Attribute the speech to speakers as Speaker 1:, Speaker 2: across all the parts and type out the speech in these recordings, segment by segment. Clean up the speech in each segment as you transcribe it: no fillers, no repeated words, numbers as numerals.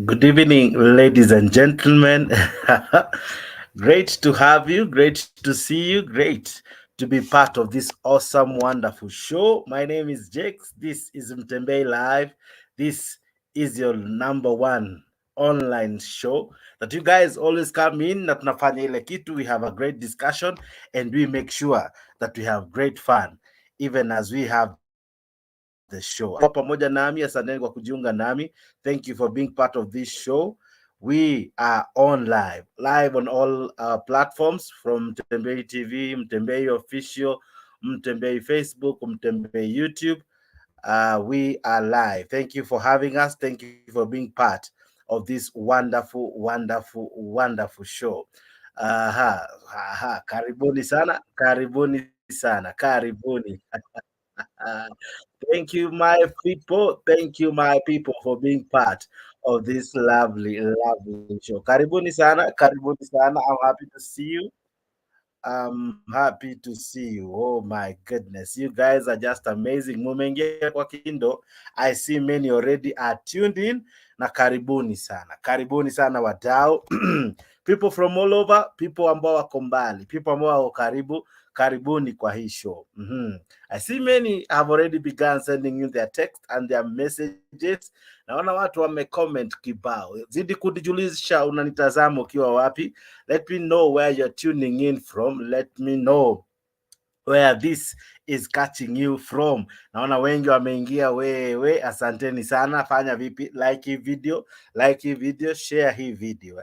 Speaker 1: Good evening, ladies and gentlemen. Great to have you. Great to see you. Great to be part of this awesome, wonderful show. My name is Jakes. This is Mtembei Live. This is your number one online show that you guys always come in na tunafanya ile kitu. We have a great discussion and we make sure that we have great fun even as we have the show. Pamoja nami, asanteni kwa kujiunga nami. Thank you for being part of this show. We are on live on all platforms from Mtembei TV, Mtembei Official, Mtembei Facebook, Mtembei YouTube. We are live. Thank you for having us. Thank you for being part of this wonderful, wonderful, wonderful show. Karibuni sana, karibuni sana, karibuni. Thank you, my people. Thank you, my people, for being part of this lovely, lovely show. Karibuni sana, karibuni sana. I'm happy to see you. I'm happy to see you. Oh my goodness. You guys are just amazing. Mumeingia kwa kindo. I see many already are tuned in. Na karibuni sana. Karibuni sana wadau. People from all over, people ambao wako mbali, people ambao wako karibu, karibuni kwa hii show. I see many have already begun sending you their text and their messages. Naona watu wamecomment kibao. Zidi kudijulisha unanitazama ukiwa wapi. Let me know where you're tuning in from. Let me know where this is catching you from. Naona wengi wameingia wewe, asanteni sana. Fanya vipi? Like hii video, share hii video.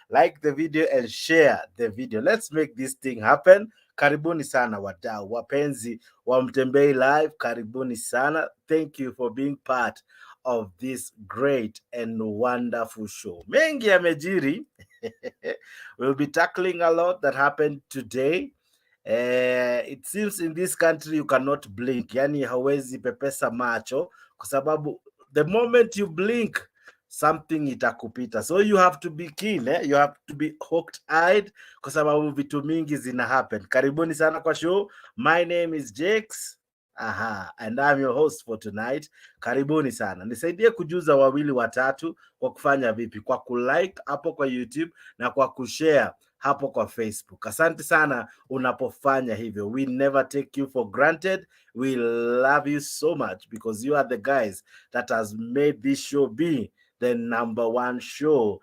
Speaker 1: Like the video and share the video. Let's make this thing happen. Karibuni sana wadau, wapenzi wa Mtembei Live, karibuni sana. Thank you for being part of this great and wonderful show. Mengi yamejiri. We'll be tackling a lot that happened today. It seems in this country you cannot blink, yani hawezi pepesa macho kwa sababu the moment you blink something itakupita, so you have to be keen, you have to be hooked eyed kwa sababu vitu mingi zina happen. Karibuni sana kwa show. My name is Jakes. And I'm your host for tonight. Karibuni sana. Nisaidie kujuza wawili watatu kwa kufanya vipi? Kwa kulike hapo kwa YouTube na kwa kushare hapo kwa Facebook. Asante sana unapofanya hivyo. We never take you for granted. We love you so much because you are the guys that has made this show be the number one show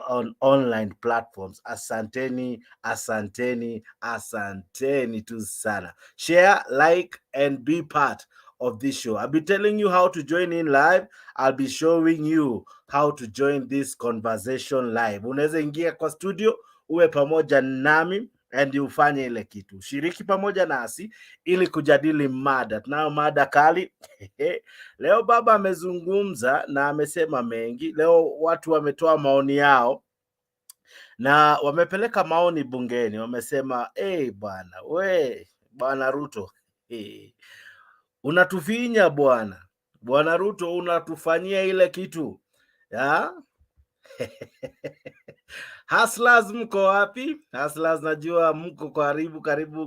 Speaker 1: on online platforms. Asanteni, asanteni, asanteni tu sana. Share, like, and be part of this show. I'll be telling you how to join in live. I'll be showing you how to join this conversation live. Unaweza ingia kwa studio, uwe pamoja nami and ufanye ile kitu. Shiriki pamoja nasi ili kujadili mada. Tunao mada kali. Leo baba amezungumza na amesema mengi. Leo watu wametoa maoni yao na wamepeleka maoni bungeni. Wamesema, bwana Ruto, unatufinya bwana. Bwana Ruto, unatufanyia ile kitu. Ya? Hustlers mko wapi? Hustlers najua mko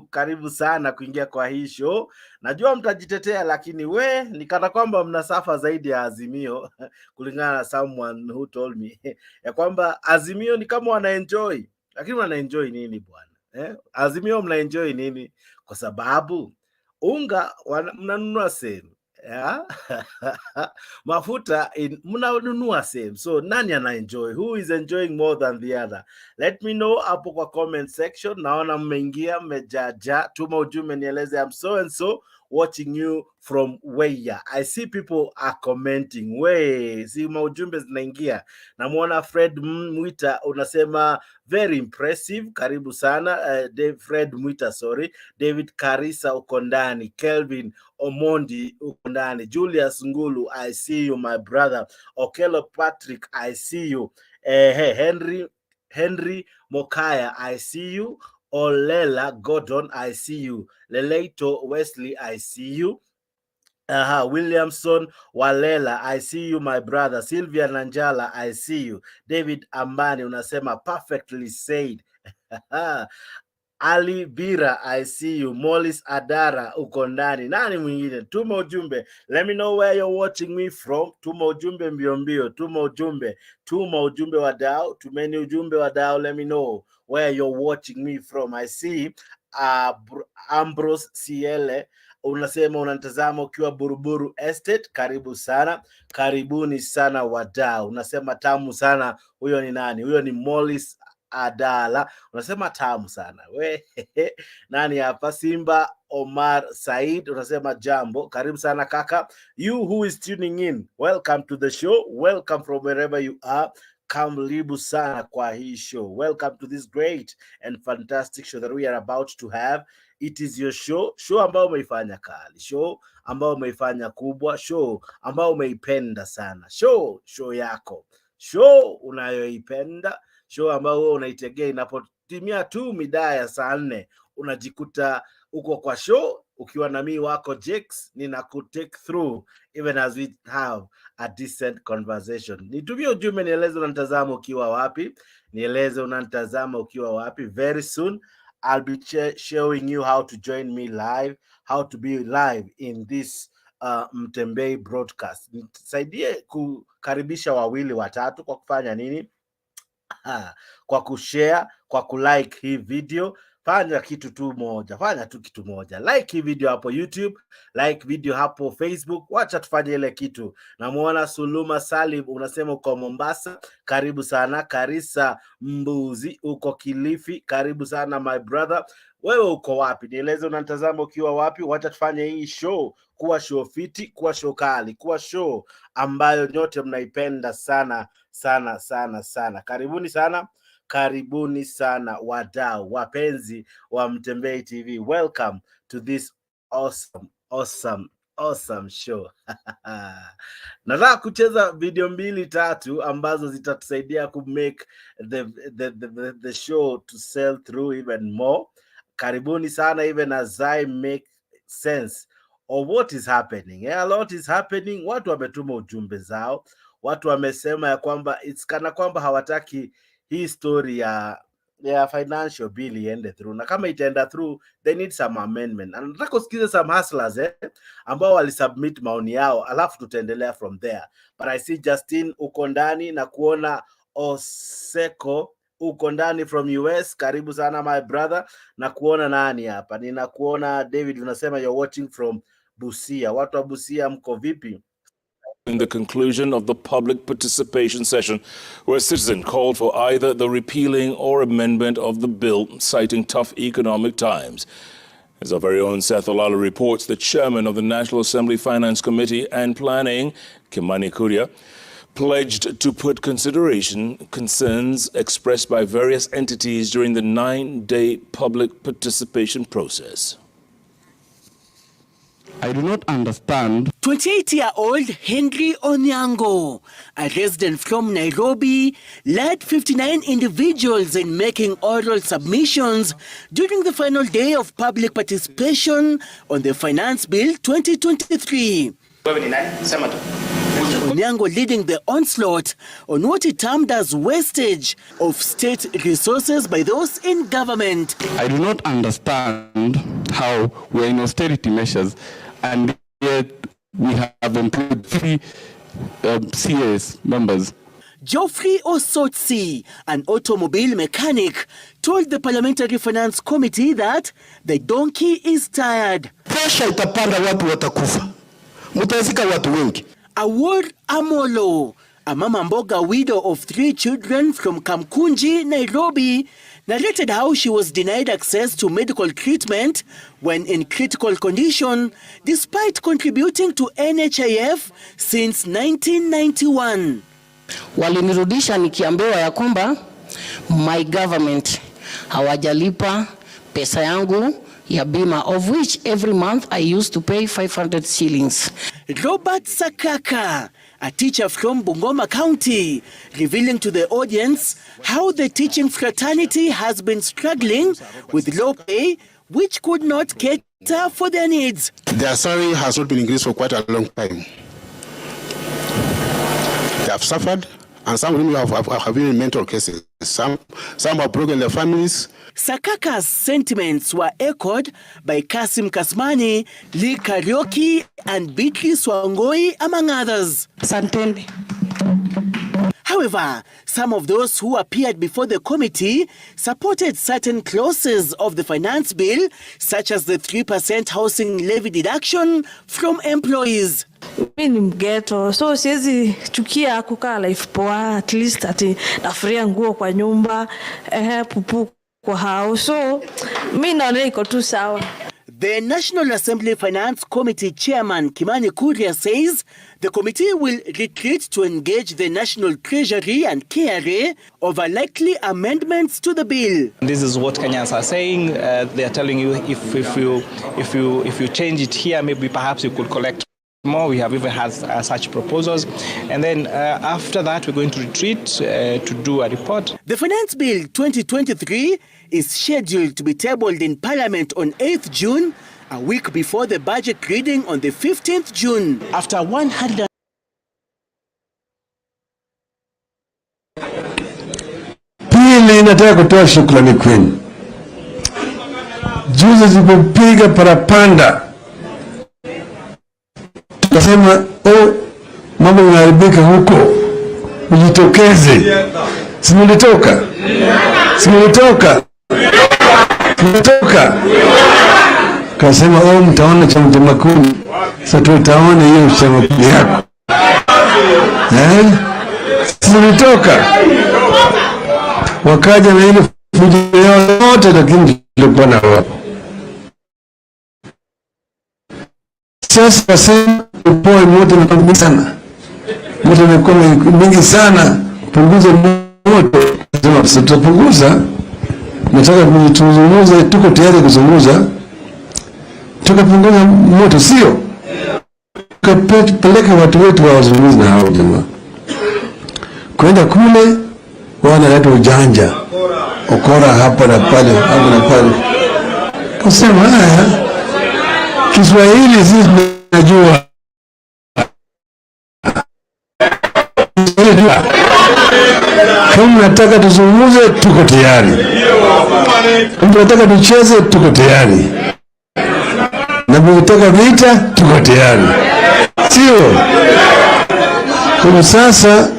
Speaker 1: karibu sana kuingia kwa hii show. Najua mtajitetea lakini ni kana kwamba mnasafa zaidi ya Azimio kulingana na someone who told me ya kwamba Azimio ni kama wanaenjoy. Lakini wanaenjoy nini bwana? Azimio mnaenjoy nini? Kwa sababu unga mnanunua sehemu. Yeah. Mafuta mnanunua same. So nani ana enjoy? Who is enjoying more than the other? Let me know hapo kwa comment section. Naona mmeingia mmejaja. Tuma ujumbe nieleze I'm so and so watching you from where. I see people are commenting. Si maujumbe zinaingia. Namuona Fred Mwita unasema very impressive. Karibu sana. Fred Mwita, sorry. David Karisa uko ndani. Kelvin Omondi uko ndani. Julius Ngulu, I see you my brother. Okello Patrick, I see you. Henry Mokaya, I see you. Olela Gordon, I see you. Leleito Wesley, I see you. Williamson Walela, I see you my brother. Sylvia Nanjala, I see you. David Ambani unasema perfectly said. Ali Bira, I see you. Molis Adara, uko ndani. Nani mwingine? Tuma ujumbe. Let me know where you're watching me from. Tuma ujumbe mbio mbio. Tuma ujumbe. Tuma ujumbe wadau. Tumeni ujumbe wadau. Let me know where you're watching me from. I see Ambrose Ciele. Unasema unantazama ukiwa Buruburu Estate. Karibu sana. Karibuni sana wadau. Unasema tamu sana. Huyo ni nani? Huyo ni Molis Adala. Unasema tamu sana. We nani hapa? Simba Omar Said. Unasema jambo. Karibu sana kaka. You who is tuning in, welcome to the show. Welcome from wherever you are. Karibu sana kwa hii show. Welcome to this great and fantastic show that we are about to have. It is your show ambayo umeifanya kali, show ambayo umeifanya kubwa, show ambayo umeipenda sana, show yako, show unayoipenda, show ambayo wewe unaitegea inapotimia tu midaa ya saa 4 unajikuta uko kwa show ukiwa na mimi wako Jex, ninakutake through even as we have a decent conversation. Nitumie ujumbe, nieleze unanitazama ukiwa wapi, nieleze unanitazama ukiwa wapi. Very soon I'll be showing you how to join me live, how to be live in this Mtembei broadcast. Nisaidie kukaribisha wawili watatu kwa kufanya nini? Kwa kushare, kwa kulike hii video. Fanya kitu tu moja, fanya tu kitu moja. Like hii video hapo YouTube, like video hapo Facebook. Wacha tufanye ile kitu. Namuona Suluma Salim, unasema uko Mombasa. Karibu sana. Karisa Mbuzi, uko Kilifi. Karibu sana my brother. Wewe uko wapi? Nieleze unatazama ukiwa wapi. Wacha tufanye hii show kuwa show fiti, kuwa show kali, kuwa show ambayo nyote mnaipenda sana sana sana sana. Karibuni sana. Karibuni sana wadau, wapenzi wa Mtembei TV. Welcome to this awesome show. Nataka kucheza video 2-3 ambazo zitatusaidia ku make the show to sell through even more. Karibuni sana, even as I make sense of what is happening. A lot is happening. Watu wametuma ujumbe zao. Watu wamesema ya kwamba it's kana kwamba hawataki hii story ya financial bill iende through, na kama itaenda through they need some amendment. And nataka usikize some hustlers ambao walisubmit maoni yao, alafu tutaendelea from there. But I see Justin uko ndani, na kuona Oseko uko ndani from US. Karibu sana my brother. Na kuona nani hapa? Ninakuona David, unasema you're watching from Busia. Watu wa Busia mko vipi?
Speaker 2: In the conclusion of the public participation session, where citizens called for either the repealing or amendment of the bill, citing tough economic times. As our very own Seth Olala reports, the chairman of the National Assembly Finance Committee and Planning, Kimani Kuria, pledged to put concerns expressed by various entities during the 9-day public participation process.
Speaker 3: I do not understand.
Speaker 4: 28-year-old Henry Onyango, a resident from Nairobi, led 59 individuals in making oral submissions during the final day of public participation on the Finance Bill 2023. Onyango leading the onslaught on what he termed as wastage of state resources by those in government.
Speaker 3: I do not understand how we are in austerity measures and yet we have employed 3 CAS members.
Speaker 4: Geoffrey Osotsi, an automobile mechanic, told the Parliamentary Finance Committee that the donkey is tired.
Speaker 5: Pressure itapanda, watu watakufa. Mutazika watu wengi.
Speaker 4: Award Amolo, a mama mboga widow of 3 children from Kamkunji, Nairobi, narrated how she was denied access to medical treatment when in critical condition, despite contributing to NHIF since 1991.
Speaker 6: Walinirudisha nikiambiwa ya kwamba my government hawajalipa pesa yangu ya bima, of which every month I used to pay 500 shillings.
Speaker 4: Robert Sakaka, a teacher from Bungoma County, revealing to the audience how the teaching fraternity has been struggling with low pay, which could not cater for their needs.
Speaker 5: Their salary has not been increased for quite a long time. They have suffered, and some of them have been in mental cases. Some have broken their families.
Speaker 4: Sakaka's sentiments were echoed by Kasim Kasmani, Lee Karioki, and Beatrice Wangoi, among others.
Speaker 6: Asanteni.
Speaker 4: However, some of those who appeared before the committee supported certain clauses of the finance bill, such as the 3% housing levy deduction from employees.
Speaker 7: Mimi ni mgeto, so siwezi chukia kukaa life poa, at least ati nafuria nguo kwa nyumba, pupu kwa house. So mimi naona iko tu sawa.
Speaker 4: The National Assembly Finance Committee Chairman Kimani Kuria says the committee will retreat to engage the National Treasury and KRA over likely amendments to the bill.
Speaker 8: This is what Kenyans are saying. They are telling you if you change it here, maybe perhaps you could collect more. We have even had such proposals. And then after that, we're going to retreat to do a report.
Speaker 4: The Finance Bill 2023 is scheduled to be tabled in Parliament on 8th June, a week before the budget reading on the 15th June. After 100...
Speaker 5: Pili, nataka kutoa shukrani kwenu. Juzi zilipopiga parapanda, tukasema mambo yanaharibika huko, mjitokeze. Simulitoka. Kasema mtaona chama kuni. Sasa tutaona hiyo chama kuni yako. Simulitoka. Wakaja na ile fujo yao yote, lakini tulikuwa na wapo. Sasa kasema upoe moto na mingi sana. Moto umekuwa mingi sana. Punguza moto. Sasa tutapunguza. Nataka tuzungumze, tuko tayari kuzungumza. Tukapunguza moto, sio? Tukapeleka watu wetu wazungumze na hao jamaa. Kwenda kule wanaleta ujanja. Okora hapa na pale, hapo na pale. Kusema haya, Kiswahili sisi tunajua. Kama nataka tuzungumze, tuko tayari. Kama nataka tucheze, tuko tayari. Na mnataka vita, tuko tayari. Sio? Kwa sasa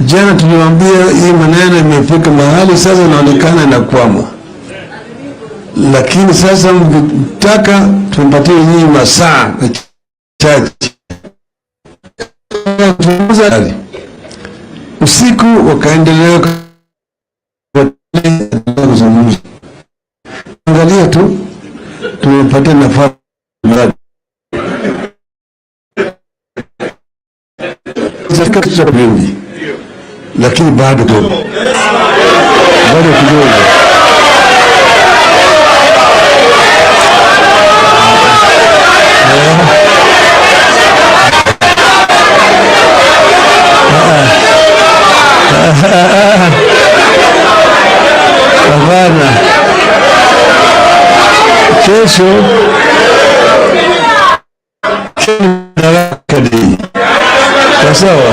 Speaker 5: jana tuliwaambia hii maneno imefika mahali sasa inaonekana inakwama. Lakini sasa mtaka tumpatie nyinyi masaa chache. Usiku wakaendelea kuzungumza. Angalia tu tumepata nafasi lakini bado kidogo. Hapana. Kesho kadi. Sawa.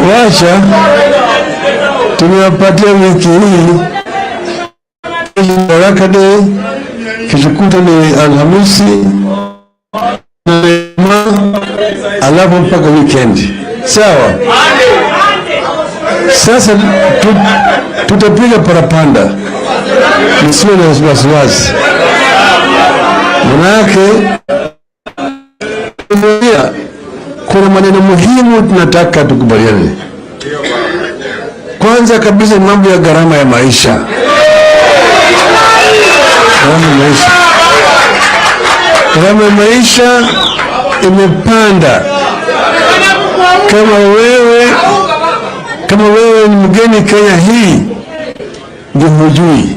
Speaker 5: Wacha tumewapatia wiki hii. Baraka Day kishukuta ni Alhamisi alafu mpaka weekend. Sawa. Sasa tutapiga parapanda. Msiwe na wasiwasi. Manake kuna maneno muhimu tunataka tukubaliane. Kwanza kabisa mambo ya gharama ya maisha. Gharama ya maisha imepanda. Kama wewe ni mgeni Kenya hii ndio hujui.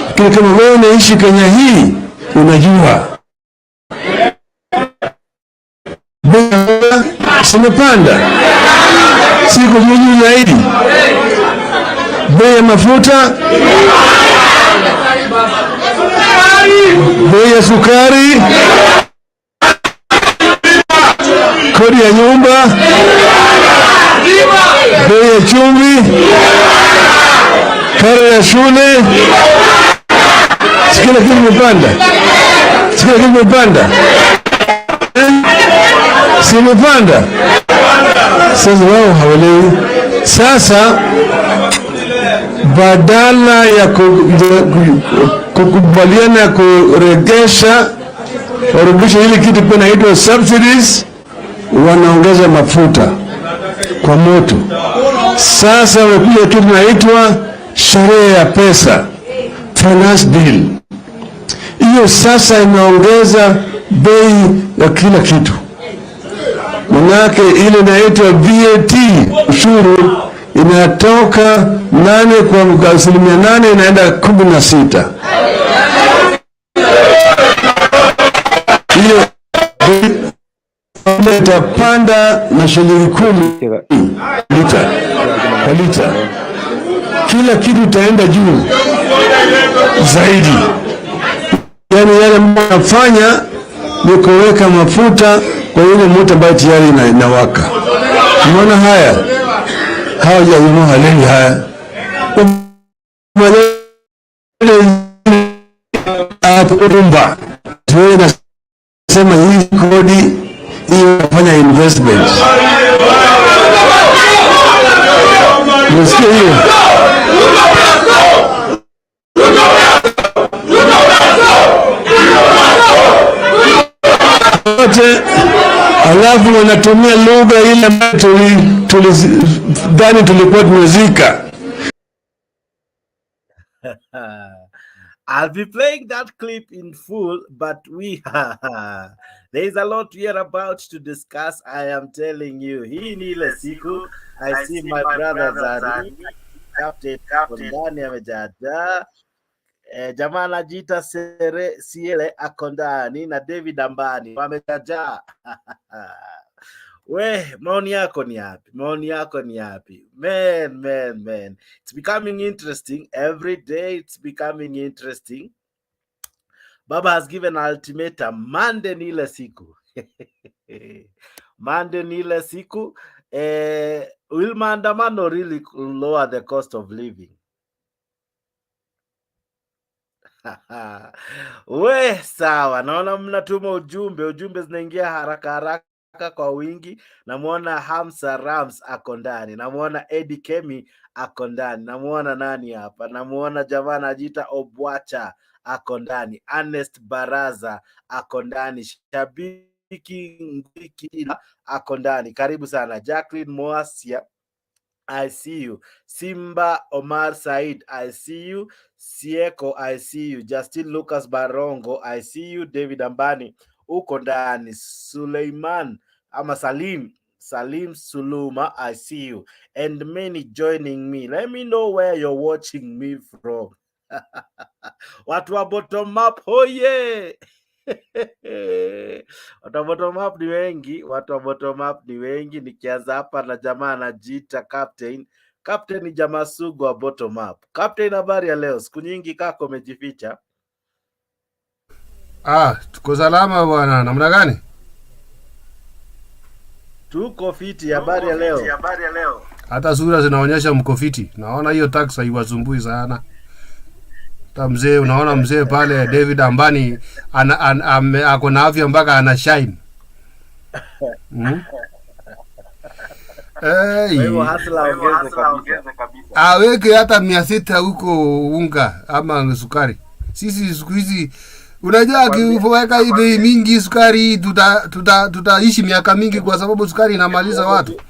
Speaker 5: Lakini kama wewe unaishi Kenya hii unajua. Simepanda. Siku juu zaidi. Bei ya mafuta, bei ya sukari, kodi ya nyumba, bei ya chumvi, karo ya shule, kila kitu kimepanda. Kila kitu kimepanda. Si imepanda. Sasa wao hawalewi. Sasa badala ya kukubaliana kuregesha ile kitu kinaitwa subsidies, wanaongeza mafuta kwa moto. Sasa wamekuja kitu kinaitwa sheria ya pesa, finance bill. Hiyo sasa imeongeza bei ya kila kitu. Manake ile inaitwa VAT, ushuru inatoka 8 kwa 8% inaenda 16. Hiyo itapanda na shilingi 10 lita kwa lita. Kila kitu itaenda juu zaidi. Yani yale mnafanya ni kuweka mafuta kwa ile moto ambayo tayari inawaka. Unaona haya? Hawajaona halali haya. Rumba. Tuwe nasema hii kodi hii inafanya investment. Unasikia hiyo? Alafu wanatumia lugha ile ambayo tulikuwa tumezika.
Speaker 1: I'll be playing that clip in full, but there is a lot we are about to discuss. I am telling you. Hii ni ile siku. I see my brothers are Captain ndani amejaja. Jamaa anajiita Siele ako ndani na David Ambani wamejaja. We, maoni yako ni yapi? Maoni yako ni yapi? Man. It's becoming interesting. Every day it's becoming interesting. Baba has given an ultimatum. Monday ni ile siku. Monday ni ile siku. Will Maandamano really lower the cost of living? We, sawa. Naona mnatuma ujumbe zinaingia haraka kwa wingi. Namuona Hamza Rams ako ndani. Namuona Eddie Kemi ako ndani. Namuona nani hapa? Namuona jamaa anajiita Obwacha ako ndani. Ernest Baraza ako ndani. Shabiki Ngwiki ako ndani. Karibu sana. Jacqueline Moasia, I see you. Simba Omar Said, I see you. Sieko, I see you. Justin Lucas Barongo, I see you. David Ambani uko ndani. Suleiman ama Salim Suluma, I see you. And many joining me. Let me know where you're watching me from. Watu wa bottom up, oh yeah. Watu wa bottom up ni wengi. Nikianza hapa na jamaa anajiita Captain ni jamaa sugu wa bottom up. Captain, habari ya leo? Siku nyingi kako umejificha.
Speaker 9: Tuko salama bwana. Namna gani?
Speaker 1: Tuko fiti. Habari ya leo?
Speaker 9: Hata sura zinaonyesha mko fiti. Naona hiyo tax haiwasumbui sana. Ta mzee, unaona mzee pale David Ambani ako na afya mpaka ana shine.
Speaker 1: Wewe hasla ongeze kabisa.
Speaker 9: Weke hata 600 huko unga ama sukari. Sisi siku hizi unajua kiweka hivi mingi sukari tutaishi miaka mingi kwa sababu sukari inamaliza watu.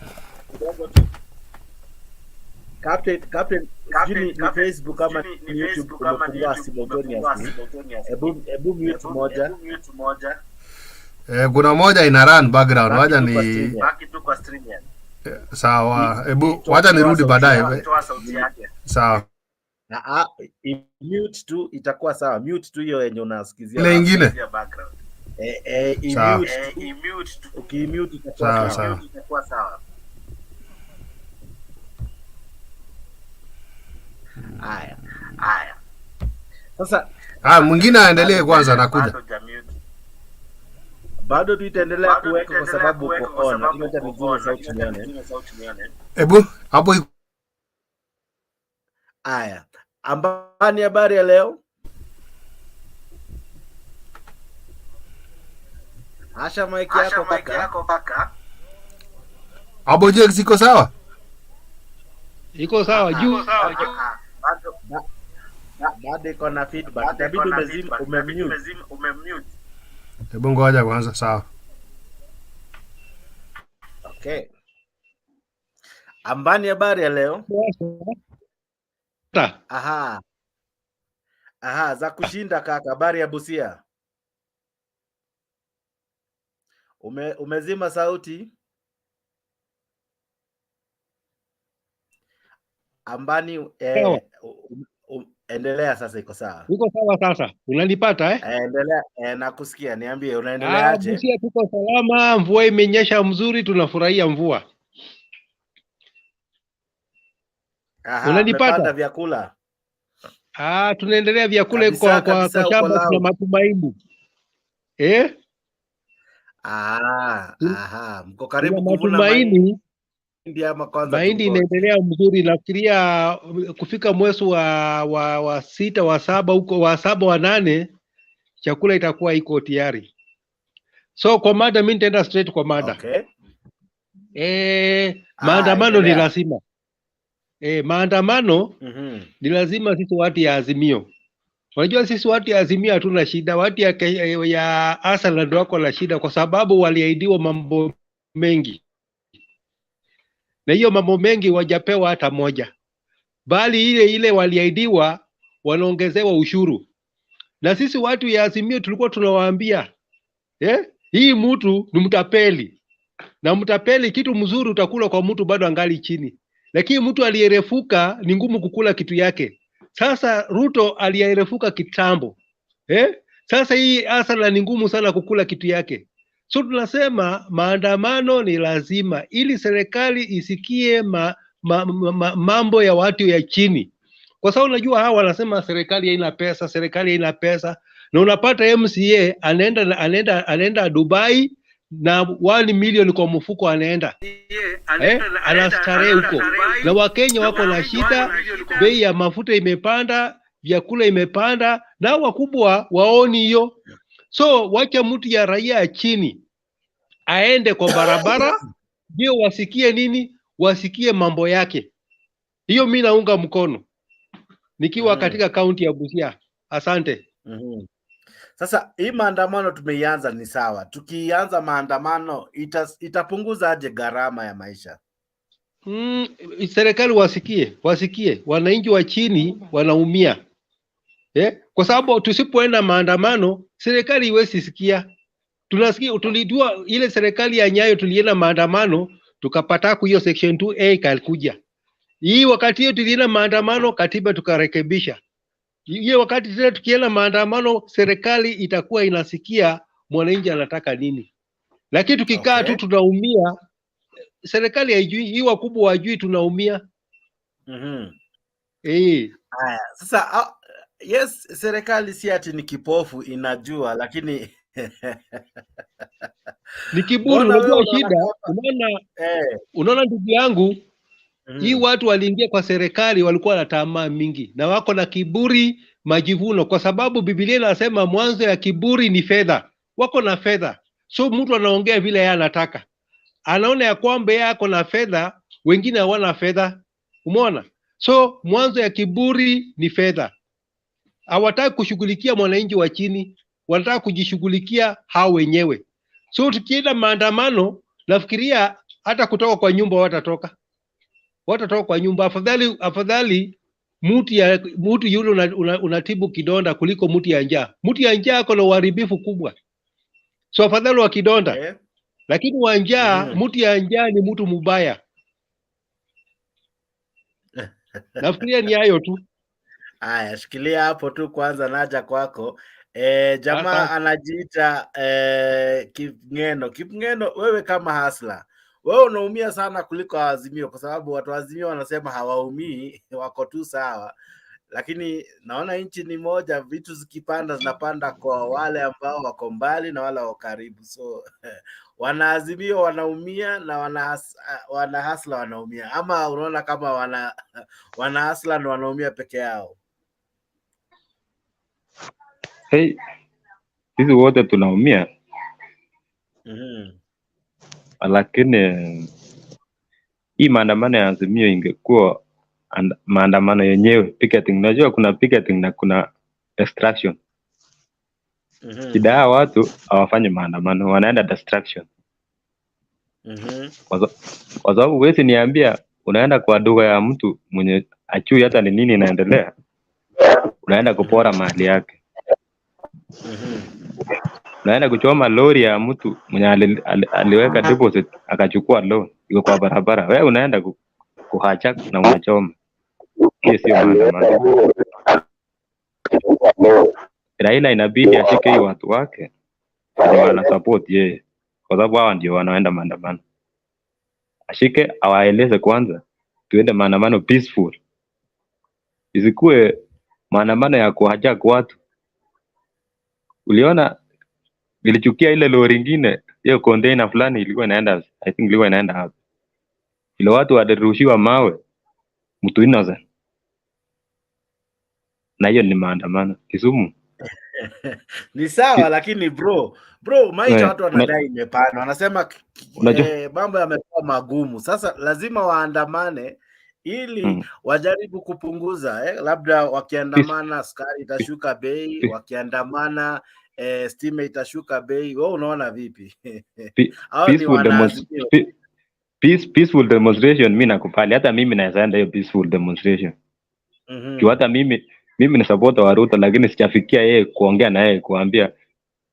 Speaker 1: Captain, ni Facebook kama ni YouTube kumefungua simultaneously. Ebu mute moja.
Speaker 9: Kuna moja ina run background. Wacha ni
Speaker 1: baki tu kwa stream yani.
Speaker 9: Sawa. Wacha nirudi baadaye. Sawa.
Speaker 1: Mute tu itakuwa sawa. Mute tu hiyo yenye unasikizia.
Speaker 9: Ile nyingine.
Speaker 1: Mute tu. Ukimute itakuwa sawa. Haya. Sasa
Speaker 9: mwingine aendelee kwanza, nakuja.
Speaker 1: Bado tutaendelea kuweka kwa sababu uko on. Ngoja nizime sauti nione.
Speaker 9: Ebu hapo
Speaker 1: Aya. Ambani, habari ya leo? Asha mic yako kaka.
Speaker 9: hapo je siko sawa?
Speaker 10: Iko sawa juu.
Speaker 1: Bado iko na feedback. Itabidi umemute.
Speaker 9: Ebu ngoja kwanza, sawa.
Speaker 1: Okay. Ambani, habari ya leo? Aha, za kushinda kaka. Habari ya Busia? Umezima sauti? Ambani, endelea sasa, iko sawa.
Speaker 10: Iko sawa sasa. Unanipata
Speaker 1: Endelea, nakusikia. Niambie unaendeleaje?
Speaker 10: Busia tuko salama, mvua imenyesha mzuri, tunafurahia mvua.
Speaker 1: Unanipata? Vyakula?
Speaker 10: Tunaendelea vyakula kwa shamba, tuna matumaini.
Speaker 1: Mko karibu kuvuna mahindi ama kwanza?
Speaker 10: Mahindi inaendelea mzuri, nafikiria kufika mwezi wa 6 wa 7 huko wa 7 wa 8 chakula itakuwa iko tayari. So kwa mada, mimi nitaenda straight kwa mada.
Speaker 1: Okay.
Speaker 10: Maandamano ni lazima. Maandamano ni lazima. Sisi watu ya Azimio, unajua sisi watu ya Azimio hatuna shida. Watu ya Asala ndio wako na shida, kwa sababu waliahidiwa mambo mengi, na hiyo mambo mengi wajapewa hata moja, bali ile waliahidiwa wanaongezewa ushuru. Na sisi watu ya Azimio tulikuwa tunawaambia hii mtu ni mtapeli, na mtapeli kitu mzuri utakula kwa mtu bado angali chini, lakini mtu aliyerefuka ni ngumu kukula kitu yake. Sasa Ruto aliyerefuka kitambo, sasa hii Asala ni ngumu sana kukula kitu yake. So tunasema maandamano ni lazima, ili serikali isikie mambo ya watu ya chini, kwa sababu unajua hawa wanasema serikali haina pesa, na unapata MCA anaenda Dubai na 1 milioni kwa mfuko, anaenda anastarehe huko, na Wakenya wako na shida. Bei ya mafuta imepanda, vyakula imepanda, na wakubwa waoni hiyo. So wacha mtu ya raia ya chini aende kwa barabara, ndio wasikie nini, wasikie mambo yake. Hiyo mimi naunga mkono nikiwa katika kaunti ya Busia. Asante.
Speaker 1: Sasa hii maandamano tumeianza ni sawa. Tukianza maandamano itapunguza aje gharama ya maisha?
Speaker 10: Serikali wasikie wananchi wa chini wanaumia. Kwa sababu tusipoenda maandamano serikali iwezi sikia. Tunasikia, tulijua ile serikali ya Nyayo tulienda maandamano tukapata hiyo section 2A kalikuja. Hii wakati hiyo tulienda maandamano katiba tukarekebisha. Hiyo wakati tena tukienda maandamano serikali itakuwa inasikia mwananchi anataka nini. Lakini tukikaa tu tunaumia, serikali haijui, hii wakubwa wajui tunaumia.
Speaker 1: Haya, sasa yes, serikali si ati ni kipofu, inajua, lakini
Speaker 10: ni kiburi. Unajua shida, unaona ndugu yangu, hii watu waliingia kwa serikali walikuwa na tamaa mingi na wako na kiburi, majivuno, kwa sababu Biblia inasema mwanzo ya kiburi ni fedha. Wako na fedha, so mtu anaongea vile yeye anataka, anaona ya kwamba yeye ako na fedha, wengine hawana fedha. Umeona? So mwanzo ya kiburi ni fedha. Hawataka kushughulikia mwananchi wa chini, wanataka kujishughulikia hao wenyewe. So tukienda maandamano, nafikiria hata kutoka kwa nyumba watatoka kwa nyumba. Afadhali mtu yule unatibu kidonda kuliko mtu ya njaa. Mtu ya njaa ako na uharibifu kubwa, so afadhali wa kidonda. Lakini wa njaa, mtu ya njaa ni mtu mubaya. Nafikiria ni hayo tu.
Speaker 1: Aya, shikilia hapo tu kwanza, naja kwako. Jamaa anajiita Kipngeno. Wewe kama hasla, wewe unaumia sana kuliko Azimio, kwa sababu watu wa Azimio wanasema hawaumii, wako tu sawa. lakini naona nchi ni moja, vitu zikipanda zinapanda kwa wale ambao wako mbali na wale wako karibu. So wanaazimio wanaumia na wanahasla wanaumia, ama unaona kama wanahasla na wanaumia peke yao?
Speaker 11: Hey, sisi wote tunaumia. Lakini hii maandamano ya Azimio ingekuwa maandamano yenyewe picketing. Unajua kuna picketing na kuna distraction. Shida ya watu hawafanye maandamano, wanaenda distraction. Kwa sababu wewe niambia unaenda kwa duka ya mtu mwenye achui hata ni nini inaendelea, unaenda kupora mali yake. Unaenda kuchoma lori ya mtu mwenye aliweka deposit akachukua loan iko kwa barabara, wewe unaenda kuhachak na unachoma. Hiyo sio maandamano. Raila inabidi ashike hiyo watu wake ndio wana support yeye, kwa sababu hao ndio wanaenda maandamano. Ashike awaeleze kwanza tuende maandamano peaceful, isikue maandamano ya kuhachak watu. Uliona nilichukia ile lori nyingine, hiyo container fulani ilikuwa inaenda, I think ilikuwa inaenda hapo. Ile watu walirushiwa mawe, mtu innocent. Na hiyo ni maandamano Kisumu.
Speaker 1: Ni sawa, lakini bro maisha watu wanadai imepanda. Wanasema mambo yamekuwa magumu. Sasa lazima waandamane ili wajaribu kupunguza labda wakiandamana sukari itashuka bei, wakiandamana stima itashuka bei. Wewe unaona vipi?
Speaker 11: Peaceful demonstration mimi nakubali. Hata mimi naweza enda hiyo peaceful demonstration. Hata mimi ni supporter wa Ruto, lakini sijafikia yeye kuongea na yeye kuambia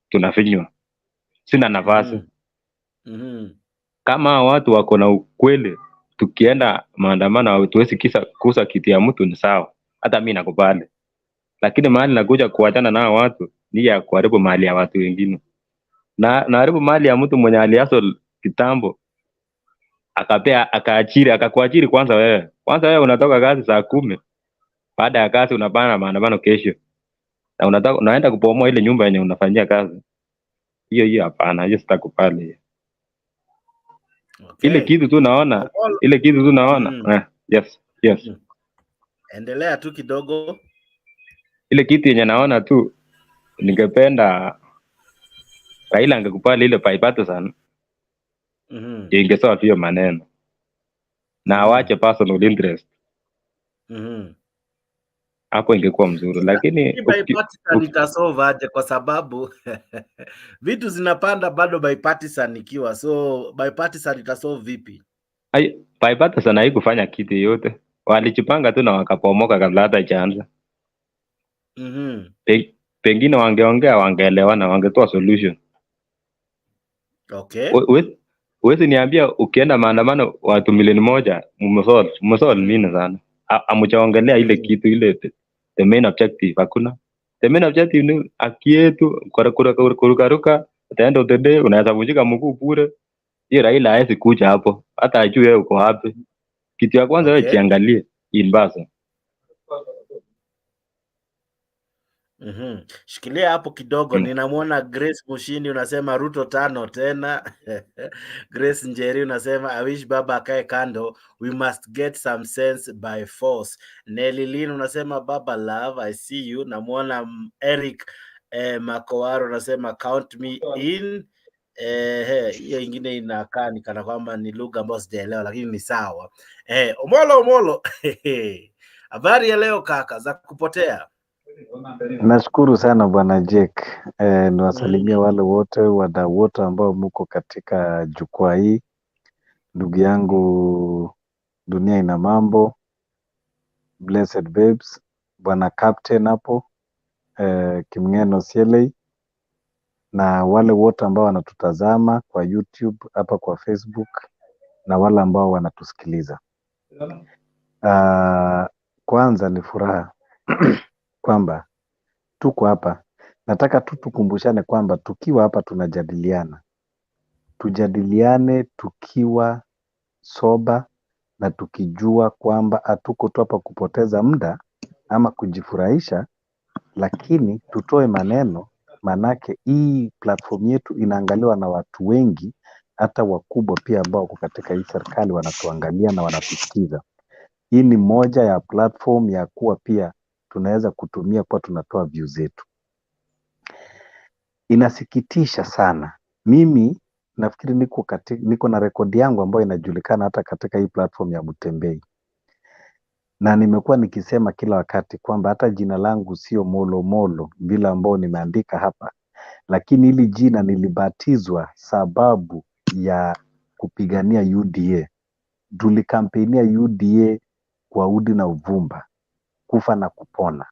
Speaker 11: tunafinywa. Sina nafasi. Kama watu wako na ukweli, tukienda maandamano tuwezi kusa kiti ya mtu ni sawa. Hata mimi nakubali. Lakini mahali nakuja kuachana na watu ni ya kuharibu mali ya watu wengine. Na haribu mali ya mtu mwenye aliaso kitambo akakuachiri kwanza wewe. Kwanza wewe unatoka kazi saa 10. Baada ya kazi unapana maandamano kesho. Na unaenda kupomoa ile nyumba yenye unafanyia kazi. Hiyo hapana, hiyo sitakubali. Okay. Ile kitu tu naona. Yes.
Speaker 1: Endelea tu kidogo.
Speaker 11: Ile kitu yenye naona tu ningependa Raila angekubali ile bipartisan. Ingesolve hiyo maneno. Na awache personal interest. Hapo ingekuwa mzuri, lakini
Speaker 1: bipartisan itasolve aje? Kwa sababu vitu zinapanda bado bipartisan ikiwa, so bipartisan itasolve vipi?
Speaker 11: Bipartisan haikufanya kitu yote, walijipanga tu na wakapomoka kabla hata ijaanza. Pengine wangeongea, wangeelewana, wangetoa solution.
Speaker 1: Okay.
Speaker 11: Wewe niambia ukienda maandamano watu milioni 1 mmesolve nini sana? Amuchaongelea ile kitu ile the main objective hakuna. The main objective ni haki yetu, kuruka utaenda utende, unaweza kujika mguu bure. Hiyo Raila hawezi kuja hapo, hata ajue wewe uko wapi. Kitu ya kwanza wewe jiangalie inbasa.
Speaker 1: Shikilia hapo kidogo. Ninamwona Grace Mushini unasema Ruto 5 tena. Grace Njeri unasema I wish baba akae kando, we must get some sense by force. Nelly Lin unasema baba love, I see you. Namwona Eric Makowaro unasema count me in. Hiyo ingine inakaa ni kana kwamba ni lugha ambayo sijaelewa, lakini ni sawa. Omolo habari ya leo kaka, za kupotea.
Speaker 12: Nashukuru sana bwana Jake. Niwasalimia wale wote wadau wote ambao mko katika jukwaa hii. Ndugu yangu Dunia Ina Mambo, Blessed Babes, bwana Captain hapo, Kimngeno Sielei, na wale wote ambao wanatutazama kwa YouTube, hapa kwa Facebook, na wale ambao wanatusikiliza. Kwanza ni furaha kwamba tuko hapa. Nataka tu tukumbushane kwamba tukiwa hapa tujadiliane tukiwa soba na tukijua kwamba hatuko tu hapa kupoteza muda ama kujifurahisha, lakini tutoe maneno, manake hii platform yetu inaangaliwa na watu wengi, hata wakubwa pia ambao wako katika hii serikali wanatuangalia na wanatusikiza. Hii ni moja ya platform ya kuwa pia tunaweza kutumia kwa tunatoa view zetu. Inasikitisha sana. Mimi nafikiri niko na rekodi yangu ambayo inajulikana hata katika hii platform ya Mutembei. Na nimekuwa nikisema kila wakati kwamba hata jina langu sio Molo Molo vile ambao nimeandika hapa, lakini hili jina nilibatizwa sababu ya kupigania UDA. Tulikampenia UDA kwa udi na uvumba, kufa na kupona.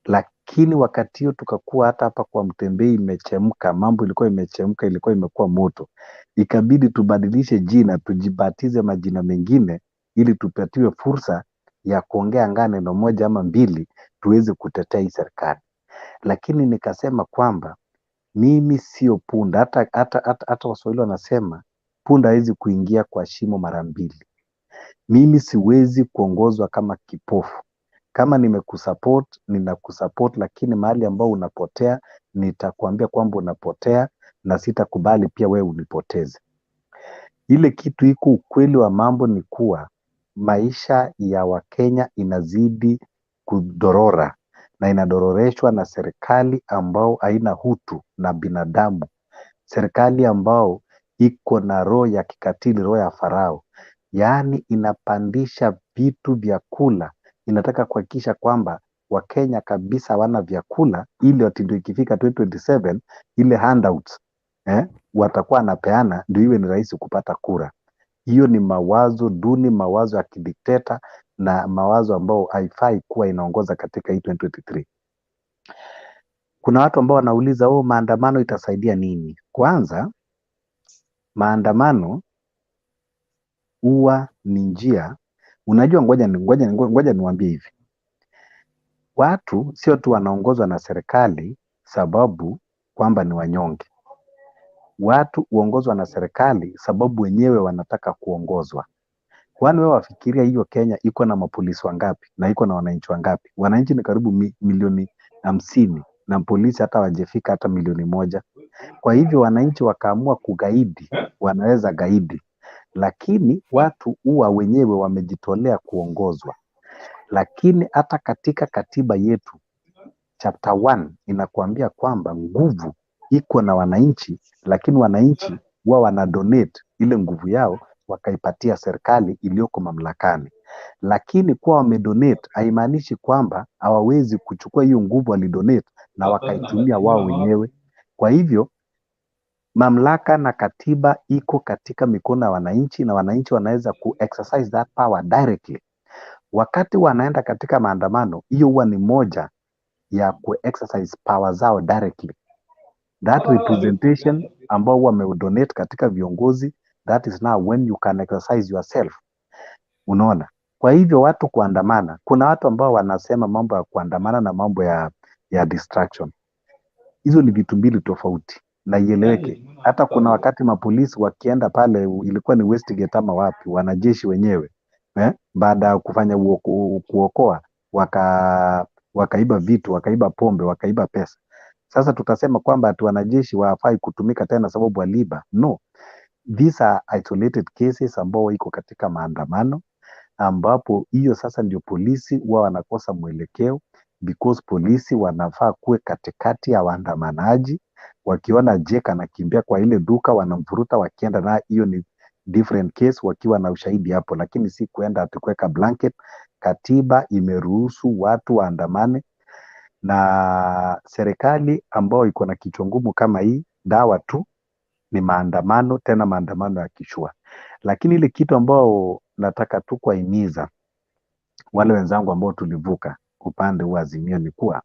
Speaker 12: Lakini wakati hiyo tukakuwa hata hapa kwa Mtembei imechemka, mambo ilikuwa imechemka, ilikuwa imekuwa moto. Ikabidi tubadilishe jina, tujibatize majina mengine ili tupatiwe fursa ya kuongea neno moja ama mbili tuweze kutetea hii serikali. Lakini nikasema kwamba mimi sio punda, hata Waswahili wanasema punda hawezi kuingia kwa shimo mara mbili. Mimi siwezi kuongozwa kama kipofu. Kama nimekusupport, ninakusupport, lakini mahali ambao unapotea, nitakwambia kwamba unapotea na sitakubali pia wewe unipoteze. Ile kitu iko ukweli wa mambo ni kuwa maisha ya Wakenya inazidi kudorora na inadororeshwa na serikali ambao haina utu na binadamu. Serikali ambao iko na roho ya kikatili, roho ya farao. Yaani inapandisha vitu vya kula, inataka kuhakikisha kwamba Wakenya kabisa hawana vyakula ili ati ndio ikifika 2027 ile handouts watakuwa anapeana ndio iwe ni rahisi kupata kura. Hiyo ni mawazo duni, mawazo ya kidikteta na mawazo ambao haifai kuwa inaongoza katika hii 2023. Kuna watu ambao wanauliza maandamano itasaidia nini? Kwanza, maandamano huwa ni njia, unajua ngoja niwaambie hivi. Watu sio tu wanaongozwa na serikali sababu kwamba ni wanyonge. Watu huongozwa na serikali sababu wenyewe wanataka kuongozwa. Kwani wewe wafikiria hiyo Kenya iko na mapolisi wangapi na iko na wananchi wangapi? Wananchi ni karibu milioni 50 na polisi hata wajefika hata milioni 1. Kwa hivyo wananchi wakaamua kugaidi, wanaweza gaidi. Lakini watu huwa wenyewe wamejitolea kuongozwa. Lakini hata katika katiba yetu chapter 1 inakuambia kwamba nguvu iko na wananchi, lakini wananchi huwa wanadonate ile nguvu yao wakaipatia serikali iliyoko mamlakani. Lakini kuwa wamedonate haimaanishi kwamba hawawezi kuchukua hiyo nguvu walidonate na wakaitumia wao wenyewe. Kwa hivyo mamlaka na katiba iko katika mikono ya wananchi na wananchi wanaweza exercise that power directly. Wakati wanaenda katika maandamano, hiyo huwa ni moja ya exercise power zao directly. That representation ambao wamedonate katika viongozi, that is now when you can exercise yourself. Unaona? Kwa hivyo watu kuandamana, kuna watu ambao wanasema mambo ya kuandamana na mambo ya distraction. Hizo ni vitu mbili tofauti na ieleweke. Hata kuna wakati mapolisi wakienda pale, ilikuwa ni Westgate ama wapi, wanajeshi wenyewe baada ya kufanya kuokoa wakaiba vitu, wakaiba pombe, wakaiba pesa. Sasa tutasema kwamba ati wanajeshi wafai kutumika tena sababu waliiba? No. These are isolated cases ambao iko katika maandamano, ambapo hiyo sasa ndio polisi huwa wanakosa mwelekeo, because polisi wanafaa kuwe katikati ya waandamanaji. Wakiona Jake anakimbia kwa ile duka wanamfuruta wakienda, na hiyo ni different case wakiwa na ushahidi hapo, lakini si kuenda ati kuweka blanket. Katiba imeruhusu watu waandamane, na serikali ambao iko na kichwa ngumu kama hii, dawa tu ni maandamano, tena maandamano ya kishua. Lakini ile kitu ambao nataka tu kuwahimiza wale wenzangu ambao tulivuka upande wa Azimio ni kuwa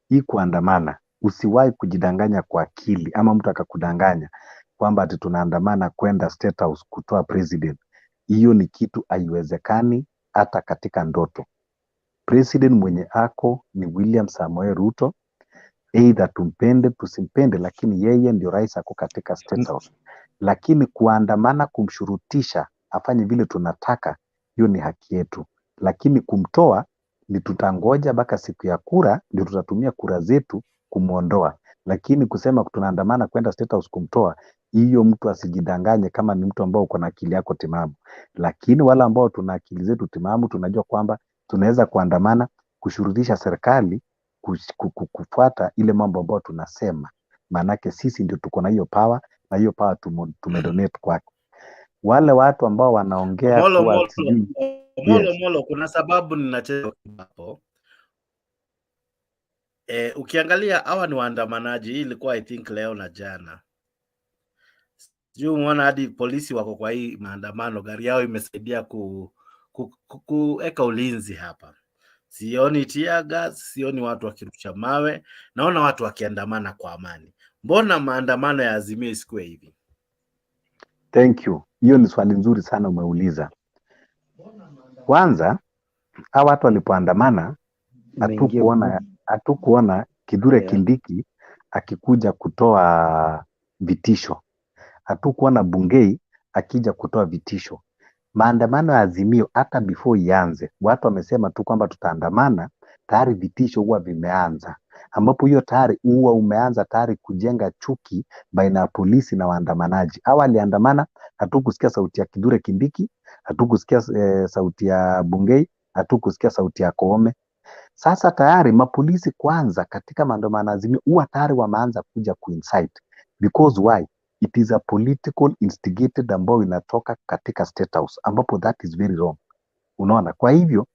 Speaker 12: hii kuandamana, usiwahi kujidanganya kwa akili ama mtu akakudanganya kwamba ati tunaandamana kwenda State House kutoa president. Hiyo ni kitu haiwezekani hata katika ndoto. President mwenye ako ni William Samoei Ruto, either tumpende tusimpende, lakini yeye ndio rais ako katika State House. Lakini kuandamana kumshurutisha afanye vile tunataka, hiyo ni haki yetu. Lakini kumtoa ni tutangoja mpaka siku ya kura ndio tutatumia kura zetu kumuondoa. Lakini kusema tunaandamana kwenda State House kumtoa, hiyo mtu asijidanganye kama ni mtu ambao uko na akili yako timamu. Lakini wale ambao tuna akili zetu timamu tunajua kwamba tunaweza kuandamana kushurutisha serikali kufuata ile mambo ambayo tunasema. Maanake sisi ndio tuko na hiyo power, na hiyo power tumedonate kwake. Wale watu ambao wanaongea kuwa
Speaker 1: Molo, kuna sababu ninacheza hapo. Ukiangalia hawa ni waandamanaji, hii ilikuwa I think leo na jana. Sijui umeona hadi polisi wako kwa hii maandamano, gari yao imesaidia kuweka ulinzi hapa. Sioni tear gas, sioni watu wakirusha mawe, naona watu wakiandamana kwa amani. Mbona maandamano ya Azimio isikuwe hivi?
Speaker 12: Thank you. Hiyo ni swali nzuri sana umeuliza. Kwanza, hawa watu walipoandamana hatukuona Kithure Kindiki akikuja kutoa vitisho. Hatukuona Bungei akija kutoa vitisho. Maandamano ya Azimio hata before ianze, watu wamesema tu kwamba tutaandamana, tayari vitisho huwa vimeanza. Ambapo hiyo tayari huwa umeanza tayari kujenga chuki baina ya polisi na waandamanaji. Hawa waliandamana, hatukusikia sauti ya Kithure Kindiki, hatukusikia sauti ya Bungei, hatukusikia sauti ya Koome. Sasa tayari mapolisi kwanza katika maandamano ya Azimio huwa tayari wameanza kuja kuincite. Because why? It is a political instigated ambayo inatoka katika State House, ambapo that is very wrong. Unaona? Kwa hivyo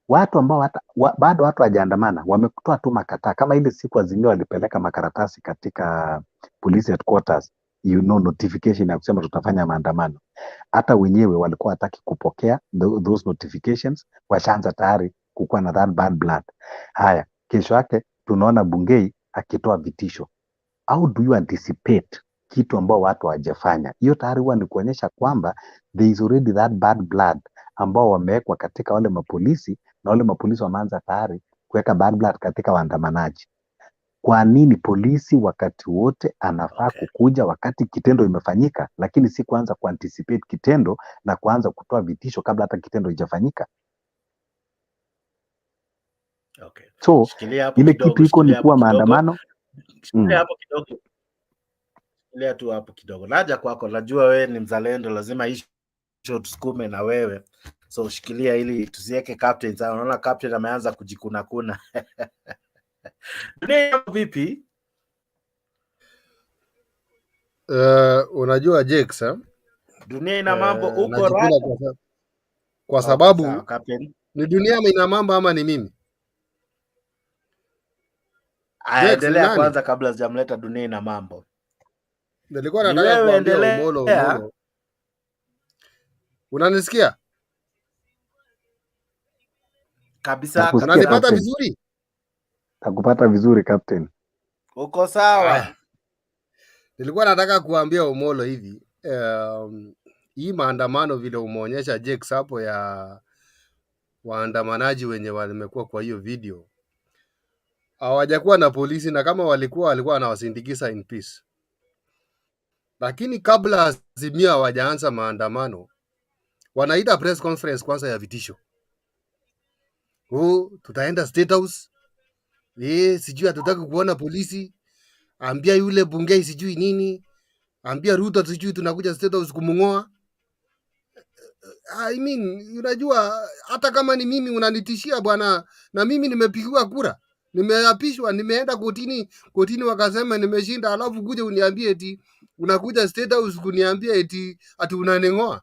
Speaker 12: watu ambao bado watu hawajaandamana wamekutoa tu makataa, kama ile siku Azimio walipeleka makaratasi katika police headquarters, notification ya kusema tutafanya maandamano. Hata wenyewe walikuwa hataki kupokea those notifications, washaanza tayari kukuwa na that bad blood. Haya, kesho yake tunaona Bungei akitoa vitisho. How do you anticipate kitu ambao watu hawajafanya? Hiyo tayari huwa ni kuonyesha kwamba there is already that bad blood ambao wamewekwa katika wale mapolisi, na wale mapolisi wameanza tayari kuweka bad blood katika waandamanaji. Kwa nini polisi wakati wote anafaa kukuja wakati kitendo imefanyika, lakini si kuanza kuanticipate kitendo na kuanza kutoa vitisho kabla hata kitendo haijafanyika?
Speaker 1: Okay.
Speaker 12: So ile kitu iko ni kuwa maandamano.
Speaker 1: Shikilia tu hapo kidogo. Naja kwako, najua wewe ni mzalendo, lazima hicho tusukume na wewe. So shikilia ili tusiweke captain sana. Unaona captain ameanza kujikuna kuna. Dunia vipi?
Speaker 9: Unajua Jex,
Speaker 1: dunia ina mambo uko right.
Speaker 9: Kwa sababu ni dunia ina mambo ama ni mimi?
Speaker 1: Endelea kwanza kabla sijamleta dunia ina mambo.
Speaker 9: Nilikuwa nataka kuambia Omolo. Unanisikia?
Speaker 1: Kabisa.
Speaker 9: Unanipata vizuri?
Speaker 12: Nakupata vizuri captain.
Speaker 1: Uko sawa?
Speaker 9: Nilikuwa nataka kuambia Omolo hivi, hii maandamano vile umeonyesha Jex hapo ya waandamanaji wenye walimekuwa kwa hiyo video, hawajakuwa na polisi, na kama walikuwa wanawasindikiza in peace. Lakini kabla Azimio hawajaanza maandamano, wanaita press conference kwanza ya vitisho. Tutaenda State House. Sijui hatutaki kuona polisi. Ambia yule Bungei sijui nini. Ambia Ruto sijui tunakuja State House kumngoa. I mean, unajua hata kama ni mimi unanitishia bwana, na mimi nimepigiwa kura. Nimeapishwa, nimeenda kotini wakasema nimeshinda, alafu kuja uniambie eti unakuja State House kuniambia eti unanengoa.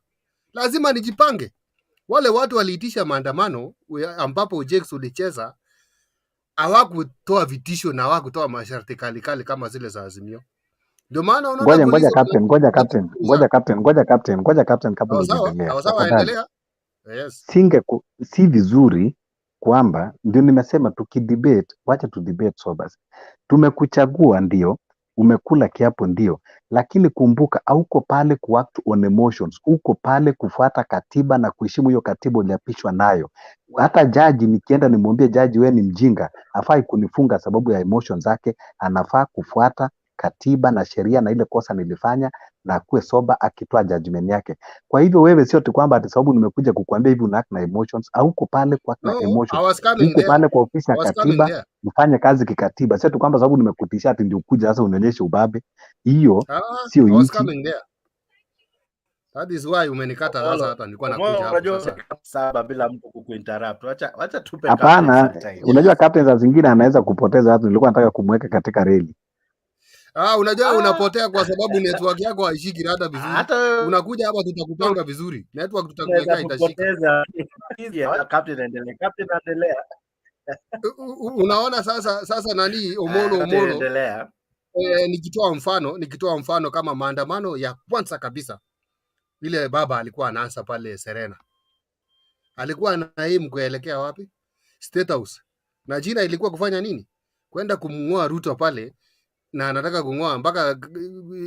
Speaker 9: Lazima nijipange. Wale watu waliitisha maandamano ambapo Jex ulicheza, hawakutoa vitisho na hawakutoa masharti kali kama zile za Azimio. Ndio maana unaona
Speaker 12: ngoja captain kabla hujaendelea.
Speaker 9: Sawa, yes.
Speaker 12: Si vizuri kwamba ndio nimesema tukidebate, wacha tu debate so basi. Tumekuchagua ndio, umekula kiapo ndio, lakini kumbuka hauko pale kuact on emotions, uko pale kufuata katiba na kuheshimu hiyo katiba uliapishwa nayo. Hata jaji nikienda nimwambie jaji wewe ni mjinga, hafai kunifunga sababu ya emotions zake, anafaa kufuata katiba na sheria na ile kosa nilifanya, na akuwe soba akitoa judgment yake. Kwa hivyo wewe sio tu kwamba ati sababu nimekuja kukuambia hivi una act na emotions, au uko pale kwa act na
Speaker 9: No, I
Speaker 12: emotions.
Speaker 9: was coming
Speaker 12: Uko
Speaker 9: there.
Speaker 12: pale kwa ofisi
Speaker 9: I
Speaker 12: ya
Speaker 9: was coming
Speaker 12: katiba,
Speaker 9: there.
Speaker 12: ufanye kazi kikatiba. Sio tu kwamba sababu nimekutisha ati ndio ukuja sasa unionyeshe ubabe. Hiyo sio
Speaker 9: I was
Speaker 12: nchi.
Speaker 9: coming there. That is why umenikata sasa, hata nilikuwa nakuja
Speaker 1: Omolo,
Speaker 9: hapo
Speaker 1: unajua
Speaker 9: sasa.
Speaker 1: saba bila mtu kukuinterrupt. Wacha tupe captain
Speaker 12: Hapana,
Speaker 1: some time.
Speaker 12: unajua captain za zingine anaweza kupoteza watu. Nilikuwa nataka kumweka katika reli.
Speaker 9: Unajua unapotea kwa sababu network yako haishiki hata vizuri.
Speaker 1: Hata
Speaker 9: Unakuja hapa tutakupanga vizuri. Network
Speaker 1: unaweza
Speaker 9: tutakuwekea itashika.
Speaker 1: kupoteza. Captain endelea. Captain endelea.
Speaker 9: Unaona sasa nani Omolo
Speaker 1: Endelea.
Speaker 9: nikitoa mfano kama maandamano ya kwanza kabisa ile baba alikuwa anaanza pale Serena. Alikuwa anaim kuelekea wapi? State House. Na jina ilikuwa kufanya nini? Kwenda kumngoa Ruto pale, na anataka kungoa mpaka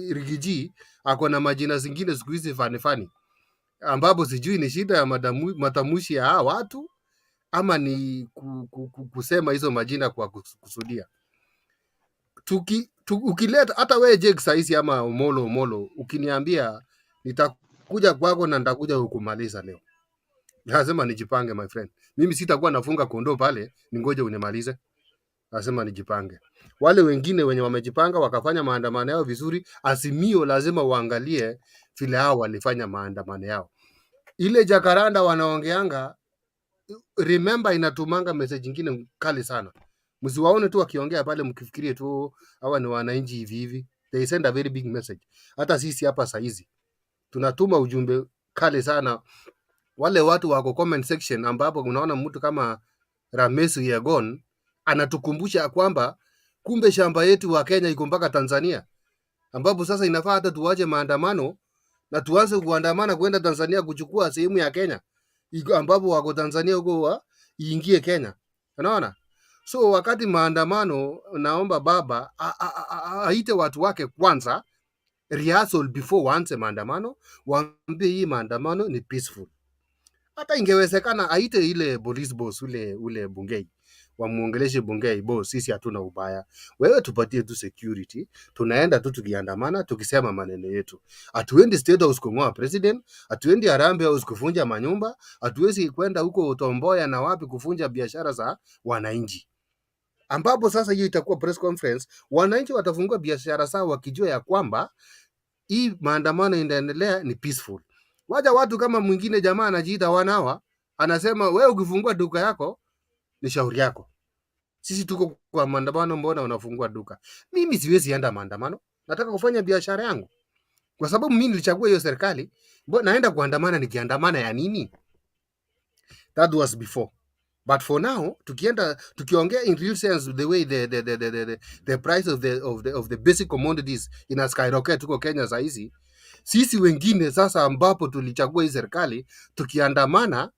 Speaker 9: Rigiji ako na majina zingine siku hizi fani ambapo sijui ni shida ya matamushi ya hawa watu ama ni kusema hizo majina kwa kusudia. Ukileta hata wewe Jake saisi ama Omolo ukiniambia nitakuja kwako na nitakuja kukumaliza leo, lazima nijipange my friend. Mimi sitakuwa nafunga kondoo pale ningoje unimalize, lazima nijipange. Wale wengine wenye wamejipanga wakafanya maandamano yao vizuri, Azimio lazima uangalie vile hao walifanya maandamano yao. Ile Jacaranda wanaongeanga, remember, inatumanga message nyingine kali sana. Msiwaone tu wakiongea pale mkifikirie tu hawa ni wananchi hivi hivi. They send a very big message. Hata sisi hapa saizi tunatuma ujumbe kali sana. Wale watu wako comment section ambapo unaona mtu kama Ramesu Yegon anatukumbusha kwamba kumbe shamba yetu wa Kenya iko mpaka Tanzania, ambapo sasa inafaa hata tuache maandamano na tuanze kuandamana kwenda Tanzania kuchukua sehemu ya Kenya ambapo wako Tanzania huko iingie Kenya. Unaona? So wakati maandamano, naomba baba aite watu wake kwanza, rehearsal before waanze maandamano, waambie hii maandamano ni peaceful. Hata ingewezekana aite ile police boss ule Bungei, wamuongeleshe Bungei, boss, sisi hatuna ubaya, wewe tupatie tu security, tunaenda tu tukiandamana tukisema maneno yetu. Hatuendi State House kungoa president, hatuendi Harambee House kufunja manyumba, hatuwezi kwenda huko Tomboya na wapi kufunja biashara za wananchi. Ambapo sasa hiyo itakuwa press conference, wananchi watafungua biashara zao wakijua ya kwamba hii maandamano inaendelea ni peaceful. Waja watu kama mwingine jamaa anajiita wanawa, anasema wewe ukifungua duka yako ni shauri yako. Sisi tuko kwa maandamano, mbona unafungua duka? Mimi siwezi enda maandamano, nataka kufanya biashara yangu. Kwa sababu mimi nilichagua hiyo serikali, naenda kuandamana, nikiandamana ya nini? That was before. But for now, tukiongea in real sense, the way the price of the basic commodities ina skyrocket tuko Kenya saa hizi, sisi wengine sasa ambapo tulichagua hii serikali, tukiandamana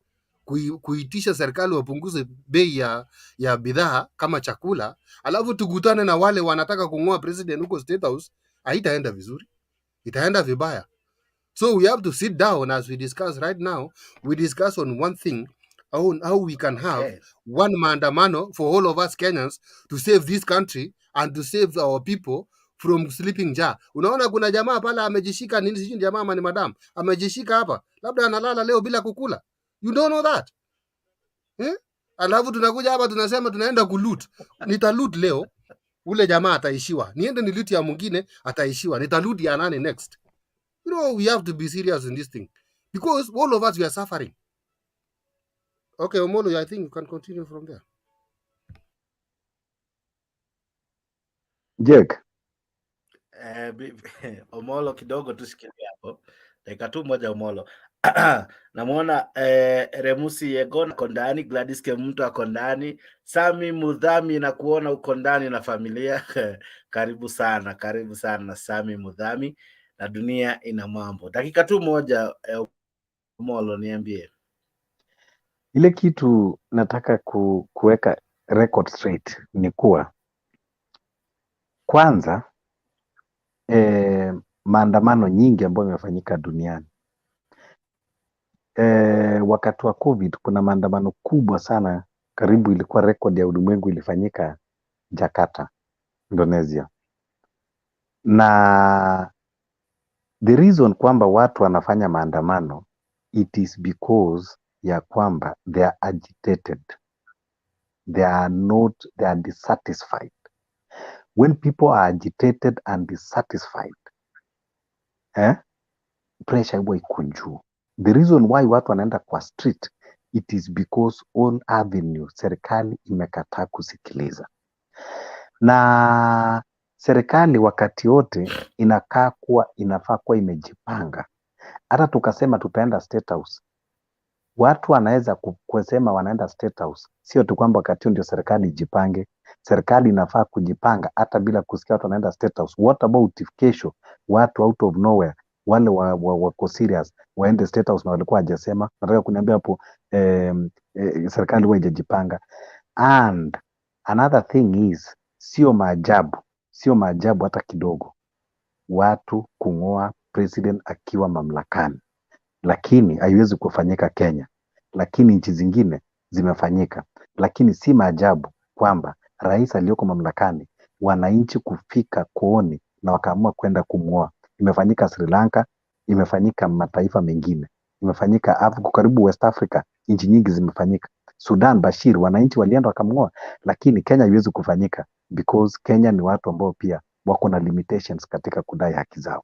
Speaker 9: kuitisha serikali wapunguze bei ya bidhaa kama chakula, alafu tukutane na wale wanataka kungoa president huko State House, haitaenda vizuri, itaenda vibaya. So we have to sit down as we discuss right now. We discuss on one thing, how we can have one maandamano for all of us Kenyans to save this country and to save our people from sleeping jar. Unaona kuna jamaa pale amejishika nini, sijui jamaa ama ni madam, amejishika hapa, labda analala leo bila kukula. You don't know that. Alafu tunakuja hapa tunasema tunaenda kuloot. Nitaloot leo, ule jamaa ataishiwa. Niende ni loot ya mwingine, ataishiwa. Nitaloot ya nani next? You know, we have to be serious in this thing, because all of us, we are suffering. Okay, Omolo, I think you can continue from there.
Speaker 12: Jake.
Speaker 1: Omolo kidogo tushikilia hapo. Dakika tu moja Omolo. Namuona Remusi Yegon ako ndani, Gladys Kemuntu ako ndani, Sami Mudhami na kuona uko ndani na familia. Karibu sana Sami Mudhami, na dunia ina mambo. Dakika tu moja Omolo, niambie.
Speaker 12: Ile kitu nataka kuweka record straight ni kuwa kwanza maandamano nyingi ambayo yamefanyika duniani wakati wa COVID, kuna maandamano kubwa sana, karibu ilikuwa record ya ulimwengu, ilifanyika Jakarta, Indonesia. Na the reason kwamba watu wanafanya maandamano, it is because ya kwamba they are agitated, they are dissatisfied. When people are agitated and dissatisfied, pressure huwa iko juu. The reason why watu wanaenda kwa street, it is because all avenue serikali imekataa kusikiliza. Na serikali wakati wote inafaa kuwa imejipanga. Hata tukasema tutaenda State House, watu wanaweza kusema wanaenda State House, sio tu kwamba wakati ndio serikali ijipange. Serikali inafaa kujipanga hata bila kusikia watu wanaenda State House. What about if kesho watu out of nowhere wale wako serious waende State House na walikuwa hajasema? Nataka kuniambia hapo serikali huwa haijajipanga. And another thing is, sio maajabu hata kidogo watu kung'oa president akiwa mamlakani, lakini haiwezi kufanyika Kenya, lakini nchi zingine zimefanyika. Lakini si maajabu kwamba rais aliyoko mamlakani wananchi kufika kooni na wakaamua kwenda kumng'oa. Imefanyika Sri Lanka, imefanyika mataifa mengine, imefanyika karibu West Africa, nchi nyingi zimefanyika. Sudan, Bashir, wananchi walienda wakamng'oa, lakini Kenya haiwezi kufanyika because Kenya ni watu ambao pia wako na limitations katika kudai haki zao.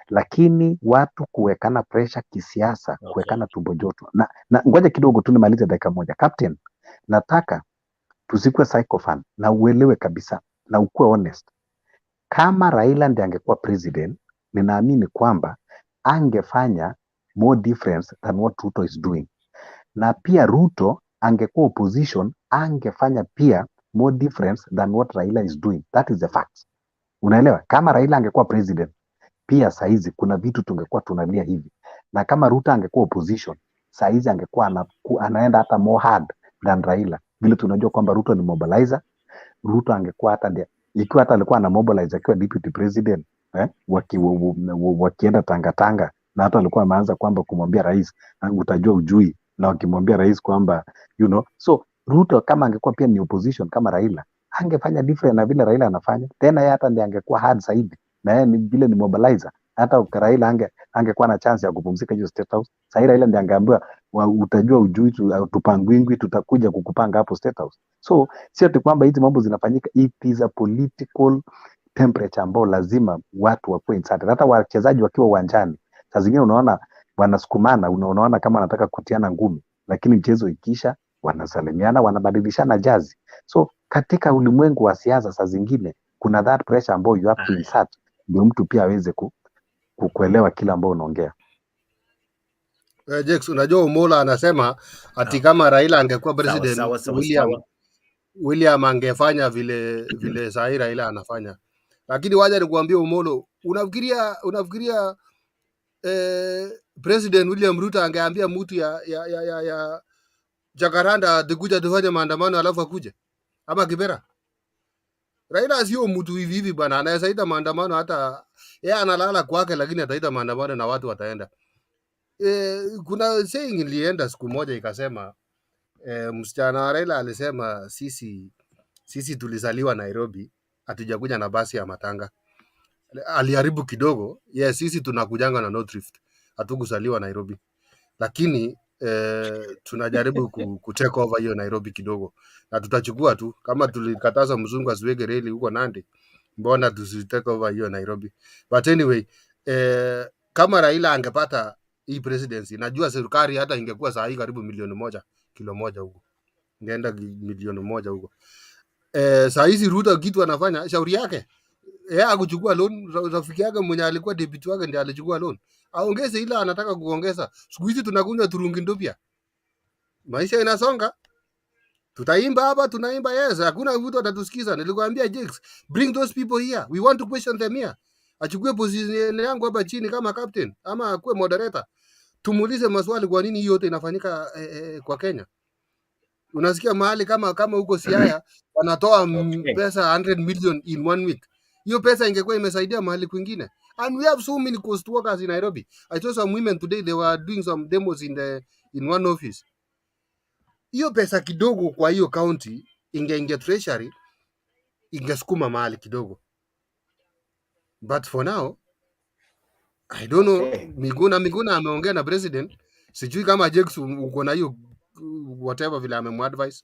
Speaker 12: Lakini watu kuwekana pressure kisiasa, kuwekana tumbo joto. Na ngoja kidogo tu nimalize dakika moja. Captain, nataka tusikwe psychophant na uelewe kabisa na ukuwe honest. Kama Raila ndiye angekuwa president, ninaamini kwamba angefanya more difference than what Ruto is doing. Na pia Ruto angekuwa opposition, angefanya pia more difference than what Raila is doing. That is the fact. Unaelewa? Kama Raila angekuwa president, pia saizi kuna vitu tungekuwa tunalia hivi. Na kama Ruto angekuwa opposition, saizi angekuwa anaenda hata more hard than Raila. Vile tunajua kwamba Ruto ni mobilizer, Ruto angekuwa ikiwa hata alikuwa ana mobilize akiwa deputy president, wakienda Tanga na hata alikuwa ameanza kwamba kumwambia rais utajua ujui, na wakimwambia rais kwamba so Ruto kama angekuwa pia ni opposition kama Raila, angefanya different na vile Raila anafanya. Tena yeye hata ndiye angekuwa hard zaidi, na yeye vile ni mobilizer. Hata Raila angekuwa na chance ya kupumzika hiyo State House. Sasa Raila ndiye angeambiwa utajua ujui, tupangwingwi, tutakuja kukupanga hapo State House. So sio tu kwamba hizi mambo zinafanyika, it is a political temperature ambao lazima watu wakuwe inside. Hata wachezaji wakiwa uwanjani, saa zingine unaona wanasukumana, unaona kama wanataka kutiana ngumi, lakini mchezo ikisha wanasalimiana, wanabadilishana jazi. So katika ulimwengu wa siasa saa zingine kuna that pressure ambao you have to insert ndio mtu pia aweze kuelewa kila ambao unaongea.
Speaker 9: Jex, unajua Umola anasema ati kama Raila angekuwa president, William angefanya vile sahi Raila anafanya. Lakini waje nikuambie Umolo, unafikiria President William Ruto angeambia mtu ya Jacaranda tukuja tufanye maandamano alafu akuje? Ama Kibera? Raila sio mtu hivi bwana, anaweza ita maandamano hata yeye analala kwake, lakini ataita maandamano na watu wataenda. Kuna saying ilienda siku moja ikasema, msichana wa Raila alisema sisi tulizaliwa Nairobi, hatujakuja na basi ya matanga. Aliharibu kidogo. Yes, sisi tunakujanga na North Rift, hatukuzaliwa Nairobi. Lakini tunajaribu kutake over hiyo Nairobi kidogo, na tutachukua tu. Kama tulikataza mzungu asiweke reli huko Nandi, mbona tusitake over hiyo Nairobi? But anyway, kama Raila angepata hii presidency, najua serikali hata ingekuwa saa hii karibu milioni moja kilo moja huko, ingeenda milioni moja huko. Saa hizi Ruto kitu anafanya shauri yake, yeye akuchukua loan. Rafiki yake mwenye alikuwa deputy wake ndiye alichukua loan, aongeze ile anataka kuongeza. Siku hizi tunakunywa turungi ndupia, maisha inasonga. Tutaimba hapa, tunaimba, yes, hakuna mtu atatusikiza. Nilikwambia Jex, bring those people here, we want to question them here. Achukue position yangu hapa chini kama captain ama akue moderator, tumuulize maswali, kwa nini hiyo yote inafanyika kwa Kenya. Unasikia mahali kama huko Siaya wanatoa pesa 100 million in 1 week. Hiyo pesa ingekuwa imesaidia mahali kwingine. And we have so many coast workers in Nairobi. I saw some women today, they were doing some demos in one office. Hiyo pesa kidogo kwa hiyo county inge treasury, ingesukuma mahali kidogo. But for now, I don't know. Miguna ameongea na president. Sijui kama Jex uko na hiyo whatever vile amemuadvise.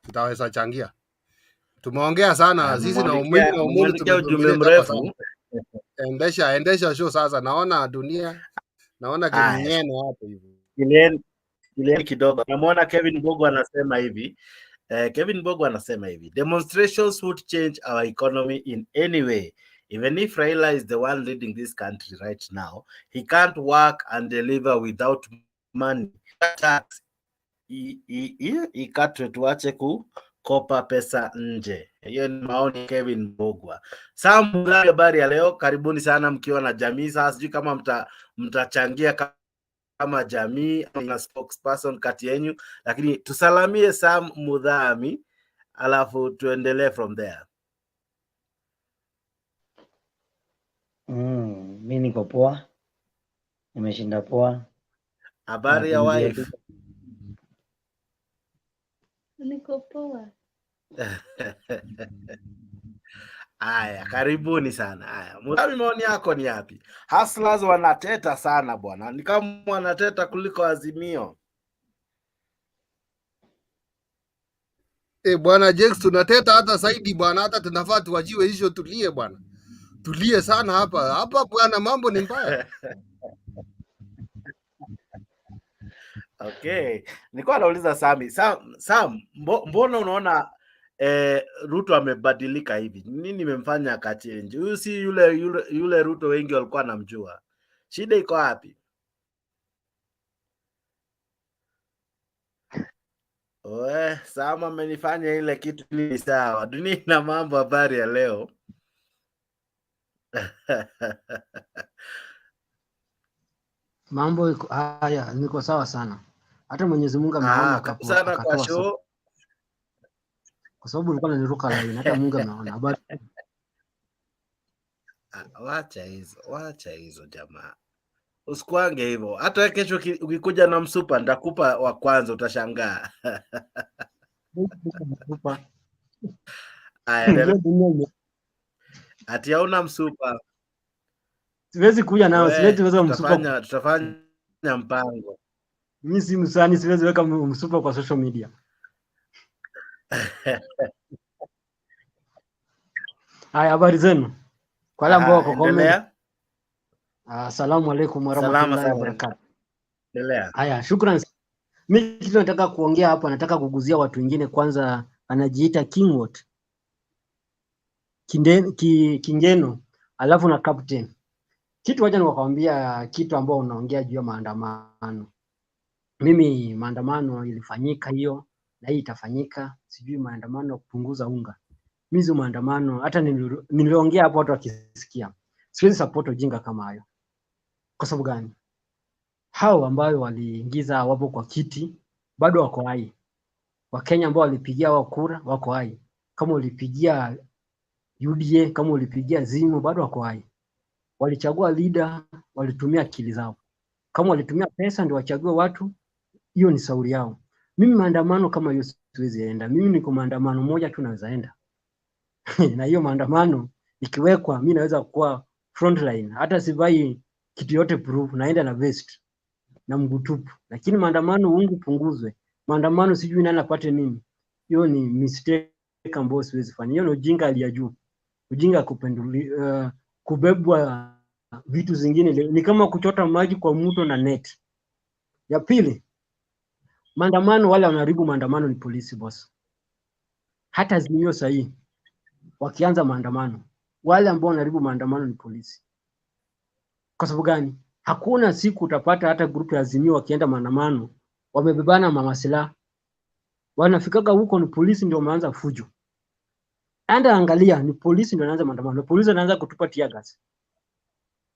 Speaker 9: Tutaweza changia. Tumeongea sana sisi na mimi na Omolo
Speaker 1: ujumbe
Speaker 9: tumedominate hapa sana.
Speaker 1: mrefu.
Speaker 9: Endesha show sasa. Naona dunia, naona kimngeno hapo hivi.
Speaker 1: Kilieni kidogo. Namuona Kevin Bogo anasema hivi. Kevin Bogo anasema hivi. Demonstrations would change our economy in any way. Even if Raila is the one leading this country right now, he can't work and deliver without money. Tax ikatwe tuache kukopa pesa nje. Hiyo ni maoni ya Kevin Bogwa. Sam, habari ya leo, karibuni sana mkiwa na jamii. Sasa sijui kama mtachangia kama jamii na spokesperson kati yenu, lakini tusalamie Sam Mudhami alafu tuendelee from there.
Speaker 13: Mimi niko poa. Nimeshinda poa.
Speaker 1: Habari ya wife?
Speaker 14: Niko poa.
Speaker 1: Aya, karibuni sana. Aya, Mudhami, maoni yako ni yapi? Hustlers wanateta sana bwana, ni kama wanateta kuliko Azimio.
Speaker 9: Bwana Jex, tunateta hata zaidi bwana, hata tunafaa tuwajiwe hizo. Tulie bwana, tulie sana hapa bwana, mambo ni mbaya.
Speaker 1: Okay, nilikuwa nauliza Sam, mbona unaona Ruto amebadilika hivi? Nini imemfanya akachange? Huyu si yule Ruto wengi walikuwa namjua. Shida iko wapi? Sam amenifanya ile kitu ni sawa. Dunia ina mambo. Habari ya leo.
Speaker 15: Mambo haya niko sawa sana. Hata Mwenyezi Mungu ameona
Speaker 1: akatoa show.
Speaker 15: Kwa sababu ulikuwa unaniruka line, hata Mungu ameona. Habari.
Speaker 1: Wacha hizo jamaa. Usikwange hivyo. Hata kesho ukikuja na msupa nitakupa wa kwanza, utashangaa. Ati hauna msupa.
Speaker 15: Siwezi kuja nao, siwezi weka msupa.
Speaker 1: Tutafanya mpango.
Speaker 15: Mimi si msanii, siwezi weka msupa kwa social media. Haya, habari zenu? Kwa wale ambao wako comment. Asalamu alaykum wa rahmatullahi wa barakatuh. Haya, shukrani. Mimi kitu nataka kuongea hapa, nataka kuguzia watu wengine. Kwanza anajiita King what? Kingeno, alafu na captain. Kitu wacha nikakwambia kitu ambao unaongea juu ya maandamano. Mimi maandamano ilifanyika hiyo na hii itafanyika, sijui maandamano kupunguza unga. Mimi maandamano hata niliongea hapo watu wakisikia. Siwezi support ujinga kama hayo. Kwa sababu gani? Hao ambao waliingiza wapo kwa kiti bado wako hai. Wakenya ambao walipigia wao kura wako hai. Kama ulipigia UDA, kama ulipigia Azimio, bado wako hai. Walichagua leader, walitumia akili zao. Kama walitumia pesa ndio wachague watu, hiyo ni sauri yao. Mimi maandamano kama hiyo siwezi enda. Mimi niko maandamano moja tu naweza enda. Na hiyo maandamano ikiwekwa mimi naweza kuwa frontline. Hata sivai kitu yote proof, naenda na vest na mguu tupu. Lakini maandamano ungu punguzwe. Maandamano sijui nani apate nini. Hiyo ni mistake ambayo siwezi fanya. Hiyo ni ujinga hali ya juu. Ujinga kubebwa vitu zingine ni kama kuchota maji kwa mto na net. Ya pili, maandamano wale wanaharibu maandamano ni polisi boss. Hata Azimio sahihi wakianza maandamano, wale ambao wanaharibu maandamano ni polisi. Kwa sababu gani? Hakuna siku utapata hata grupu ya Azimio wakienda maandamano wamebebana mamasilaha. Wanafikaga huko ni polisi ndio wameanza fujo. Anda angalia, ni polisi ndio anaanza maandamano. Polisi anaanza kutupa tear gas.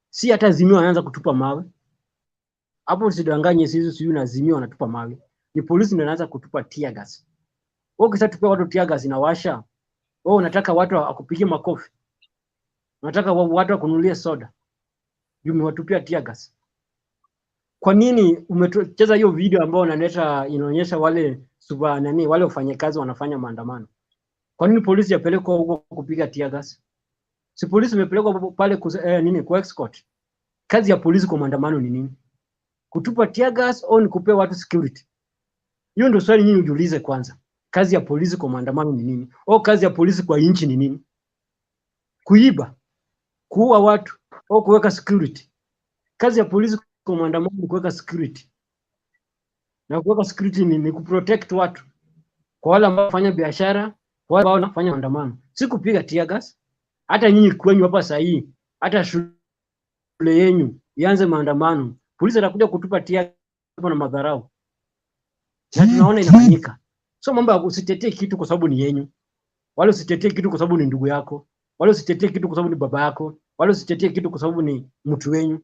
Speaker 15: Si hata Azimio anaanza kutupa mawe. Hapo usidanganye sisi na Azimio wanatupa mawe. Ni polisi ndio anaanza kutupa tear gas. Wewe ukishatupia watu tear gas inawasha. Wewe unataka watu akupige makofi. Unataka watu wakununulie soda. Umewatupia tear gas. Kwa nini umecheza hiyo video ambayo unaleta inaonyesha wale wale wafanyakazi wanafanya maandamano? Kwa nini polisi yapelekwa huko kupiga tear gas? Si polisi imepelekwa pale nini kwa escort. Kazi ya polisi kwa maandamano ni nini? Kutupa tear gas au ni kupea watu security? Hiyo ndio swali nyinyi ujiulize kwanza. Kazi ya polisi kwa maandamano ni nini? Au kazi ya polisi kwa nchi ni nini? Kuiba, kuua watu au kuweka security? Kazi ya polisi kwa maandamano ni kuweka security. Na kuweka security ni kuprotect watu. Kwa wale ambao wanafanya biashara, kwa wale ambao wanafanya maandamano. Si kupiga tear gas. Hata nyinyi kwenyu hapa sasa hii, hata shule yenu ianze maandamano, polisi atakuja kutupa tear gas na madharau. Na tunaona inafanyika. So mambo ya usitetee kitu kwa sababu ni yenyu. Wala usitetee kitu kwa sababu ni ndugu yako. Wala usitetee kitu kwa sababu ni baba yako. Wala usitetee kitu kwa sababu ni mtu wenyu.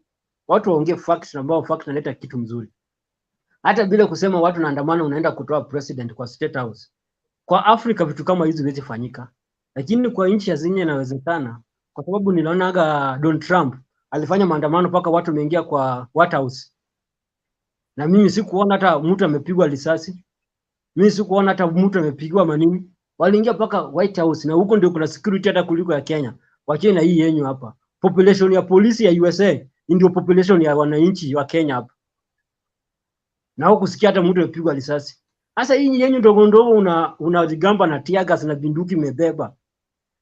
Speaker 15: Watu waongee facts, ambao facts naleta kitu mzuri. Hata bila kusema watu naandamana unaenda kutoa president kwa State House. Kwa Afrika vitu kama hizo hiwezi fanyika. Lakini kwa nchi ya zinye inawezekana, kwa sababu nilionaga Donald Trump alifanya maandamano mpaka watu wameingia kwa White House. Na mimi sikuona hata mtu amepigwa risasi. Mimi sikuona hata mtu amepigwa manini. Waliingia mpaka White House na huko ndio kuna security hata kuliko ya Kenya. Wacheni na hii yenyu hapa. Population ya polisi ya USA ndio population ya wananchi wa Kenya hapa. Na huko kusikia hata mtu amepigwa risasi. Sasa hii yenyu ndogo ndogo unajigamba na tear gas na binduki mebeba.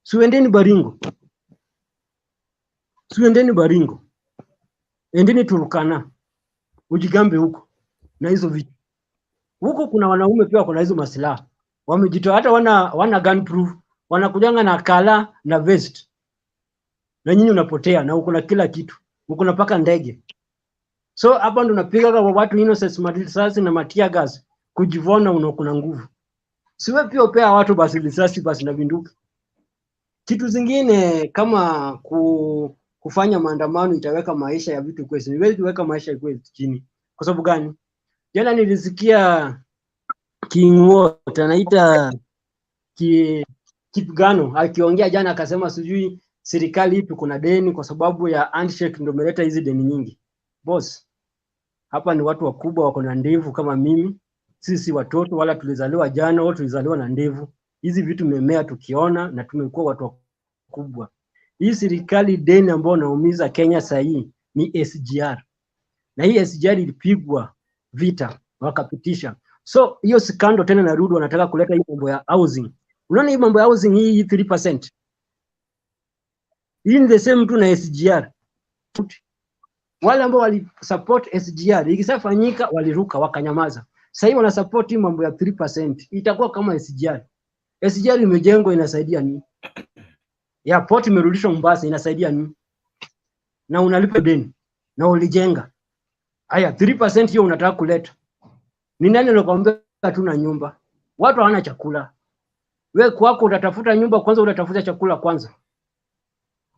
Speaker 15: Siendeni Baringo. Siendeni Baringo. Endeni Turkana. Ujigambe huko na hizo vitu. Huko kuna wanaume pia kuna hizo masilaha. Wamejitoa hata wana gun proof, wanakujanga na kala na vest. Na nyinyi unapotea na uko na kila kitu. Uko na paka ndege. So hapa ndo unapiga kwa watu innocent risasi na matia gas kujivona unakuna nguvu. Siwe pia upea watu basi risasi basi na binduki. Kitu zingine kama kufanya maandamano itaweka maisha ya vitu kwesi. Niwezi kuweka maisha kwesi chini. Kwa sababu gani? Jana nilisikia King What anaita Kipgano akiongea jana akasema sijui serikali ipi kuna deni kwa sababu ya handshake ndio imeleta hizi deni nyingi. Boss, hapa ni watu wakubwa wako na ndevu kama mimi. Sisi watoto wala tulizaliwa jana au tulizaliwa na ndevu. Hizi vitu memea tukiona na tumekuwa watu wakubwa. Hii serikali deni ambayo naumiza Kenya sasa hii ni SGR. Na hii SGR ilipigwa vita wakapitisha. So hiyo skando tena na Ruto wanataka kuleta hii mambo ya housing. Unaona hii mambo ya housing hii 3%. Hii ni the same tu na SGR. Wale ambao wali support SGR ikisafanyika waliruka wakanyamaza. Sasa hivi wana support hii mambo ya 3%. Itakuwa kama SGR. SGR imejengwa inasaidia nini? Ya port imerudishwa Mombasa inasaidia nini? Na unalipa deni na ulijenga. Haya 3% hiyo unataka kuleta. Ni nani anakuambia tuna nyumba? Watu hawana chakula. Wewe kwako utatafuta nyumba kwanza, utatafuta chakula kwanza.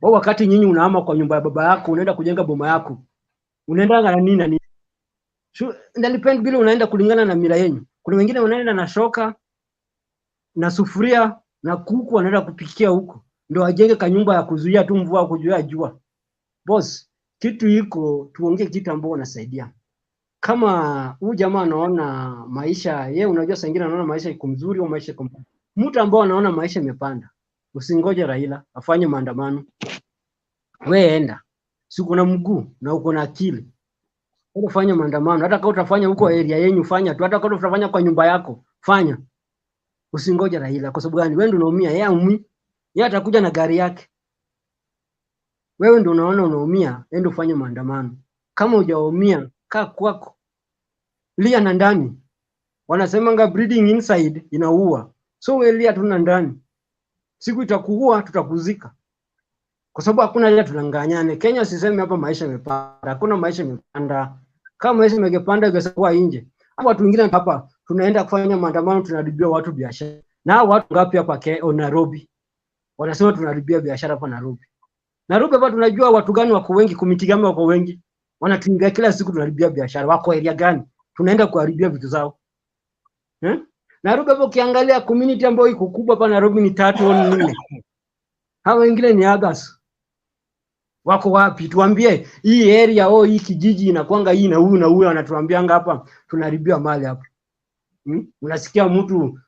Speaker 15: Wao wakati nyinyi unahama kwa nyumba ya baba yako, unaenda kujenga boma yako. Unaenda na nini na nini? Depend bila unaenda kulingana na mila yenu. Kuna wengine wanaenda na shoka na sufuria na kuku wanaenda kupikia huko. Ndio wajenge kanyumba ya kuzuia tu mvua kuzuia jua. Boss, kitu iko tuongee kitu ambao unasaidia. Kama huyu jamaa anaona maisha, yeye unajua saa nyingine anaona maisha iko mzuri au maisha iko mbaya. Mtu ambao anaona maisha imepanda, usingoje Raila afanye maandamano. Wewe enda. Si uko na mguu na uko na akili. Wewe fanya maandamano, hata kama utafanya huko area yenu fanya tu, hata kama utafanya kwa nyumba yako, fanya. Usingoje Raila kwa sababu gani? Wewe ndio unaumia, yeye haumii. Yeye atakuja na gari yake. Wewe ndio unaona unaumia, enda ufanye maandamano. Kama hujaumia, kaa kwako. Lia na ndani. Wanasemanga breathing inside inaua. So wewe lia tu na ndani. Siku itakuua tutakuzika. Kwa sababu hakuna ile tunanganyane. Kenya sisemi hapa maisha yamepanda. Hakuna maisha yamepanda. Kama maisha yamepanda ingekuwa nje. Hapo watu wengine hapa tunaenda kufanya maandamano tunaharibia watu biashara. Na watu ngapi hapa Nairobi? Wanasema tunaharibia biashara hapa Nairobi. Nairobi hapa tunajua watu gani wako wengi, community gani wako wengi. Wanatunga kila siku tunaharibia biashara. Wako area gani? Tunaenda kuharibia vitu zao. Nairobi hapo ukiangalia community ambayo iko kubwa hapa Nairobi ni 3 au 4. Hao wengine ni Agas. Wako wapi? Tuambie hii area au hii kijiji inakuanga hii na huyu anatuambianga hapa tunaharibia mali hapa. Unasikia mtu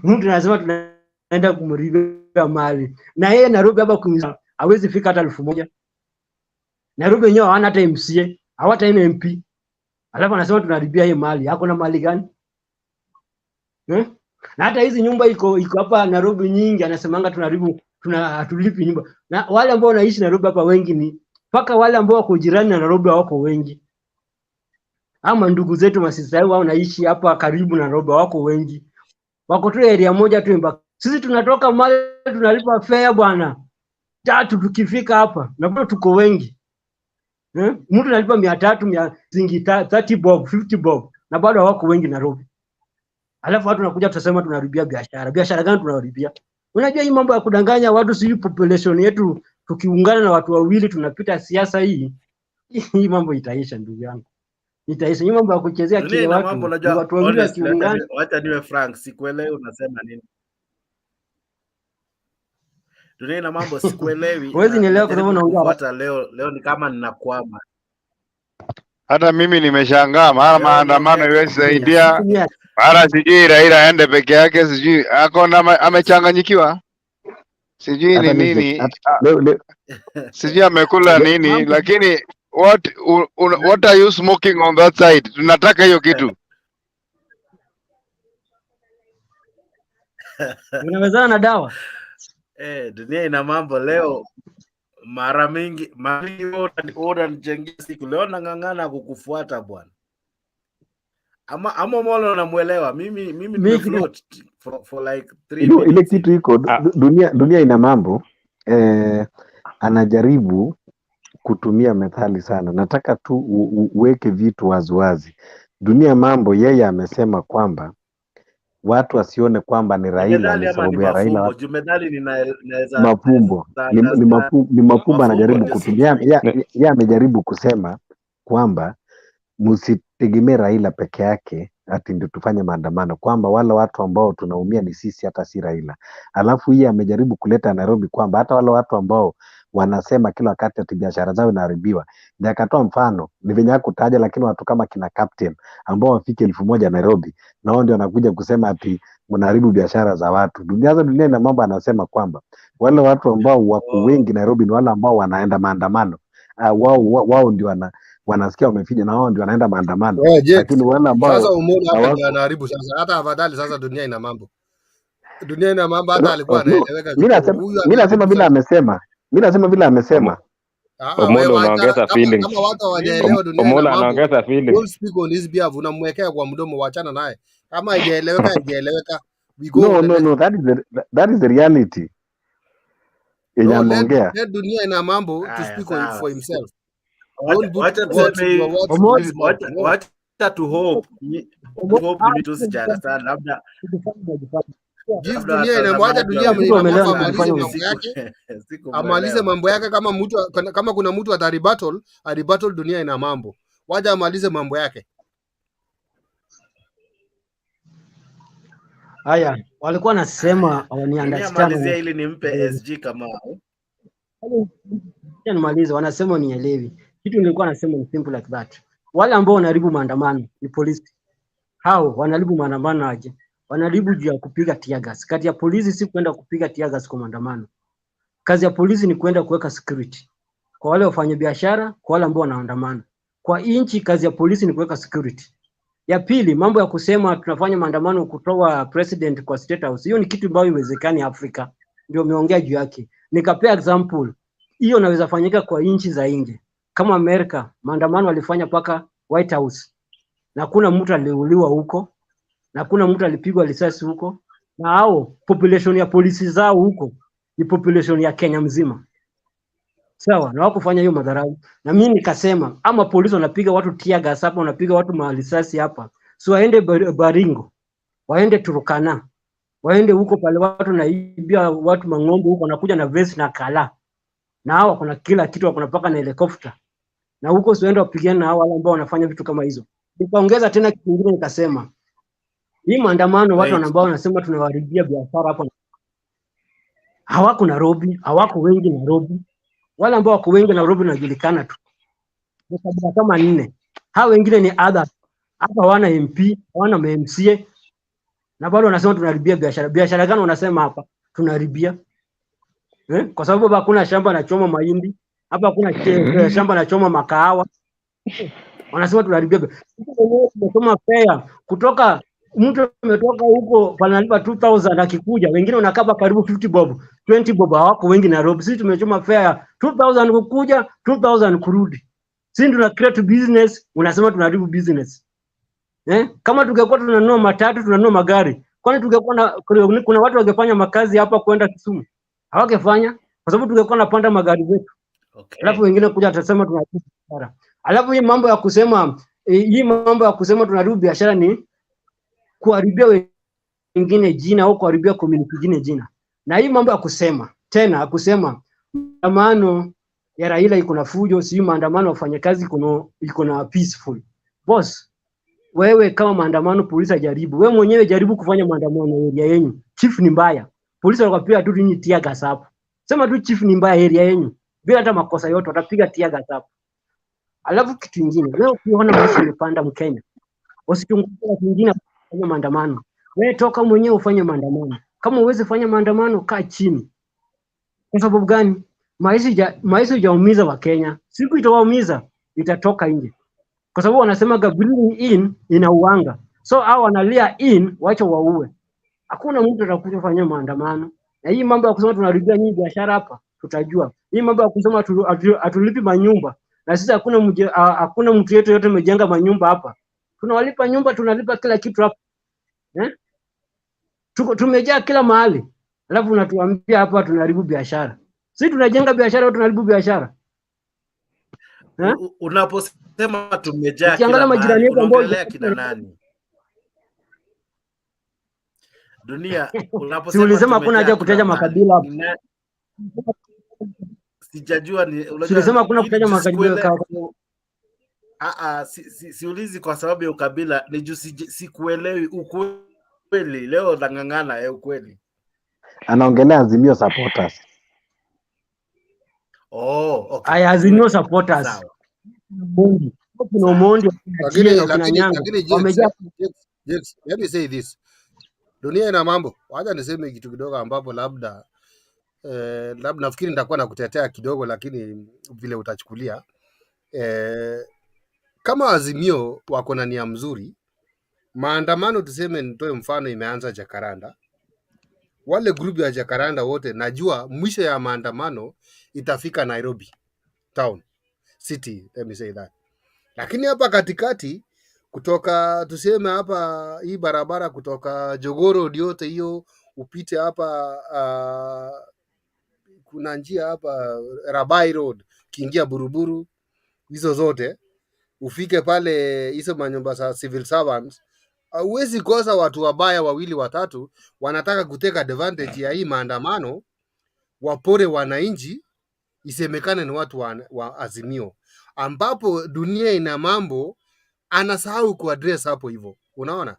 Speaker 15: anasema tunaenda kumharibia ya mali. Na yeye Nairobi hapa kuingia hawezi fika hata 1000. Nairobi wenyewe hawana hata MCA, hawata MP. Alafu anasema tunaharibia hii mali. Hakuna mali gani? Na hata hizi nyumba iko hapa Nairobi nyingi, anasemanga tunaharibu, hatulipi nyumba. Na wale ambao wanaishi Nairobi hapa wengi ni paka wale ambao wako jirani na Nairobi wako wengi. Ama ndugu zetu masista wao wanaishi hapa karibu na Nairobi wako wengi. Wako tu area moja tu. Sisi tunatoka mali tunalipa fare bwana. 3 tukifika hapa na bado tuko wengi. Mtu analipa 300 30 bob 50 bob na bado wako wengi Nairobi. Alafu watu wanakuja tutasema tunaharibia biashara. Biashara gani tunaharibia? Unajua hii mambo ya kudanganya watu, si population yetu tukiungana na watu wawili tunapita siasa hii. Hii mambo itaisha ndugu yangu. Itaisha. Hii mambo ya kuchezea kile watu wawili wakiungana.
Speaker 1: Wacha niwe frank, sikuelewi unasema nini. Dunia ina mambo sikuelewi.
Speaker 15: Huwezi nielewa kwa sababu
Speaker 1: unaongea leo ni kama ninakwama.
Speaker 16: Hata mimi nimeshangaa, mara maandamano iwezi saidia, mara sijui Raila aende peke yake, sijui akona amechanganyikiwa, sijui ni nini, sijui amekula nini, lakini what are you smoking on that side? Tunataka hiyo kitu.
Speaker 15: Unawezana na dawa.
Speaker 1: Dunia ina mambo leo. Mara mingi oda nijengea siku leo nang'ang'ana kukufuata bwana. Ama Molo namuelewa. Mimi nimefloat for like 3 minutes.
Speaker 12: Ile kitu iko dunia ina mambo anajaribu kutumia methali sana. Nataka tu uweke vitu waziwazi. Dunia mambo yeye amesema kwamba watu wasione kwamba ni Raila ni sababu ya Raila.
Speaker 1: Jumedali ninaweza
Speaker 12: mafumbo ni mafumbo anajaribu kutumia. Yeye amejaribu kusema kwamba msitegemee Raila peke yake ati ndio tufanye maandamano, kwamba wale watu ambao tunaumia ni sisi hata si Raila. Alafu yeye amejaribu kuleta Nairobi kwamba hata wale watu ambao wanasema kila wakati ati biashara zao inaharibiwa. Ndio akatoa mfano ni venye hakutaja, lakini watu kama kina Captain ambao wafike 1000 Nairobi na wao ndio wanakuja kusema ati mnaharibu biashara za watu. Dunia ina mambo anasema kwamba wale watu ambao wako wengi Nairobi ni wale ambao wanaenda maandamano. Wao ndio wanasikia wamefinya na wao ndio wanaenda maandamano. Lakini wale ambao
Speaker 9: sasa umeona hapa ndio anaharibu sasa. Hata afadhali sasa dunia ina mambo. Dunia ina mambo hata alikuwa anaeleweka.
Speaker 12: Mimi nasema bila amesema.
Speaker 11: Omola unaongeza feelings.
Speaker 9: Kama watu hawajaelewa dunia.
Speaker 11: Omola anaongeza feelings.
Speaker 9: Don't speak on his behalf, unamwekea kwa mdomo, waachana naye. Kama haijaeleweka.
Speaker 12: No, that is the reality.
Speaker 9: Let dunia ina mambo to speak for himself.
Speaker 1: Wacha tu hope. Hope ni vitu sijana sana labda.
Speaker 9: Dunia inamwacha dunia amalize mambo yake. Kama kuna mtu ataribattle dunia ina mambo. Wacha amalize mambo yake.
Speaker 15: Haya, walikuwa nasema wani understand.
Speaker 1: Malizia ili nimpe SG kama.
Speaker 15: Nimalize, wanasema nielewi. Kitu nilikuwa nasema ni simple like that. Wale ambao wanaharibu maandamano ni polisi. Hao wanaharibu maandamano aje? Wanaharibu juu ya kupiga tear gas. Kazi ya polisi si kwenda kupiga tear gas kwa maandamano. Kazi ya polisi ni kwenda kuweka security. Kwa wale wafanyabiashara, kwa wale ambao wanaandamana. Kwa inchi kazi ya polisi ni kuweka security. Ya pili, mambo ya kusema tunafanya maandamano kutoa president kwa State House. Hiyo ni kitu ambayo iwezekani Afrika. Ndio umeongea juu yake. Nikapea example. Hiyo inaweza fanyika kwa inchi za nje. Kama Amerika, maandamano walifanya paka White House. Na kuna mtu aliuliwa huko. Na kuna mtu alipigwa risasi huko. Na hao population ya polisi zao huko ni population ya Kenya mzima. Sawa, na wako fanya hiyo madharau. Na mimi nikasema ama polisi wanapiga watu tear gas hapa, wanapiga watu risasi hapa. So waende Baringo. Waende Turukana. Waende huko pale watu naibia watu mang'ombe huko, wanakuja na vest na kala. Na hao kuna kila kitu, wako napaka na helicopter. Na huko siende wapigane na hao wale ambao wanafanya vitu kama hizo. Nikaongeza tena kitu kingine nikasema hii maandamano watu ambao wanasema tunawaharibia biashara hapo. Hawako Nairobi, hawako wengi Nairobi. Wale ambao wako wengi Nairobi wanajulikana tu. Ni kabila kama 4. Hao wengine ni others. Hapa hawana MP, hawana MCA. Na bado wanasema tunaharibia biashara. Biashara gani wanasema hapa tunaharibia? Kwa sababu hakuna shamba nachoma mahindi, hapa hakuna shamba nachoma makahawa. Wanasema tunaharibia. Tumesoma fare kutoka mtu ametoka huko panalipa 2000 akikuja, wengine wanakaba karibu 50 bob, 20 bob, hawako wengi Nairobi. Sisi tumechoma fare 2000 kukuja, 2000 kurudi. Sisi tuna create business, unasema tunaharibu business. Kama tungekuwa tunanunua matatu, tunanunua magari, kwani tungekuwa kuna watu wangefanya makazi hapa kwenda Kisumu? Hawangefanya, kwa sababu tungekuwa napanda magari zetu.
Speaker 1: Okay.
Speaker 15: Alafu wengine kuja atasema tunaharibu biashara. Alafu hii mambo ya kusema tunaharibu biashara ni kuharibia wengine jina au kuharibia community nyingine jina. Na hii mambo ya kusema maandamano ya Raila iko na fujo, si maandamano wafanyakazi iko na peaceful. Boss, wewe kama maandamano polisi ajaribu, wewe mwenyewe jaribu kufanya maandamano area yenu. Chief ni mbaya. Polisi wakapiga tu nini tear gas hapo. Sema tu chief ni mbaya area yenu. Bila hata makosa yote watapiga tear gas hapo. Alafu kitu kingine, wewe ukiona maisha imepanda Mkenya, usichunguze watu wengine kufanya maandamano. Wewe toka mwenyewe ufanye maandamano. Kama uweze fanya maandamano, kaa chini. Kwa sababu gani? Maisha hujaumiza wa Kenya. Siku itawaumiza, itatoka nje. Kwa sababu wanasema breathing in inauanga. So hao wanalia in, wacha waue. Hakuna mtu atakuja kufanya maandamano. Na hii mambo ya kusema tunaharibia nyinyi biashara hapa, tutajua. Hii mambo ya kusema atulipi manyumba. Na sisi hakuna mtu yetu yote amejenga manyumba hapa. Tunawalipa nyumba, tunalipa kila kitu hapa. Tumejaa kila mahali. Alafu unatuambia hapa tunaharibu biashara. Sisi tunajenga biashara au tunaharibu biashara?
Speaker 1: Unaposema tumejaa kila mahali, unaongelea kina nani? Dunia, unaposema
Speaker 15: si ulisema hakuna haja kutaja makabila hapo.
Speaker 1: Sijajua ni
Speaker 15: ulisema hakuna kutaja makabila.
Speaker 1: Siulizi kwa sababu ya ukabila, ni juu sikuelewi ukweli. Leo nang'ang'ana ukweli.
Speaker 12: Anaongelea Azimio supporters.
Speaker 1: Oh, okay.
Speaker 15: Azimio supporters. Mondi. Kuna Mondi, kuna Nyanga.
Speaker 9: Let me say this. Dunia ina mambo. Wacha niseme kitu kidogo ambapo labda nafikiri nitakuwa nakutetea kidogo, lakini vile utachukulia. Kama Azimio wako na nia mzuri, maandamano tuseme, nitoe mfano, imeanza Jakaranda. Wale group ya Jakaranda wote najua mwisho ya maandamano itafika Nairobi town city, let me say that. Lakini hapa katikati, kutoka tuseme hapa hii barabara kutoka Jogoro yote hiyo upite hapa kuna njia hapa Rabai Road kiingia Buruburu, hizo zote ufike pale hizo manyumba za civil servants, huwezi kosa watu wabaya wawili watatu wanataka kuteka advantage ya hii maandamano, wapore wananchi, isemekane ni watu wa Azimio, ambapo dunia ina mambo anasahau kuaddress hapo hivyo. Unaona?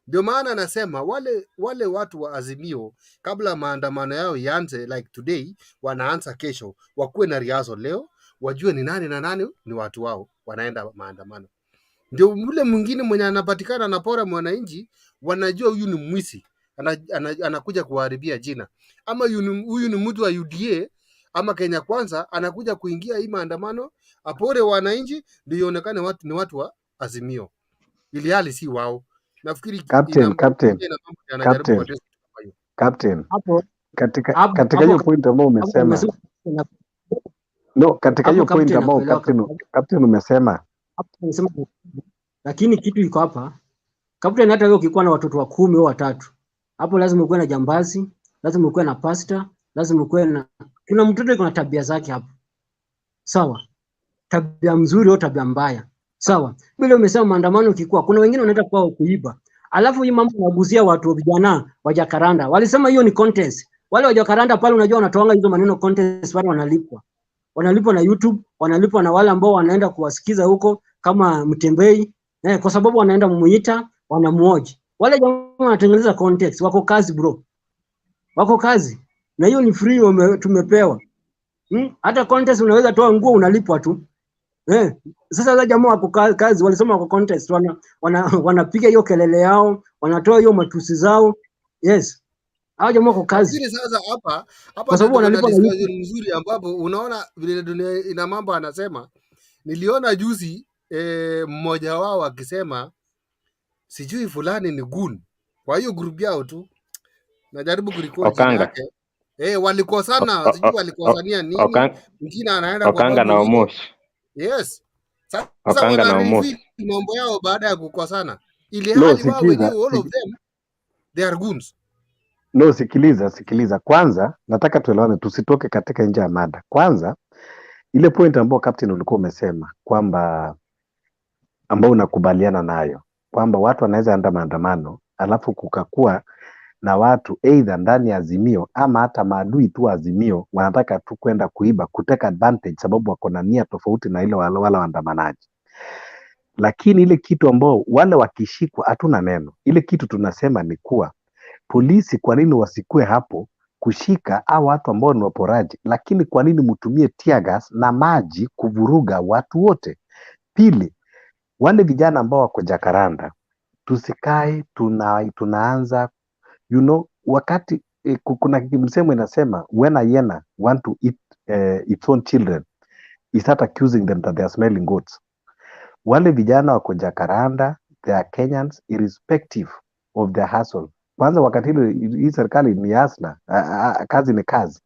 Speaker 9: Ndio maana anasema wale watu wa Azimio kabla maandamano yao ianze, like today, wanaanza kesho, wakuwe na riazo leo, wajue ni nani na nani ni watu wao wanaenda maandamano. Ndio yule mwingine mwenye anapatikana anapora mwananchi, wanajua huyu ni mwisi, anakuja kuharibia jina. Ama huyu ni mtu wa UDA ama Kenya Kwanza, anakuja kuingia hii maandamano apore wananchi, ndio ionekane watu ni watu wa Azimio, ili hali si wao. Nafikiri
Speaker 12: Captain, katika hiyo point ambao umesema, katika hiyo point ambao Captain umesema,
Speaker 15: lakini kitu iko hapa Captain, hata wewe ukikuwa na watoto wa 10 au watatu, hapo lazima ukuwe na jambazi, lazima ukuwe na pastor, lazima ukuwe na kuna mtoto iko na tabia zake hapo. Sawa? Tabia mzuri au tabia mbaya. Sawa? Bila umesema maandamano ukikuwa, kuna wengine wanaenda kwa kuiba. Alafu hii mambo inaguzia watu vijana wa Jakaranda. Walisema hiyo ni contest. Wale wa Jakaranda pale unajua wanatoanga hizo maneno contest, wale wanalipwa. Wanalipwa na YouTube, wanalipwa na wale ambao wanaenda kuwasikiza huko kama Mtembei, kwa sababu wanaenda mumuita, wanamuoji. Wale jamaa wanatengeneza context, wako kazi bro. Wako kazi. Na hiyo ni free tumepewa. Hata contest unaweza toa nguo unalipwa tu. Sasa wale jamaa wako kazi, walisema wako contest, wanapiga hiyo kelele yao, wanatoa hiyo matusi zao. Yes. Hao jamaa kwa kazi.
Speaker 9: Lakini sasa hapa
Speaker 15: Kwa
Speaker 9: ndio
Speaker 15: sababu
Speaker 9: tuko na
Speaker 15: wanalipwa na
Speaker 9: discussion nzuri, ambapo unaona vile dunia ina mambo anasema. Niliona juzi mmoja wao akisema sijui fulani ni gun. Kwa hiyo group yao tu, najaribu kurecall jina
Speaker 11: Okanga.
Speaker 9: yake. Walikosana, sijui walikosania nini. Mwingine anaenda kwa
Speaker 11: Okanga na
Speaker 9: babu hilo.
Speaker 11: Omosh.
Speaker 9: Yes. Sasa
Speaker 11: Okanga
Speaker 9: wana
Speaker 11: na Omosh.
Speaker 9: reveal mambo yao baada ya kukosana. Ili
Speaker 12: No,
Speaker 9: hali wao wenyewe
Speaker 12: sikiliza.
Speaker 9: all of them they are goons.
Speaker 12: No, sikiliza. Kwanza nataka tuelewane, tusitoke katika nje ya mada. Kwanza ile point ambayo captain ulikuwa umesema kwamba ambao unakubaliana nayo kwamba watu wanaweza enda maandamano alafu kukakuwa na watu either ndani ya Azimio ama hata maadui tu Azimio wanataka tu kwenda kuiba, kuteka advantage sababu wako na nia tofauti na ile wale waandamanaji. Lakini ile kitu ambao wale wakishikwa hatuna neno. Ile kitu tunasema ni kuwa polisi kwa nini wasikue hapo kushika au watu ambao ni waporaji, lakini kwa nini mtumie tear gas na maji kuvuruga watu wote? Pili, wale vijana ambao wako Jakaranda, tusikae tunaanza wakati kuna msemo inasema when a hyena want to eat its own children, he start accusing them that they are smelling goats. Wale vijana wako Jakaranda, they are Kenyans irrespective of their hustle. Kwanza wakati hii serikali ni hasla, kazi ni kazi.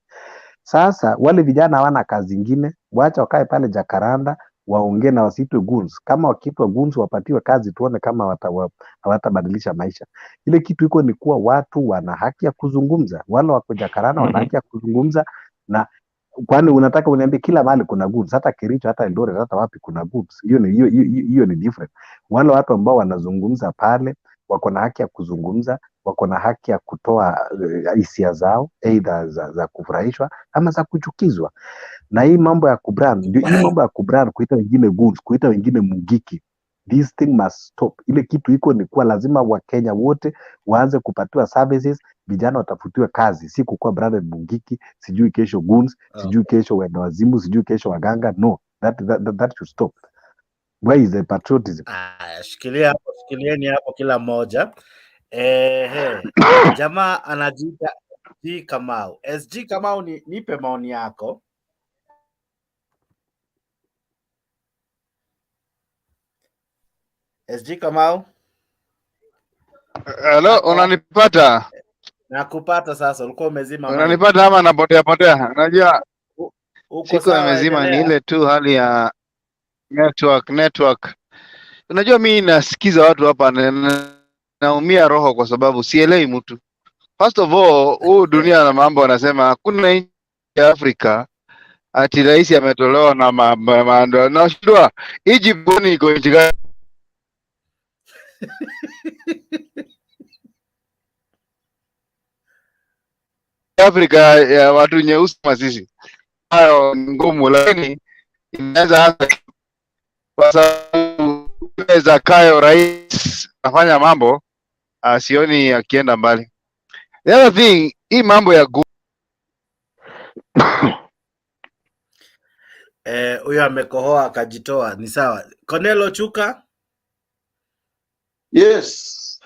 Speaker 12: Sasa wale vijana hawana kazi ingine, wacha wakae pale Jakaranda waongee na wasiitwe goons. Kama wakiitwa goons wapatiwe kazi, tuone kama hawatabadilisha maisha. Ile kitu iko ni kuwa watu wana haki ya kuzungumza. Wale wako Jakaranda wana haki ya kuzungumza, na kwani unataka uniambie kila mahali kuna goons? Hata Kericho, hata Eldoret, hata wapi kuna goons? Hiyo ni different. Wale watu ambao wanazungumza pale wako na haki ya kuzungumza, wako na haki ya kutoa hisia zao, either za kufurahishwa ama za kuchukizwa. Na hii mambo ya kubrand, kuita wengine goons, kuita wengine mugiki, this thing must stop. Ile kitu iko ni kuwa lazima Wakenya wote waanze kupatiwa services, vijana watafutiwe kazi, si kukuwa branded mugiki, sijui kesho goons, sijui kesho wenda wazimu, sijui kesho waganga. No, that should stop. Where is the patriotism?
Speaker 1: Shikilieni hapo kila mmoja. Jamaa anajiita SG Kamau. SG Kamau, nipe maoni yako. SG Kamau.
Speaker 16: Hello, unanipata?
Speaker 1: Nakupata sasa, ulikuwa umezima.
Speaker 16: Unanipata ama napotea? Unajua siku amezima ni ile tu hali ya network. Unajua mimi nasikiza watu hapa naumia roho kwa sababu sielewi mtu. First of all, huu dunia na mambo wanasema hakuna nchi ya Afrika ati rais ametolewa na maandamano. Nashindwa Egypt ni iko nchi gani? Afrika ya watu nyeusi kama sisi. Hayo ngumu, lakini inaweza hata kwa sababu inaweza kayo rais afanya mambo sioni akienda mbali. The other thing, hii mambo ya
Speaker 1: huyo amekohoa akajitoa, ni sawa. Cornelo Chuka.
Speaker 17: Yes.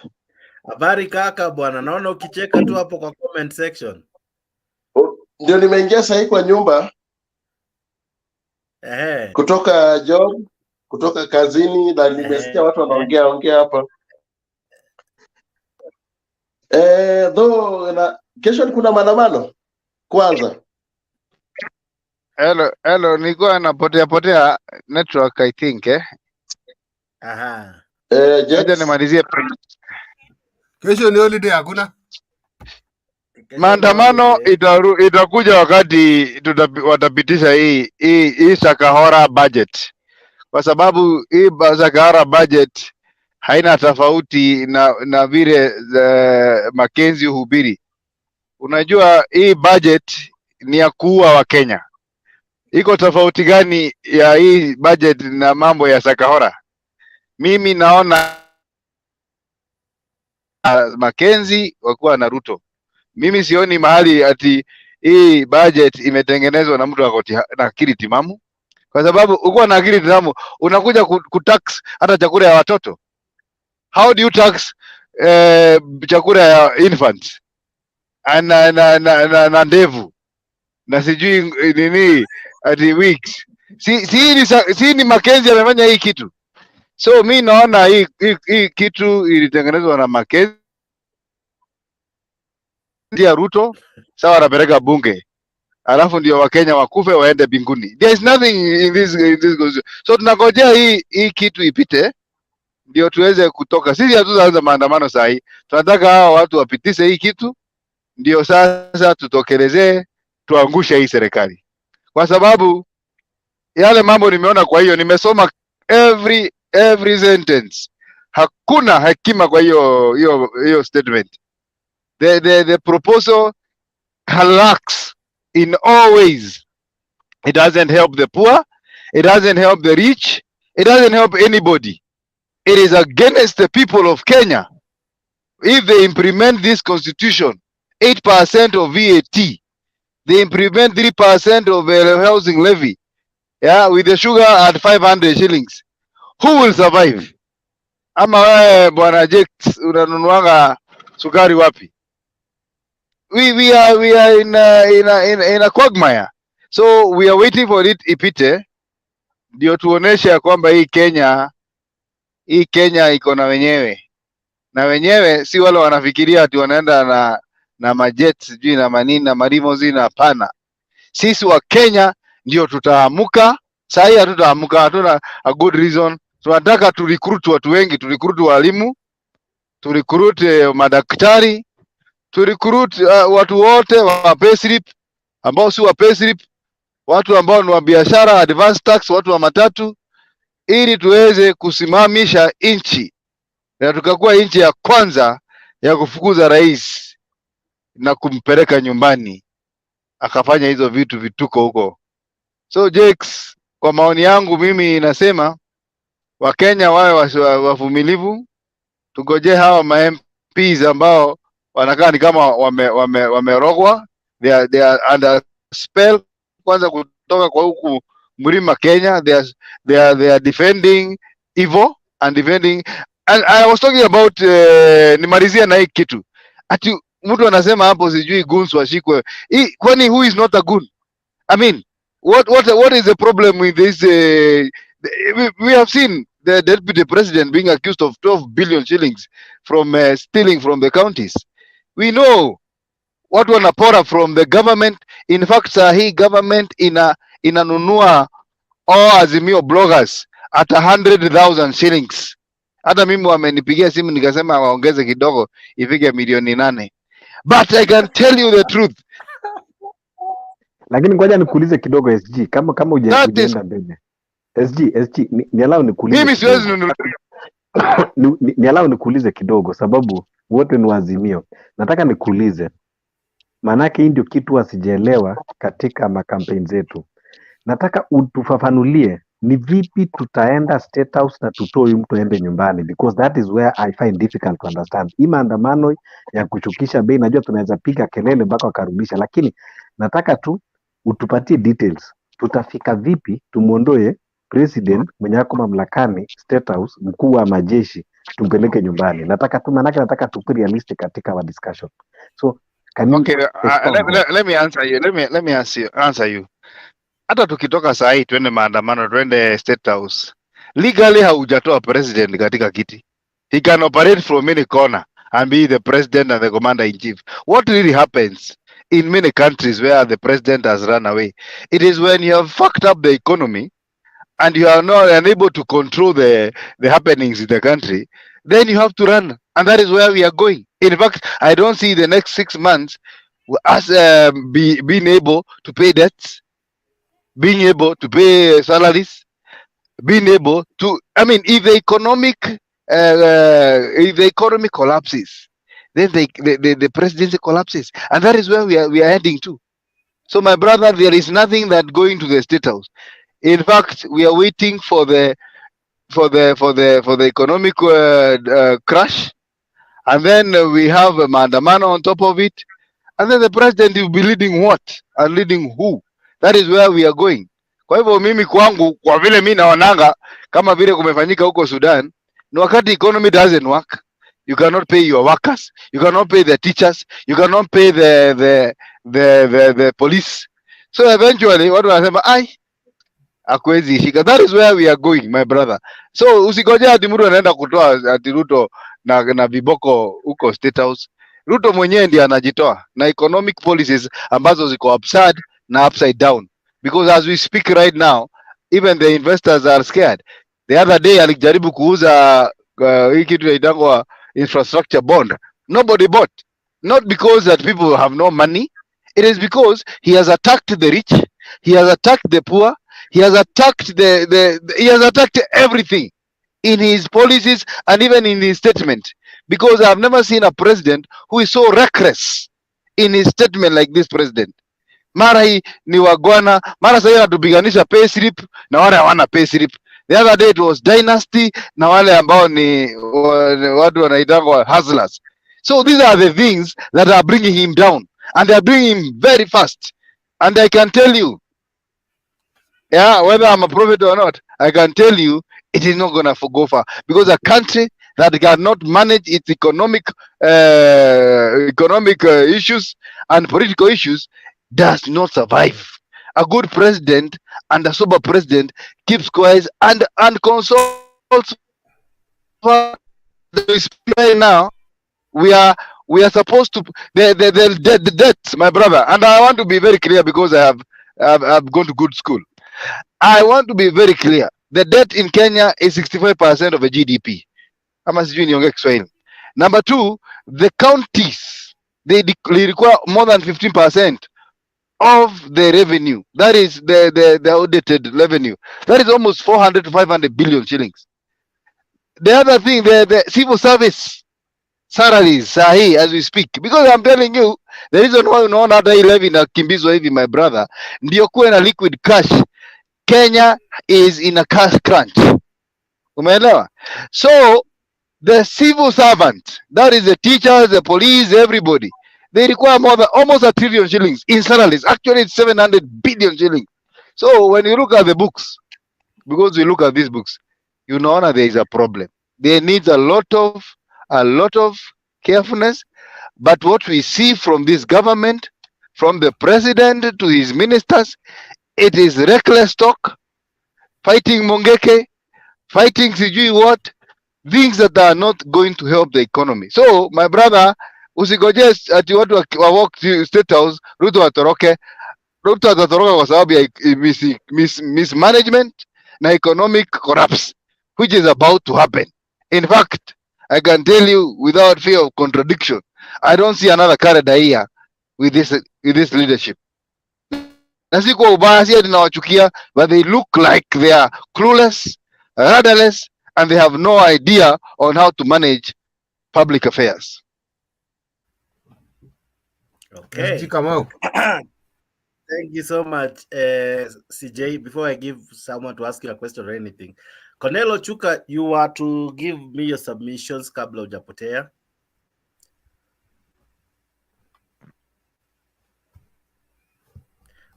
Speaker 1: Habari kaka bwana, naona ukicheka tu hapo kwa comment section.
Speaker 17: Ndio nimeingia sasa kwa nyumba. Kutoka job, kutoka kazini, na nimesikia watu wanaongea hapa. Kesho kuna maandamano kwanza.
Speaker 16: Hello, nilikuwa napotea network I think Jaja nimalizie.
Speaker 9: Kesho ni holiday hakuna.
Speaker 16: Maandamano itakuja wakati watapitisha hii Sakahora budget. Kwa sababu hii Sakahora budget haina tofauti na vile Mackenzie hubiri. Unajua hii budget ni ya kuua wa Kenya. Iko tofauti gani ya hii budget na mambo ya Sakahora? Mimi naona Mackenzie wakuwa na Ruto. Mimi sioni mahali ati hii budget imetengenezwa na mtu na akili timamu. Kwa sababu ukiwa na akili timamu unakuja kutax hata chakula ya watoto. How do you tax chakula ya infants? na ndevu na sijui nini ati weeks. Si ni Mackenzie amefanya hii kitu. So mi naona hii kitu ilitengenezwa na Mackenzie ya Ruto, sawa, anapeleka bunge, alafu ndio Wakenya wakufe waende binguni. There is nothing in this so tunangojea hii kitu ipite ndio tuweze kutoka. Sisi hatutaanza maandamano saa hii, tunataka hawa watu wapitishe hii kitu ndio sasa tutokelezee, tuangushe hii serikali, kwa sababu yale mambo nimeona. Kwa hiyo nimesoma every sentence, hakuna hekima kwa hiyo statement. The proposal lacks in all ways. It doesn't help the poor, it doesn't help the rich, it doesn't help anybody. It is against the people of Kenya. If they implement this constitution, 8% of VAT, they implement 3% of housing levy, yeah, with the sugar at 500 shillings. Who will survive? Ama wewe bwana Jex unanunuanga sukari wapi? We are in a quagmire. So we are waiting for it ipite ndio tuoneshe ya kwamba hii Kenya iko na wenyewe, na wenyewe si wale wanafikiria ati wanaenda na majet sijui na manini na marimousine. Hapana, sisi wa Kenya ndio tutaamuka. Saa hii hatutaamuka, hatuna a good reason. Tunataka tu recruit watu wengi, tu recruit walimu, tu recruit madaktari, tu recruit watu wote wa payslip ambao si wa payslip, watu ambao ni wa biashara, advance tax, watu wa matatu, ili tuweze kusimamisha nchi na tukakuwa nchi ya kwanza ya kufukuza rais na kumpeleka nyumbani akafanya hizo vitu vituko huko. So Jex, kwa maoni yangu mimi nasema Wakenya wawe wavumilivu, tugoje hawa ma MPs ambao wanakaa ni kama wamerogwa. They are under spell kwanza kutoka kwa huku mlima Kenya. They are defending evil and defending, and I was talking about nimalizia na hii kitu ati mtu anasema hapo sijui goons washikwe. Kwani who is not a goon? I mean, what is the problem with this? We have seen the deputy president being accused of 12 billion shillings from stealing from the counties. We know watu wanapora from the government. In fact, hii government inanunua all Azimio bloggers at 100,000 shillings. Hata mimi wamenipigia simu nikasema waongeze kidogo ifike milioni 8. But I can tell you the truth.
Speaker 12: Lakini ngoja nikuulize kidogo SG, kama hujaenda mbele. SG ni allow nikuulize.
Speaker 16: Mimi siwezi
Speaker 12: ni allow nikuulize kidogo sababu wote ni Azimio. Nataka nikuulize, manake hii ndio kitu wasijaelewa katika makampeni zetu. Nataka utufafanulie ni vipi tutaenda State House na tutoe mtu ende nyumbani, because that is where I find difficult to understand. Hii maandamano ya kuchukisha bei, najua tunaweza piga kelele mpaka wakarudisha, lakini nataka tu utupatie details. Tutafika vipi tumuondoe president mwenye ako mamlakani State House, mkuu wa majeshi, tumpeleke nyumbani? Nataka tu realistic katika our discussion. So can you
Speaker 16: let me answer you. Let me answer you. Hata tukitoka saa hii tuende maandamano, tuende State House, legally haujatoa president katika kiti. He can operate from any corner and be the president and the commander in chief. What really happens in many countries where the president has run away, it is when you have fucked up the economy and you are not unable to control the happenings in the country, then you have to run, and that is where we are going. In fact, I don't see the next 6 months us being able to pay debts, being able to pay salaries, being able to, I mean, if the economy collapses, then the presidency collapses, and that is where we are heading to. So my brother, there is nothing that going to the State House. In fact, we are waiting for the economic crash, and then we have a Maandamano on top of it, and then the president will be leading what and leading who? That is where we are going. Kwa hivyo mimi kwangu, kwa vile mimi naonanga kama vile kumefanyika huko Sudan, ni wakati economy doesn't work, You cannot pay your workers. You cannot pay the teachers. You cannot pay the police. So eventually, what do I say? Akwezi shika. That is where we are going, my brother. So usigoje ati mtu anaenda kutoa ati Ruto na viboko huko State House. Ruto mwenyewe ndiye anajitoa na economic policies ambazo ziko absurd na upside down, because as we speak right now, even the investors are scared. The other day alijaribu kuuza hii kitu inaitwa infrastructure bond. Nobody bought, not because that people have no money. It is because he has attacked the rich, he has attacked the poor, he has attacked he has attacked everything in his policies and even in his statement. Because I have never seen a president who is so reckless in his statement like this president. Mara hii ni wagwana, mara sasa anatupiganisha pay slip na wale hawana pay slip. The other day it was dynasty na wale ambao ni watu wanaitangwa hustlers. So these are the things that are bringing him down, and they are doing him very fast. And I can tell you, yeah, whether I'm a prophet or not, I can tell you it is not going to go far, because a country that cannot manage its economic issues and political issues does not survive. A good president and a sober president keeps quiet and consults. Right now, we are supposed to the debts, my brother. And I want to be very clear, because I've gone to good school. I want to be very clear. The debt in Kenya is 65% of the GDP. Number two, the counties, they require more than 15% of the revenue. That is the audited revenue. That is almost 400 to 500 billion shillings. The other thing, the civil service salaries are here as we speak. Because I'm telling you, the reason why unaona hata hii levy inakimbizwa hivi, my brother, ndio kuwe na liquid cash. Kenya is in a cash crunch. Umeelewa? So the civil servant, that is the teachers, the police, everybody, they require more than almost 1 trillion shillings in salaries. Actually, it's 700 billion shillings. So when you look at the books, because we look at these books, you know there is a problem. There needs a lot of carefulness. But what we see from this government, from the president to his ministers, it is reckless talk, fighting Mongeke, fighting sijui what, things that are not going to help the economy. So my brother, usigoje ati watu wa walk State House, Ruto atoroke. Ruto atatoroka kwa sababu ya mismanagement na economic collapse, which is about to happen. In fact, I can tell you without fear of contradiction, I don't see another Canada here with this leadership. Na si kwa ubaya, si ninawachukia, but they look like they are clueless, rudderless, and they have no idea on how to manage public affairs.
Speaker 1: Okay. Thank you so much, CJ. Before I give someone to ask you a question or anything, Cornelo Chuka, you are to give me your submissions kabla hujapotea.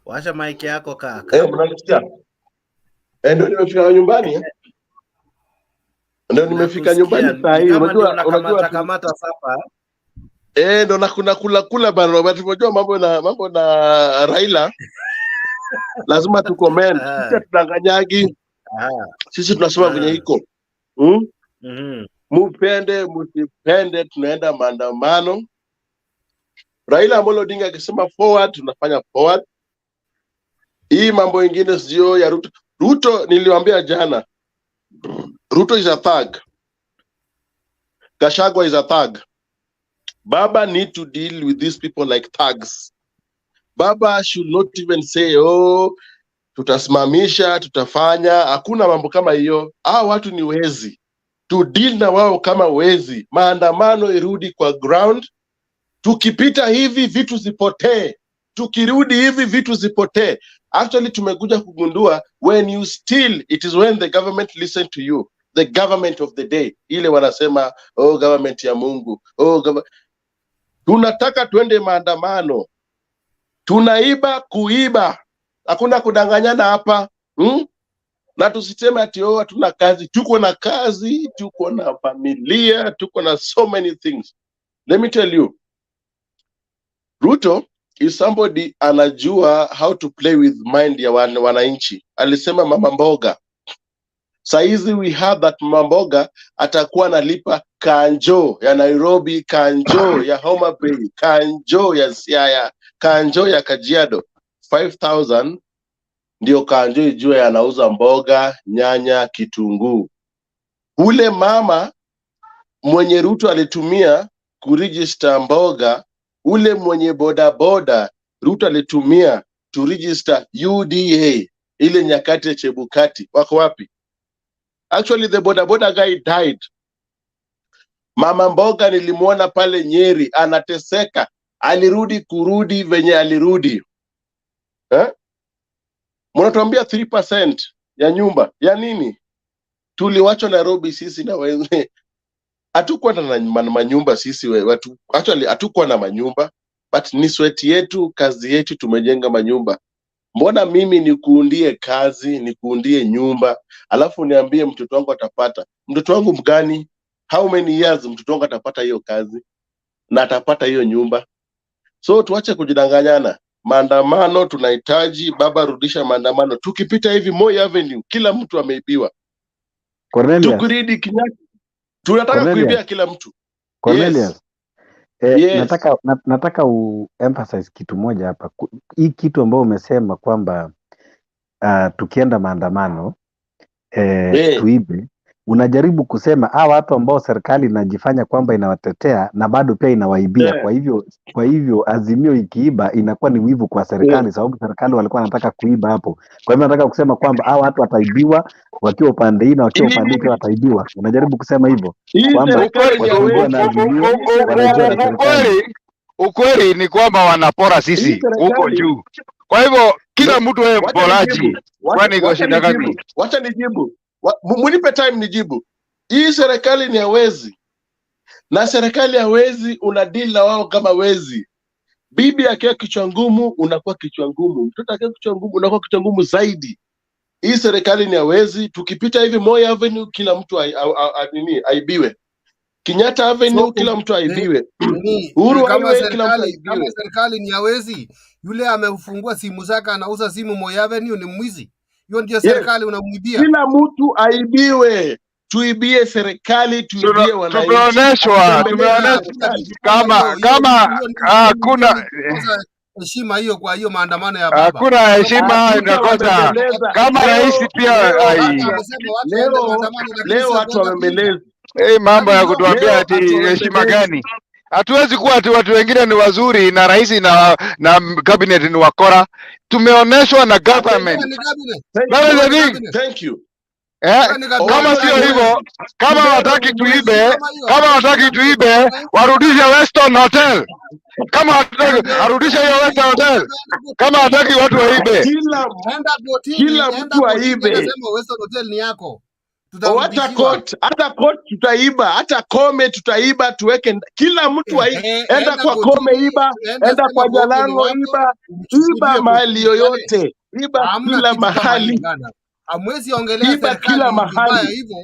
Speaker 1: Washa mic yako kaka.
Speaker 17: Mnanisikia? Ndio nimefika nyumbani. Ndio nimefika nyumbani saa hii. Unajua
Speaker 1: kamata sapa.
Speaker 17: Ndo nakula kula bana, but unajua mambo na Raila. Lazima tu comment. Sisi tudanganyagi. Sisi tunasema kwenye hiko. Mupende msipende, tunaenda maandamano. Raila Amolo Odinga akisema forward, tunafanya forward. Hii mambo ingine sio ya Ruto. Ruto niliwaambia jana. Ruto is a thug. Gachagua is a thug. Baba need to deal with these people like thugs. Baba should not even say, oh, tutasimamisha, tutafanya. Hakuna mambo kama hiyo. Watu ni wezi. To deal na wao kama wezi. Maandamano irudi kwa ground. Tukipita hivi vitu zipotee. Tukirudi hivi vitu zipotee. Actually tumekuja kugundua, when you steal, it is when the government listen to you. The government of the day. Ile wanasema, oh, government ya Mungu. Oh, tunataka tuende maandamano. Tunaiba kuiba. Hakuna kudanganyana hapa. na tusiseme ati hatuna kazi. Tuko na kazi, tuko na familia, tuko na so many things. Let me tell you, Ruto is somebody anajua how to play with mind ya wananchi. Alisema mama mboga. Saizi we have that mama mboga atakuwa analipa kanjo ya Nairobi, kanjo ya Homa Bay, kanjo ya Siaya, kanjo ya Kajiado. 5,000 ndio kanjo ijue anauza mboga, nyanya, kitunguu. Ule mama mwenye Ruto alitumia kuregister mboga, ule mwenye bodaboda Ruto alitumia to register UDA, ile Nyakati Chebukati, wako wapi? Actually the bodaboda guy died. Mama mboga nilimuona pale Nyeri anateseka, kurudi venye alirudi. Mnatuambia 3% ya nyumba ya nini? Tuliwachwa Nairobi sisi na wenyewe. Hatukuwa na manyumba sisi watu. Actually hatukuwa na manyumba, but ni sweat yetu, kazi yetu tumejenga manyumba. Mbona mimi nikuundie kazi, nikuundie nyumba, alafu niambie mtoto wangu atapata? Mtoto wangu mgani? How many years mtoto wangu atapata hiyo kazi na atapata hiyo nyumba? So tuache kujidanganyana. Maandamano tunahitaji, baba rudisha maandamano. Tukipita hivi Moi Avenue kila mtu ameibiwa. Tukuridi Kenyatta tunataka kuibia kila mtu.
Speaker 12: Cornelius.
Speaker 17: Yes.
Speaker 12: Nataka emphasize kitu moja hapa. Hii kitu ambao umesema kwamba tukienda maandamano tuibe, unajaribu kusema hawa watu ambao serikali inajifanya kwamba inawatetea na bado pia inawaibia. Kwa hivyo Azimio ikiiba inakuwa ni wivu kwa serikali, sababu serikali walikuwa wanataka kuiba hapo. Kwa hivyo nataka kusema kwamba hawa watu wataibiwa wakiwa upande hii na wakiwa upande hii wataibiwa. Unajaribu kusema hivyo kwamba wakiwa na Azimio wanajua na serikali.
Speaker 16: Ukweli ni kwamba wanapora sisi huko juu. Kwa hivyo kila mtu wewe mporaji. Kwani iko shida gani?
Speaker 17: Wacha nijibu. Munipe time nijibu. Hii serikali ni hawezi. Na serikali hawezi, una deal na wao kama wezi. Bibi akiwa kichwa ngumu unakuwa kichwa ngumu. Mtoto akiwa kichwa ngumu unakuwa kichwa ngumu zaidi. Hii serikali ni hawezi. Tukipita hivi Moi Avenue kila mtu aibiwe. Kenyatta Avenue kila mtu aibiwe.
Speaker 9: Kama serikali ni hawezi, yule amefungua simu zake anauza simu Moi Avenue ni mwizi. Hiyo ndio serikali unamwibia.
Speaker 17: Kila mtu aibiwe. Tuibie serikali, tuibie wananchi.
Speaker 16: Tumeoneshwa kama hakuna
Speaker 9: heshima hiyo kwa hiyo maandamano ya baba.
Speaker 16: Hakuna heshima inakosa. Kama rais pia
Speaker 17: leo watu wamembeleza.
Speaker 16: Mambo ya kutuambia ati heshima gani? Hatuwezi kuwa ati watu wengine ni wazuri na rais na cabinet ni wakora. Tumeoneshwa na government.
Speaker 17: Thank you.
Speaker 16: Kama sio hivyo, kama wataki tuibe, warudishe Western Hotel. Kama arudishe hiyo Western Hotel. Kama hataki watu waibe.
Speaker 17: Kila mtu aibe.
Speaker 9: Nasema Western Hotel ni yako.
Speaker 17: Hata court tutaiba, hata Kome tutaiba, tuweke kila mtu enda kwa Kome iba, enda kwa Jalango iba mali yoyote, iba kila mahali.
Speaker 9: Hamwezi ongelea serikali kila mahali hivyo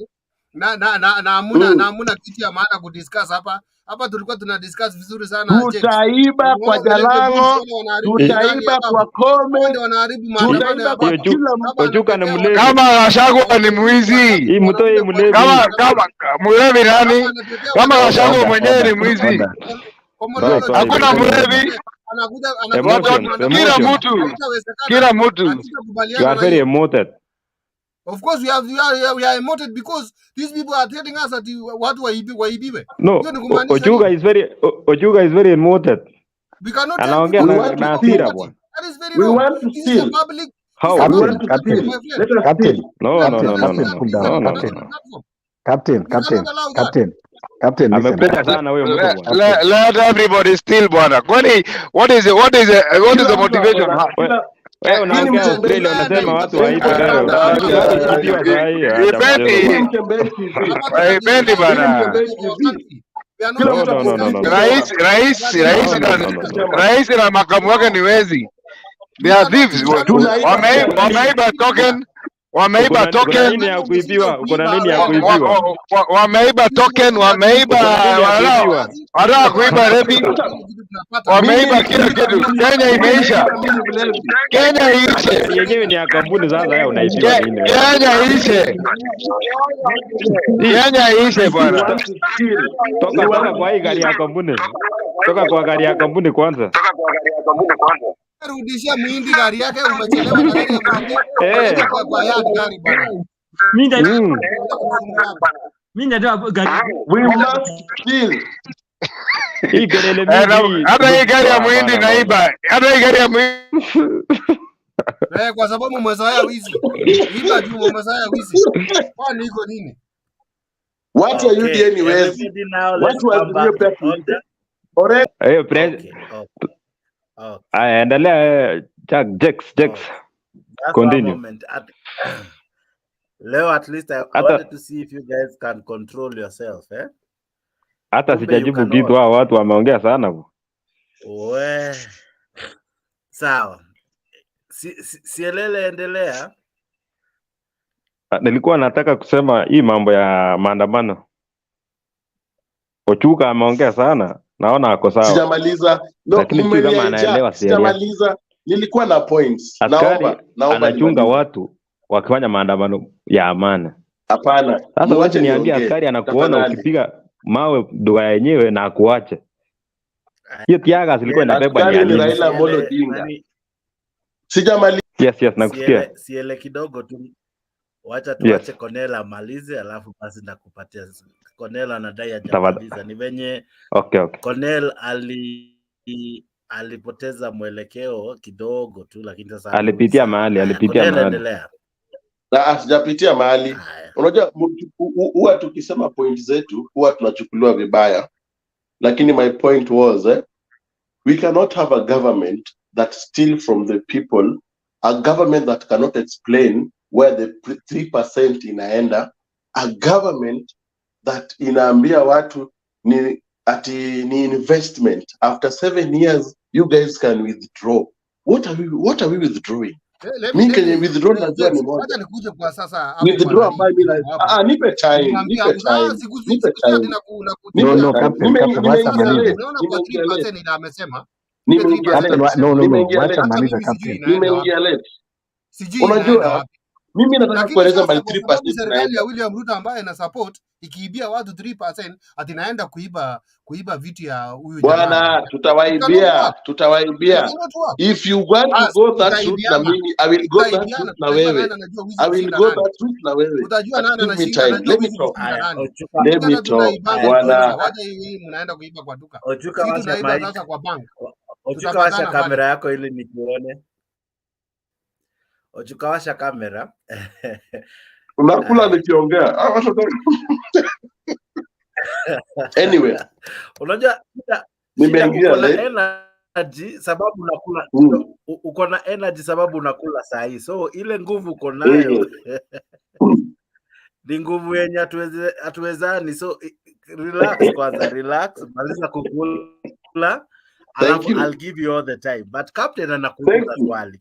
Speaker 9: na hamuna kitu ya maana kudiscuss hapa. Hapa tulikuwa tunadiscuss vizuri sana.
Speaker 17: Tutaiba kwa Jalango, tutaiba kwa Kome, tutaiba kwa kila mtu.
Speaker 16: Kama Gachagua ni mwizi, kama mlevi nani? Kama Gachagua mwenyewe ni mwizi, hakuna mlevi. Kila mtu.
Speaker 11: You are very emoted.
Speaker 9: Of course we are emoted because these people are telling us that watu waibiwe.
Speaker 11: No, Ojuga is very emoted.
Speaker 9: We cannot
Speaker 11: anaongea na hasira bwana.
Speaker 9: That is very wrong. This is a public.
Speaker 11: How?
Speaker 12: Captain,
Speaker 11: amependa sana huyo mtu bwana.
Speaker 16: Let everybody still bwana. Kwani what is the motivation?
Speaker 11: Wewe unaongea Australia unasema watu waibe leo.
Speaker 16: Haipendi bana. Rais na makamu wake ni wezi. They are thieves. Wameiba token, wameiba token,
Speaker 10: nini ya kuibiwa? Uko na nini ya kuibiwa?
Speaker 16: wameiba token, wameiba wanataka kuiba rebi, wameiba kila kitu. Kenya imeisha, Kenya iishe,
Speaker 10: Yenyewe ni ya kampuni sasa, ya unaibiwa nini wewe?
Speaker 16: Kenya iishe, Kenya iishe bwana.
Speaker 10: Toka kwa hii gari ya kampuni. Toka kwa gari ya kampuni kwanza.
Speaker 9: Rudishia muhindi gari yake, umechelewa na gari ya muhindi. Kwa ya gari bwana.
Speaker 15: Mimi ndio gari.
Speaker 17: We must kill.
Speaker 10: Hii kelele mingi.
Speaker 16: Hata hii gari ya muhindi naiba. Hata hii gari ya muhindi.
Speaker 9: Kwa sababu mmezoea wizi. Iba juu mmezoea wizi. Kwani iko nini?
Speaker 17: What are you doing anyways? What was the real purpose?
Speaker 10: Hey, friend. Endelea Jex. Continue.
Speaker 1: Leo at least I wanted to see if you guys can control yourself, eh?
Speaker 10: Hata sijajibu kitu, hao watu wameongea sana.
Speaker 1: We. Sawa. Sielele, endelea.
Speaker 10: Nilikuwa nataka kusema hii mambo ya maandamano. Ochuka ameongea sana, naona ako sawa.
Speaker 17: Sijamaliza. No, sijamaliza. Nilikuwa na points.
Speaker 10: Naomba anachunga watu wakifanya maandamano ya amani.
Speaker 17: Hapana.
Speaker 10: Sasa wacha niambie, askari anakuona ukipiga mawe duka yenyewe na akuache. Hiyo tiaga zilikuwa inabeba ni
Speaker 17: Raila Amolo Odinga. Sijamaliza.
Speaker 10: Yes, nakusikia.
Speaker 1: Siele kidogo tu. Wacha tuache Cornell amalize, alafu basi ndakupatia. Cornell anadai hajamaliza. Ni venye Cornell alipoteza mwelekeo kidogo tu, lakini sasa
Speaker 10: alipitia mahali.
Speaker 17: Sijapitia mahali. Unajua huwa tukisema point zetu huwa tunachukuliwa vibaya. Lakini my point was we cannot have a government that steal from the people, a government that cannot explain where the 3% inaenda, a government that inaambia watu ni investment. After 7 years you guys can withdraw. What are we withdrawing? Mimi kwenye withdraw najua ni moja.
Speaker 9: Wacha nikuje kwa sasa.
Speaker 17: Withdraw ambayo mimi nipe time.
Speaker 12: No, Captain.
Speaker 9: Unaona kwa 3% ina amesema.
Speaker 12: Wacha maliza Captain.
Speaker 17: Nimeingia late. Unajua mimi nataka kueleza mbali 3%.
Speaker 9: Serikali ya William Ruto ambaye ina support ikiibia watu 3% ati naenda kuiba vitu ya huyu jamaa.
Speaker 17: Bwana, tutawaibia. If you want to go that route na mimi, I will go that route na wewe.
Speaker 9: Utajua nani anashinda.
Speaker 17: Let me talk. Bwana,
Speaker 9: mnaenda kuiba kwa duka.
Speaker 1: Ochuka washa
Speaker 9: sasa kwa bank.
Speaker 1: Ochuka washa kamera yako ili nikuone. Ochuka washa kamera.
Speaker 17: Unakula nikiongea. Anyway,
Speaker 1: unajua
Speaker 17: nimeingia
Speaker 1: energy sababu unakula uko na energy sababu unakula saa hii, so ile nguvu uko nayo ni nguvu yenye hatuwezani, so relax maliza kukula. I'll give you all the time, but Captain anakuuliza swali.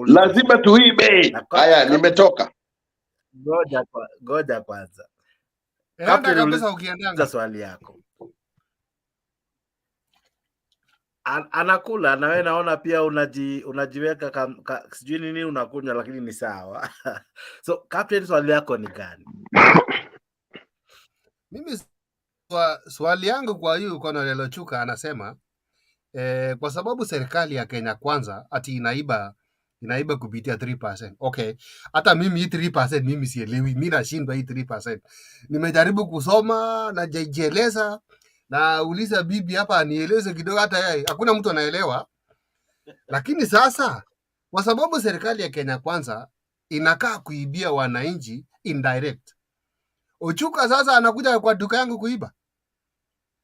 Speaker 17: Lazima tuibe. Haya, nimetoka.
Speaker 1: Ngoja kwanza.
Speaker 9: Captain kabisa ukiendanga
Speaker 1: swali yako. Anakula na wewe, naona pia unajiweka sijui nini unakunywa, lakini ni sawa. So Captain, swali yako ni gani?
Speaker 9: Mimi swali yangu kwa hiyo Colonel Ochuka anasema kwa sababu serikali ya Kenya Kwanza ati inaiba kupitia 3%. Okay. Hata mimi hii 3% mimi sielewi. Mimi nashindwa hii 3%. Nimejaribu kusoma na jieleza na uliza bibi hapa anieleze kidogo, hata yeye hakuna mtu anaelewa. Lakini sasa kwa sababu serikali ya Kenya Kwanza inakaa kuibia wananchi indirect. Ochuka sasa anakuja kwa duka yangu kuiba.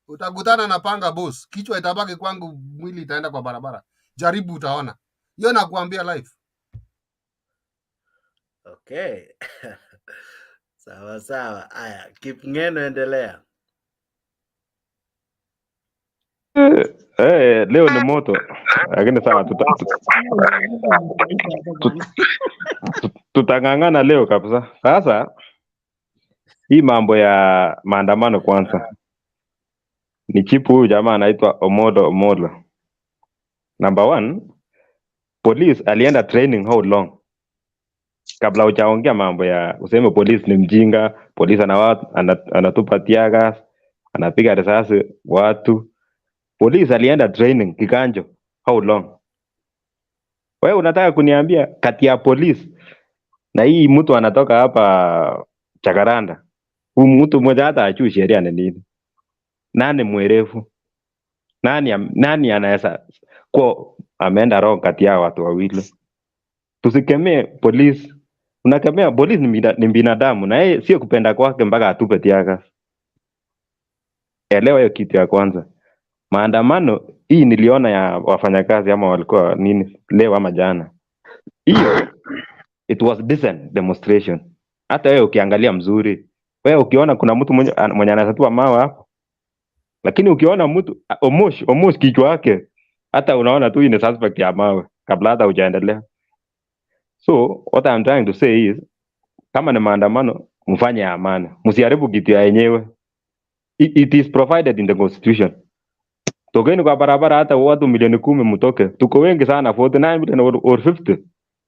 Speaker 9: Utakutana na panga boss. Kichwa itabaki kwangu, mwili itaenda kwa barabara. Jaribu utaona. Hiyo nakuambia live.
Speaker 1: Okay. Sawa. Haya, Kipngeno endelea.
Speaker 10: Leo ni moto. Lakini sawa
Speaker 11: tutang'ang'ana leo kabisa. Sasa hii mambo ya maandamano kwanza, ni chipu huyu jamaa anaitwa Omolo. Number one, police alienda training how long? Kabla hujaongea mambo ya useme police ni mjinga, police anatupa tear gas, anapiga risasi watu. Police alienda training kikanjo how long? Wewe unataka kuniambia kati ya police na hii mtu anatoka hapa Chakaranda, huyu mtu mmoja hata hajui sheria ni nini? Nani mwerevu? Nani anaweza kwa ameenda wrong kati ya watu wawili? Tusikemee police. Unakemea police ni binadamu, na yeye sio kupenda kwake mpaka atupe tiaga. Elewa hiyo kitu ya kwanza. Maandamano hii niliona ya wafanyakazi ama walikuwa nini leo ama jana. Hiyo it was decent demonstration. Hata wewe ukiangalia mzuri, wewe ukiona kuna mtu mwenye anasatua mawe hapo, lakini ukiona mtu omosh kichwa yake, hata unaona tu ni suspect ya mawe kabla hata hujaendelea. So what I'm trying to say is, kama ni maandamano mfanye amani, msiharibu kitu ya yenyewe. It is provided in the constitution. Tokeni kwa barabara hata watu milioni 10 mtoke. Tuko wengi sana, 49 million or 50.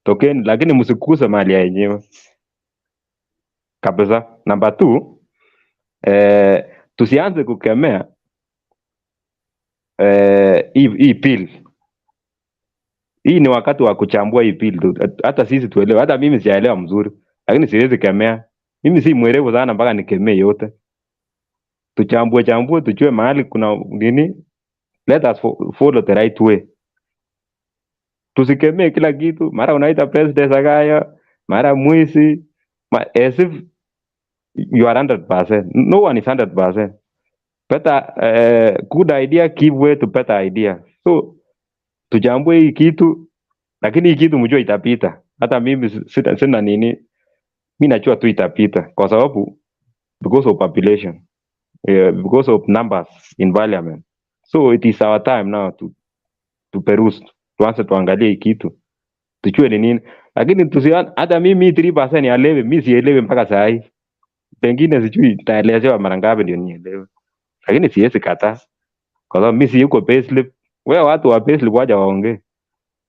Speaker 11: Tokeni, lakini msikuse mali ya yenyewe. Kabisa. Number 2, tusianze kukemea hii bill. Hii ni wakati wa kuchambua hii bill. Hata sisi tuelewe, hata mimi sijaelewa mzuri, lakini siwezi kemea. Mimi si mwerevu sana mpaka nikemee yote. Tuchambue tujue mahali kuna nini. Let us follow the right way. Tusikemee kila kitu. Mara unaita president Sagaya, mara mwisi, as if you are 100%. No one is 100%. Better good idea give way to better idea. So tuchambue hii kitu, lakini hii kitu mjue itapita. Hata mimi sina nini. Mimi najua tu itapita kwa sababu because of population, because of numbers in parliament. So it is our time now to peruse, tuanze tuangalie hii kitu, tujue ni nini. Lakini tusiana hata mimi 3% ya lewe, mimi sielewe mpaka saa hii. Pengine sijui nitaelezewa mara ngapi ndio nielewe. Lakini siwezi kataa kwa sababu mimi si yuko payslip. Wewe watu wa payslip waje waongee.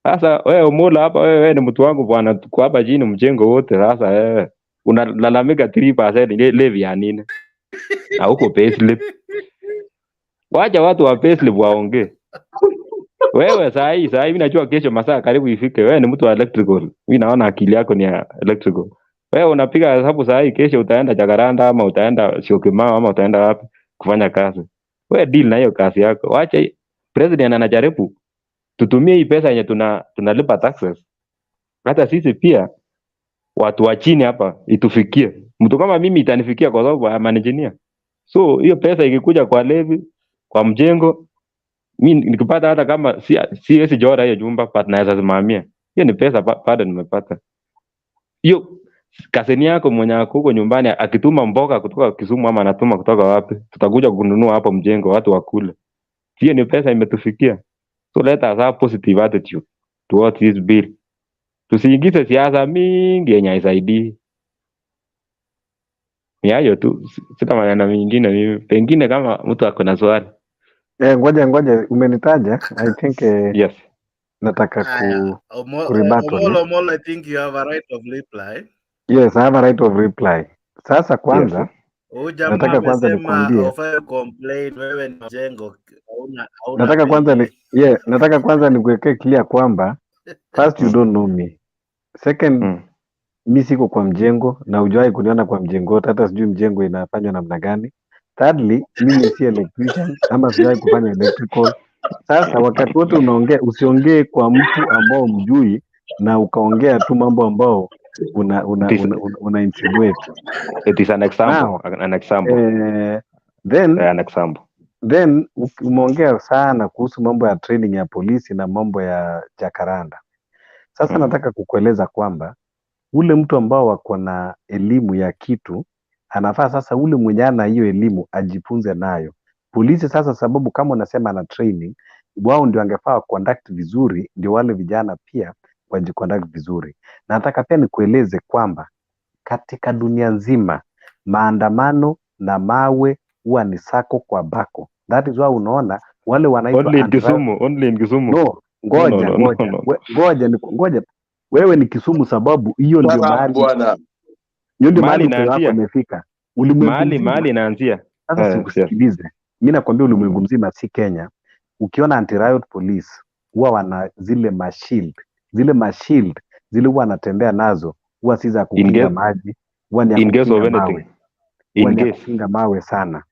Speaker 11: Sasa wewe Mola hapa, wewe ni mtu wangu bwana, tuko hapa chini mjengo wote. Sasa wewe unalalamika 3% levi ya nini? Na huko payslip. Wacha watu wa payslip waongee. Wewe saa hii mimi najua kesho masaa karibu ifike. Wewe ni mtu wa electrical. Mimi naona akili yako ni ya electrical. Wewe unapiga hesabu saa hii, kesho utaenda Jakaranda ama utaenda Syokimau ama utaenda wapi kufanya kazi. Wewe deal na hiyo kazi yako. Wacha president anajaribu tutumie hii pesa yenye tunalipa taxes. Hata sisi pia watu wa chini hapa itufikie. Mtu kama mimi itanifikia kwa sababu I'm an engineer. So hiyo pesa ikikuja kwa levy, kwa mjengo, mimi nikipata hata kama si jora hiyo jumba but naweza simamia. Hiyo ni pesa bado nimepata. Hiyo kaseni yako mwenye ako huko nyumbani akituma mboga kutoka Kisumu ama anatuma kutoka wapi, tutakuja kununua hapo mjengo watu wakule. Hiyo ni pesa imetufikia. So let us have positive attitude towards this bill. Tusiingize siasa mingi yenye haisaidii. Ni hayo tu, sita maneno mengine mimi. Pengine kama mtu ako na swali.
Speaker 12: Ngoja umenitaja. I think
Speaker 11: yes.
Speaker 12: Nataka rebuttal.
Speaker 1: Omolo, I think you have a right of reply.
Speaker 12: Yes, I have a right of reply. Sasa kwanza nataka kwanza nikwambie.
Speaker 1: Complain wewe ni jengo
Speaker 12: nataka kwanza nikuwekee clear kwamba first you don't know me. Second, mimi siko kwa mjengo na hujawahi kuniona kwa mjengo, hata sijui mjengo inafanywa namna gani. Thirdly, mimi si electrician ama sijawahi kufanya electrical. Sasa wakati wote unaongea, usiongee kwa mtu ambao mjui na ukaongea tu mambo ambao una insinuate.
Speaker 11: It is an example. Now, an example.
Speaker 12: An example. Then umeongea sana kuhusu mambo ya training ya polisi na mambo ya Jakaranda. Sasa nataka kukueleza kwamba ule mtu ambao wako na elimu ya kitu anafaa sasa ule mwenye ana hiyo elimu ajifunze nayo. Polisi sasa, sababu kama unasema na training, wao ndio angefaa conduct vizuri, ndio wale vijana pia wajiconduct vizuri. Na nataka pia nikueleze kwamba katika dunia nzima maandamano na mawe huwa ni sako kwa bako. That is why unaona wale wanaitwa
Speaker 11: Only in Kisumu, only in Kisumu.
Speaker 12: No, ngoja
Speaker 11: No.
Speaker 12: ngoja. Wewe ni Kisumu sababu hiyo ndio mahali,
Speaker 17: bwana.
Speaker 12: hiyo ndio mahali
Speaker 11: Mahali
Speaker 12: upeo wako
Speaker 11: inaanzia.
Speaker 12: umefika. Ulimwengu
Speaker 11: Mahali
Speaker 12: mzima.
Speaker 11: inaanzia.
Speaker 12: Sasa
Speaker 11: Yes.
Speaker 12: sikusikilize. Mimi nakwambia ulimwengu mzima, si Kenya. Ukiona anti-riot police huwa wana zile mashield. Zile huwa wanatembea nazo huwa si za kukinga maji, huwa ni ya kukinga mawe. Huwa ni ya kukinga mawe sana.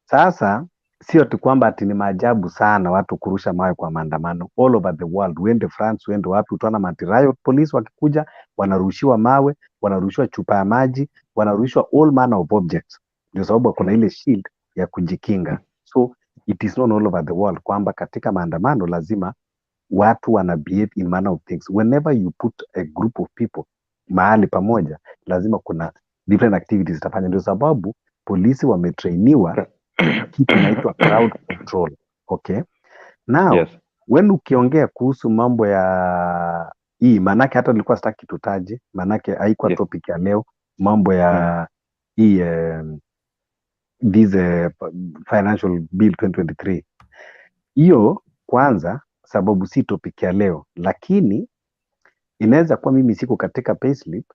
Speaker 12: Sasa sio tu kwamba ati ni maajabu sana watu kurusha mawe kwa maandamano. All over the world, uende France, uende wapi, utaona anti-riot police wakikuja wanarushiwa mawe, wanarushiwa chupa ya maji, wanarushiwa all manner of objects. Ndio sababu kuna ile shield ya kujikinga. So it is not all over the world kwamba katika maandamano lazima watu wana behave in manner of things. Whenever you put a group of people mahali pamoja, lazima kuna different activities zitafanya. Ndio sababu polisi wametrainiwa kitu inaitwa crowd control. Okay? Now, when ukiongea kuhusu mambo ya hii, manake hata nilikuwa sitaki tutaje, manake haikuwa topic ya leo, mambo ya hii this financial bill 2023. Hiyo kwanza sababu si topic ya leo, lakini inaweza kuwa mimi siko katika payslip,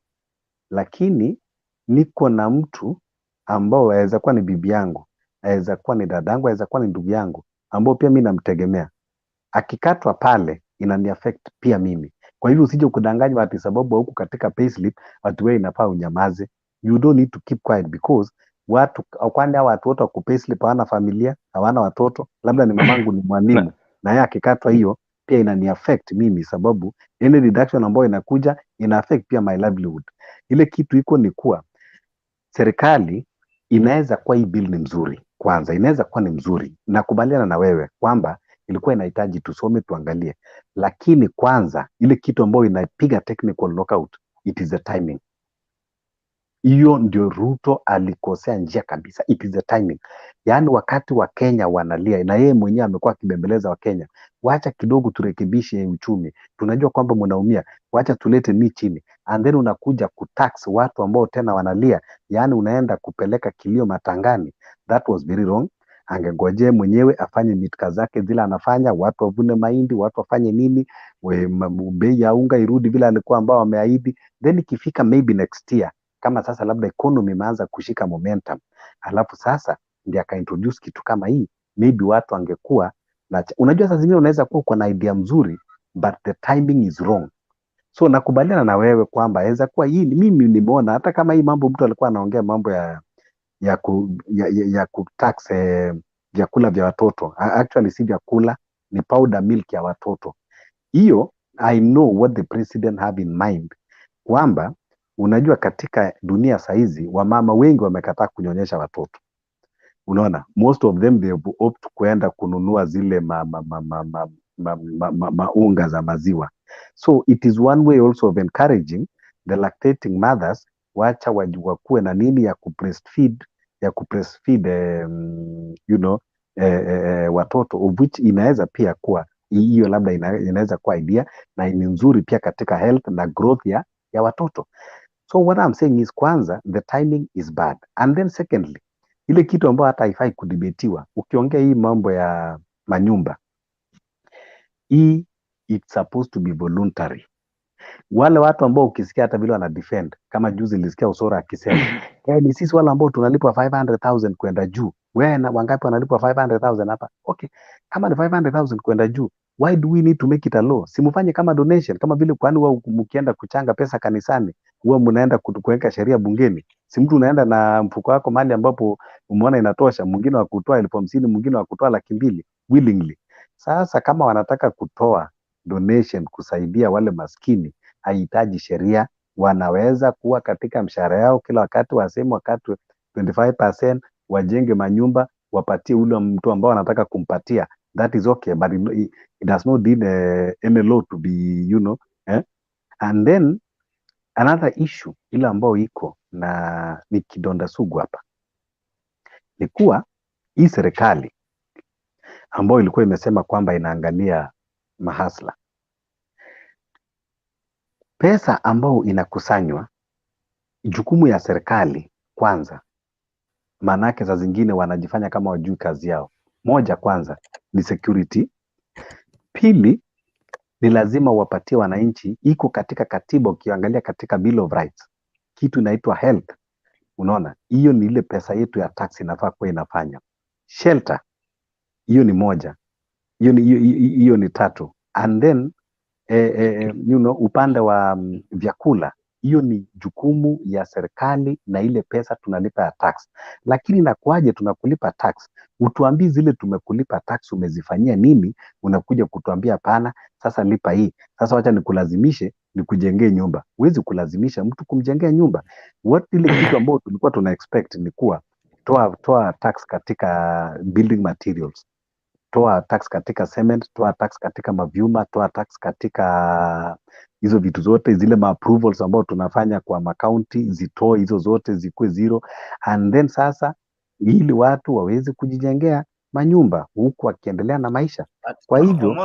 Speaker 12: lakini niko na mtu ambao aweza kuwa ni bibi yangu, aweza kuwa ni dadangu, aweza kuwa ni ndugu yangu ambao pia mimi namtegemea. Akikatwa pale inani affect pia mimi. Kwa hivyo usije kudanganywa ati sababu huko katika payslip watu wewe inafaa unyamaze. You don't need to keep quiet because watu kwani hao watu wote wako payslip hawana familia, hawana watoto, labda ni mamangu ni mwalimu na yeye akikatwa hiyo pia inani affect mimi sababu any reduction ambayo inakuja ina affect pia my livelihood. Ile kitu iko ni kuwa serikali inaweza kuwa hii bill ni mzuri. Kwanza inaweza kuwa ni mzuri. Nakubaliana na wewe kwamba ilikuwa inahitaji tusome tuangalie. Lakini kwanza ile kitu ambayo inapiga technical knockout, it is the timing. Hiyo ndio Ruto alikosea njia kabisa. It is the timing. Yaani wakati wa Kenya wanalia na yeye mwenyewe amekuwa akibembeleza wa Kenya. Wacha kidogo turekebishe uchumi. Tunajua kwamba mnaumia. Wacha tulete ni chini. And then unakuja kutax watu ambao tena wanalia. Yaani unaenda kupeleka kilio matangani. That was very wrong. Angegoje mwenyewe afanye mitka zake zile anafanya, watu wavune mahindi, watu wafanye nini, bei ya unga irudi vile alikuwa ambao wameahidi. Then ikifika maybe next year kama sasa labda economy imeanza kushika momentum, alafu sasa ndiye akaintroduce kitu kama hii, maybe watu angekuwa na unajua sasa zingine unaweza kuwa uko na idea mzuri but the timing is wrong. So nakubaliana na wewe kwamba inaweza kuwa hii mimi nimeona hata kama hii mambo mtu alikuwa anaongea mambo ya kutax vyakula vya watoto. Actually si vyakula, ni powder milk ya watoto. Hiyo I know what the president have in mind kwamba unajua katika dunia saizi wamama wengi wamekataa kunyonyesha watoto. Unaona, most of them they opt kuenda kununua zile unga za maziwa. So it is one way also of encouraging the lactating mothers wacha wakuwe na nini ya kubreastfeed watoto, of which inaweza pia kuwa hiyo labda inaweza kuwa idea na ni nzuri pia katika health na growth ya watoto. So what I'm saying is kwanza the timing is bad, and then secondly ile kitu ambayo hata haifai kudebatiwa, ukiongea hii mambo ya manyumba hii, it's supposed to be voluntary. Wale watu ambao ukisikia hata vile wana defend, kama juzi nilisikia Usora akisema ni sisi wale ambao tunalipwa 500,000 kwenda juu. Wewe na wangapi wanalipwa 500,000 hapa? Okay, kama ni 500,000 kwenda juu, why do we need to make it a law? Simufanye kama donation, kama vile kwani wewe mkienda kuchanga pesa kanisani, wewe mnaenda kuweka sheria bungeni. Si mtu unaenda na mfuko wako mahali ambapo umeona inatosha, mwingine wa kutoa 50,000, mwingine wa kutoa 200,000 willingly. Sasa kama wanataka kutoa donation kusaidia wale maskini, haihitaji sheria, wanaweza kuwa katika mshahara yao kila wakati waseme wakati 25% wajenge manyumba wapatie ule mtu ambao wanataka kumpatia. That is okay, but it does not need any law to be And then another issue ile ambao iko na ni kidonda sugu hapa ni kuwa hii serikali ambayo ilikuwa imesema kwamba inaangalia mahasla, Pesa ambao inakusanywa, jukumu ya serikali kwanza, maanake saa zingine wanajifanya kama wajui kazi yao. Moja, kwanza ni security. Pili, ni lazima wapatie wananchi, iko katika katiba, ukiangalia katika Bill of Rights, kitu inaitwa health. Unaona, hiyo ni ile pesa yetu ya tax inafaa kuwa inafanya. Shelter, hiyo ni moja, hiyo ni tatu. And then upande wa vyakula, hiyo ni jukumu ya serikali na ile pesa tunalipa ya tax. Lakini inakuaje tunakulipa tax? Utuambii zile tumekulipa tax umezifanyia nini, unakuja kutuambia hapana, sasa lipa hii. Sasa wacha nikulazimishe nikujengee nyumba. Huwezi kulazimisha mtu kumjengea nyumba. Ile kitu ambayo tulikuwa tuna expect ni kuwa toa tax katika building materials, toa tax katika cement, toa tax katika mavyuma, toa tax katika hizo vitu zote, zile approvals ambao tunafanya kwa makaunti, zitoe hizo zote zikuwe zero. And then sasa ili watu waweze kujijengea manyumba huku wakiendelea na maisha. Kwa hivyo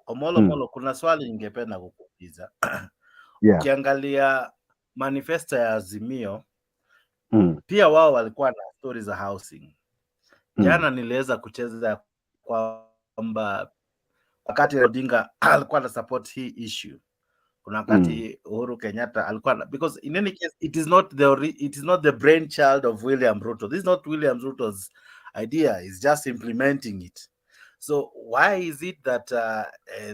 Speaker 1: Omolo, kuna swali ningependa kukuuliza.
Speaker 12: Yeah.
Speaker 1: Ukiangalia manifesto ya Azimio, pia wao walikuwa na stories za housing. Jana niliweza kucheza kwamba wakati Odinga alikuwa na support hii issue, kuna wakati Uhuru Kenyatta alikuwa because in any case it is not the brainchild of William Ruto. This is not William Ruto's idea, he's just implementing it. So why is it that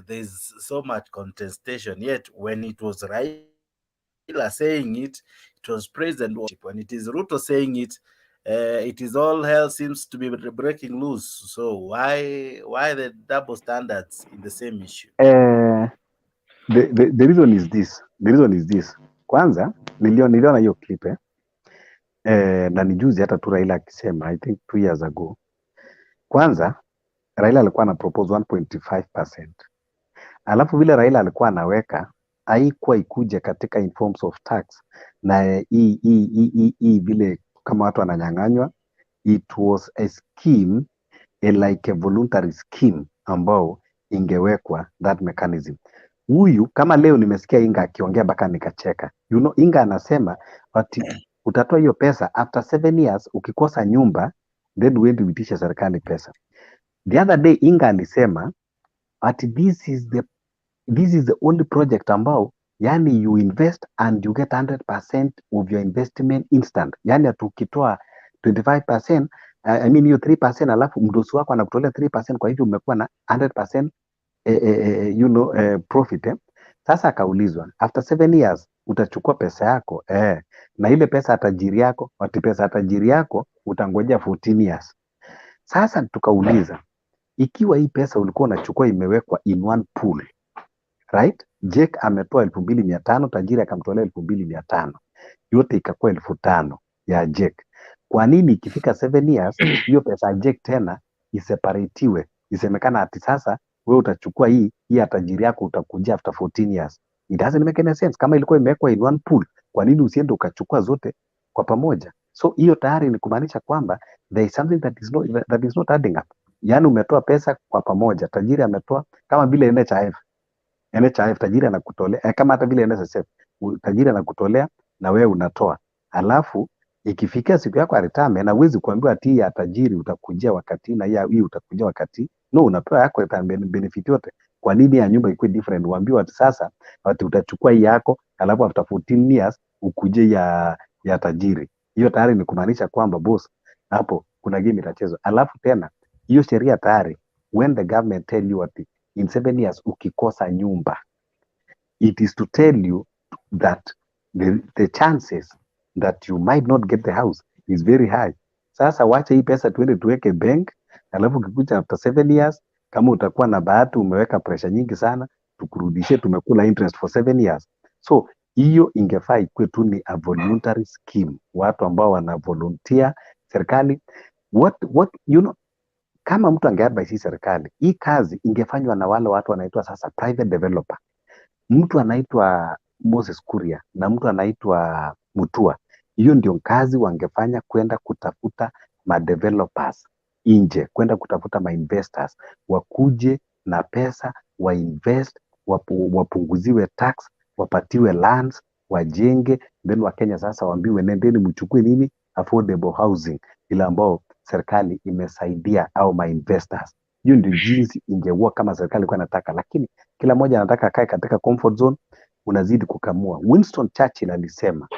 Speaker 1: there's so much contestation, yet when it was Raila saying it, it was praise and worship. When it is Ruto saying it, it is all hell seems to be breaking loose. So why the double standards in the same issue?
Speaker 12: The reason is this. The reason is this. Kwanza niliona hiyo clip na ni juzi hata tu Raila akisema, I think 2 years ago. Kwanza Raila alikuwa ana propose 1.5%. Alafu vile Raila alikuwa anaweka haikuwa ikuje katika in forms of tax, na hii vile kama watu wananyang'anywa, it was a scheme, like a voluntary scheme ambao ingewekwa that mechanism. Huyu kama leo nimesikia Inga akiongea mpaka nikacheka. Inga anasema ati utatoa hiyo pesa after 7 years, ukikosa nyumba then uende uitishe serikali pesa. The other day Inga alisema ati this is the only project ambao yani you invest and you get 100% of your investment instant. Yani atukitoa 25%, I mean hiyo 3%, alafu mdosi wako anakutolea 3%, kwa hivyo umekuwa na 100% profit. Sasa akaulizwa after 7 years utachukua pesa yako na ile pesa tajiri yako, pesa tajiri yako utangojea 14 years. Sasa tukauliza, ikiwa hii pesa ulikuwa unachukua imewekwa in one pool, right? Jake ametoa 2,500, tajiri akamtolea 2,500, yote ikakuwa 5,000 ya Jake. Kwa nini ikifika 7 years hiyo pesa ya Jake tena iseparatiwe, isemekana ati sasa wewe utachukua hii ya tajiri yako utakujia after 14 years? It doesn't make any sense. Kama ilikuwa imewekwa in one pool, kwa nini usiende ukachukua zote kwa pamoja? So hiyo tayari ni kumaanisha kwamba there is something that is not adding up. Yani umetoa pesa kwa pamoja, tajiri ametoa kama vile NHIF tajiri anakutolea, kama hata vile NSSF tajiri anakutolea na wewe unatoa. Alafu ikifikia siku yako ya retirement, na uwezi kuambiwa ati ya tajiri utakujia wakati na hii utakujia wakati. No, unapewa yako benefit yote. Kwa nini ya nyumba ikuwe different? Uambiwa ati sasa ati utachukua hii yako, alafu after 14 years ukuje ya tajiri. Hiyo tayari ni kumaanisha kwamba boss, hapo kuna game itachezwa. Alafu tena hiyo sheria tayari, when the government tell you ati in 7 years ukikosa nyumba, it is to tell you that the chances that you might not get the house is very high. Sasa wacha hii pesa tuende tuweke bank, alafu ukikuja after 7 years, kama utakuwa na bahati umeweka pressure nyingi sana, tukurudishie tumekula interest for 7 years. So hiyo ingefaa ikuwe tu ni a voluntary scheme, watu ambao wana volunteer. Serikali kama mtu angeadvise serikali, hii kazi ingefanywa na wale watu wanaitwa sasa private developer. Mtu anaitwa Moses Kuria na mtu anaitwa Mutua. Hiyo ndio kazi wangefanya, kwenda kutafuta developers nje, kwenda kutafuta investors wakuje na pesa, wainvest, wapunguziwe tax, wapatiwe lands, wajenge, then Wakenya sasa waambiwe nendeni mchukue nini affordable housing ile ambao serikali imesaidia au ma investors. Hiyo ndio jinsi ingekuwa kama serikali ilikuwa inataka, lakini kila mmoja anataka akae katika comfort zone, unazidi kukamua. Winston Churchill alisema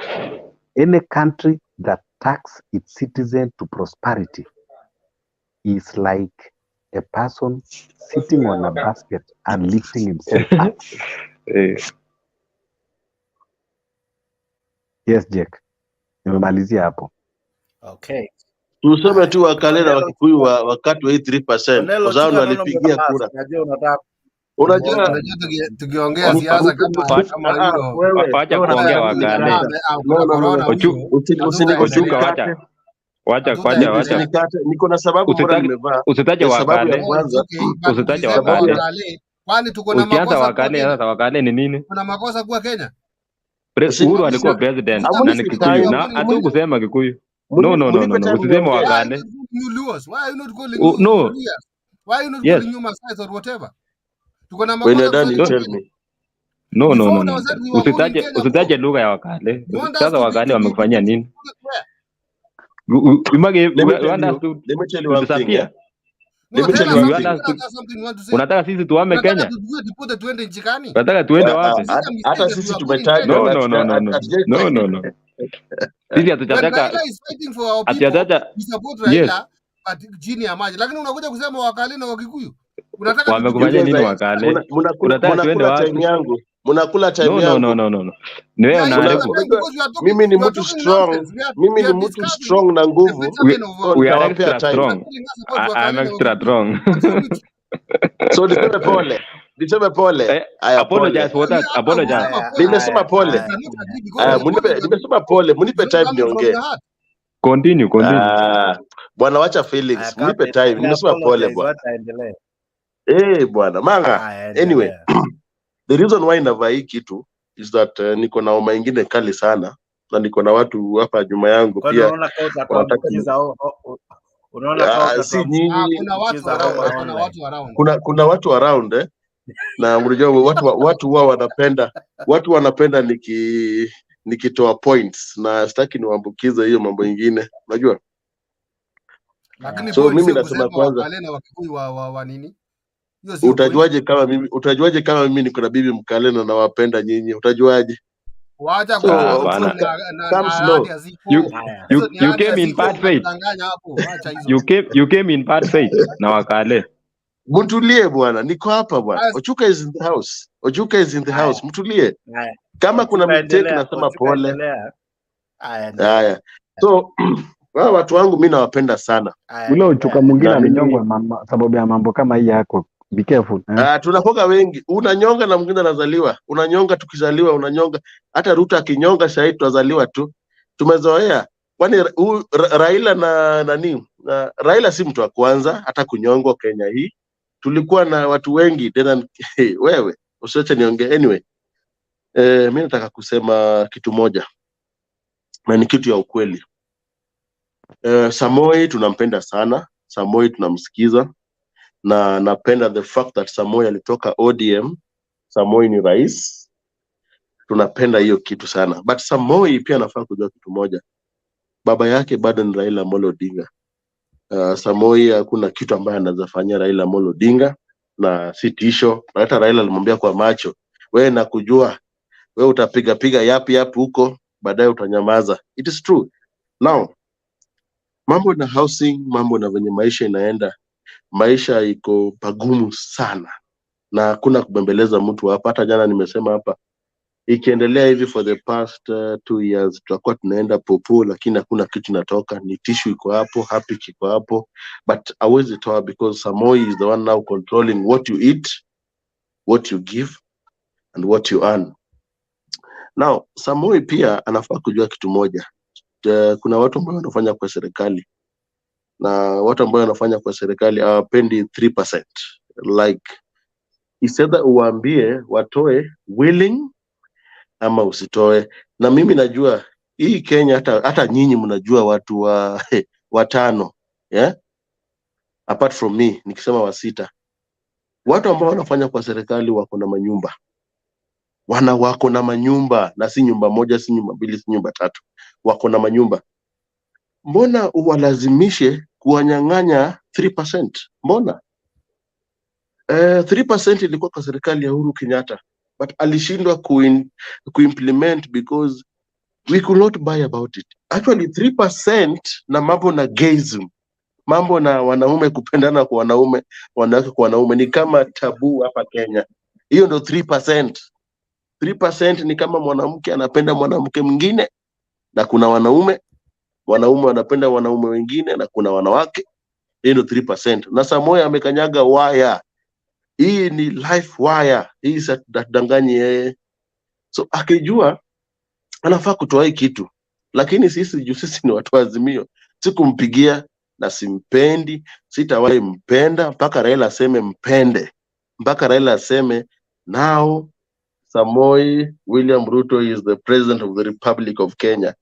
Speaker 12: any country that tax its citizen to prosperity is like a person sitting on a basket and lifting himself up. Yes, Jack. Nimemalizia hapo.
Speaker 1: Okay.
Speaker 17: Tuseme tu Wakale na Wakikuyu wakati wa 3% kwa sababu walipigia kura. Unajua
Speaker 9: tukiongea siasa kama hiyo,
Speaker 11: wacha kuongea Wakale. Wacha.
Speaker 17: Niko na sababu mbona nimevaa.
Speaker 11: Usitaje Wakale. Usitaje Wakale.
Speaker 9: Kwani tuko na
Speaker 11: makosa Wakale, sasa Wakale ni nini?
Speaker 9: Kuna makosa kwa Kenya?
Speaker 11: Uhuru alikuwa president na ni Kikuyu na hatu kusema Kikuyu. No. Usiseme Wakale.
Speaker 9: Why you not calling you? Why you not calling you Masai or whatever? Tuko na makosa.
Speaker 11: No. Usitaje lugha ya Wakale. Sasa Wakale wamekufanyia nini? Unataka sisi tuame Kenya? Unataka tuende wapi?
Speaker 17: Hata sisi tumetajwa.
Speaker 11: No. Sisi hatujataka
Speaker 9: chini ya maji, lakini unakuja kusema Wakale na Wakikuyu. Unataka
Speaker 11: wamekufanyia nini Wakale? Unataka tuende wapi?
Speaker 17: Mnakula time yangu.
Speaker 11: No. Ni wewe unaharibu.
Speaker 17: Mimi ni mtu strong na nguvu.
Speaker 11: We are extra strong. I'm extra strong.
Speaker 17: So niseme pole.
Speaker 11: Apologize for that. Apologize.
Speaker 17: Nimesema pole. Nimesema pole. Munipe time niongee.
Speaker 11: Continue.
Speaker 17: Bwana wacha feelings. Munipe time. Nimesema pole bwana. Bwana manga. Anyway, the reason why navaa hii kitu is that niko na homa ingine kali sana na niko na watu hapa nyuma yangu pia. Kuna watu around na unajua watu wao wanapenda nikitoa points na sitaki niwaambukize hiyo mambo ingine unajua. So mimi nasema kwanza
Speaker 9: nini?
Speaker 17: Utajuaje kama mimi niko na bibi Mkale na nawapenda nyinyi? Utajuaje?
Speaker 9: Wacha
Speaker 11: you came in bad faith. You came in bad faith na Wakale.
Speaker 17: Mtulie bwana, niko hapa bwana. Ochuka is in the house. Mtulie. Kama kuna mistake nasema pole. Haya. So watu wangu mimi nawapenda sana.
Speaker 12: Ule Ochuka mwingine amenyongwa sababu ya mambo kama hii yako. Be careful.
Speaker 17: Tunakoga wengi. Unanyonga na mwingine anazaliwa. Unanyonga tukizaliwa unanyonga. Hata Ruto akinyonga sasa tutazaliwa tu. Tumezoea. Kwani Raila na nani? Raila si mtu wa kwanza hata kunyongwa Kenya hii. Tulikuwa na watu wengi tena. Wewe usiache niongee. Anyway, mimi nataka kusema kitu moja. Na ni kitu ya ukweli. Samoi tunampenda sana. Samoi tunamsikiza. Na napenda the fact that Samoi alitoka ODM. Samoi ni rais. Tunapenda hiyo kitu sana. But Samoi pia anafaa kujua kitu moja. Baba yake bado ni Raila Amolo Odinga. Samoi hakuna kitu ambaye anaweza fanyia Raila Amolo Odinga na si tisho. Hata Raila alimwambia kwa macho, wewe nakujua. Wewe utapiga yapi huko, baadaye utanyamaza. It is true. Now, mambo na housing, mambo na venye maisha inaenda. Maisha iko pagumu sana. Na hakuna kubembeleza mtu hapa. Hata jana nimesema hapa. Ikiendelea hivi for the past 2 years tutakuwa tunaenda popo, lakini hakuna kitu natoka. Ni tissue iko hapo, happy iko hapo, but hawezi toa because Samoi is the one now controlling what you eat, what you give and what you earn. Now Samoi pia anafaa kujua kitu moja. Kuna watu ambao wanafanya kwa serikali na watu ambao wanafanya kwa serikali hawapendi 3%. Like either uwaambie watoe willing ama usitoe. Na mimi najua hii Kenya hata nyinyi mnajua watu watano, yeah? Apart from me nikisema wa 6. Watu ambao wanafanya kwa serikali wako na manyumba, wako na manyumba, na si nyumba moja, si nyumba mbili, si nyumba tatu, wako na manyumba. Mbona uwalazimishe kuwanyang'anya 3%? Mbona 3% ilikuwa kwa serikali ya Uhuru Kenyatta, but alishindwa kuimplement because we could not buy about it. Actually 3% na mambo na gayism, mambo na wanaume kupendana kwa wanaume, wanawake kwa wanaume ni kama tabu hapa Kenya. Hiyo ndo 3%. 3% ni kama mwanamke anapenda mwanamke mwingine, na kuna wanaume wanapenda wanaume wengine, na kuna wanawake. Hiyo ndo 3%. Na Samoei amekanyaga waya. Hii ni life wire. Hii satudanganye yeye. So akijua anafaa kutoa hii kitu, lakini sisi ni watu wa Azimio, sikumpigia na simpendi, sitawahi mpenda mpaka Raila aseme mpende, mpaka Raila aseme now Samoei William Ruto is the president of the Republic of Kenya.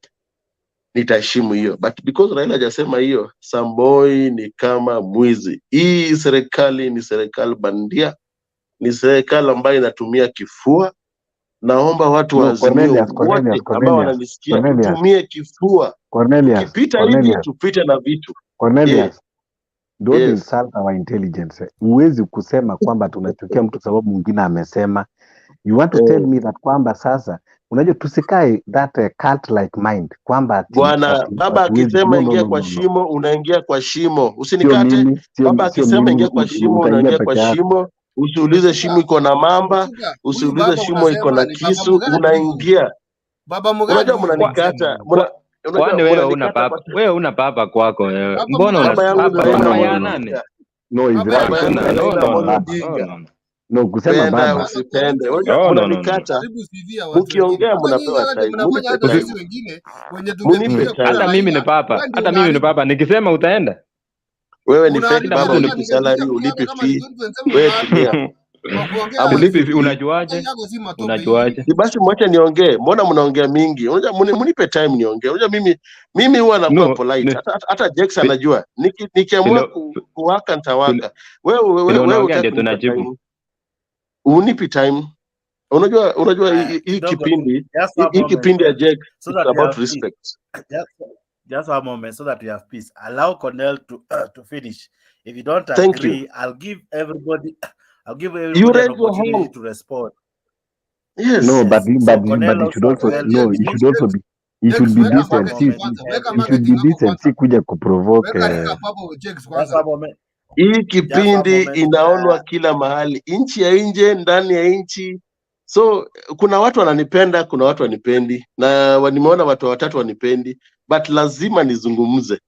Speaker 17: Nitaheshimu hiyo, but because Raila hajasema hiyo, Samoei ni kama mwizi. Hii serikali ni serikali bandia, ni serikali ambayo inatumia kifua. Naomba watu wa Azimio wote ambao wananisikia tutumie kifua. Ukipita hivi tupite na vitu.
Speaker 12: Cornelius, don't insult our intelligence. Huwezi kusema kwamba tunachukia mtu sababu mwingine amesema. You want to tell me that kwamba sasa unajua tusikae that cult like mind kwamba
Speaker 17: bwana baba akisema ingia kwa shimo unaingia kwa shimo, usinikate. Baba akisema ingia kwa shimo unaingia kwa shimo, usiulize shimo iko na mamba, usiulize shimo iko na kisu, unaingia.
Speaker 9: Baba mgani?
Speaker 17: Unajua mnanikata,
Speaker 11: kwani wewe una baba kwako wewe? Mbona una baba ya nani?
Speaker 12: No, is
Speaker 11: right.
Speaker 12: No, kusema baba
Speaker 17: usipende. Unajua mnanikata. Mkiongea mnapewa time.
Speaker 11: Hata mimi ni baba. Hata mimi ni baba. Nikisema utaenda.
Speaker 17: Wewe ni fake baba, ulipi salary, ulipi fee. Wewe tulia.
Speaker 11: Ulipi unajuaje? Unajuaje?
Speaker 17: Basi mwache niongee. Mbona mnaongea mingi? Unajua mnipe time niongee. Unajua mimi huwa nakuwa polite. Hata Jackson anajua. Nikiamua kuwaka nitawaka. Wewe
Speaker 11: unataka tunajibu.
Speaker 17: Unipi time. Unajua hii kipindi ya Jack, it's about respect.
Speaker 1: Just one moment so that you have peace. Allow Cornel to finish. If you don't agree, I'll give everybody an opportunity to respond.
Speaker 17: Yes.
Speaker 12: No, but it should also be. It should be decent. It should be decent. Si kuja kuprovoke.
Speaker 17: Hii kipindi inaonwa kila mahali, nchi ya nje, ndani ya nchi. So kuna watu wananipenda, kuna watu wanipendi, na nimeona watu watatu wanipendi, but lazima nizungumze.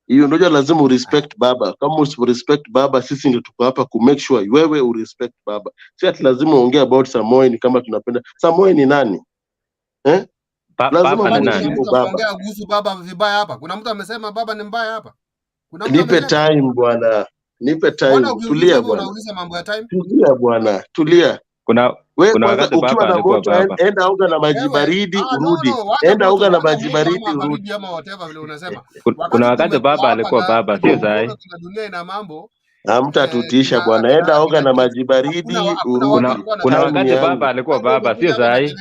Speaker 17: Hiyo ndio lazima urespect baba. Kama usirespect baba, sisi ndio tuko hapa ku make sure wewe urespect baba. Si ati lazima uongee about Samoei ni kama tunapenda. Samoei ni nani?
Speaker 9: Lazima uongee kuhusu baba vibaya hapa. Kuna mtu amesema baba ni mbaya hapa?
Speaker 17: Nipe time bwana. Nipe time. Tulia bwana.
Speaker 9: Unauliza mambo ya time?
Speaker 17: Tulia bwana. Tulia.
Speaker 11: Kuna wakati baba alikuwa baba.
Speaker 17: Enda oga na maji baridi urudi. Enda oga na maji baridi urudi.
Speaker 11: Kuna wakati baba alikuwa baba, sio sahi.
Speaker 17: Hamtatutisha bwana. Enda oga na maji baridi urudi.
Speaker 11: Kuna wakati baba alikuwa baba, sio sahi.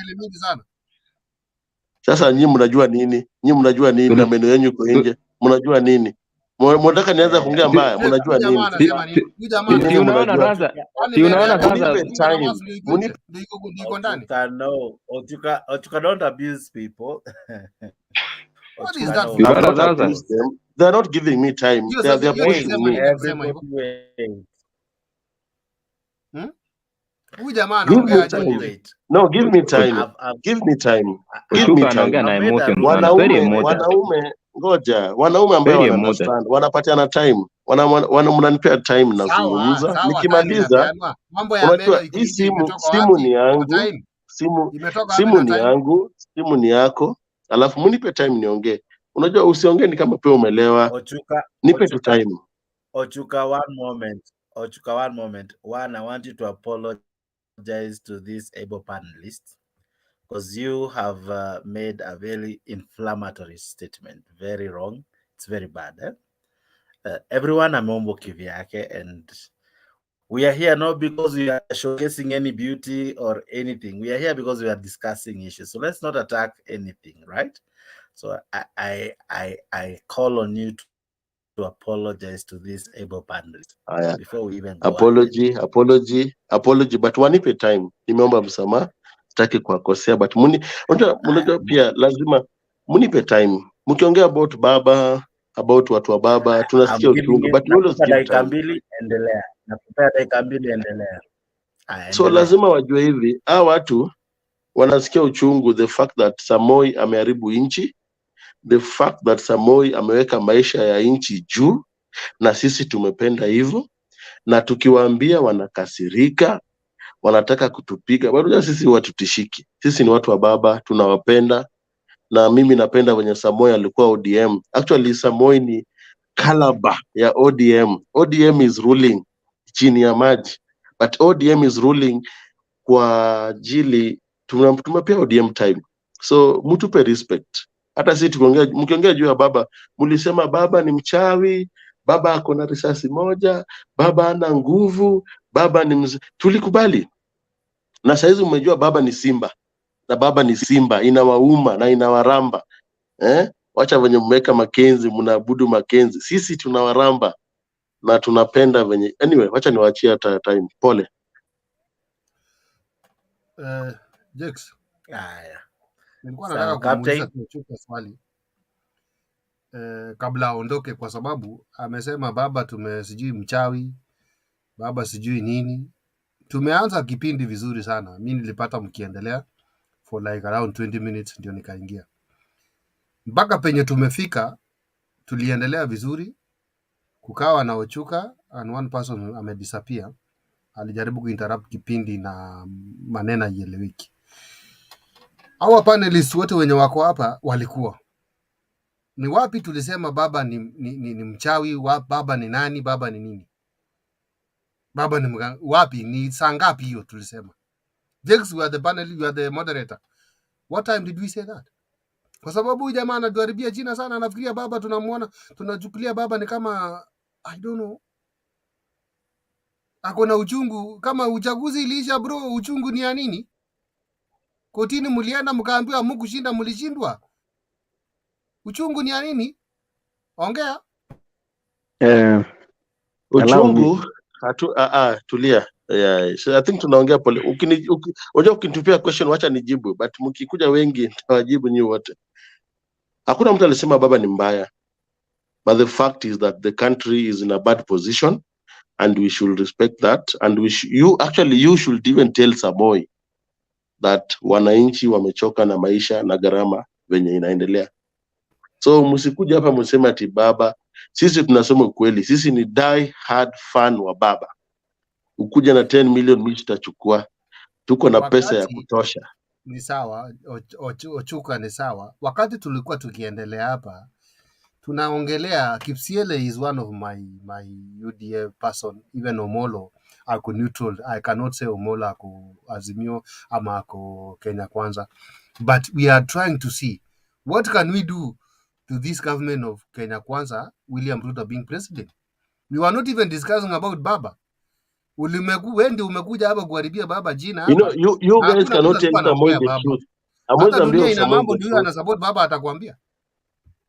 Speaker 17: Sasa nyinyi mnajua nini? Nyinyi mnajua nini na meno yenu iko nje? Mnajua nini? Mnataka nianze kuongea mbaya, mnajua nini?
Speaker 11: Si unaona sasa? Si unaona sasa?
Speaker 9: Niko ndani.
Speaker 1: No, Ochuka don't abuse people.
Speaker 9: What is that?
Speaker 17: They're not giving me time. They're pushing me. No, give me time. Give me time. Give me time. Wanaume ngoja, wanaume ambao wanastand wanapatiana time, mnanipea time na kuzungumza. Nikimaliza, unajua hii simu ni yangu, simu ni yangu, simu ni yako, alafu mnipe time niongee. Unajua usiongee ni kama pia umelewa. Nipe tu time.
Speaker 1: Ochuka, one moment. One, I want you to apologize to this able panelist, because you have made a very inflammatory statement. Very wrong. It's very bad. Everyone ameomba kivyake, and We are here not because we are showcasing any beauty or anything. We are here because we are discussing issues. So let's not attack anything, right? So I call on you to apologize to these able panelists
Speaker 17: Haya,
Speaker 1: before we even go ahead.
Speaker 17: apology, but wanipe time. Nimeomba msamaha, sitaki kuwakosea, but mnajua pia lazima munipe time. Mkiongea about baba, about watu wa baba, tunasikia uchungu, but you always give
Speaker 1: Dakika
Speaker 17: time.
Speaker 1: mbili, endelea. Nakupea dakika mbili, endelea.
Speaker 17: So lazima wajue hivi, hawa watu wanasikia uchungu, the fact that Samoi ameharibu nchi, the fact that Samoi ameweka maisha ya nchi juu, na sisi tumependa hivyo, na tukiwaambia wanakasirika, wanataka kutupiga. Bado sisi watutishiki. Sisi ni watu wa baba, tunawapenda, na mimi napenda wenye Samoi alikuwa ODM. Actually Samoi ni caliber ya ODM. ODM is ruling chini ya maji, but ODM is ruling kwa ajili tumepea ODM time. So mtupe respect. Hata sisi mkiongea juu ya baba, mlisema baba ni mchawi, baba ako na risasi moja, baba ana nguvu, baba ni tulikubali. Na saizi umejua baba ni simba, na baba ni simba, inawauma na inawaramba. Wacha venye mmeweka Makenzi, mnaabudu Makenzi. Sisi tunawaramba na tunapenda venye. Anyway, wacha niwaachie hata time. Pole.
Speaker 9: Jex.
Speaker 1: Haya.
Speaker 9: Nilikuwa nataka kumuuliza Mjukuu swali. Kabla aondoke, kwa sababu amesema baba sijui mchawi, baba sijui nini. Tumeanza kipindi vizuri sana. Mimi nilipata mkiendelea for like around 20 minutes ndio nikaingia. Mpaka penye tumefika tuliendelea vizuri. Kukawa na Ochuka and one person amedisappear. Alijaribu kuinterrupt kipindi na maneno ieleweki. Hawa panelists wote wenye wako hapa walikuwa ni wapi tulisema baba ni mchawi, baba ni nani, baba ni nini, baba ni wapi, ni saa ngapi hiyo tulisema? Jex, you are the panel, you are the moderator. What time did we say that? Kwa sababu huyu jamaa anatuharibia jina sana, anafikiria baba tunamuona, tunachukulia baba ni kama I don't know, ako na uchungu. Kama uchaguzi iliisha bro, uchungu ni ya nini? Kotini mlienda mkaambiwa mkushinda, mlishindwa. Uchungu ni ya nini? Ongea.
Speaker 17: Uchungu tulia. Yeah, so I think tunaongea pole. Unajua ukinitupia question wacha nijibu, but mkikuja wengi nitawajibu nyinyi wote. Hakuna mtu alisema baba ni mbaya. But the fact is that the country is in a bad position and we should respect that, and you should even tell Samoi that wananchi wamechoka na maisha na gharama venye inaendelea. So msikuja hapa mseme ati baba. Sisi tunasema ukweli. Sisi ni die hard fan wa baba. Ukuja na 10 million mimi tutachukua. Tuko na pesa ya kutosha.
Speaker 9: Ni sawa, Ochuka ni sawa. Wakati tulikuwa tukiendelea hapa, tunaongelea Kipsiele is one of my UDA person, even Omolo ako neutral. I cannot say Omolo ako Azimio ama ako Kenya Kwanza, but we are trying to see what can we do to this government of Kenya Kwanza, William Ruto being president. We were not even discussing about baba. Wendi umekuja hapa kuharibia baba jina hapa.
Speaker 17: You guys cannot tell Samoi the truth.
Speaker 9: Hata dunia ina mambo ndio ana support baba atakwambia.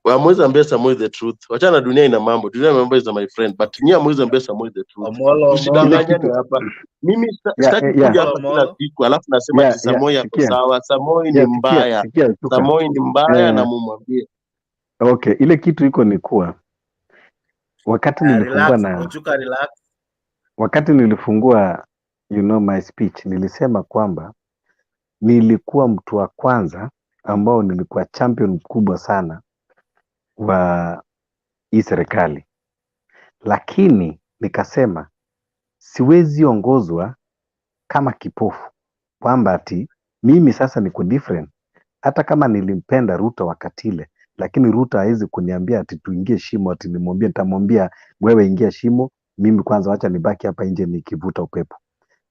Speaker 17: Amwezi ambia Samoi the truth. Wachana dunia ina mambo. Dunia mambo is my friend, but nyinyi amwezi ambia Samoi the truth. Usidanganyane hapa. Mimi sitaki kuja hapa kila siku alafu nasema ati Samoi yako sawa. Samoi ni mbaya. Samoi ni mbaya na mumwambie.
Speaker 12: Okay, ile kitu iko ni kuwa wakati nilifungua wakati nilifungua my speech nilisema kwamba nilikuwa mtu wa kwanza ambao nilikuwa champion mkubwa sana wa hii serikali, lakini nikasema siwezi ongozwa kama kipofu, kwamba ati mimi sasa niko different. Hata kama nilimpenda Ruto wakati ile, lakini Ruto haizi kuniambia ati tuingie shimo, ati nitamwambia wewe ingia shimo, mimi kwanza wacha nibaki hapa nje nikivuta upepo.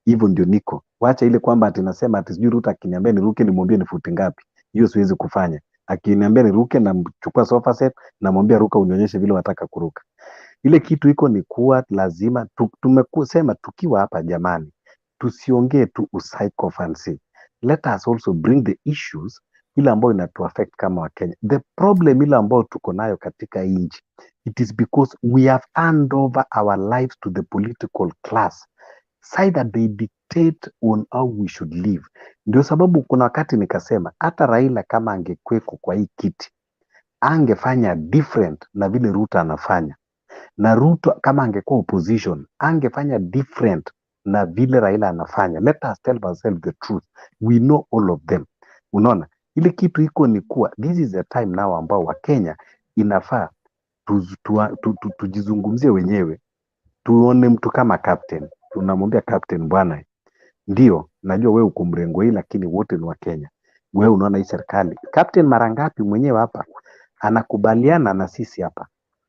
Speaker 12: Hivyo ndio niko. Wacha ile kwamba ati nasema ati sijui Ruto akiniambia niruke nimwambie ni futi ngapi. Hiyo siwezi kufanya. Akiniambia niruke na mchukua sofa set na mwambia ruka unionyeshe vile wataka kuruka. Ile kitu iko ni kuwa lazima tumekusema tukiwa hapa jamani, tusiongee tu psychophancy. Let us also bring the issues ile ambayo inatu affect kama Wakenya. The problem ile ambayo tuko nayo katika nchi, it is because we have handed over our lives to the political class, so that they dictate on how we should live. Ndio sababu kuna wakati nikasema hata Raila kama angekweko kwa hii kiti angefanya different na vile Ruto anafanya, na Ruto kama angekuwa opposition angefanya different na vile Raila anafanya. Let us tell ourselves the truth, we know all of them. Unaona, ile kitu iko ni kuwa this is the time now ambao Wakenya inafaa tujizungumzie wenyewe, tuone mtu kama captain, tunamwambia captain, bwana, ndio najua wewe uko mrengo hii, lakini wote ni Wakenya. Wewe unaona hii serikali, captain, mara ngapi mwenyewe hapa anakubaliana na sisi hapa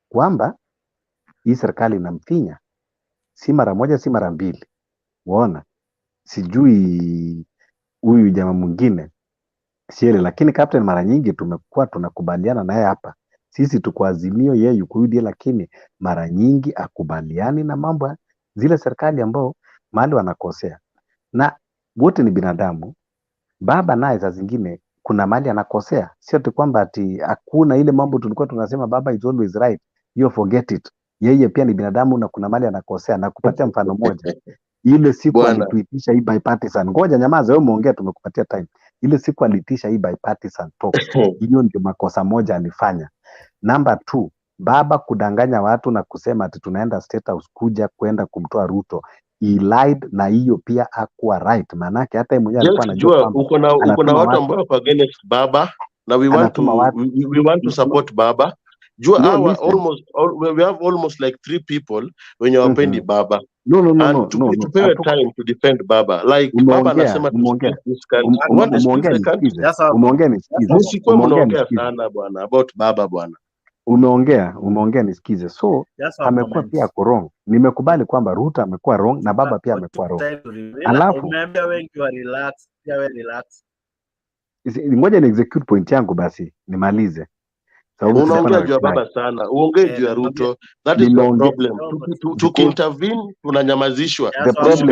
Speaker 12: kwamba hii serikali inamfinya, si mara moja, si mara mbili. Unaona, sijui huyu jamaa mwingine siele, lakini captain mara nyingi tumekuwa tunakubaliana naye hapa. Sisi tuko Azimio, yeye yuko UDA, lakini mara nyingi akubaliani na mambo zile serikali ambao mahali wanakosea. Na wote ni binadamu. Baba naye saa zingine kuna mahali anakosea, sio tu kwamba ati hakuna ile mambo tulikuwa tunasema baba is always right, you forget it. Yeye pia ni binadamu na kuna mahali anakosea. Na kupatia mfano moja, ile siku alituitisha hii bipartisan, ngoja nyamaza wewe umeongea, tumekupatia time. Ile siku alitisha hii bipartisan talks, hiyo ndio makosa moja alifanya. Number 2, baba kudanganya watu na kusema ati tunaenda State House kwenda kumtoa Ruto. He lied, na hiyo pia hakuwa right. Manake hata yeye mwenyewe alikuwa anajua kwamba
Speaker 17: uko na watu ambao wako against baba na we want to support baba. Jua we have almost like 3 people wenye wapendi baba. No. Tupewe time to defend baba. Like baba anasema umeongea sana bwana about baba bwana.
Speaker 12: Umeongea nisikize. So amekuwa pia wrong. Nimekubali kwamba Ruto amekuwa wrong na baba pia amekuwa wrong. Alafu
Speaker 1: umeambia wengi wa relax, pia wewe relax.
Speaker 12: Ngoja ni execute point yangu basi nimalize.
Speaker 17: Unaongea juu ya baba sana, uongee juu ya Ruto. That is the problem. Tukiintervene tunanyamazishwa.
Speaker 12: The problem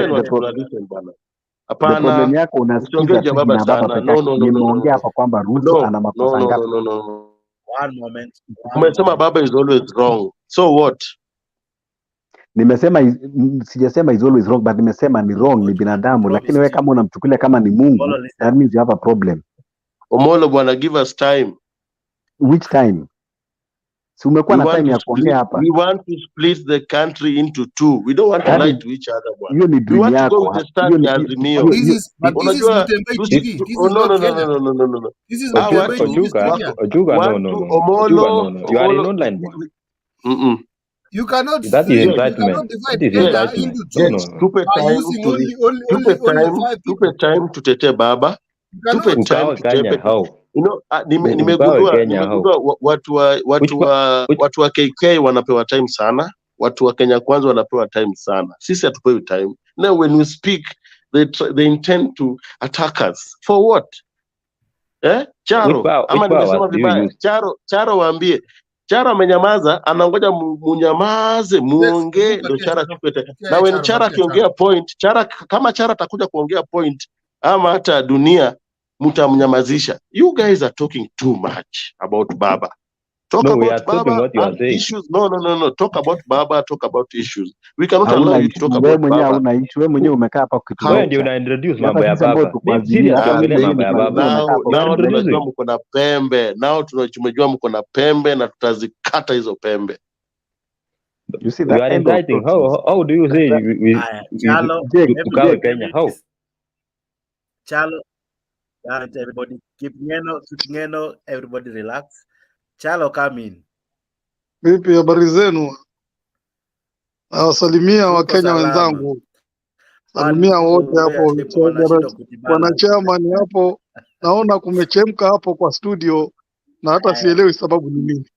Speaker 12: yako unasikiza tu na baba pekee. Nimeongea hapa kwamba Ruto ana makosa ngapi?
Speaker 17: No. One moment. Umesema baba is always wrong. So what?
Speaker 12: Nimesema sijasema is always wrong, but nimesema ni wrong, ni binadamu, lakini wewe kama unamchukulia kama ni Mungu, that means you have a problem.
Speaker 17: Omolo bwana, give us time.
Speaker 12: Which time? Si umekuwa na time ya kuongea hapa.
Speaker 17: We want to split the country into 2. We don't want to lie to each other bwana.
Speaker 12: Hiyo ni dunia yako.
Speaker 17: No. This is
Speaker 11: Ojuga, no.
Speaker 17: Omolo,
Speaker 11: you are in online.
Speaker 9: You cannot.
Speaker 11: That is incitement.
Speaker 17: Tupe time to tete baba. Tupe time to tete. You know, nimegundua watu wa KK wanapewa time sana, watu wa Kenya Kwanza wanapewa time sana. Sisi hatupewi time. Now when we speak, they intend to attack us. For what? Charo, ama nimesema vibaya. Charo waambie. Charo amenyamaza, anangoja munyamaze, muongee ndio Charo kipete. Na when Charo akiongea point, kama Charo atakuja kuongea point ama hata dunia mtamnyamazisha. You guys are talking too much about baba. Talk about baba issues. No. Talk about baba, talk about issues. We cannot allow you to talk about baba.
Speaker 12: Wewe mwenyewe umekaa hapa kitu.
Speaker 11: Wewe ndio una introduce mambo ya baba.
Speaker 17: Now tunajua mko na pembe. Now tumejua mko na pembe na tutazikata hizo pembe.
Speaker 11: You see that? You are indicting. How do you say we Kenya? How?
Speaker 1: Chalo, everybody keep ngeno, everybody relax. Chalo, come in.
Speaker 18: Vipi habari zenu? Nawasalimia Wakenya wenzangu. Salimia wote hapo, wanachama ni hapo. Naona kumechemka hapo kwa studio na hata sielewi sababu ni nini.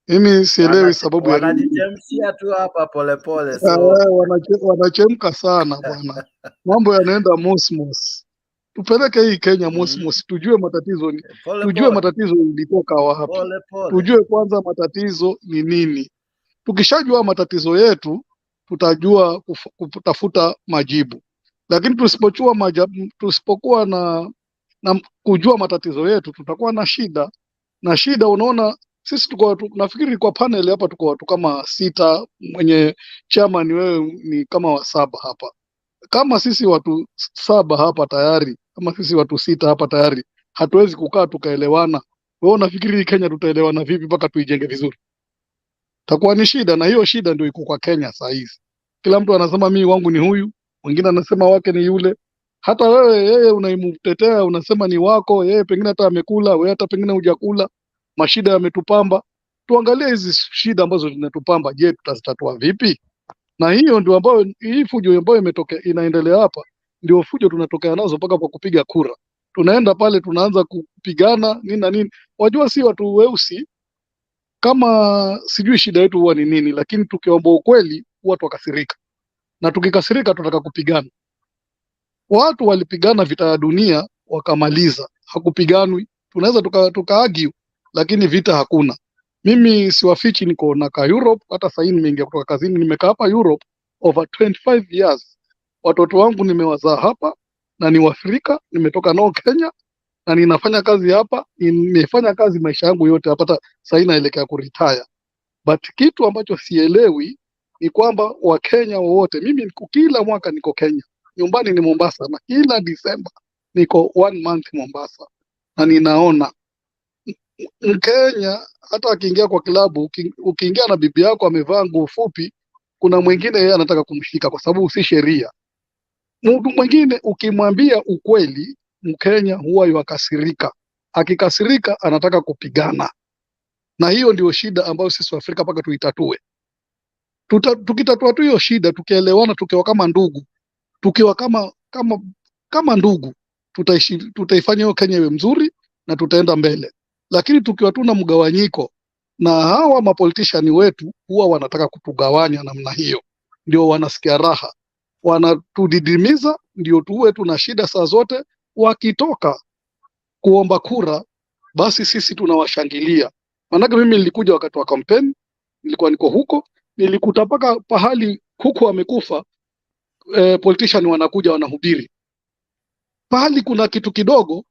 Speaker 18: Mimi sielewi sababu ya nini.
Speaker 1: Wanajemshia tu hapa polepole.
Speaker 18: Wanachemka sana bwana. Mambo yanaenda mosmos. Tupeleke hii Kenya mosmos, tujue matatizo ni. Tujue matatizo ilitoka wapi. Tujue kwanza matatizo ni nini. Tukishajua matatizo yetu, tutajua kutafuta majibu. Lakini tusipokuwa na kujua matatizo yetu, tutakuwa na shida. Na shida, unaona, sisi nafikiri kwa panel hapa tuko watu kama 6, mwenye chairman wewe ni kama wa 7 hapa. Kama sisi watu 7 hapa tayari, kama sisi watu 6 hapa tayari, hatuwezi kukaa tukaelewana. Wewe unafikiri Kenya tutaelewana vipi mpaka tuijenge vizuri? Takuwa ni shida, na hiyo shida ndio iko kwa Kenya saa hizi. Kila mtu anasema mimi wangu ni huyu, mwingine anasema wake ni yule. Hata wewe yeye unaimtetea, unasema ni wako, yeye pengine hata amekula, wewe hata pengine hujakula. Mashida yametupamba. Tuangalie hizi shida ambazo zinatupamba, je, tutazitatua vipi? Na hiyo ndio ambayo hii fujo ambayo inaendelea hapa, ndio fujo tunatokea nazo mpaka kwa kupiga kura. Tunaenda pale tunaanza kupigana nini na nini. Wajua si watu weusi, kama sijui shida yetu huwa ni nini, lakini tukiomba ukweli huwa tukasirika. Na tukikasirika tunataka kupigana. Watu walipigana vita ya dunia wakamaliza, hakupiganwi. Tunaweza tuka-argue, lakini vita hakuna. Mimi siwafichi, niko na Europe, hata sasa nimeingia kutoka kazini, nimekaa hapa Europe over 25 years. Watoto wangu nimewazaa hapa na ni Waafrika, nimetoka nao Kenya na ninafanya kazi hapa, nimefanya kazi maisha yangu yote hapa, sasa naelekea kuretire. But kitu ambacho sielewi ni kwamba Wakenya wote, mimi kila mwaka niko Kenya, nyumbani ni Mombasa, na kila December niko 1 month Mombasa, na ninaona Mkenya hata akiingia kwa klabu, ukiingia na bibi yako amevaa nguo fupi, kuna mwingine yeye anataka kumshika kwa sababu si sheria. Mtu mwingine ukimwambia ukweli, Mkenya huwa yakasirika. Akikasirika anataka kupigana. Na hiyo ndio shida ambayo sisi wa Afrika mpaka tuitatue. Tukitatua tu hiyo shida, tukielewana, tukiwa kama ndugu, tukiwa kama ndugu, tutaifanya hiyo Kenya iwe mzuri na tutaenda mbele. Lakini tukiwa tuna mgawanyiko, na hawa mapolitician wetu huwa wanataka kutugawanya namna hiyo, ndio wanasikia raha, wanatudidimiza, ndio tuwe tuna shida saa zote. Wakitoka kuomba kura, basi sisi tunawashangilia. Manake mimi nilikuja wakati wa campaign, nilikuwa niko huko, nilikuta paka pahali kuku amekufa, politician wanakuja wanahubiri. Pahali kuna kitu kidogo,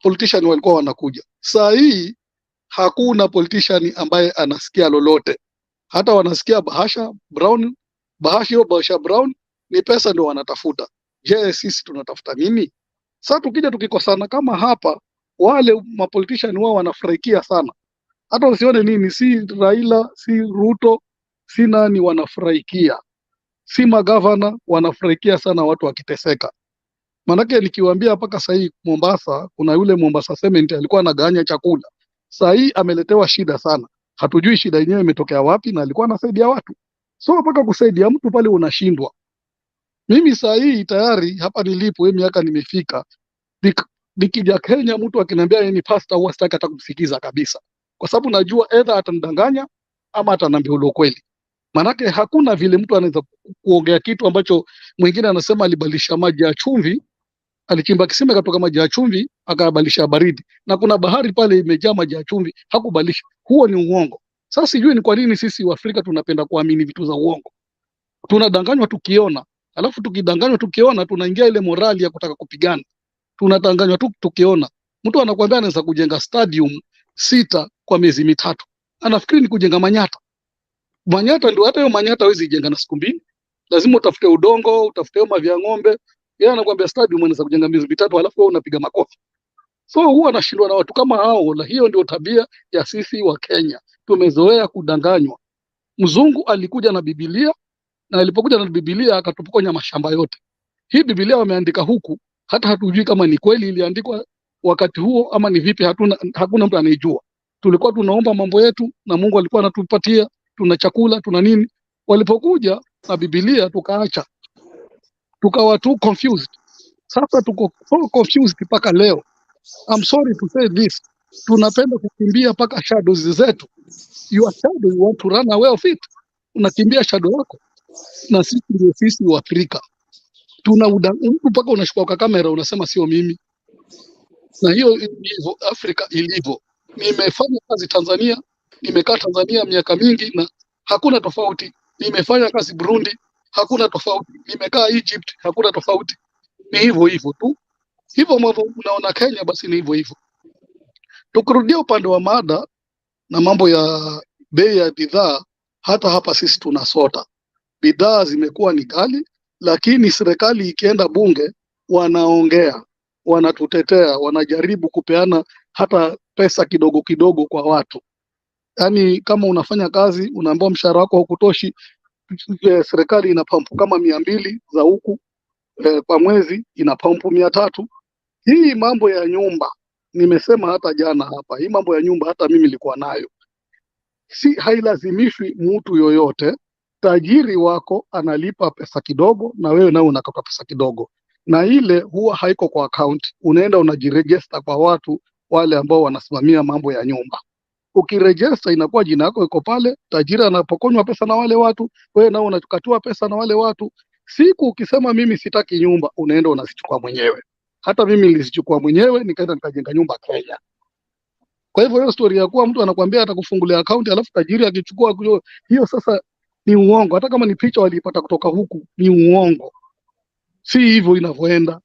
Speaker 18: politician walikuwa wanakuja. Saa hii hakuna politician ambaye anasikia lolote. Hata wanasikia bahasha brown, ni pesa ndio wanatafuta. Je, sisi tunatafuta nini? Sasa tukija tukikosana kama hapa, wale mapolitician wao wanafurahikia sana. Hata usione nini, si Raila, si Ruto, si nani wanafurahikia. Si magavana wanafurahikia sana watu wakiteseka. Manake nikiwaambia mpaka sasa hii Mombasa, kuna yule Mombasa Cement alikuwa anaganya chakula. Sasa hii ameletewa shida sana. Hatujui shida yenyewe imetokea wapi, na alikuwa anasaidia watu. So mpaka kusaidia mtu pale unashindwa. Mimi sasa hii tayari hapa nilipo, hii miaka nimefika, nikija Kenya mtu akiniambia yeye ni pastor, huwa sitaki hata kumsikiza kabisa. Kwa sababu najua either atanidanganya ama ataniambia ukweli. Manake hakuna vile mtu anaweza kuongea kitu ambacho mwingine anasema alibadilisha maji ya chumvi, alichimba kisima katoka maji ya chumvi akabadilisha baridi, na kuna bahari pale imejaa maji ya chumvi, hakubadilisha. Huo ni uongo. Sasa sijui ni kwa nini sisi wa Afrika tunapenda kuamini vitu za uongo. Tunadanganywa tukiona, alafu tukidanganywa tukiona tunaingia ile morali ya kutaka kupigana. Tunadanganywa tukiona. Mtu anakuambia anaweza kujenga stadium 6 kwa miezi 3. Anafikiri ni kujenga Manyata. Manyata ndio, hata hiyo Manyata hawezi jenga na siku 2. Lazima utafute udongo, utafute mavi ya ng'ombe. Yeye anakuambia stadium anaweza kujenga miezi 3, alafu wewe unapiga makofi. So huwa anashindwa na watu kama hao, na hiyo ndio tabia ya sisi wa Kenya. Tumezoea kudanganywa. Mzungu alikuja na Biblia, na alipokuja na Biblia akatupokonya mashamba yote. Hii Biblia wameandika huku, hata hatujui kama ni kweli iliandikwa wakati huo ama ni vipi, hakuna mtu anayejua. Tulikuwa tunaomba mambo yetu na Mungu alikuwa anatupatia, tuna chakula, tuna nini. Walipokuja na Biblia tukaacha. Tukawa too confused. Sasa tuko so confused mpaka leo. I'm sorry to say this. Tunapenda kukimbia mpaka shadows zetu. Your shadow, you want to run away of it. Unakimbia shadow yako. Na sisi ndio sisi wa Afrika. Mtu mpaka unashika kwa kamera unasema sio mimi. Na hiyo ndivyo Afrika ilivyo. Nimefanya kazi Tanzania, nimekaa Tanzania miaka mingi, na hakuna tofauti. Nimefanya kazi Burundi, hakuna tofauti. Nimekaa Egypt, hakuna tofauti. Ni hivyo hivyo tu. Hivyo mambo unaona Kenya, basi ni hivyo hivyo. Tukirudia upande wa mada na mambo ya bei ya bidhaa, hata hapa sisi tunasota. Bidhaa zimekuwa ni kali, lakini serikali ikienda bunge wanaongea, wanatutetea, wanajaribu kupeana hata pesa kidogo kidogo kwa watu. Yaani kama unafanya kazi unaambiwa mshahara wako haukutoshi, serikali ina pampu kama 200 za huku kwa mwezi, ina pampu 300. Hii mambo ya nyumba nimesema hata jana hapa, hii mambo ya nyumba hata mimi nilikuwa nayo. Si hailazimishwi mtu yoyote. Tajiri wako analipa pesa kidogo na wewe nao unakata pesa kidogo, na ile huwa haiko kwa account. Unaenda unajiregister kwa watu wale ambao wanasimamia mambo ya nyumba. Ukiregister inakuwa jina lako iko pale, tajiri anapokonywa pesa na wale watu, wewe nao unachukua pesa na wale watu. Siku ukisema mimi sitaki nyumba, unaenda unazichukua mwenyewe. Hata mimi nilizichukua mwenyewe, nikaenda nikajenga nyumba Kenya. Kwa hivyo hiyo story ya kuwa mtu anakuambia atakufungulia account alafu tajiri akichukua, hiyo sasa ni uongo. Hata kama ni picha walipata kutoka huku, ni uongo. Si hivyo inavyoenda.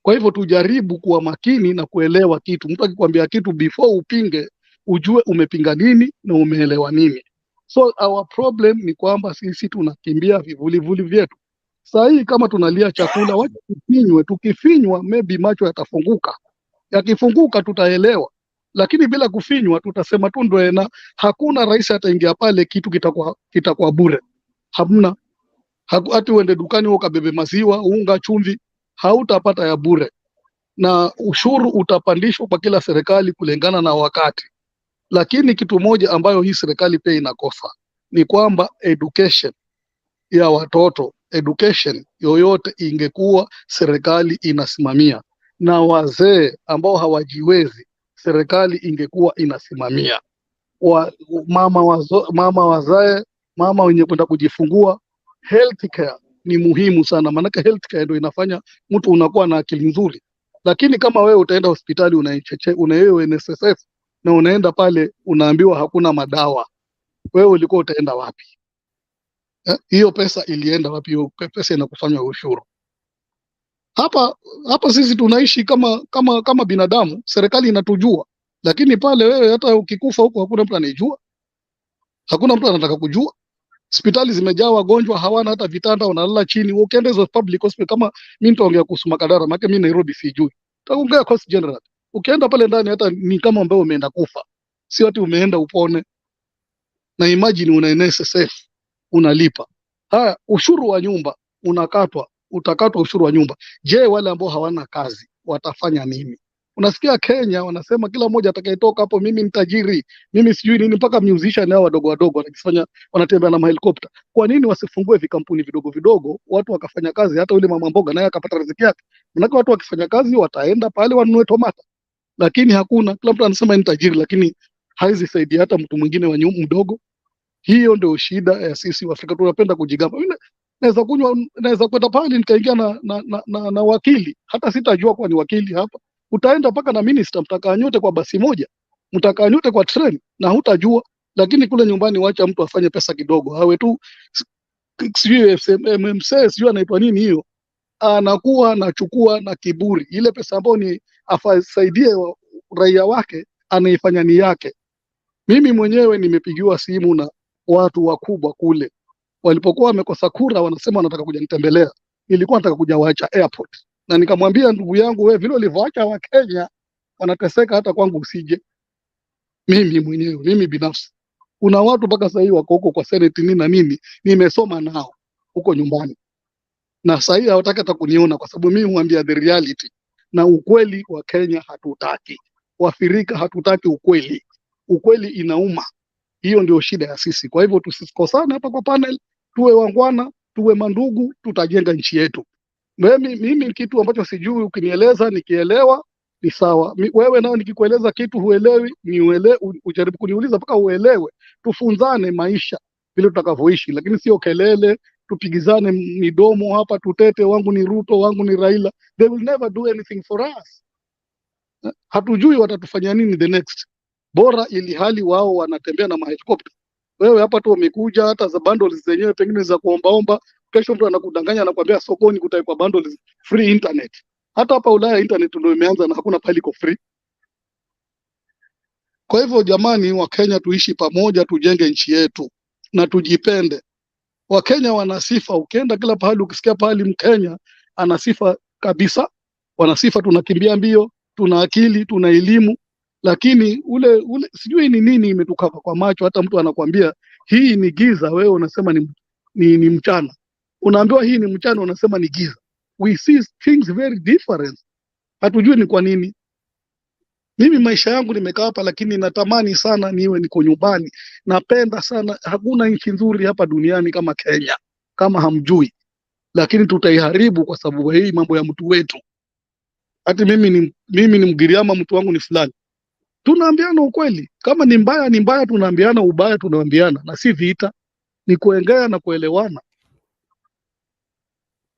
Speaker 18: Kwa hivyo tujaribu kuwa makini na kuelewa kitu. Mtu akikwambia kitu, before upinge, ujue umepinga nini na umeelewa nini. So our problem ni kwamba sisi tunakimbia vivulivuli vyetu. Saa hii kama tunalia chakula, wacha tufinywe. Tukifinywa maybe macho yatafunguka. Yakifunguka tutaelewa. Lakini bila kufinywa tutasema tu ndio, na hakuna rais ataingia pale kitu kitakuwa bure. Hamna. Hata uende dukani ukabebe maziwa, unga, chumvi, hautapata ya bure. Na ushuru utapandishwa kwa kila serikali kulingana na wakati. Lakini kitu moja ambayo hii serikali pia inakosa ni kwamba education ya watoto, education yoyote ingekuwa serikali inasimamia, na wazee ambao hawajiwezi serikali ingekuwa inasimamia. Mama wazae, mama wenye kwenda kujifungua, healthcare ni muhimu sana, maana healthcare ndio inafanya mtu unakuwa na akili nzuri. Lakini kama wewe utaenda hospitali unayewe NSSF na unaenda pale unaambiwa hakuna madawa, wewe ulikuwa utaenda wapi? Hiyo pesa ilienda wapi? Hiyo pesa inakufanywa ushuru. Hapa sisi tunaishi kama binadamu, serikali inatujua, lakini pale wewe hata ukikufa huko hakuna mtu anayejua, hakuna mtu anataka kujua. Hospitali zimejaa wagonjwa, hawana hata vitanda, wanalala chini. Ukienda hizo public hospital, kama mimi nitaongea kuhusu Makadara, maana mimi Nairobi sijui, taongea cost general. Ukienda pale ndani hata ni kama ambao umeenda kufa, si ati umeenda upone. Na imagine una NSSF unalipa. Haya, ushuru wa nyumba unakatwa, utakatwa ushuru wa nyumba. Je, wale ambao hawana kazi watafanya nini? Unasikia Kenya wanasema kila mmoja atakayetoka hapo, mimi ni tajiri, mimi sijui nini, mpaka musician nao wadogo wadogo wanajifanya wanatembea na helicopter. Kwa nini wasifungue vikampuni vidogo vidogo, watu wakafanya kazi, hata yule mama mboga naye akapata riziki yake? Maana watu wakifanya kazi wataenda pale wanunue tomata. Lakini hakuna, kila mtu anasema ni tajiri, lakini haizi saidia hata mtu mwingine wa nyumba mdogo. Hiyo ndio shida ya sisi Afrika, tunapenda kujigamba. Mimi naweza kwenda pale nikaingia na wakili, hata sitajua kwa ni wakili hapa. Utaenda paka na minister, mtakaa nyote kwa basi moja, mtakaa nyote kwa train na hutajua. Lakini kule nyumbani wacha mtu afanye pesa kidogo, awe tu sijui sijui anaitwa nini hiyo, anakuwa anachukua na kiburi. Ile pesa ambayo ni afasaidie raia wake anaifanya ni yake. Mimi mwenyewe nimepigiwa simu na watu wakubwa kule, walipokuwa wamekosa kura, wanasema wanataka kuja nitembelea. Nilikuwa nataka kuja waacha airport, na nikamwambia ndugu yangu, wewe vile ulivyoacha wa Kenya wanateseka, hata kwangu usije. Mimi binafsi, kuna watu mpaka sasa hivi wako huko kwa senate nini na nini, nimesoma nao huko nyumbani, na sasa hivi hawataka hata kuniona, kwa sababu mimi huambia the reality na ukweli wa Kenya hatutaki, Waafrika hatutaki ukweli. Ukweli inauma. Hiyo ndio shida ya sisi. Kwa hivyo tusikosane hapa kwa panel, tuwe wangwana, tuwe mandugu, tutajenga nchi yetu. Mimi kitu ambacho sijui ukinieleza nikielewa ni sawa. Wewe nao nikikueleza kitu huelewi, ujaribu kuniuliza mpaka uelewe. Tufunzane maisha vile tutakavyoishi, lakini sio kelele, tupigizane midomo hapa, tutete wangu ni Ruto, wangu ni Raila. They will never do anything for us. Hatujui watatufanya nini the next. Bora ili hali wao wanatembea na helicopter, Wewe hapa tu umekuja, hata za bundles zenyewe pengine za kuombaomba, kesho mtu anakudanganya anakuambia sokoni kutaikwa bundles free internet. Hata hapa Ulaya internet ndio imeanza na hakuna pale iko free. Kwa hivyo jamani, wa Kenya tuishi pamoja, tujenge nchi yetu na tujipende. Wakenya wana sifa, ukienda kila pahali ukisikia pahali Mkenya ana sifa kabisa. Wana sifa, tunakimbia mbio, tuna akili, tuna elimu, lakini ule sijui ni nini imetukava kwa macho. Hata mtu anakuambia hii ni giza, wewe unasema ni mchana. Unaambiwa hii ni mchana, unasema ni giza. We see things very different. Hatujui ni kwa nini. Mimi maisha yangu nimekaa hapa, lakini natamani sana niwe niko nyumbani. Napenda sana, hakuna nchi nzuri hapa duniani kama Kenya, kama hamjui, lakini tutaiharibu kwa sababu hii mambo ya mtu wetu. Hata mimi ni Mgiriama, mtu wangu ni fulani. Tunaambiana ukweli, kama ni mbaya, tunaambiana ubaya, tunaambiana, na si vita, ni kuongea na kuelewana.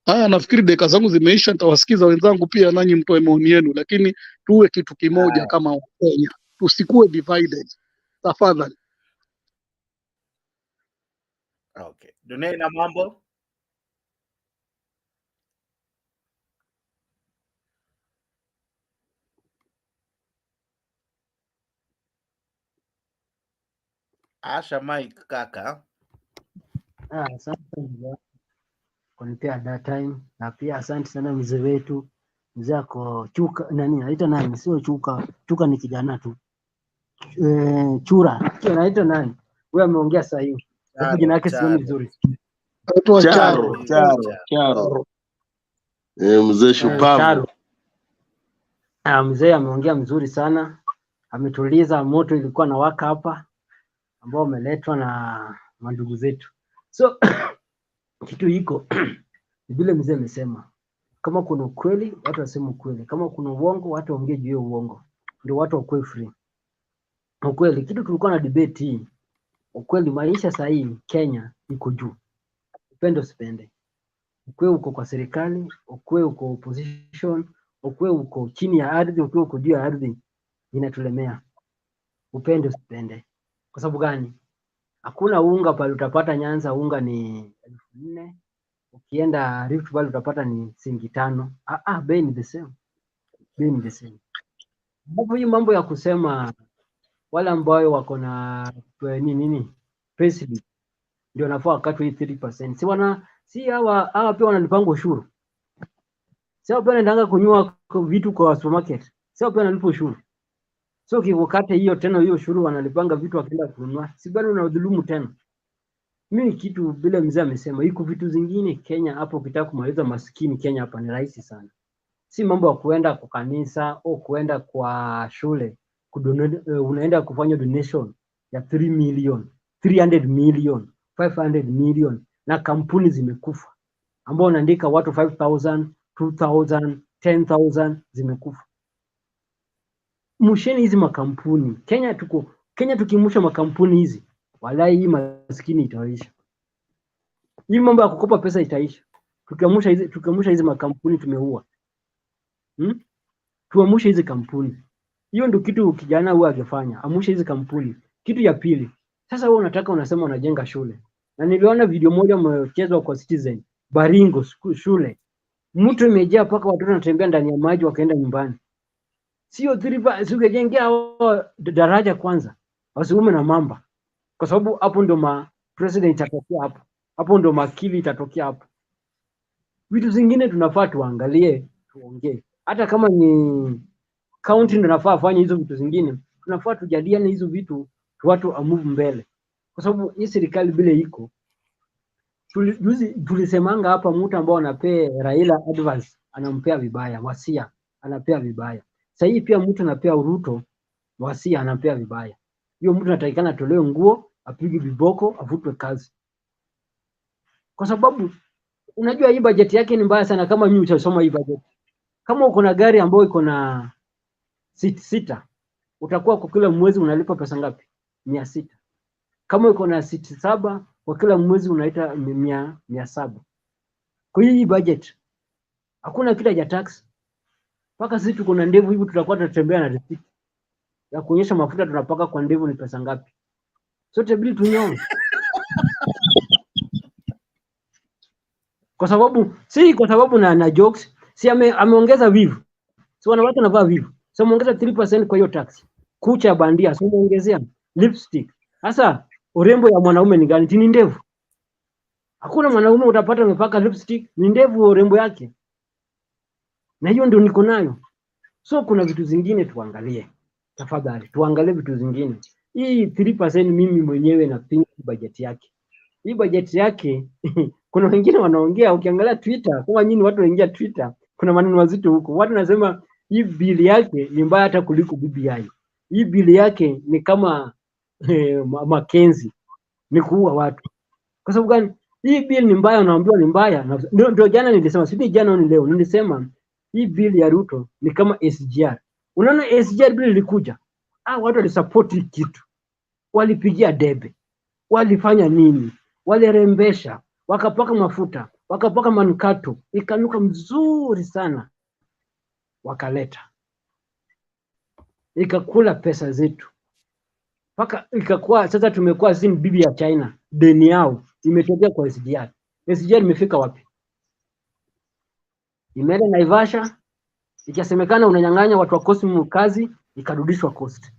Speaker 18: Haya, nafikiri dakika zangu zimeisha, nitawasikiza wenzangu pia nanyi mtoe maoni yenu, lakini tuwe kitu kimoja kama Wakenya, tusikuwe divided tafadhali.
Speaker 1: Okay. Dunia ina mambo. Asha Mike kaka.
Speaker 15: Asante sana kunipea that time, na pia asante sana mzee wetu, mzee ako Chuka nani anaitwa nani, sio Chuka ni kijana tu, Chura anaitwa nani, wewe ameongea sasa hivi, hapo jina yake sioni vizuri,
Speaker 17: Charo. Mzee Shupavu.
Speaker 15: Mzee ameongea mzuri sana, ametuliza moto ilikuwa na waka hapa ambao umeletwa na mandugu zetu. So kitu iko vile mzee amesema, kama kuna ukweli watu waseme ukweli, kama kuna uongo watu waongee juu ya uongo, ndio watu wakuwe free. Ukweli kitu tulikuwa na debate hii, ukweli maisha sasa hivi Kenya iko juu, upende usipende, ukwe uko kwa serikali, ukwe uko opposition, ukwe uko chini ya ardhi, ukwe uko juu ya ardhi, inatulemea, upende usipende. Kwa sababu gani? Hakuna unga pale utapata Nyanza unga ni 4,000, ukienda Rift Valley utapata ni shilingi 5. Bei ni the same. Bei ni the same. Hapo hii mambo ya kusema wale ambao wako na nini payslip ndio nafaa wakatwe 3%. Si hawa pia wanalipanga ushuru. Si hawa pia wanaendanga kunywa vitu kwa supermarket. Si hawa pia wanalipa ushuru. So kikokate hiyo tena hiyo ushuru wanalipanga vitu wakienda kununua. Si bado unadhulumu tena. Mimi kitu bila mzee amesema, iko vitu zingine Kenya hapo, ukitaka kumaliza maskini Kenya hapa ni rahisi sana. Si mambo ya kuenda kwa kanisa au kuenda kwa shule, unaenda kufanya donation ya 3 million, 300 million, 500 million na kampuni zimekufa. Ambao unaandika watu 5,000, 2,000, 10,000 zimekufa. Musheni hizi makampuni. Kenya tukimusha makampuni hizi, walai hii maskini itaisha. Hii mambo ya kukopa pesa itaisha. Tukiamusha hizi makampuni tumeua. Tuamushe hizi kampuni. Hiyo ndio kitu kijana huwa angefanya, amushe hizi kampuni. Kitu ya pili, sasa wewe unasema unajenga shule. Na niliona video moja umechezwa kwa Citizen, Baringo shule. Mtu imejaa paka watoto wanatembea ndani ya maji wakaenda nyumbani. Sio ungejengea daraja kwanza, wasiume na mamba. Kwa sababu hapo ndio president itatokea hapo. Hapo ndio makili itatokea hapo. Vitu zingine tunafaa tuangalie, tuongee. Hata kama ni county ndio nafaa afanye hizo vitu zingine, tunafaa tujadiliane hizo vitu, watu move mbele. Kwa sababu hii serikali bila iko, tulisemanga hapa mtu ambao anapea Raila advice anampea vibaya, wasia anapea vibaya. Sasa hii pia mtu anapea Ruto wasia anapea vibaya. Hiyo mtu anatakikana atolewe nguo, apige viboko, avutwe kazi. Kwa sababu unajua hii budget yake ni mbaya sana. Kama mimi utasoma hii budget, kama uko na gari ambayo iko na seat 6, utakuwa kwa kila mwezi unalipa pesa ngapi? 600. Kama uko na seat 7, kwa kila mwezi unaita 700. Kwa hiyo hii budget hakuna kitu ya tax. Paka sisi tuko na ndevu hivi, tutakuwa tunatembea na receipt ya kuonyesha mafuta tunapaka kwa ndevu ni pesa ngapi. sote bili tunyonge. Kwa sababu na jokes, si ameongeza vivu. Si wanawake wanavaa vivu. So ameongeza 3% kwa hiyo tax. Kucha ya bandia, so ameongezea lipstick. Sasa urembo ya mwanaume ni gani? Ni ndevu. Hakuna mwanaume utapata amepaka lipstick, ni ndevu urembo yake. Na hiyo ndio niko nayo. So kuna vitu zingine tuangalie. Tafadhali, tuangalie vitu zingine. Hii 3% mimi mwenyewe napinga budget yake. Hii budget yake kuna wengine wanaongea, ukiangalia Twitter, kama nyinyi watu wanaingia Twitter, kuna maneno mazito huko. Watu wanasema hii bili yake ni mbaya hata kuliko BBI. Hii bili yake ni kama Makenzi, ni kuua watu. Kwa sababu gani? Hii bili ni mbaya, unaambiwa ni mbaya. Ndio jana nilisema, si jana ni leo, nilisema hii bili ya Ruto ni kama SGR. Unaona SGR bili ilikuja, watu walisupport hii kitu. Walipigia debe. Walifanya nini? Walirembesha, wakapaka mafuta, wakapaka manukato, ikanuka mzuri sana. Wakaleta. Ikakula pesa zetu. Paka ikakuwa sasa tumekuwa si bibi ya China. Deni yao imetokea kwa SGR. SGR imefika wapi? Imeenda Naivasha, ikasemekana unanyang'anya watu wa Coast kazi, ikarudishwa Coast.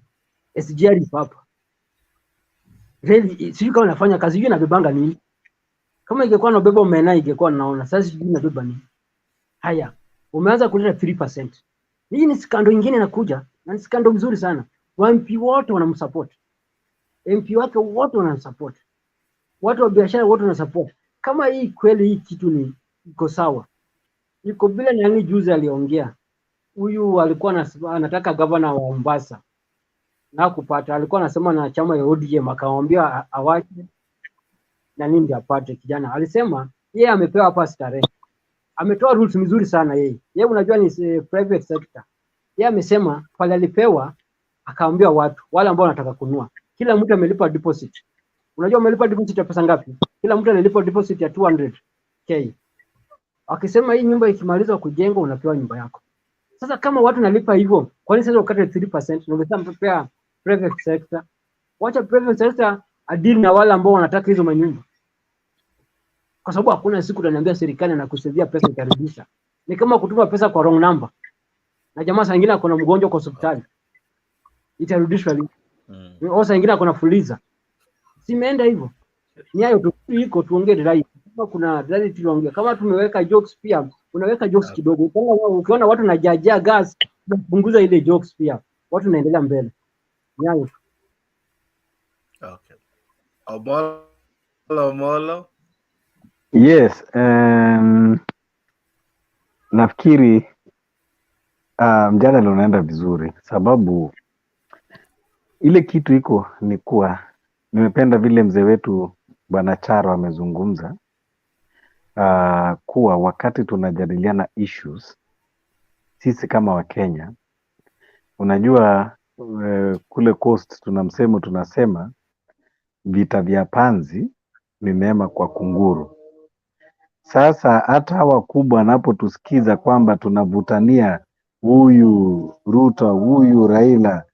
Speaker 15: SGR ipo hapa. Really, sijui kama unafanya kazi hiyo, inabebanga nini? Kama ingekuwa inabeba omena ingekuwa naona. Sasa sijui inabeba nini. Haya, umeanza kuleta 3%. Hii ni skando nyingine inakuja, na ni skando mzuri sana. MP wote wanamsupport. MP wake wote wanamsupport. Watu wa biashara wote wanasupport. Kama hii kweli hii kitu ni iko sawa. Iko bila nani juzi aliongea. Huyu alikuwa anataka governor wa Mombasa. Na kupata alikuwa anasema na chama ya ODM, akamwambia awache na nini ndio apate. Kijana alisema yeye amepewa hapa starehe. Ametoa rules mzuri sana yeye. Yeye unajua ni private sector. Yeye amesema pale alipewa, akaambia watu wale ambao wanataka kununua, kila mtu amelipa deposit. Unajua amelipa deposit ya pesa ngapi? Kila mtu analipa deposit ya 200k. Akisema hii nyumba ikimalizwa kujenga unapewa nyumba yako. Sasa kama watu nalipa hivyo, kwa nini sasa ukate 3%? Na umesema mpea private sector. Wacha private sector adili na wale ambao wanataka hizo manyumba. Kwa sababu hakuna siku tunaniambia serikali na kusaidia pesa ikarudisha. Ni kama kutuma pesa kwa wrong number. Na jamaa saa nyingine kuna mgonjwa kwa hospitali. Itarudishwa lini? Au saa nyingine kuna fuliza. Simeenda hivyo. Ni hayo tu iko tuongee right. Kama kuna right tuongee. Kama tumeweka jokes pia, unaweka jokes kidogo. Ukiona watu wanajajaa gas, punguza ile jokes pia. Watu naendelea mbele. Ni hayo.
Speaker 1: Okay. Omolo.
Speaker 12: Yes, nafikiri mjadala unaenda vizuri, sababu ile kitu iko ni kuwa nimependa vile mzee wetu Bwana Charo amezungumza kuwa wakati tunajadiliana issues sisi kama Wakenya, unajua kule Coast tuna msemo tunasema vita vya panzi ni neema kwa kunguru. Sasa hata wakubwa wanapotusikiza kwamba tunavutania huyu Ruto, huyu Raila,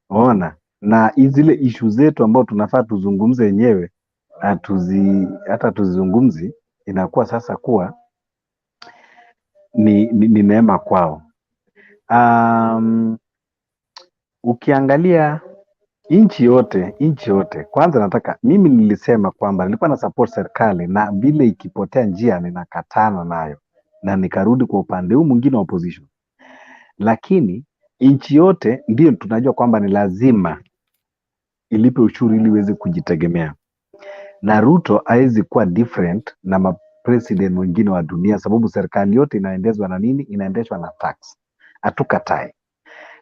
Speaker 12: ona, na zile issue zetu ambao tunafaa tuzungumze wenyewe hata tuzizungumzi, inakuwa sasa kuwa ni neema kwao. Ukiangalia nchi yote, kwanza mimi nilisema kwamba nilikuwa na support serikali, na vile ikipotea njia ninakatana nayo na nikarudi kwa upande huu mwingine wa opposition. Lakini nchi yote ndio tunajua kwamba ni lazima ilipe ushuru ili iweze kujitegemea, na Ruto haizi kuwa different na president wengine wa dunia, sababu serikali yote inaendeshwa na nini? Inaendeshwa na tax. Hatukatai,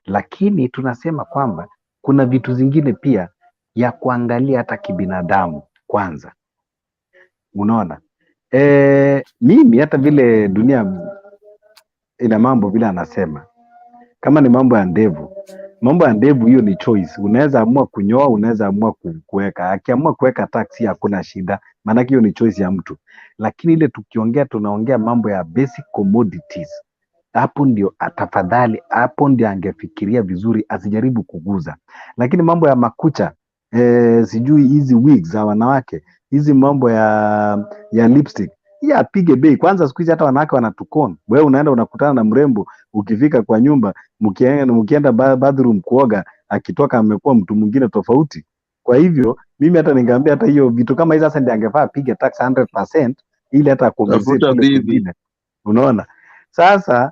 Speaker 12: lakini tunasema kwamba kuna vitu zingine pia ya kuangalia hata kibinadamu kwanza. Unaona? Mimi hata vile dunia ina mambo vile anasema, kama ni mambo ya ndevu hiyo ni choice. Unaweza amua kunyoa, unaweza amua kuweka. Akiamua kuweka tax hakuna shida, maana hiyo ni choice ya mtu. Lakini ile tunaongea mambo ya basic commodities, hapo ndio atafadhali, hapo ndio angefikiria vizuri, asijaribu kuguza. Lakini mambo ya makucha sijui hizi wigs za wanawake, hizi mambo ya lipstick, ya apige bei kwanza. Siku hizi hata wanawake wanatukona. Wewe unaenda unakutana na mrembo, ukifika kwa nyumba, mkienda bathroom kuoga, akitoka amekuwa mtu mwingine tofauti. Kwa hivyo mimi hata ningeambia hata hiyo vitu kama hizo sasa ndiye angefaa apige tax 100% ili hata compensate
Speaker 17: Tafuta
Speaker 12: kule
Speaker 17: bibi.
Speaker 12: kwingine. Unaona? Sasa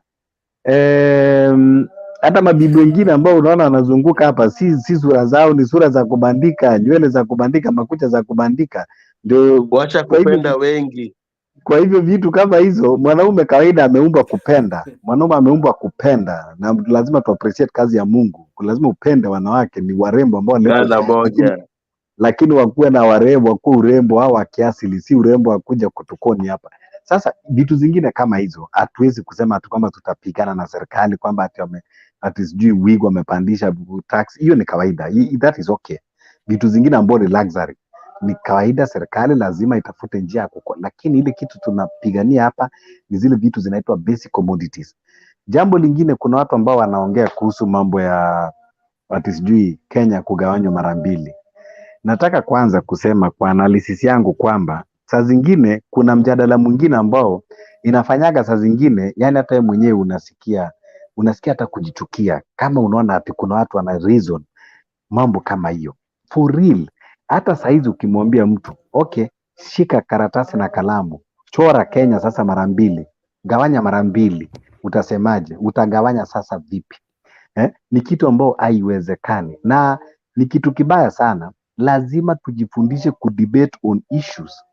Speaker 12: hata mabibi wengine ambao unaona wanazunguka hapa, si sura zao, ni sura za kubandika, nywele za kubandika, makucha za kubandika. Ndio
Speaker 17: Wacha
Speaker 12: kwa hivyo
Speaker 17: kupenda wengi.
Speaker 12: kwa hivyo vitu kama hizo, mwanaume kawaida ameumbwa kupenda. Mwanaume ameumbwa kupenda, na lazima tu appreciate kazi ya Mungu. Lazima upende wanawake, ni warembo ambao waletwa,
Speaker 17: Gana moja.
Speaker 12: lakini wakuwe na warembo, wakuwe urembo hao wa kiasili, si urembo wa kuja kutukoni hapa. Sasa vitu zingine kama hizo hatuwezi kusema tu kwamba tutapigana na serikali kwamba ati sijui wig wamepandisha tax. Hiyo ni kawaida, that is okay. Vitu zingine ambao ni luxury ni kawaida, serikali lazima itafute njia ya lakini ile kitu tunapigania hapa ni zile vitu zinaitwa basic commodities. Jambo lingine, kuna watu ambao wanaongea kuhusu mambo ya ati sijui Kenya kugawanywa mara mbili. Nataka kwanza kusema kwa analysis yangu kwamba saa zingine kuna mjadala mwingine ambao inafanyaga saa zingine, yani hata wewe mwenyewe unasikia hata kujichukia kama unaona ati kuna watu wana reason mambo kama hiyo. For real, hata saizi ukimwambia mtu, okay, shika karatasi na kalamu, chora Kenya sasa mara mbili, gawanya mara mbili, utasemaje? Utagawanya sasa vipi? Ni kitu ambao haiwezekani na ni kitu kibaya sana. Lazima tujifundishe kudebate on issues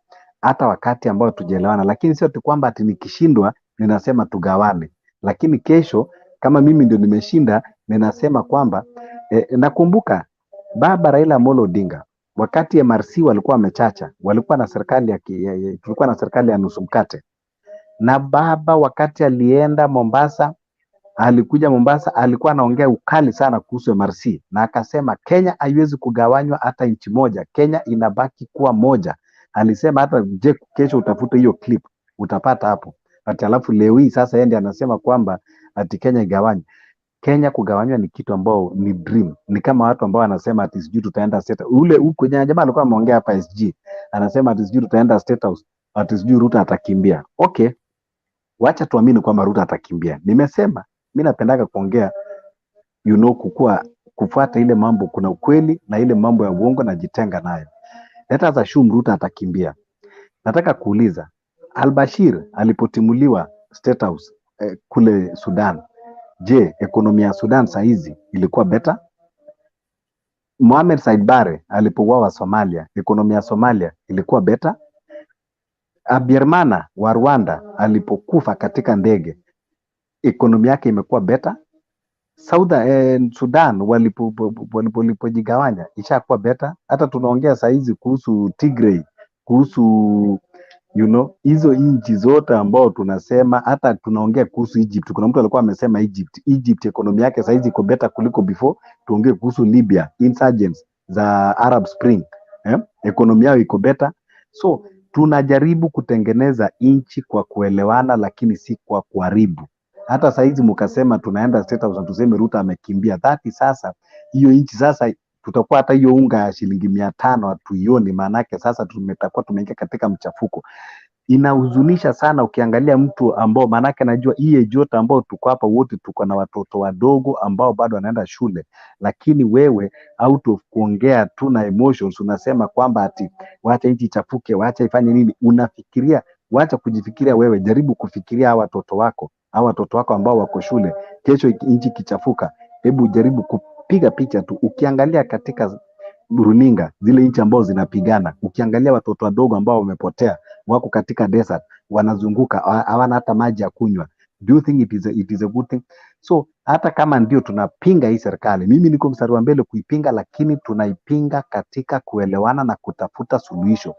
Speaker 12: hata wakati ambao tujaelewana, lakini sio tu kwamba ati nikishindwa ninasema tugawane, lakini kesho kama mimi ndio nimeshinda ninasema kwamba nakumbuka baba Raila Amolo Odinga wakati MRC walikuwa wamechacha, walikuwa na serikali tulikuwa na serikali ya nusu mkate, na baba wakati alienda Mombasa, alikuja Mombasa, alikuwa anaongea ukali sana kuhusu MRC na akasema Kenya haiwezi kugawanywa hata inchi moja, Kenya inabaki kuwa moja. Alisema hata je, kesho utafute hiyo clip utapata hapo. Ati alafu leo hii sasa yeye ndiye anasema kwamba ati Kenya igawanywe. Kenya kugawanywa ni kitu ambao ni dream. Ni kama watu ambao wanasema ati sijui tutaenda state. Ule huko jamaa alikuwa ameongea hapa SG, anasema ati sijui tutaenda state house, ati sijui Ruto atakimbia. Okay, wacha tuamini kwamba Ruto atakimbia. Nimesema mimi napendaga kuongea kufuata ile mambo kuna ukweli na ile mambo ya uongo na jitenga nayo. Let us assume Ruto atakimbia. Nataka kuuliza, Al-Bashir alipotimuliwa State House kule Sudan, je, ekonomi ya Sudan saizi ilikuwa better? Mohamed Said Barre alipouawa Somalia, ekonomi ya Somalia ilikuwa better? Abiyarimana wa Rwanda alipokufa katika ndege, ekonomi yake imekuwa better? Sudan walipojigawanya ishakuwa better? Hata tunaongea saizi kuhusu Tigray, kuhusu hizo nchi zote ambao tunasema, hata tunaongea kuhusu Egypt. Kuna mtu alikuwa amesema Egypt ekonomi yake saizi iko better kuliko before. Tuongee kuhusu Libya, insurgents za Arab Spring, ekonomi yao iko better. So tunajaribu kutengeneza nchi kwa kuelewana, lakini si kwa kuharibu. Hata saizi mkasema tunaenda State House na tuseme Ruto amekimbia, dhati sasa hiyo nchi sasa tutakuwa hata hiyo unga ya shilingi 500 hatuioni, maanake sasa tumetakuwa tumeingia katika mchafuko. Inahuzunisha sana ukiangalia mtu ambao, maanake najua hii jota ambao tuko hapa wote tuko na watoto wadogo ambao bado wanaenda shule, lakini wewe out of kuongea tu na emotions unasema kwamba ati wacha nchi chafuke, wacha ifanye nini. Unafikiria, wacha kujifikiria wewe, jaribu kufikiria hawa watoto wako ambao wako shule. Kesho nchi kichafuka, hebu jaribu kupiga picha tu, ukiangalia katika runinga zile nchi ambao zinapigana, ukiangalia watoto wadogo ambao wamepotea, wako katika desert, wanazunguka, hawana hata maji ya kunywa. Do you think it is a good thing? So hata kama ndio tunapinga hii serikali, mimi niko mstari wa mbele kuipinga, lakini tunaipinga katika kuelewana na kutafuta suluhisho.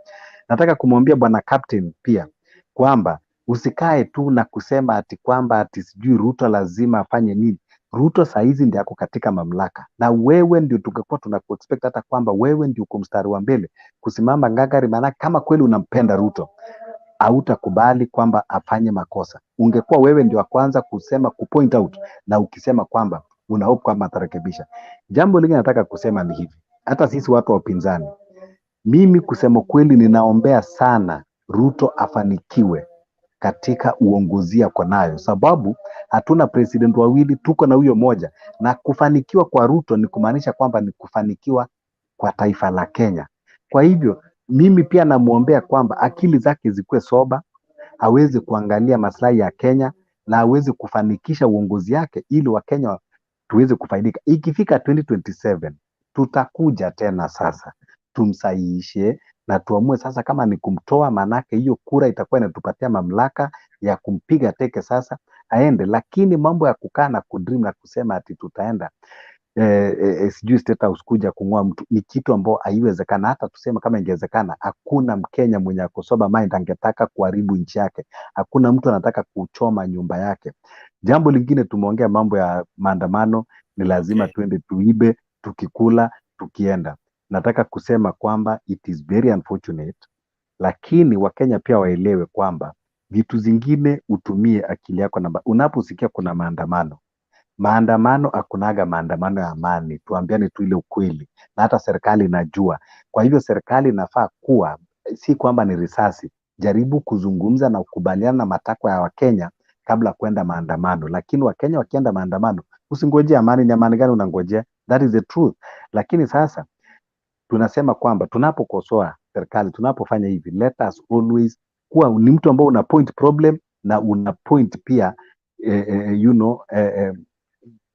Speaker 12: Nataka kumwambia bwana captain pia kwamba usikae tu na kusema ati kwamba ati sijui Ruto lazima afanye nini. Ruto saizi ndiye ako katika mamlaka, na wewe ndio tungekuwa tunakuexpect hata kwamba wewe ndio uko mstari wa mbele kusimama ngangari, maana kama kweli unampenda Ruto hautakubali kwamba afanye makosa. Ungekuwa wewe ndio wa kwanza kusema, kupoint out, na ukisema kwamba una hope kwamba atarekebisha. Jambo lingine nataka kusema ni hivi, hata sisi watu wa upinzani, mimi kusema kweli ninaombea sana Ruto afanikiwe katika uongozi ako nayo, sababu hatuna president wawili, tuko na huyo moja, na kufanikiwa kwa Ruto ni kumaanisha kwamba ni kufanikiwa kwa taifa la Kenya. Kwa hivyo mimi pia namuombea kwamba akili zake zikuwe soba, aweze kuangalia maslahi ya Kenya na aweze kufanikisha uongozi yake ili Wakenya tuweze kufaidika. Ikifika 2027 tutakuja tena sasa tumsahihishe na tuamue sasa kama ni kumtoa, manake hiyo kura itakuwa inatupatia mamlaka ya kumpiga teke sasa aende. Lakini mambo ya kukaa na kudream na kusema ati tutaenda sijui State House kuja kung'oa mtu ni kitu ambao haiwezekana. Hata tuseme kama ingewezekana, hakuna Mkenya mwenye ako sober mind angetaka kuharibu nchi yake. Hakuna mtu anataka kuchoma nyumba yake. Jambo lingine, tumeongea mambo ya maandamano, ni lazima tuende tuibe, tukikula, tukienda. Nataka kusema kwamba it is very unfortunate, lakini Wakenya pia waelewe kwamba vitu zingine utumie akili yako. Unaposikia kuna maandamano hakunaga maandamano ya amani, tuambiane tu ile ukweli, na hata serikali inajua. Kwa hivyo serikali inafaa kuwa, si kwamba ni risasi, jaribu kuzungumza na kukubaliana na matakwa ya Wakenya kabla kwenda maandamano. Lakini Wakenya wakienda maandamano, usingojea amani. Ni amani gani unangojea? That is the truth. Lakini sasa tunasema kwamba tunapokosoa serikali, tunapofanya hivi, let us always kuwa ni mtu ambao una point problem na una point pia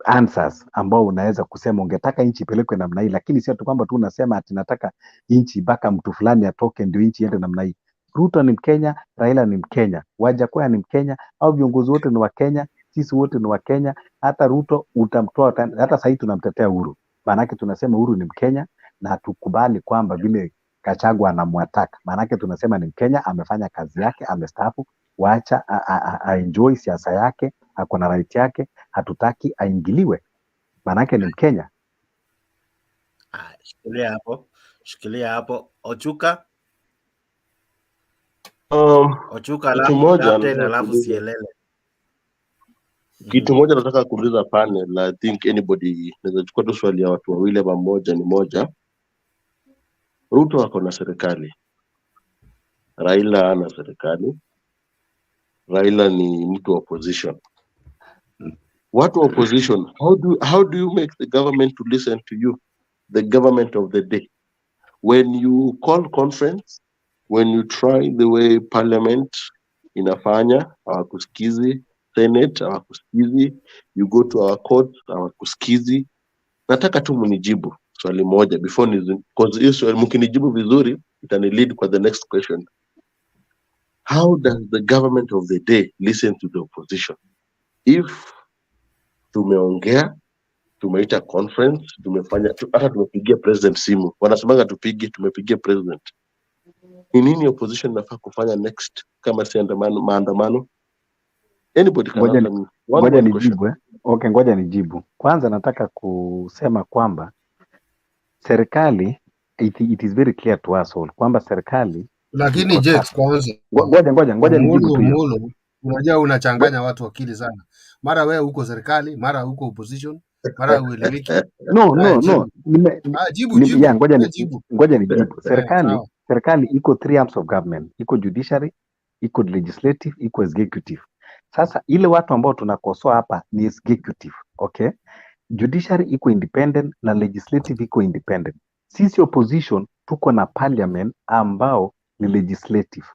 Speaker 12: answers ambao unaweza kusema ungetaka nchi ipelekwe namna hii, lakini sio tu kwamba tu unasema ati nataka nchi mpaka mtu fulani atoke ndio nchi iende namna hii. Ruto ni Mkenya, Raila ni Mkenya, Wajakoya ni Mkenya, au viongozi wote ni wa Kenya, sisi wote ni wa Kenya. Hata Ruto utamtoa, hata sasa hivi tunamtetea Uhuru, maanake tunasema Uhuru ni Mkenya na hatukubali kwamba vile Gachagua anamwataka, maanake tunasema ni Mkenya, amefanya kazi yake, amestaafu, waacha enjoy siasa yake, ako na right yake, hatutaki aingiliwe, maanake ni Mkenya.
Speaker 1: Shikilia hapo Ochuka. Ochuka
Speaker 17: Kitu moja
Speaker 1: alafu Sielele.
Speaker 17: Kitu moja nataka kuuliza panel, I think anybody naweza chukua tu swali ya watu wawili ama moja. Ni moja, Ruto ako na serikali, Raila ana serikali. Raila ni mtu wa opposition. Watu wa opposition, how do you make the government to listen to you, the government of the day, when you call conference, when you try the way parliament inafanya, hawakusikizi, Senate hawakusikizi, you go to our court hawakusikizi. Nataka tu mnijibu swali moja before because hiyo swali mkinijibu vizuri itani lead kwa the next question. How does the government of the day listen to the opposition? If tumeongea, tumeita conference, tumefanya hata tumepigia president simu, wanasemanga tumepigia president, ni nini opposition nafaa kufanya next kama si maandamano? Anybody can answer me.
Speaker 12: Ngoja nijibu. Okay, ngoja nijibu. Kwanza nataka kusema kwamba serikali, it is very clear to us all kwamba serikali,
Speaker 9: lakini Jake, kwanza
Speaker 12: ngoja nijibu tu.
Speaker 9: Unajua unachanganya watu akili sana. Mara wewe uko serikali, mara uko opposition, mara ueleweki.
Speaker 12: No. Ngoja nijibu. Serikali iko 3 arms of government. Iko judiciary, iko legislative, iko executive. Sasa ile watu ambao tunakosoa hapa ni executive, okay? Judiciary iko independent na legislative iko independent. Sisi opposition tuko na parliament ambao ni legislative.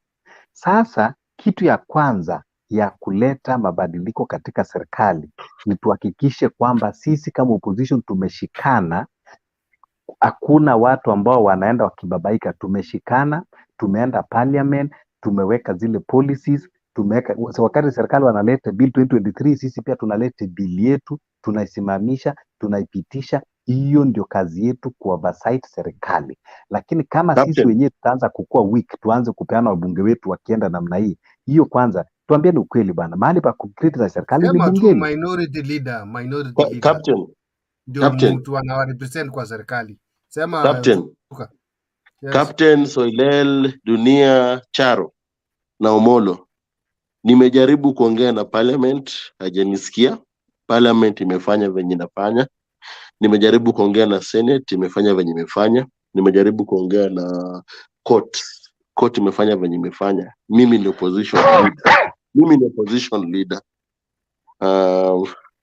Speaker 12: Sasa kitu ya kwanza ya kuleta mabadiliko katika serikali ni tuhakikishe kwamba sisi kama opposition tumeshikana. Hakuna watu ambao wanaenda wakibabaika. Tumeshikana, tumeenda parliament, tumeweka zile policies, tumeweka. So wakati serikali wanaleta bill 2023, sisi pia tunaleta bill yetu, tunaisimamisha, tunaipitisha. Hiyo ndio kazi yetu, ku oversight serikali. Lakini kama sisi wenyewe tutaanza kukua weak, tuanze kupeana wabunge wetu wakienda namna hii, hiyo kwanza tuambieni ukweli bana, mahali pa kucriticize serikali ni bungeni.
Speaker 9: Minority leader
Speaker 17: ndio
Speaker 9: mtu anawarepresent kwa serikali. Sema
Speaker 17: Captain Soilel, Dunia, Charo na Omolo, nimejaribu kuongea na parliament, hajanisikia. Parliament imefanya venye inafanya. Nimejaribu kuongea na Senate, imefanya venye imefanya. Nimejaribu kuongea na court imefanya venye imefanya. Mimi ni opposition leader.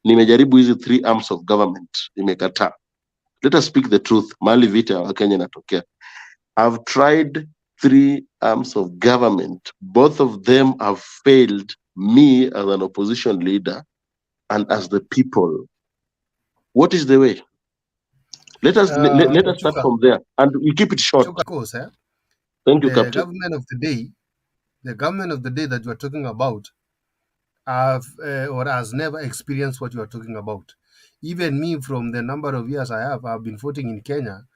Speaker 17: Nimejaribu hizi 3 arms of government, imekataa. Let us speak the truth. Mali vita wa Kenya inatokea. I've tried 3 arms of government. Both of them have failed me as an opposition leader and as the people. What is the way? Let us start from there, and we keep it short.
Speaker 9: Of course,
Speaker 17: Thank you,
Speaker 9: the
Speaker 17: Captain.
Speaker 9: government of the day that you are talking about has never experienced what you are talking about. Even me, from the number of years I've been voting in Kenya,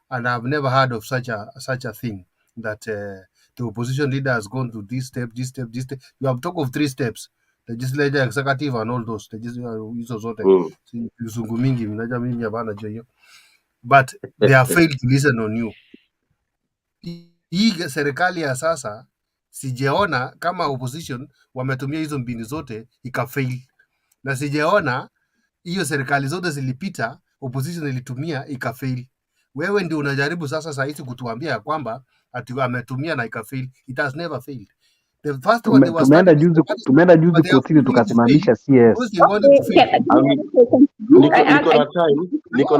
Speaker 9: and I've never heard of such a thing, that the opposition leader has gone to this step. You have talked of 3 steps: legislature, executive, and all those. But they have failed to listen on you. Hii serikali ya sasa sijaona kama opposition wametumia hizo mbinu zote ikafail, na sijaona hiyo serikali zote zilipita opposition ilitumia ikafail. Wewe ndio unajaribu sasa hizi kutuambia kwamba ati ametumia na ikafail. It has never failed. The first one they were
Speaker 12: tumeenda juzi kotini tukasimamisha CS.
Speaker 17: Niko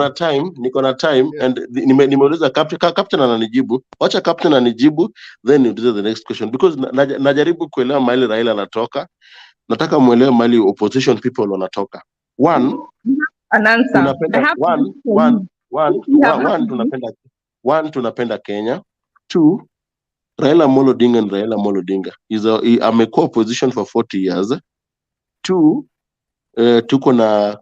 Speaker 17: na time and nimeuliza captain ananijibu. Wacha captain anijibu, then you do the next question, because najaribu kuelewa mahali Raila anatoka. Nataka muelewe mahali opposition people wanatoka. Tunapenda Kenya. 2, Raila Amolo Odinga and Raila Amolo Odinga amekuwa opposition for 40 years. 2, tuko na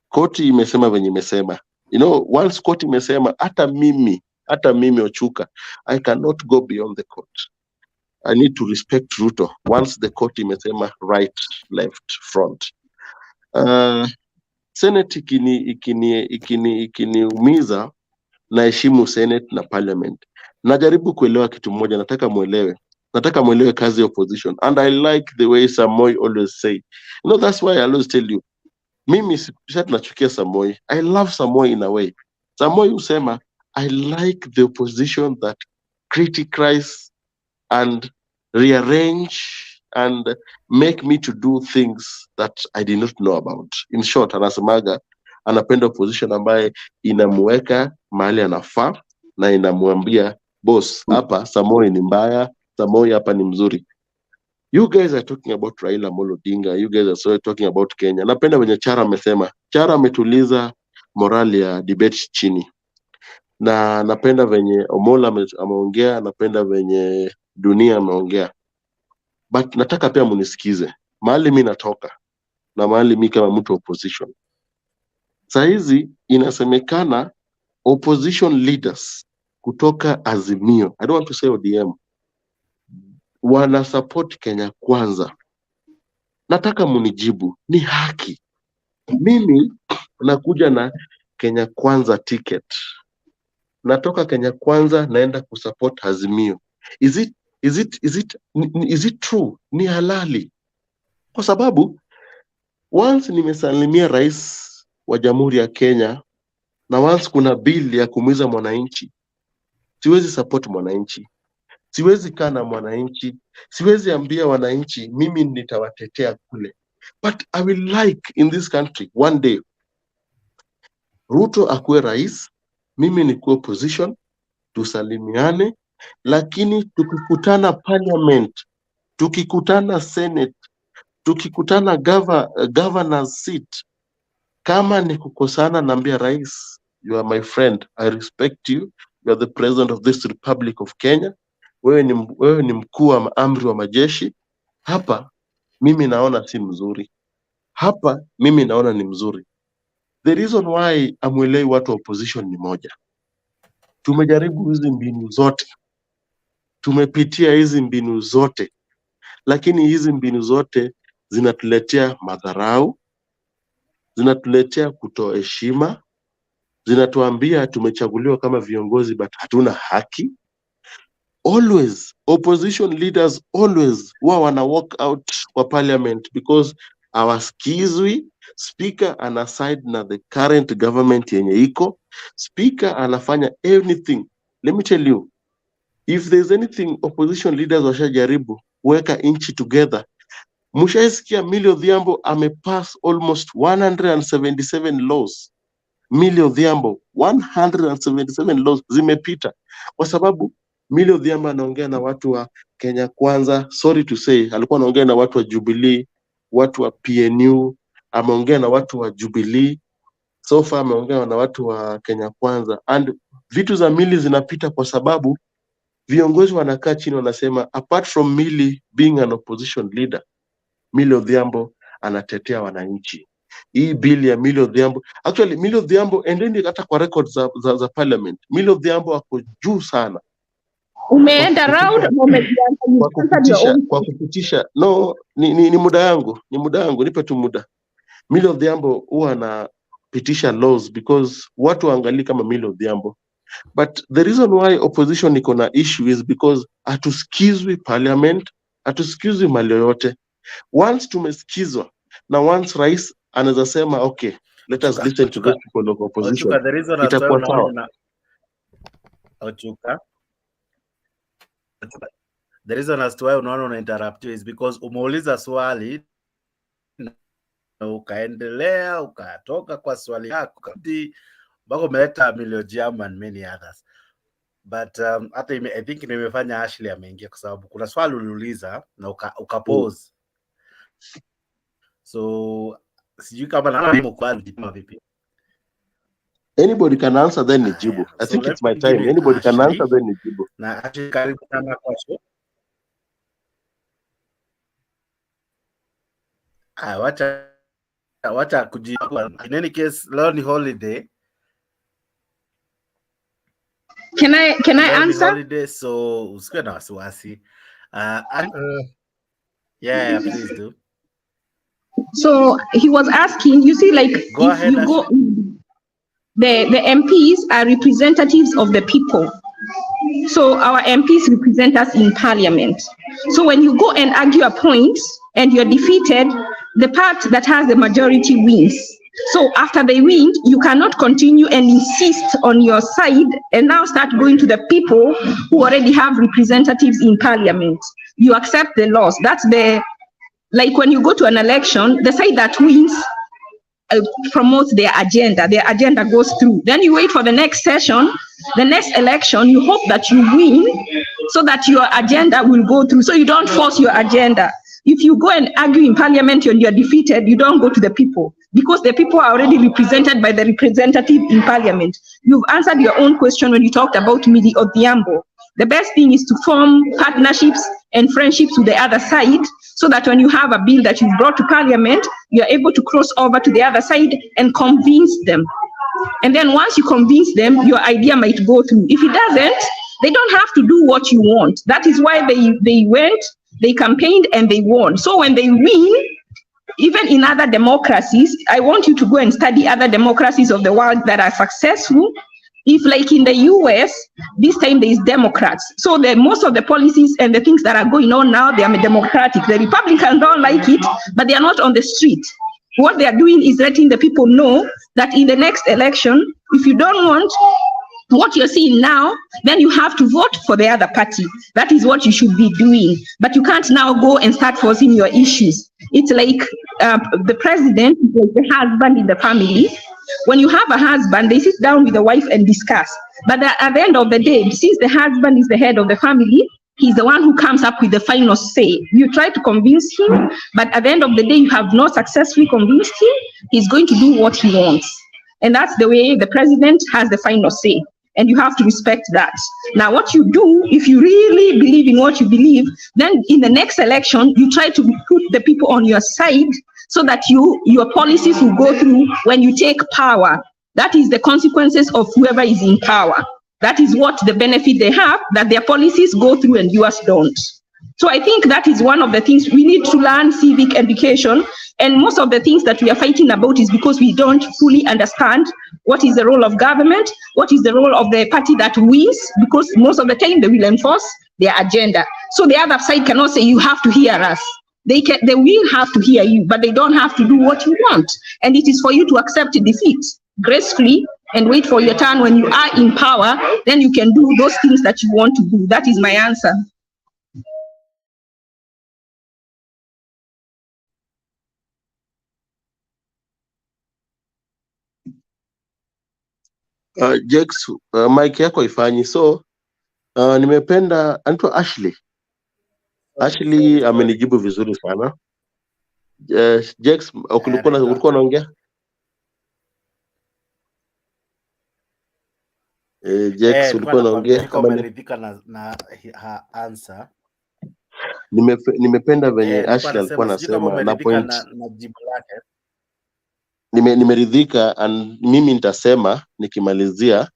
Speaker 17: court imesema venye imesema. You know, once court imesema, hata mimi Ochuka, I cannot go beyond the court. I need to respect Ruto once the court imesema right, left, front. Senate ikiniumiza, naheshimu Senate na Parliament. Najaribu kuelewa kitu moja, nataka muelewe kazi ya opposition, and I like the way Samoei always say. You know, that's why I always tell you, mimi sisi nachukia Samoei. I love Samoei in a way. Samoei usema, I like the opposition that criticize and rearrange and make me to do things that I did not know about. In short, anasemaga anapenda opposition ambaye inamuweka mahali anafaa na inamwambia boss, hapa Samoei ni mbaya, Samoei hapa ni mzuri. You guys are talking about Raila Amolo Odinga. You guys are talking about Kenya. Napenda venye Chara amesema. Chara ametuliza morali ya debate chini. Na napenda venye Omola ameongea, napenda venye Dunia ameongea. But nataka pia munisikize. Mahali mimi natoka na mahali mimi kama mtu opposition. Saizi inasemekana opposition leaders kutoka Azimio, I don't want to say ODM, wana support Kenya Kwanza. Nataka munijibu, ni haki? Mimi nakuja na Kenya Kwanza ticket. Natoka Kenya Kwanza naenda kusupport Azimio. Is it true? Ni halali? Kwa sababu once nimesalimia rais wa Jamhuri ya Kenya, na once kuna bill ya kuumiza mwananchi, siwezi support mwananchi. Siwezi kaa na mwananchi, siwezi ambia wananchi mimi nitawatetea kule. But I will like in this country one day Ruto akuwe rais, mimi nikuwe opposition, tusalimiane, lakini tukikutana parliament, tukikutana senate, tukikutana governor's seat, kama ni kukosana, naambia rais, you are my friend, I respect you, you are the president of this Republic of Kenya, wewe ni mkuu wa amri wa majeshi. Hapa mimi naona si mzuri, hapa mimi naona ni mzuri. The reason why amuelei watu wa opposition ni moja. Tumejaribu hizi mbinu zote, tumepitia hizi mbinu zote, lakini hizi mbinu zote zinatuletea madharau, zinatuletea kutoheshima, zinatuambia tumechaguliwa kama viongozi but hatuna haki. Always opposition leaders always wana walk out kwa parliament because hawasikizwi, Speaker ana side na the current government yenye iko. Speaker anafanya anything. Let me tell you, if there's anything opposition leaders washajaribu weka inchi together, mushaisikia Millie Odhiambo amepass almost 177 laws. Millie Odhiambo 177 laws zimepita kwa sababu Millie Odhiambo anaongea na watu wa Kenya Kwanza. Sorry to say, alikuwa anaongea na watu wa Jubilee, watu wa PNU, ameongea na watu wa Jubilee, so far ameongea na watu wa Kenya Kwanza, and vitu za Millie zinapita kwa sababu viongozi wanakaa chini wanasema, apart from Millie being an opposition leader, Millie Odhiambo anatetea wananchi. Hii bill ya Millie Odhiambo, actually Millie Odhiambo, endeni hata kwa records za parliament, Millie Odhiambo ako juu sana.
Speaker 19: Umeenda round
Speaker 17: kwa kupitisha no, ni muda yangu, nipe tu muda. Millie Odhiambo huwa anapitisha laws because watu waangalie kama Millie Odhiambo. But the reason why opposition iko na issue is because hatusikizwi parliament, hatusikizwi mali yoyote. Once tumesikizwa na once rais anaweza sema okay, let us listen to those people of opposition, itakuwa sawa.
Speaker 1: The reason as to why unaona interrupt is because umeuliza swali na ukaendelea ukatoka kwa swali yako kadi bako umeleta Millie Odhiambo and many others. But hata I think nimefanya Ashley ameingia kwa sababu kuna swali uliuliza na ukapose. So sijui kama naona mkwali vipi.
Speaker 17: Anybody can answer then nijibu. I think it's my time. Anybody can answer then nijibu.
Speaker 1: Na Ashley karibu sana kwa show. Wacha kujibu. In any case, leo ni holiday.
Speaker 19: Can I answer?
Speaker 1: Holiday, so usiwe na wasiwasi. Yeah, please do.
Speaker 19: So he was asking, you see, like
Speaker 1: go ahead,
Speaker 19: you go, the MPs are representatives of the people. So our MPs represent us in parliament. So when you go and argue a point and you're defeated, the part that has the majority wins. So after they win, you cannot continue and insist on your side and now start going to the people who already have representatives in parliament. You accept the loss. That's like when you go to an election, the side that wins promotes their agenda goes through. Then you wait for the next session, the next election, you hope that you win so that your agenda will go through. So you don't force your agenda. If you go and argue in parliament and you're defeated, you don't go to the people because the people are already represented by the representative in parliament. You've answered your own question when you talked about Millie Odhiambo. The best thing is to form partnerships and friendships with the other side so that when you have a bill that you've brought to parliament, you're able to cross over to the other side and convince them. And then once you convince them, your idea might go through. If it doesn't, they don't have to do what you want. That is why they went, they campaigned and they won. So when they win, even in other democracies, I want you to go and study other democracies of the world that are successful. If like in the US, this time there is Democrats. So most of the policies and the things that are going on now, they are democratic. The Republicans don't like it, but they are not on the street. What they are doing is letting the people know that in the next election, if you don't want what you're seeing now, then you have to vote for the other party. That is what you should be doing. But you can't now go and start forcing your issues. It's like the president is like the husband in the family. When you have a husband, they sit down with the wife and discuss. But at the end of the day, since the husband is the head of the family, he's the one who comes up with the final say. You try to convince him, but at the end of the day, you have not successfully convinced him. He's going to do what he wants. And that's the way the president has the final say. And you have to respect that. Now, what you do, if you really believe in what you believe, then in the next election, you try to put the people on your side so that your policies will go through when you take power. That is the consequences of whoever is in power. That is what the benefit they have, that their policies go through and yours don't. So I think that is one of the things we need to learn civic education. And most of the things that we are fighting about is because we don't fully understand what is the role of government, what is the role of the party that wins, because most of the time they will enforce their agenda. So the other side cannot say, you have to hear us. they will have to hear you, but they don't have to do what you want. And it is for you to accept defeat gracefully and wait for your turn. When you are in power, then you can do those things that you want to do. That is my answer.
Speaker 17: Jex, mic yako ifanyi. So nimependa anaitwa Ashley. Ashley amenijibu vizuri sana. Jex, ulikuwa unaongea? Jex, ulikuwa unaongea kama
Speaker 1: umeridhika na answer.
Speaker 17: Nimependa venye Ashley alikuwa anasema na point
Speaker 1: na jibu lake.
Speaker 17: Nimeridhika, and mimi nitasema nikimalizia,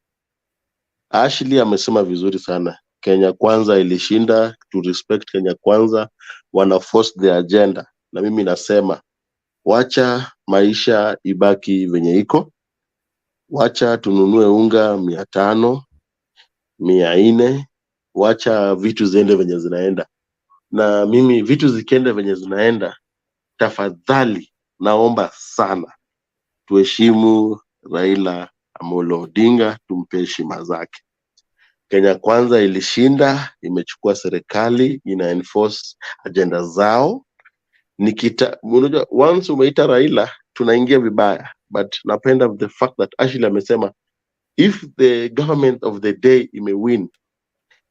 Speaker 17: Ashley amesema vizuri sana. Kenya Kwanza ilishinda, to respect Kenya Kwanza, wana force the agenda. Na mimi nasema wacha maisha ibaki venye iko, wacha tununue unga 500, 400, wacha vitu ziende venye zinaenda. Na mimi vitu zikienda venye zinaenda, tafadhali naomba sana tuheshimu Raila Amolo Odinga, tumpe heshima zake. Kenya Kwanza ilishinda, imechukua serikali, ina enforce agenda zao. Unajua, once umeita Raila tunaingia vibaya, but napenda the fact that Ashley amesema if the government of the day imewin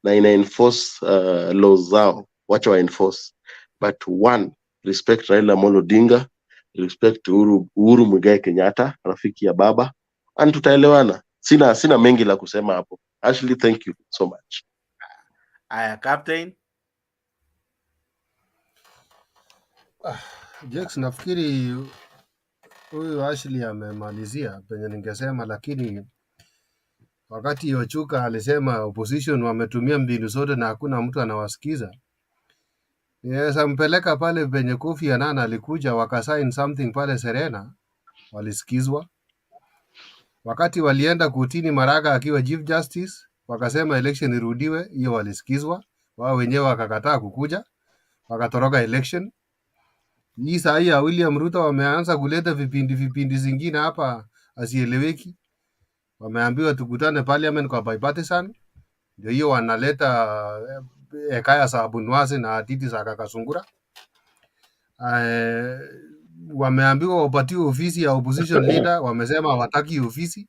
Speaker 17: na ina enforce laws zao, wacha wa enforce, but one, respect Raila Amolo Odinga, respect Uhuru Muigai Kenyatta, rafiki ya baba, and tutaelewana. Sina mengi la kusema hapo. Ashley, thank you so much.
Speaker 1: Captain.
Speaker 9: Jex, nafikiri huyu Ashley amemalizia penye ningesema, lakini wakati Yochuka alisema opposition wametumia mbinu zote na hakuna mtu anawasikiza, Yes, mpeleka pale penye Kofi Annan alikuja wakasign something pale Serena, walisikizwa. Wakati walienda kutini Maraga akiwa Chief Justice, wakasema election irudiwe, hiyo walisikizwa. Wao wenyewe wakakataa kukuja, wakatoroka election. Hii saa hii ya William Ruto wameanza kuleta vipindi zingine hapa asieleweki. Wameambiwa tukutane parliament kwa bipartisan. Ndio hiyo wanaleta Ekaya Sabunwasi na Atiti za Kakasungura. Wameambiwa wapatiwe ofisi ya opposition leader, wamesema hawataki ofisi.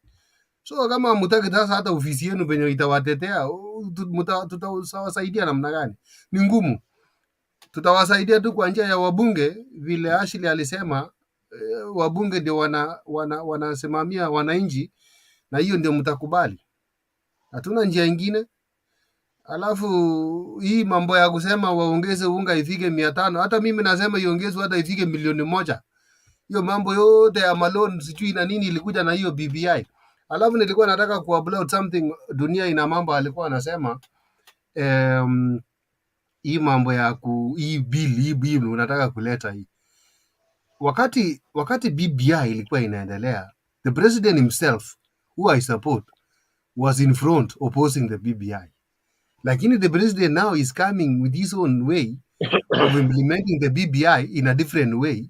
Speaker 9: So kama mtaki sasa hata ofisi yenu penye itawatetea, tutawasaidia namna gani? Ni ngumu. Tutawasaidia tu kwa njia ya wabunge, vile Ashley alisema, wabunge ndio wanasimamia wananchi, na hiyo ndio mtakubali. Hatuna njia ingine. Alafu hii mambo ya kusema waongeze unga ifike 500, hata mimi nasema iongezwe hata ifike 1,000,000. Hiyo mambo yote ya malone sijui na nini ilikuja na hiyo BBI. Alafu nilikuwa nataka kuupload something, Dunia Ina Mambo alikuwa anasema hii mambo ya hii bill unataka kuleta hii. Wakati BBI ilikuwa inaendelea, the president himself, who I support, was in front opposing the BBI. Lakini the president now is coming with his own way of implementing the BBI in a different way,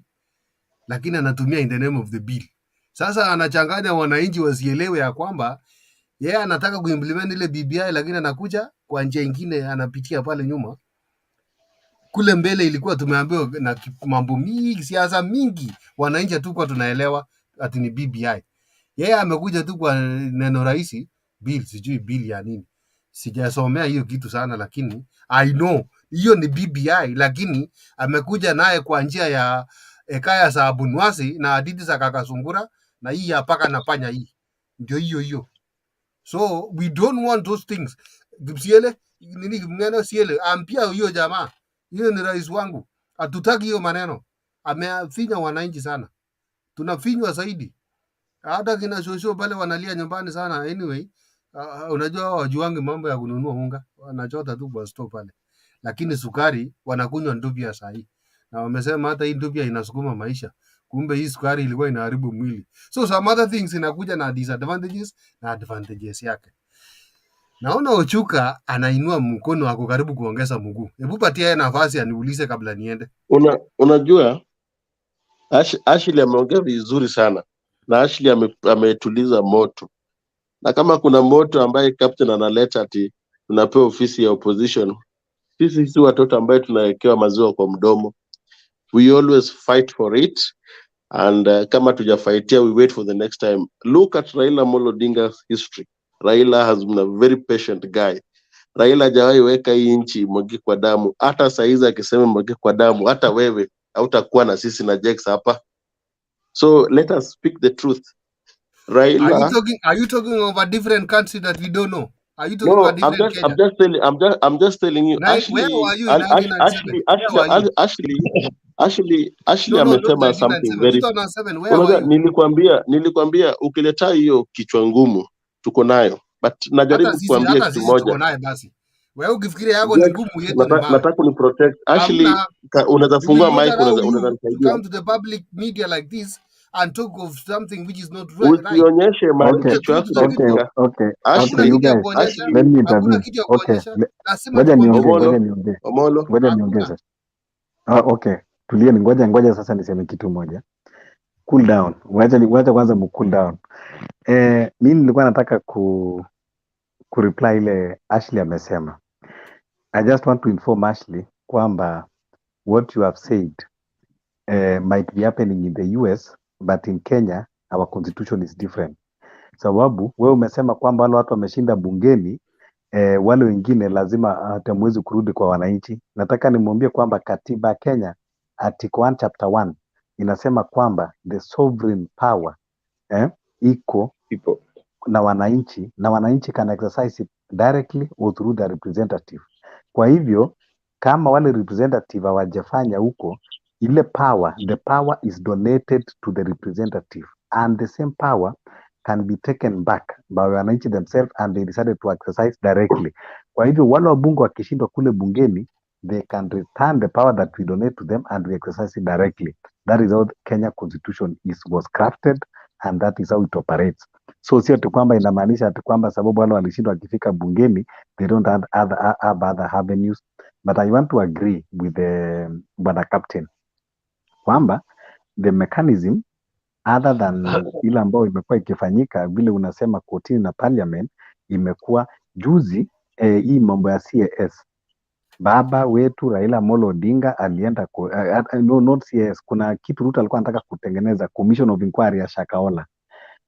Speaker 9: lakini anatumia in the name of the bill. Sasa anachanganya wananchi wasielewe ya kwamba yeye anataka kuimplement ile BBI, lakini anakuja kwa njia nyingine, anapitia pale nyuma. Kule mbele ilikuwa tumeambiwa na mambo mingi, siasa mingi, wananchi hatukuwa tunaelewa ati ni BBI. Yeye amekuja tu kwa neno rahisi, bill, sijui bill ya nini. Sijasomea hiyo kitu sana, lakini I know hiyo ni BBI, lakini amekuja naye kwa njia ya Ekaya Sabunwasi na Atiti za Kakasungura, na hii hapaka na panya hii. Ndio hiyo. So we don't want those things. Siele nini mngeno siele ampia hiyo jamaa. Hiyo ni rais wangu. Hatutaki hiyo maneno. Amefinya wananchi sana. Tunafinywa zaidi. Hata kina shosho pale wanalia nyumbani sana. Anyway, unajua wajuangi mambo ya kununua unga. Wanachota tu kwa store pale. Lakini sukari wanakunywa ndubia saa hii. Na wamesema hata hii ndubia inasukuma maisha. Kumbe hii sukari ilikuwa inaharibu mwili. So some other things inakuja na disadvantages na advantages yake. Naona Ochuka anainua mkono, ako karibu kuongeza mguu. Hebu patia yeye nafasi aniulize kabla niende.
Speaker 17: Unajua Ashley ameongea vizuri sana, na Ashley ametuliza moto, na kama kuna moto ambaye captain analeta ati tunapewa ofisi ya opposition, sisi si watoto ambaye tunawekewa maziwa kwa mdomo. We always fight for it, and kama tujafaitia, we wait for the next time. Look at Raila Amolo Odinga's history. Raila has been a very patient guy. Raila hajawahi weka hii nchi mwagi kwa damu. Hata saizi akisema mwagi kwa damu, hata wewe hautakuwa na sisi na Jex hapa. So let us speak the truth. Raila,
Speaker 9: Are you talking of a different country that we don't know? Are you talking about different Kenya?
Speaker 17: I'm just telling you.
Speaker 9: Where were you in 1997?
Speaker 17: Ashley
Speaker 9: No, not
Speaker 17: amesema something
Speaker 9: 1997.
Speaker 17: very.
Speaker 9: 2007, where were you?
Speaker 17: Nilikwambia ukileta hiyo kichwa ngumu tuko nayo, but najaribu kuambia kitu moja.
Speaker 9: Tuko naye basi. Wewe ukifikiri yako ni ngumu, yetu ni mawe.
Speaker 17: Nataka ni protect. Ashley, unaweza fungua mic, unaweza nisaidia.
Speaker 9: Come to the public media like this and talk of something which is not right.
Speaker 17: Usionyeshe mali kichwa yako.
Speaker 12: Okay, you guys, let me intervene. Okay, ngoja niongeze. Okay, tulieni, ngoja sasa niseme kitu moja. Cool down. Wacha kwanza cool down. Mimi nilikuwa nataka ku reply ile Ashley amesema. I just want to inform Ashley kwamba what you have said might be happening in the US, but in Kenya our constitution is different. Sababu wewe umesema kwamba wale watu wameshinda bungeni, wale wengine lazima hatamwezi kurudi kwa wananchi. Nataka nimwambie kwamba katiba ya Kenya article 1 chapter 1 inasema kwamba the sovereign power iko na wananchi can exercise it directly or through the representative. Kwa hivyo kama wale representative hawajafanya huko, ile power, the power is donated to the representative, and the same power can be taken back by wananchi themselves and they decided to exercise directly. Kwa hivyo wale wabunge wakishindwa kule bungeni, they can return the power that we donate to them and we exercise it directly. That is how the Kenya constitution was crafted and that is how it operates. So sio tu kwamba inamaanisha ati kwamba sababu wale walishindwa wakifika bungeni they don't have other avenues, but I want to agree with the bwana captain kwamba the mechanism other than ile ambayo imekuwa ikifanyika vile unasema kotini na parliament, imekuwa juzi hii mambo ya CAS. Baba wetu Raila Amolo Odinga alienda not CAS, kuna kitu Ruto alikuwa anataka kutengeneza commission of inquiry ya Shakahola,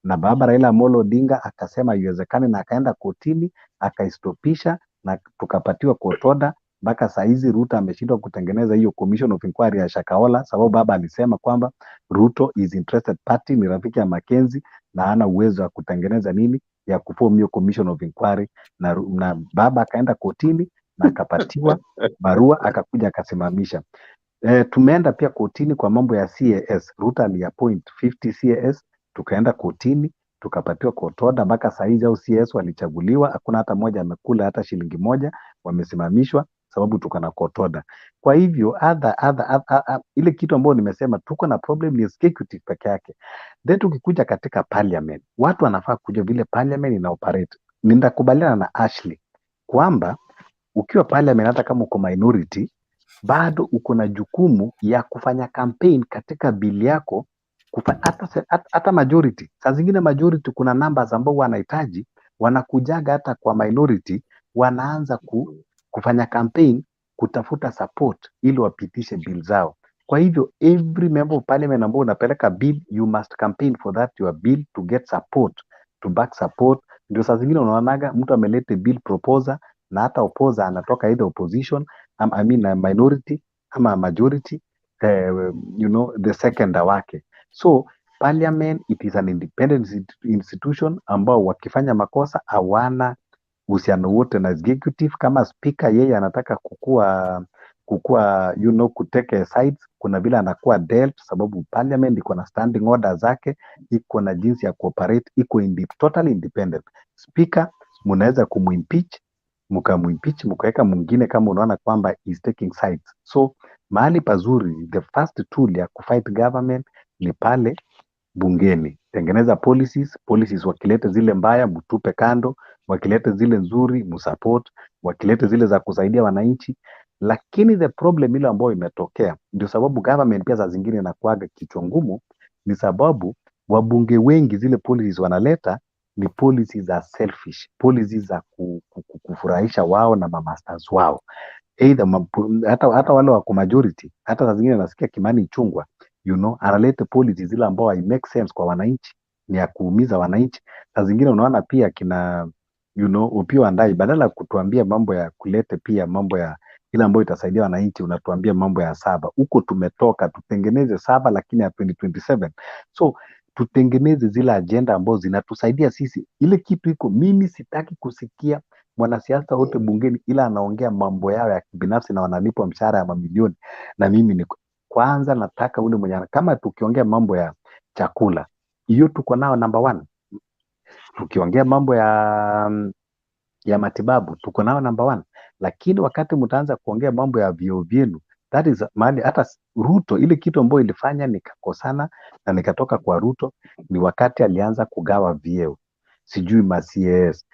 Speaker 12: na baba Raila Amolo Odinga akasema iwezekane, na akaenda kotini akaistopisha na tukapatiwa court order. Mpaka saizi Ruto ameshindwa kutengeneza hiyo commission of inquiry ya Shakahola, sababu baba alisema kwamba Ruto is interested party, ni rafiki ya Mackenzie na hana uwezo wa kutengeneza nini ya kuform hiyo commission of inquiry, na baba akaenda kotini na akapatiwa barua akakuja akasimamisha. Tumeenda pia kotini kwa mambo ya CAS. Ruto aliappoint 50 CAS, tukaenda kotini tukapatiwa court order. Mpaka saizi au CAS walichaguliwa, hakuna hata moja amekula hata shilingi moja, wamesimamishwa sababu tuko na court order. Kwa hivyo ile kitu ambayo nimesema tuko na problem ni executive peke yake. Then tukikuja katika parliament, watu wanafaa kujua vile parliament ina operate. Nitakubaliana na Ashley kwamba ukiwa parliament hata kama uko minority bado uko na jukumu ya kufanya campaign katika bill yako, hata majority. Saa zingine majority kuna numbers ambao wanahitaji, wanakujaga hata kwa minority, wanaanza kufanya campaign kutafuta support ili wapitishe bill zao. Kwa hivyo every member of parliament ambao unapeleka bill, you must campaign for that your bill to get support, to back support. Ndio saa zingine unaonaga mtu amelete bill proposer na hata opposer anatoka either opposition minority ama majority, the second wake. So parliament, it is an independent institution ambao wakifanya makosa hawana uhusiano wote na executive. Kama speaker yeye anataka kukua kuteke sides, kuna vile anakuwa dealt, sababu parliament iko na standing order zake, iko na jinsi ya cooperate, iko totally independent. Speaker mnaweza kumimpeach, mkaweka mwingine kama unaona kwamba is taking sides. So mahali pazuri, the first tool ya kufight government ni pale bungeni. Tengeneza policies wakilete zile mbaya mtupe kando, wakilete zile nzuri msupport, wakilete zile za kusaidia wananchi. Lakini the problem ile ambayo imetokea, ndio sababu government pia za zingine inakuaga kichwa ngumu, ni sababu wabunge wengi zile policies wanaleta ni policies za selfish, policies za kufurahisha wao na mamasters wao. Either hata wale wako majority, hata saa zingine nasikia Kimani Ichung'wah, analeta policies zile ambao I make sense kwa wananchi, ni ya kuumiza wananchi. Saa zingine unaona pia kina Opiyo Wandayi, badala ya kutuambia mambo ya kulete pia mambo ya ile ambayo itasaidia wananchi, unatuambia mambo ya saba. Huko tumetoka, tutengeneze saba lakini ya 2027. So tutengeneze zile agenda ambazo zinatusaidia sisi. Ile kitu iko, mimi sitaki kusikia mwanasiasa wote bungeni ila anaongea mambo yao ya kibinafsi na wanalipwa mshahara ya mamilioni, na mimi ni kwanza nataka ule mwenye, kama tukiongea mambo ya chakula, hiyo tuko nao number 1. Tukiongea mambo ya matibabu tuko nao number 1. Lakini wakati mtaanza kuongea mambo ya vyeo vyenu, that is mahali hata Ruto, ile kitu ambayo ilifanya nikakosana na nikatoka kwa Ruto ni wakati alianza kugawa vyeo, sijui CAS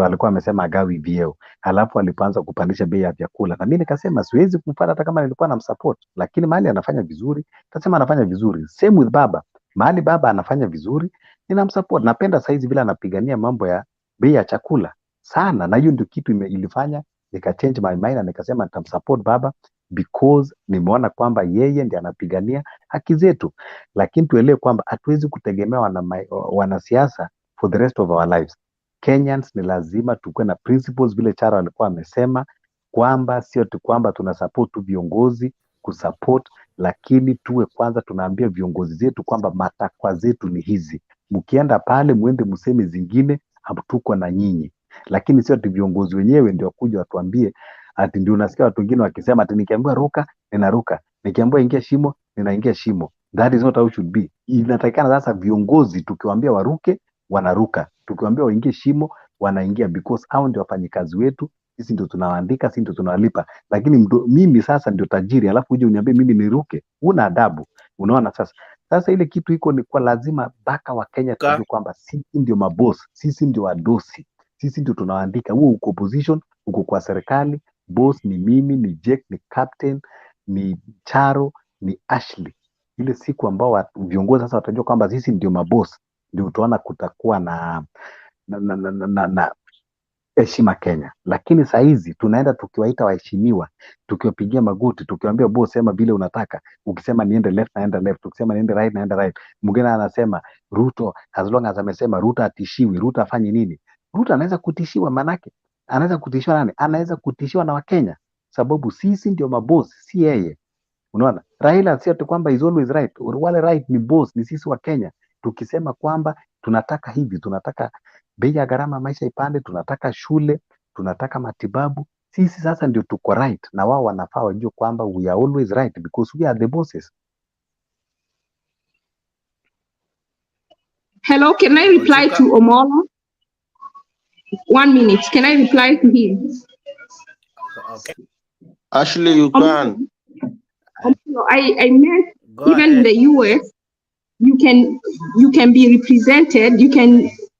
Speaker 12: alikuwa amesema agawi vyeo, halafu alipoanza kupandisha bei ya vyakula, na mimi nikasema siwezi kumfuata hata kama nilikuwa namsupport, lakini mahali anafanya vizuri tasema anafanya vizuri. Same with baba, mahali baba anafanya vizuri ninamsupport. Napenda saizi vile anapigania mambo ya bei ya chakula sana, na hiyo ndio kitu ilifanya nika change my mind na nikasema nitamsupport baba, because nimeona kwamba yeye ndiye anapigania haki zetu. Lakini tuelewe kwamba hatuwezi kutegemea wanasiasa for the rest of our lives. Kenyans ni lazima tukue na principles, vile Charo alikuwa amesema kwamba sio tu kwamba tuna support tu viongozi kusupport, lakini tuwe kwanza tunaambia viongozi zetu kwamba matakwa zetu ni hizi, mkienda pale muende mseme zingine, hatuko na nyinyi. Lakini sio ati viongozi wenyewe ndio kuja watuambie, ati ndio unasikia watu wengine wakisema ati nikiambiwa ruka ninaruka, nikiambiwa ingia shimo ninaingia shimo. That is not how it should be. Inatakikana sasa viongozi tukiwaambia waruke wanaruka, tukiwaambia waingie shimo wanaingia, because hao ndio wafanyikazi wetu, sisi ndio tunawaandika, sisi ndio tunawalipa. Lakini mimi sasa ndio tajiri alafu uje uniambie mimi niruke, una adabu. Unaona sasa ile kitu iko ni kwa lazima baka wa Kenya tujue kwamba sisi ndio maboss, sisi ndio wadosi, sisi ndio tunawaandika. Huo uko position, uko kwa serikali, boss ni mimi, ni Jake, ni captain, ni Charo, ni Ashley. Ile siku ambao viongozi sasa watajua kwamba sisi ndio maboss, ndio utaona kutakuwa na heshima Kenya. Lakini saa hizi tunaenda tukiwaita waheshimiwa, tukiwapigia magoti, tukiwaambia boss sema vile unataka, ukisema niende left naenda left, ukisema niende right naenda right. Mwingine anasema Ruto, as long as amesema Ruto atishiwi, Ruto afanye nini? Ruto anaweza kutishiwa, manake anaweza kutishiwa nani? Anaweza kutishiwa na Wakenya, sababu sisi ndio maboss, si yeye. Unaona, Raila sio tu kwamba is always right, wale right ni boss, ni sisi wa Kenya. Tukisema kwamba tunataka hivi, tunataka bei ya gharama maisha ipande, tunataka shule, tunataka matibabu, sisi sasa ndio tuko right, na wao wanafaa wajue kwamba we are always right because we are the bosses.
Speaker 19: Hello, can I reply to Omolo? 1 minute, can I reply to him?
Speaker 17: Okay. Ashley, you can.
Speaker 19: I meant even in the US, you can be represented.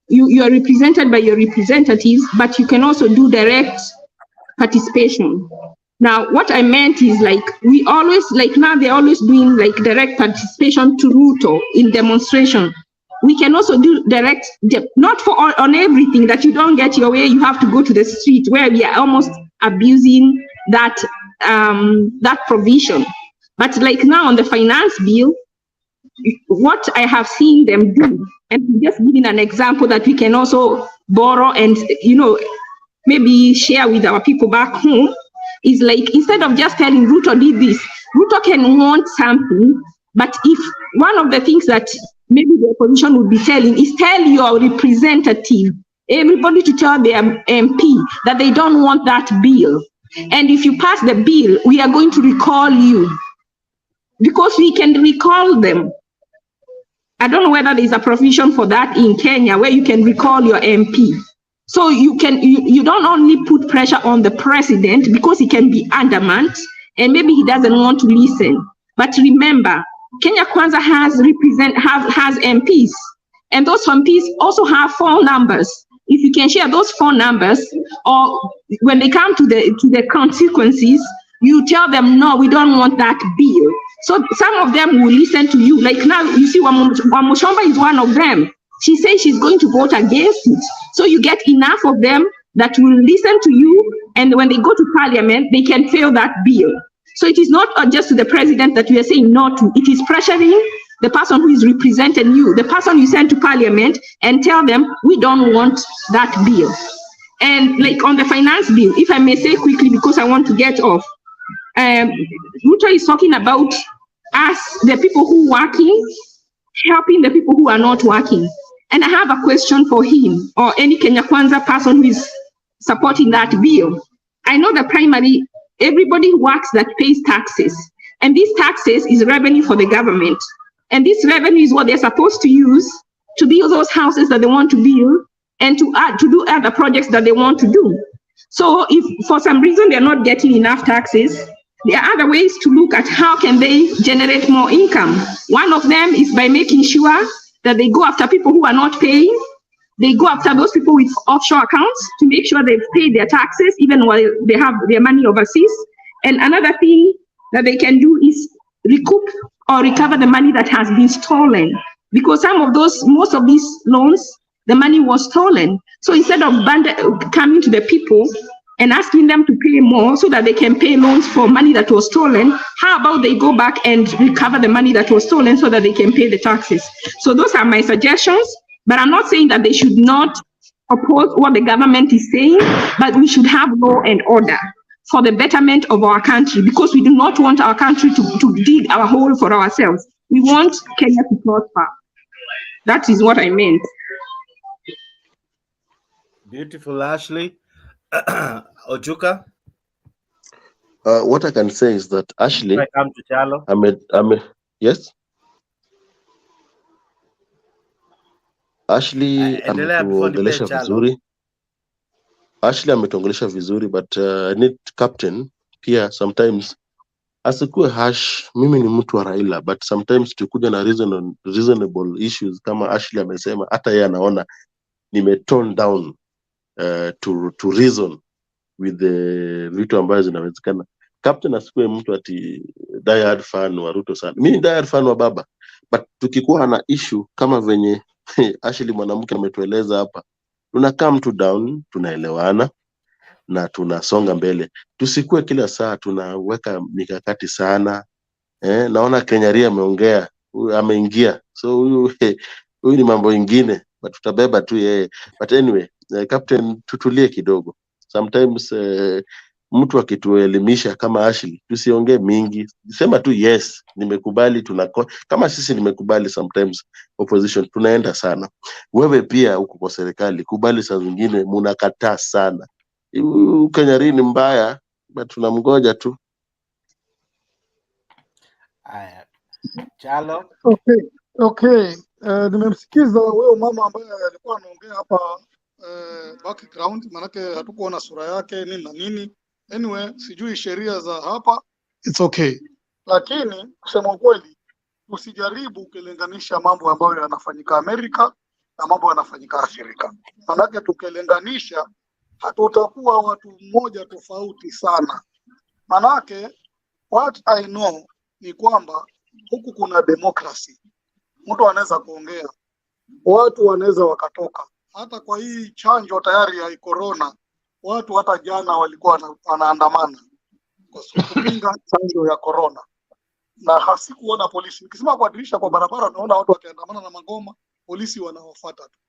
Speaker 19: You are represented by your representatives, but you can also do direct participation. Now, what I meant is like we always now they're always doing like direct participation to Ruto in demonstration. We can also do direct, not for on everything that you don't get your way, you have to go to the street, where we are almost abusing that that provision. But like now on the finance bill, what I have seen them do, and just giving an example that we can also borrow and maybe share with our people back home, is like instead of just telling Ruto did this, Ruto can want something, but if one of the things that maybe the opposition would be telling is tell your representative, everybody to tell their MP that they don't want that bill. And if you pass the bill, we are going to recall you, because we can recall them. I don't know whether there's a provision for that in Kenya where you can recall your MP. So you don't only put pressure on the president because he can be adamant and maybe he doesn't want to listen. But remember, Kenya Kwanza has MPs, and those MPs also have phone numbers. If you can share those phone numbers, or when they come to the consequences, you tell them, no, we don't want that bill. So some of them will listen to you. Like now, you see, Wamushomba is one of them. She says she's going to vote against it. So you get enough of them that will listen to you, and when they go to parliament, they can fail that bill. So it is not just to the president that we are saying no to. It is pressuring the person who is representing you, the person you send to parliament, and tell them, we don't want that bill. And like on the finance bill, if I may say quickly, because I want to get off, Ruto is talking about us, the people who are working, helping the people who are not working. And I have a question for him or any Kenya Kwanza person who is supporting that bill. I know the primary, everybody who works that pays taxes, and these taxes is revenue for the government. And this revenue is what they're supposed to use to build those houses that they want to build and to do other projects that they want to do. So if for some reason they're not getting enough taxes, there are other ways to look at how can they generate more income. One of them is by making sure that they go after people who are not paying. They go after those people with offshore accounts to make sure they've paid their taxes even while they have their money overseas. And another thing that they can do is recoup or recover the money that has been stolen. Because most of these loans, the money was stolen. So instead of coming to the people and asking them to pay more so that they can pay loans for money that was stolen, how about they go back and recover the money that was stolen so that they can pay the taxes? So those are my suggestions, but I'm not saying that they should not oppose what the government is saying, but we should have law and order for the betterment of our country, because we do not want our country to dig our hole for ourselves. We want Kenya to prosper. That is what I meant.
Speaker 1: Beautiful, Ashley. Ojuka?
Speaker 17: What I can say is that Ashley,
Speaker 1: I come to Chalo.
Speaker 17: Yes? Ashley ametuongelesha vizuri. Ashley ametuongelesha vizuri, but I need captain pia sometimes asikuwe harsh. Mimi ni mtu wa Raila, but sometimes tukuja na reasonable issues kama Ashley amesema, hata yeye anaona tone down to reason with the vitu ambazo zinawezekana. Captain asikuwe mtu ati diehard fan wa Ruto sana. Mimi ni diehard fan wa baba, but tukikuwa na issue kama venye Ashley mwanamke ametueleza hapa, tuna come to down, tunaelewana na tunasonga mbele. Tusikuwe kila saa tunaweka mikakati sana. Naona Kenyaria ameongea, ameingia. So huyu ni mambo ingine, but tutabeba tu yeye. But anyway, captain, tutulie kidogo. Sometimes mtu akituelimisha kama Ashley, tusiongee mingi. Sema tu yes, nimekubali, kama sisi nimekubali. Sometimes opposition tunaenda sana. Wewe pia uko kwa serikali, kubali saa zingine mnakataa sana. Kenyari ni mbaya, but tunamgoja tu.
Speaker 1: Aya. Chalo.
Speaker 18: Okay. Nimemsikiza huyo mama ambaye alikuwa anaongea hapa background, manake hatukuona sura yake nini na nini. Anyway, sijui sheria za hapa, it's okay. Lakini kusema kweli, usijaribu kulinganisha mambo ambayo yanafanyika Amerika na mambo yanafanyika Afrika. Manake tukilinganisha hatutakuwa watu mmoja tofauti sana. Manake what I know ni kwamba huku kuna democracy. Mtu anaweza kuongea, watu wanaweza wakatoka. Hata kwa hii chanjo tayari ya corona, watu hata jana walikuwa wanaandamana kwa kupinga chanjo ya corona, na hasikuona polisi. Nikisema kwa dirisha kwa barabara naona watu wakiandamana na magoma, polisi wanawafuata tu.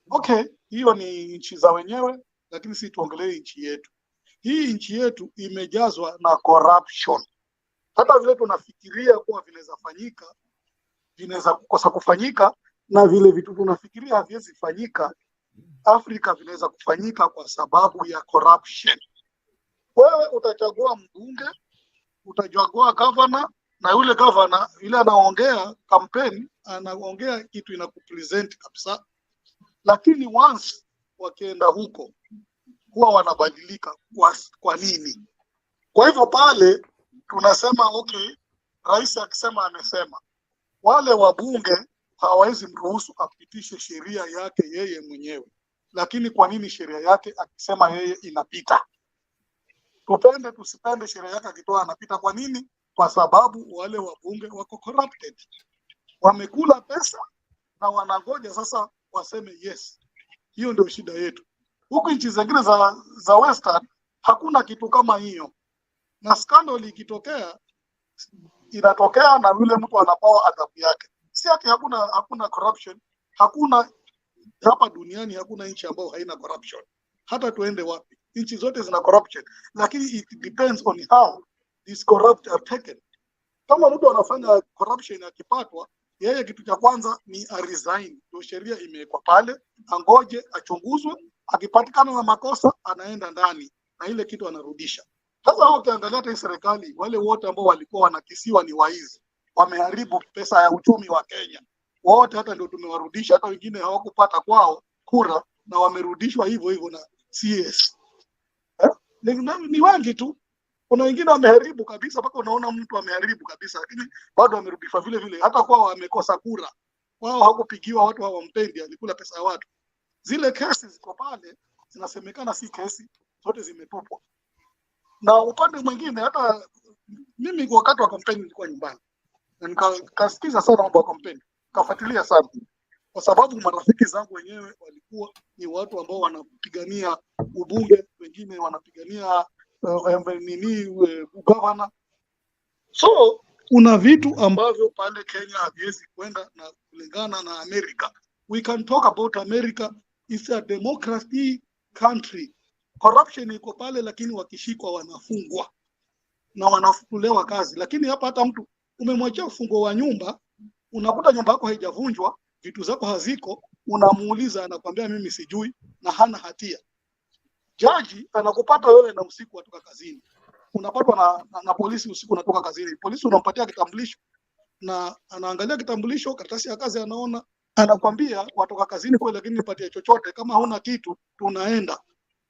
Speaker 18: Okay, hiyo ni nchi za wenyewe, lakini sisi tuongelee nchi yetu. Hii nchi yetu imejazwa na corruption. Hata vile tunafikiria kuwa vinaweza fanyika, vinaweza kukosa kufanyika, na vile vitu tunafikiria haviwezi fanyika Afrika vinaweza kufanyika kwa sababu ya corruption. Wewe utachagua mbunge, utachagua governor, na yule governor ile anaongea kampeni, anaongea kitu inakupresent kabisa. Lakini once wakienda huko huwa wanabadilika. Kwa nini? Kwa hivyo pale tunasema okay, rais akisema amesema. wale wabunge hawawezi mruhusu apitishe sheria yake yeye mwenyewe. Lakini kwa nini sheria yake akisema yeye inapita? Tupende tusipende, sheria yake akitoa anapita. Kwa nini? Kwa sababu wale wabunge wako corrupted, wamekula pesa na wanangoja sasa waseme yes. Hiyo ndio shida yetu. Huku nchi zingine za Western hakuna kitu kama hiyo, na scandal ikitokea inatokea na yule mtu anapewa adhabu yake. Si ati hakuna corruption. Hakuna hapa duniani, hakuna nchi ambayo haina corruption. Hata tuende wapi, nchi zote zina corruption, lakini it depends on how these corrupt are taken. Kama mtu anafanya corruption akipatwa, yeye kitu cha kwanza ni a resign. Ndio sheria imewekwa pale, angoje achunguzwe, akipatikana na makosa anaenda ndani na ile kitu anarudisha. Sasa ukiangalia hata serikali, wale wote ambao walikuwa wanakisiwa ni waizi, wameharibu pesa ya uchumi wa Kenya. Wote hata ndio tumewarudisha, hata wengine hawakupata kwao kura na wamerudishwa hivyo hivyo na CS. Ni wengi tu. Kuna wengine wameharibu kabisa, mpaka unaona mtu ameharibu kabisa, lakini bado amerudishwa vile vile. Hata kwao wamekosa kura, wao hawakupigiwa, watu hawampendi, alikula pesa ya watu. Zile kesi ziko pale, zinasemekana si kesi, zote zimetupwa. Na upande mwingine, hata mimi wakati wa kampeni nilikuwa nyumbani na nikasikiza sana mambo ya kampeni, kafuatilia sana, kwa sababu marafiki zangu wenyewe walikuwa ni watu ambao wanapigania ubunge, wengine wanapigania ugavana. So kuna vitu ambavyo pale Kenya haviwezi kwenda na kulingana na America. We can talk about America. It's a democracy country. Corruption iko pale, lakini wakishikwa wanafungwa na wanafukulewa kazi. Lakini hapa hata mtu umemwachia ufungo wa nyumba, unakuta nyumba yako haijavunjwa, vitu zako haziko, unamuuliza anakuambia mimi sijui na hana hatia. Jaji anakupata wewe na usiku watoka kazini, unapatwa na polisi usiku unatoka kazini. Polisi unampatia kitambulisho na anaangalia kitambulisho, karatasi ya kazi anaona, anakwambia watoka kazini kwa, lakini nipatie chochote, kama huna kitu tunaenda.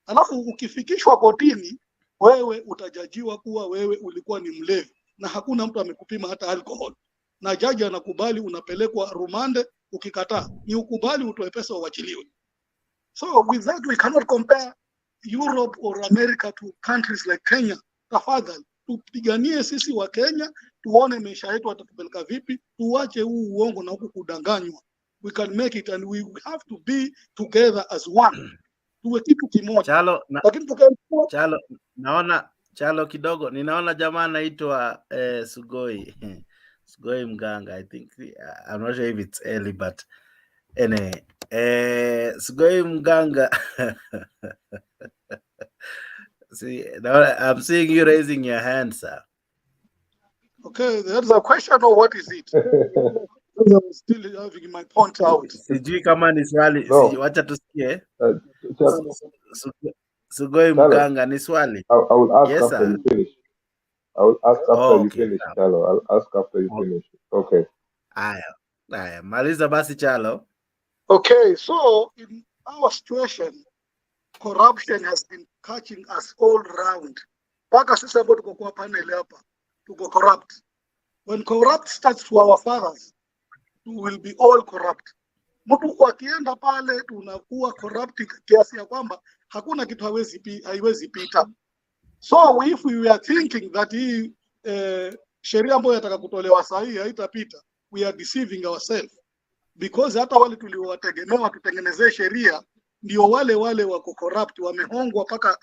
Speaker 18: Alafu ukifikishwa kotini, wewe utajajiwa kuwa wewe ulikuwa ni mlevi na hakuna mtu amekupima hata alcohol, na jaji anakubali, unapelekwa rumande. Ukikataa ni ukubali utoe pesa uachiliwe. So with that we cannot compare Europe or America to countries like Kenya. Tafadhali tupiganie sisi wa Kenya, tuone maisha yetu atatupeleka vipi, tuache huu uongo na huku kudanganywa. We can make it and we have to be together as one. Tuwe kitu kimoja. Lakini
Speaker 1: Chalo kidogo, ninaona jamaa anaitwa Sugoi. Sugoi Mganga. I think I'm not sure if it's early, but anyway, Sugoi Mganga. See, now I'm seeing you raising your hand, sir.
Speaker 18: Okay, there's a question or what is it? I'm still having my point out.
Speaker 1: Sijui kama ni swali, wacha tusikie. Sugoi Mganga, ni swali.
Speaker 20: I will ask
Speaker 1: yes,
Speaker 20: after
Speaker 1: sir.
Speaker 20: you finish. I will ask after you finish, Chalo. I'll ask after you finish. Okay.
Speaker 1: Aya, maliza basi Chalo.
Speaker 18: Okay, so in our situation, corruption has been catching us all round. Paka sisi ambao tuko kwa panel hapa, tuko corrupt. When corrupt starts to our fathers, we will be all corrupt. Mtu akienda pale tunakuwa corrupt kiasi ya kwamba hakuna kitu haiwezi pita. So if we were thinking that hii sheria ambayo yataka kutolewa sahihi haitapita, we are deceiving ourselves, because hata wale tuliowategemea tutengenezee sheria ndio wale wako corrupt, wamehongwa paka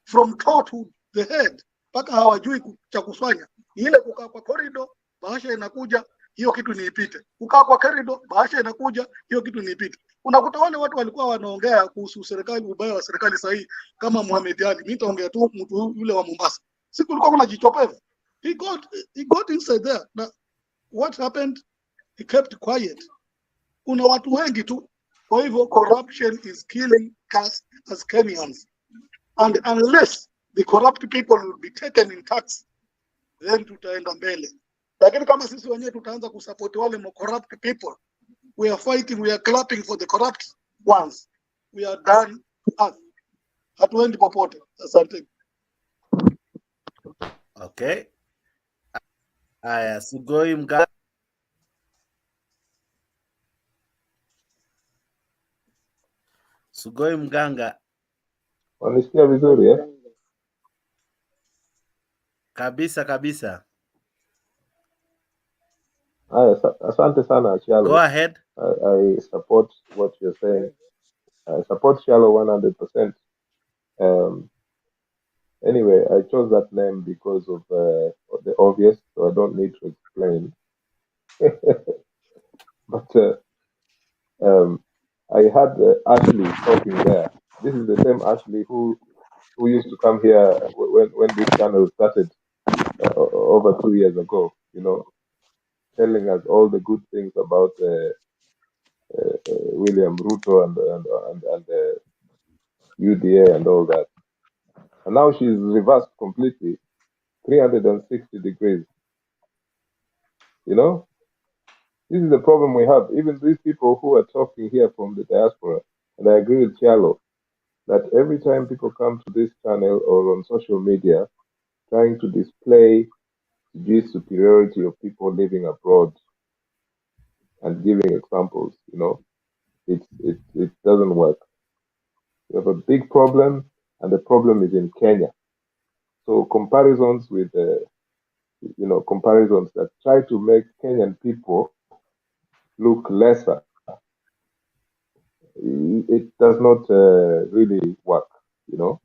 Speaker 18: from toe to the head, paka hawajui cha kufanya. Ile kukaa kwa corridor, bahasha inakuja, hiyo kitu niipite. Kukaa kwa corridor, bahasha inakuja, hiyo kitu niipite. Unakuta wale watu walikuwa wanaongea kuhusu serikali, ubaya wa serikali sahihi, kama Mohamed Ali. Mimi nitaongea tu mtu yule wa Mombasa. Siku kulikuwa kuna jichopevu. He got inside there. Now, what happened? He kept quiet. Kuna watu wengi tu. Kwa hivyo corruption is killing us as Kenyans. And unless the corrupt people will be taken in tax, then tutaenda mbele. Lakini kama sisi wenyewe tutaanza kusupport wale corrupt people, we are fighting, we are clapping for the corrupt ones, we are done to us. Hatuendi popote. Asante.
Speaker 1: Okay. Aya, Sugoi Mganga. Sugoi Mganga.
Speaker 20: Wanisikia vizuri eh?
Speaker 1: Kabisa kabisa.
Speaker 20: Asante sana Shallow.
Speaker 1: Go ahead.
Speaker 20: I support what you're saying. I support Shallow 100%. Anyway, I chose that name because of the obvious, so I don't need to explain. But I had Ashley talking there. This is the same Ashley who used to come here when this channel started over 2 years ago. You know, telling us all the good things about William Ruto and UDA and all that. And now she's reversed completely, 360 degrees. You know, this is the problem we have. Even these people who are talking here from the diaspora, and I agree with Chialo, that every time people come to this channel or on social media trying to display the superiority of people living abroad and giving examples, you know, it doesn't work. We have a big problem, and the problem is in Kenya. So comparisons with, comparisons that try to make Kenyan people look lesser, it does not really work, you know.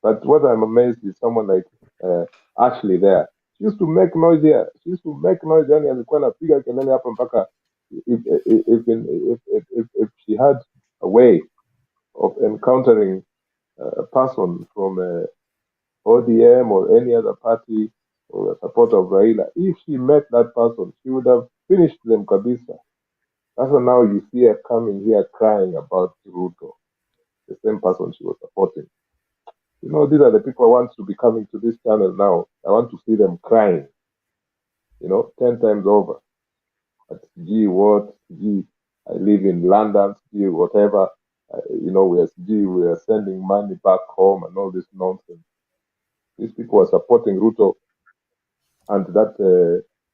Speaker 20: But what I'm amazed is someone like Ashley there. She used to make noise here. She used to make noise, yani alikuwa anapiga kelele hapa mpaka if she had a way of encountering a person from ODM or any other party or a supporter of Raila, if she met that person, she would have finished them kabisa. That's why now you see her coming here crying about Ruto, the same person she was supporting. You know, these are the people I want to be coming to this channel now. I want to see them crying, 10 times over. Gee, what? Gee, I live in London, gee, whatever. We are sending money back home and all this nonsense. These people are supporting Ruto and that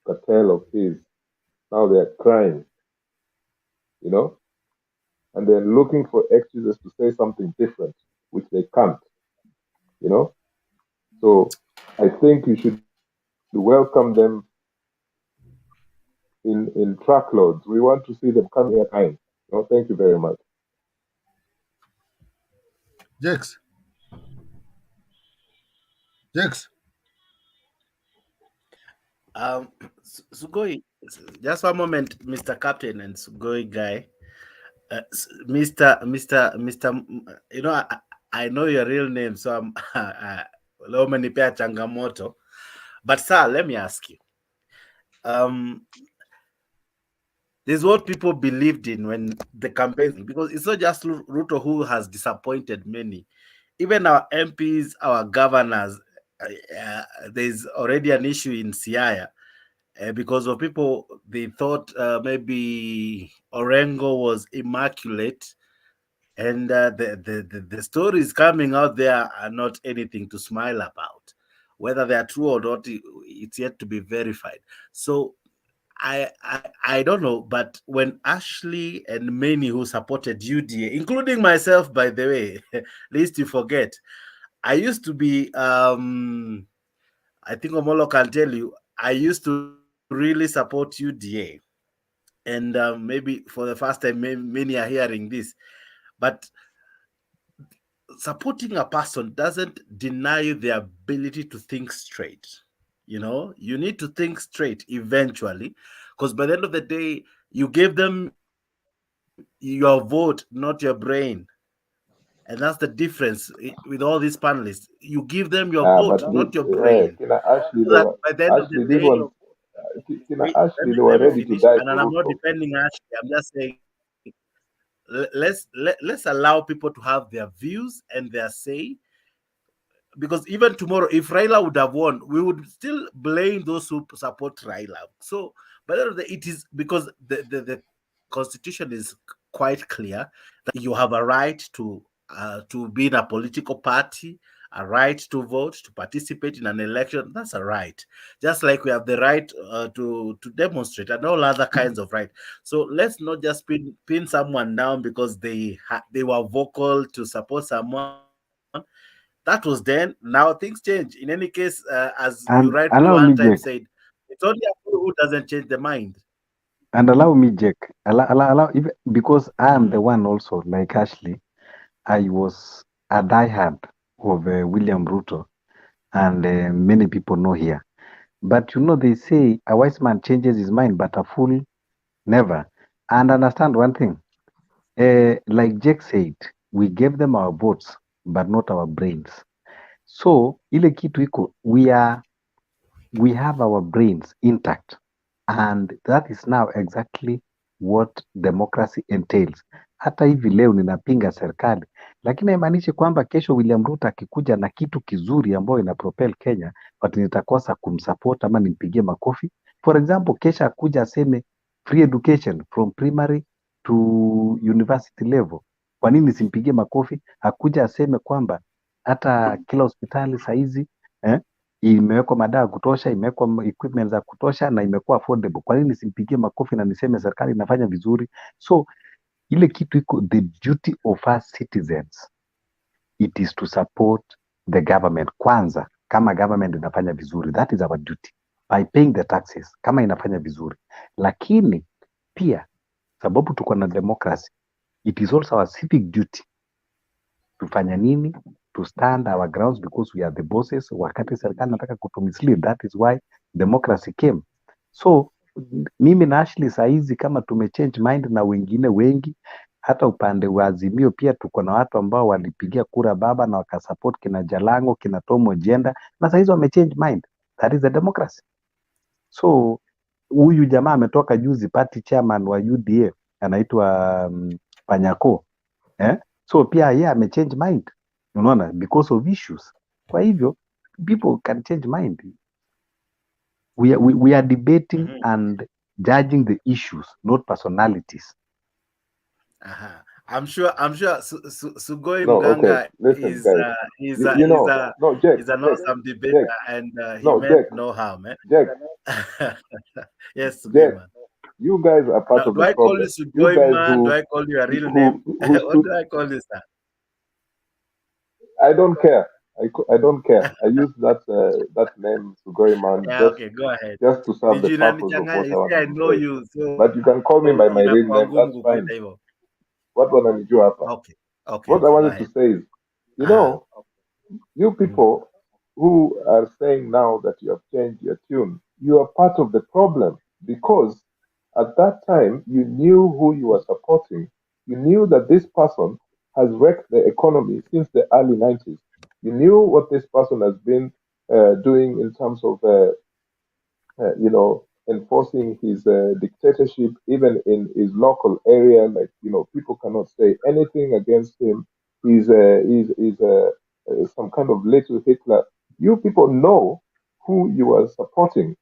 Speaker 20: cartel of his. Now they are crying, and they're looking for excuses to say something different, which they can't, So I think you should welcome them in truckloads. We want to see them coming at time. Thank you very much.
Speaker 9: Jex.
Speaker 1: Sugoi, just one moment, Mr. Captain and Sugoi guy. Mr. I know your real name, so I'm leo umenipea changamoto. But sir, let me ask you. This is what people believed in when the campaign, because it's not just Ruto who has disappointed many. Even our MPs, our governors, there's already an issue in Siaya because of people, they thought maybe Orengo was immaculate, and the stories coming out there are not anything to smile about. Whether they are true or not, it's yet to be verified. So I don't know, but when Ashley and many who supported UDA, including myself, by the way, least you forget, I used to be, I think Omolo can tell you, I used to really support UDA. And maybe for the first time, many are hearing this. But supporting a person doesn't deny you the ability to think straight. You need to think straight eventually, because by the end of the day, you gave them your vote, not your brain. And that's the difference with all these panelists. You give them your vote, not your brain.
Speaker 20: Ashley,
Speaker 1: So that by the end of the day,
Speaker 20: Ashley, they
Speaker 1: let
Speaker 20: were
Speaker 1: me
Speaker 20: ready to
Speaker 1: finish.
Speaker 20: die
Speaker 1: And
Speaker 20: for
Speaker 1: I'm not
Speaker 20: Ruto.
Speaker 1: defending Ashley. I'm just saying, let's allow people to have their views and their say. Because even tomorrow, if Raila would have won, we would still blame those who support Raila. So, but it is because the constitution is quite clear that you have a right to be in a political party a right to vote, to participate in an election. That's a right. Just like we have the right to demonstrate and all other kinds of right. So let's not just pin someone down because they were vocal to support someone. That was then. Now things change. In any case, as you
Speaker 12: And
Speaker 1: rightly one
Speaker 12: allow
Speaker 1: time
Speaker 12: me,
Speaker 1: said,
Speaker 12: Jack.
Speaker 1: it's only a fool who doesn't change the mind.
Speaker 12: And allow me, Jack. Because I am the one also, like Ashley, I was a diehard of William Ruto, and many people know here. But they say a wise man changes his mind, but a fool never. And understand one thing, like Jack said, we gave them our votes, but not our brains. So ile kitu iko, we have our brains intact, and that is now exactly what democracy entails. Hata hivi leo ninapinga serikali, lakini haimaanishi kwamba kesho William Ruto akikuja na kitu kizuri ambayo ina propel Kenya, but nitakosa kumsupport ama nimpigie makofi. For example, kesho akuja aseme free education from primary to university level, kwa nini simpigie makofi? Akuja aseme kwamba hata kila hospitali saizi imewekwa madawa ya kutosha, imewekwa equipment za kutosha na imekuwa affordable. Kwa nini simpigie makofi na niseme serikali inafanya vizuri? So ile kitu iko, the duty of us citizens, it is to support the government kwanza. Kama government inafanya vizuri, that is our duty, by paying the taxes kama inafanya vizuri. Lakini pia sababu tuko na democracy, it is also our civic duty tufanya nini, to stand our grounds because we are the bosses. Wakati serikali nataka kutumislead, that is why democracy came. So mimi na Ashley saizi kama tumechange mind na wengine wengi, hata upande wa Azimio pia tuko na watu ambao walipigia kura baba na wakasupport kina Jalango, kina Tom Ojienda, na saizi wamechange mind. That is the democracy. So huyu jamaa ametoka juzi, party chairman wa UDA anaitwa Panyako, so pia yeye amechange mind, unaona, because of issues. Kwa hivyo people can change mind. We are debating and judging the issues, not personalities.
Speaker 1: I'm sure Sugoi
Speaker 20: No,
Speaker 1: Mganga
Speaker 20: okay. Listen,
Speaker 1: is
Speaker 20: guys.
Speaker 1: is
Speaker 20: You,
Speaker 1: a,
Speaker 20: you
Speaker 1: is
Speaker 20: know,
Speaker 1: a
Speaker 20: no, Jack,
Speaker 1: is an
Speaker 20: Jack,
Speaker 1: awesome debater,
Speaker 20: Jack.
Speaker 1: and he
Speaker 20: No,
Speaker 1: meant
Speaker 20: Jack,
Speaker 1: no harm, eh?
Speaker 20: Jack,
Speaker 1: Yes, Sugoi
Speaker 20: Jack.
Speaker 1: man.
Speaker 20: You guys are part
Speaker 1: Now,
Speaker 20: of
Speaker 1: do
Speaker 20: the
Speaker 1: I call you
Speaker 20: problem. You
Speaker 1: Sugoi
Speaker 20: guys
Speaker 1: man? Do I call you a real name?
Speaker 20: who
Speaker 1: What
Speaker 20: stood.
Speaker 1: do I call you, sir?
Speaker 20: I don't care. I don't care. I use that name Sugoiman
Speaker 1: Yeah,
Speaker 20: just
Speaker 1: okay, go ahead.
Speaker 20: just to serve the
Speaker 1: Niju
Speaker 20: purpose of
Speaker 1: inanichanganya.
Speaker 20: what I
Speaker 1: You see,
Speaker 20: wanted
Speaker 1: I
Speaker 20: to
Speaker 1: know
Speaker 20: say.
Speaker 1: you,
Speaker 20: But you can call me
Speaker 1: so
Speaker 20: by my real
Speaker 1: inakuwa
Speaker 20: name. That's
Speaker 1: ngumu
Speaker 20: fine.
Speaker 1: kupita hivyo.
Speaker 20: What wananijua hapa?
Speaker 1: Okay,
Speaker 20: What I
Speaker 1: okay, go
Speaker 20: wanted to
Speaker 1: ahead.
Speaker 20: say is, you know, you people who are saying now that you have changed your tune, you are part of the problem, because at that time you knew who you were supporting. You knew that this person has wrecked the economy since the early 90s. You knew what this person has been doing in terms of enforcing his dictatorship even in his local area. Like, people cannot say anything against him. He's some kind of little Hitler. You people know who you are supporting.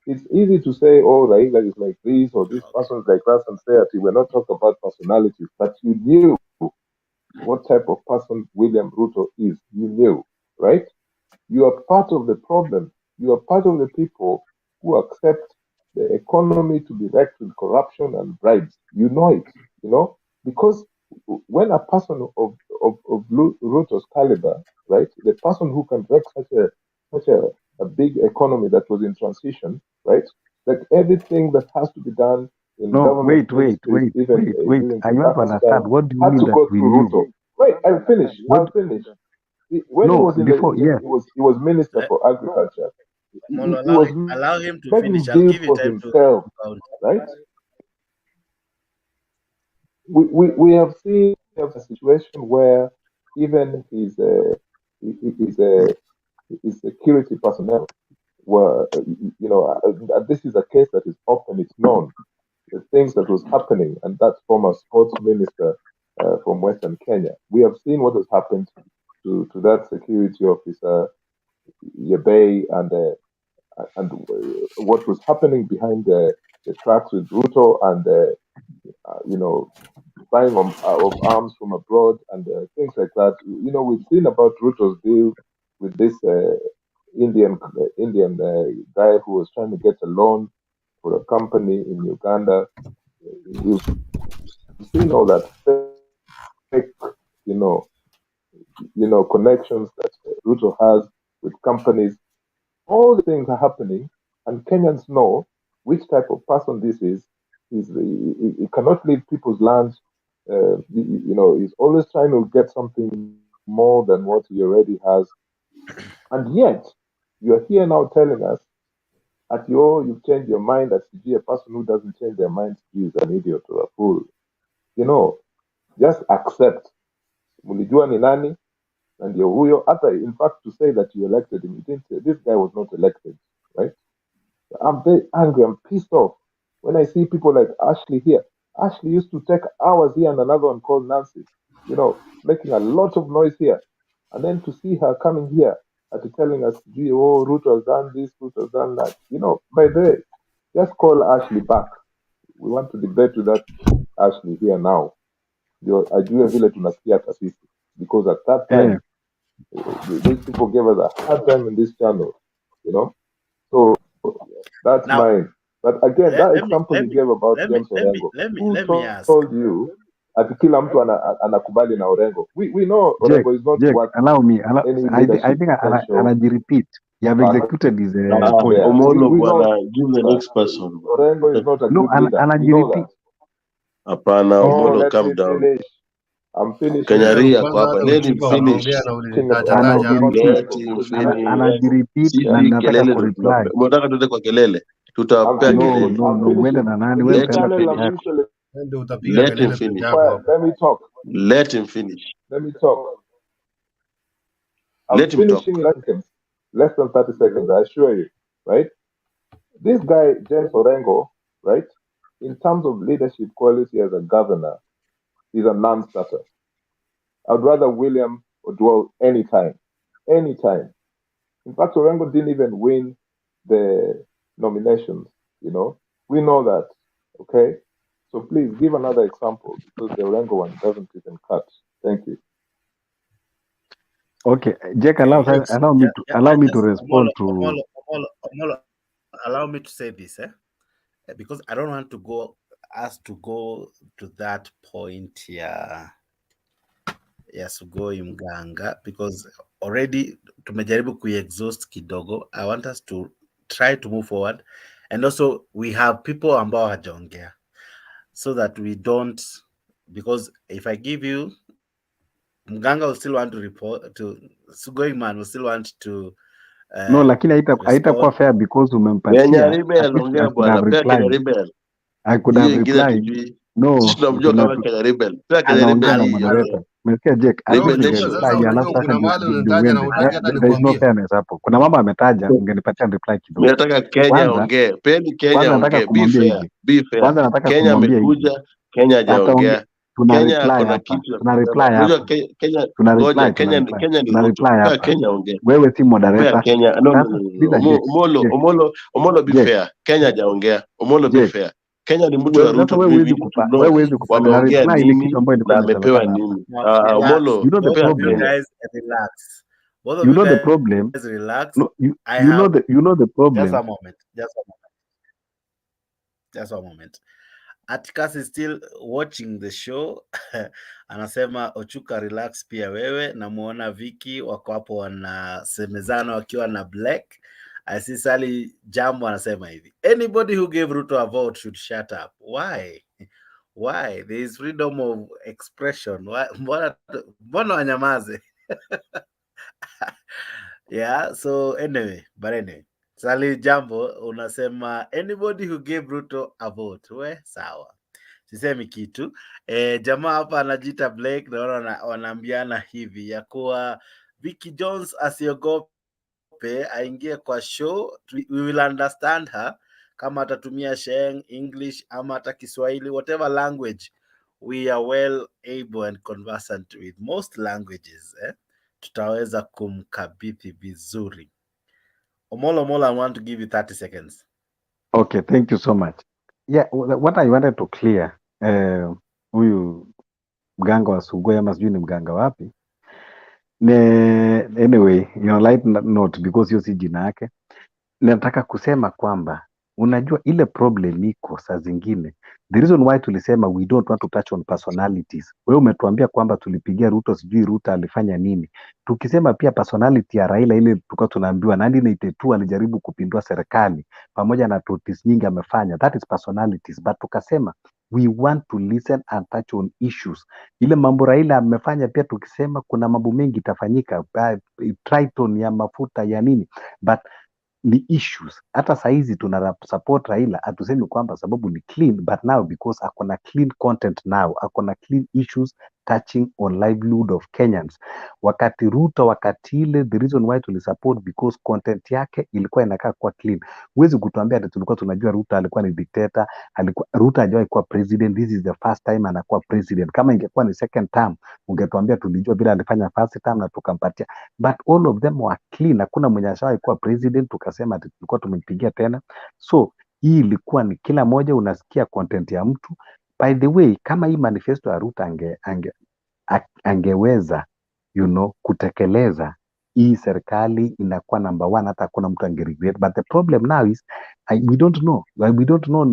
Speaker 20: It's easy to say, oh, Raila is like this or this person is like that, and say that we're not talking about personalities, but you knew what type of person William Ruto is. You knew, right? You are part of the problem. You are part of the people who accept the economy to be wrecked with corruption and bribes. You know it, because when a person of Ruto's caliber, right, the person who can wreck such a big economy that was in transition, right, like everything that has to be done in
Speaker 12: No,
Speaker 20: government
Speaker 12: wait.
Speaker 20: ministries, even during
Speaker 12: I want to
Speaker 20: Kenyatta's
Speaker 12: understand,
Speaker 20: time,
Speaker 12: what do you
Speaker 20: had
Speaker 12: mean
Speaker 20: to
Speaker 12: that
Speaker 20: go
Speaker 12: we
Speaker 20: through
Speaker 12: knew?
Speaker 20: Ruto. Wait, I'll finish.
Speaker 12: What?
Speaker 20: I'll finish. When he
Speaker 12: No,
Speaker 20: was in
Speaker 12: before, yes.
Speaker 20: he was minister for agriculture.
Speaker 1: Molo,
Speaker 20: He was
Speaker 1: allow him to
Speaker 20: making
Speaker 1: finish. I'll
Speaker 20: deals
Speaker 1: give you
Speaker 20: for
Speaker 1: time to
Speaker 20: himself,
Speaker 1: count.
Speaker 20: right? We have seen a situation where even his security personnel were, this is a case that is open, it's known, the things that was happening, and that's former sports minister from Western Kenya. We have seen what has happened to that security officer, Yebei, and what was happening behind the tracks with Ruto, and buying of arms from abroad and things like that. You know, we've seen about Ruto's deal with this Indian guy who was trying to get a loan for a company in Uganda. We've seen all that fake, you know, connections that Ruto has with companies. All the things are happening, and Kenyans know which type of person this is. He cannot leave people's lands. You know, he's always trying to get something more than what he already has. And yet, you're here now telling us that you've changed your mind, that to be a person who doesn't change their mind is an idiot or a fool. You know, just accept. Mulijua ni nani, and ndio huyo. In fact, to say that you elected him, you didn't say, this guy was not elected, right? I'm very angry. I'm pissed off when I see people like Ashley here. Ashley used to take hours here and another one called Nancy, you know, making a lot of noise here. And then to see her coming here and telling us, gee, oh, Ruto has done this, Ruto has done that. You know, by the way, just call Ashley back. We want to debate with that Ashley here now. Ajue vile tunasikia hata sisi. Because at that time, these people gave us a hard time in this channel, you know. So that's
Speaker 1: Now,
Speaker 20: mine. But again, that example you gave about James Orengo, who
Speaker 1: ask.
Speaker 20: told you ati kila mtu anakubali na Orengo? We know Orengo is not what
Speaker 12: allow me.
Speaker 20: any
Speaker 12: I
Speaker 20: leadership
Speaker 12: think
Speaker 20: potential.
Speaker 12: anajirepeat. You have executed his point.
Speaker 16: Omolo bwana, give the next person.
Speaker 20: Orengo is not a
Speaker 12: No,
Speaker 20: good leader. We know
Speaker 12: anajirepeat.
Speaker 20: that.
Speaker 16: Hapana,
Speaker 20: No,
Speaker 16: Omolo,
Speaker 20: let
Speaker 16: calm
Speaker 20: me
Speaker 16: down.
Speaker 20: finish. I'm finishing.
Speaker 16: Kenyaria kwa hapa, let him finish. Let him finish.
Speaker 12: Anajirepeat na
Speaker 16: Sisi
Speaker 12: nataka
Speaker 16: kelele,
Speaker 12: kureply.
Speaker 16: mnataka tuende kwa kelele, tutawapea kelele.
Speaker 12: No, uende na nani? Wewe utaenda peke yako.
Speaker 16: Let him finish.
Speaker 20: Let me talk.
Speaker 16: Let him finish.
Speaker 20: Let me talk.
Speaker 16: Let him talk.
Speaker 20: Finishing less than 30 seconds, I assure you, right? This guy, James Orengo, right, in terms of leadership quality as a governor, is a non-starter. I'd rather William Odwell anytime. Anytime. In fact, Orengo didn't even win the nominations, you know. We know that, okay? So please give another example because the Orengo one doesn't even cut. Thank you.
Speaker 12: Okay, Jack, allow me to respond to.
Speaker 1: Omolo, allow me to say this, because I don't want to go to that point here. Yes, Sugoi Mganga, because already tumejaribu kuexhaust kidogo. I want us to try to move forward, and also we have people ambao hajaongea, so that we don't, because if I give you, Mganga will still want to report to Sugoi man will still want to
Speaker 12: no, lakini haitakuwa fair because umempatia.
Speaker 16: Kenyaribel ongea bwana, pia Kenyaribel.
Speaker 12: I could have replied. No,
Speaker 16: tunamjua kama Kenyaribel. Pia
Speaker 12: anaongea na
Speaker 16: Kenyaribel
Speaker 12: moderator. Umesikia Jack? There is no fairness hapo. Kuna mama ametaja, ungenipatia reply kidogo.
Speaker 16: Nataka Kenya ongee. Peni Kenya ongee. Be fair. Be fair.
Speaker 12: Kwanza nataka
Speaker 16: Kenya amekuja, Kenya hajaongea. Kenya kuna kitu.
Speaker 12: Tuna reply hapa.
Speaker 16: Kenya
Speaker 12: tuna
Speaker 16: ngoja
Speaker 12: reply,
Speaker 16: Kenya ni Ruto.
Speaker 12: hapa.
Speaker 16: Kenya ongee.
Speaker 12: Wewe si moderator.
Speaker 16: Kenya Omolo be fair. Kenya hajaongea. Omolo be fair. Kenya ni mtu wa Ruto.
Speaker 12: Wewe
Speaker 16: wameongea nini na amepewa nini? Omolo,
Speaker 1: you know the problem. Guys, relax. You know the problem. Relax.
Speaker 12: No, you know the problem.
Speaker 1: Just a moment. Atkas is still watching the show. Anasema Ochuka relax pia wewe. Namuona Vicky wako hapo wanasemezana wakiwa na Black. I see Sally Jambo anasema hivi. Anybody who gave Ruto a vote should shut up. Why? There is freedom of expression. Mbona wanyamaze? Yeah, so anyway. Sally Jambo unasema anybody who gave Ruto a vote. We, sawa. Sisemi kitu. Jamaa hapa anajiita Blake na wanaambiana hivi ya kuwa Vicky Jones asiogope aingie kwa show. We will understand her kama atatumia Sheng, English ama hata Kiswahili, whatever language. We are well able and conversant with most languages. Tutaweza kumkabidhi vizuri. Omolo, I want to give you 30 seconds.
Speaker 12: Okay, thank you so much. Yeah, what I wanted to clear, huyu mganga wa Sugoi ama sijui ni mganga wapi. Anyway, light note because hiyo si jina yake. Nataka kusema kwamba unajua ile problem iko saa zingine. The reason why tulisema we don't want to touch on personalities. Wewe umetuambia kwamba tulipigia Ruto, sijui Ruto alifanya nini. Tukisema pia personality ya Raila ile tulikuwa tunaambiwa 1982 alijaribu kupindua serikali pamoja na totis nyingi amefanya. That is personalities. But tukasema we want to listen and touch on issues. Ile mambo Raila amefanya pia tukisema kuna mambo mengi itafanyika. Triton ya mafuta ya nini. But ni issues. Hata saizi tuna support Raila, hatusemi kwamba sababu ni clean, but now because akona clean content now, akona clean issues touching on livelihood of Kenyans. Wakati Ruto, wakati ile, the reason why tulisupport because content yake ilikuwa inakaa kuwa clean. Huwezi kutuambia ati tulikuwa tunajua Ruto alikuwa ni dictator, Ruto hajawahi kuwa president, this is the first time anakuwa president. Kama ingekuwa ni second term, ungetuambia tulijua bila alifanya first term na tukampatia. But all of them were clean. Hakuna mwenye ashawahi kuwa president tukasema ati tulikuwa tumempigia tena. So hii ilikuwa ni kila moja unasikia content ya mtu. By the way, kama hii manifesto ya Ruto angeweza kutekeleza, hii serikali inakuwa number one, hata hakuna mtu angeregret. But the problem now is we don't know. We don't know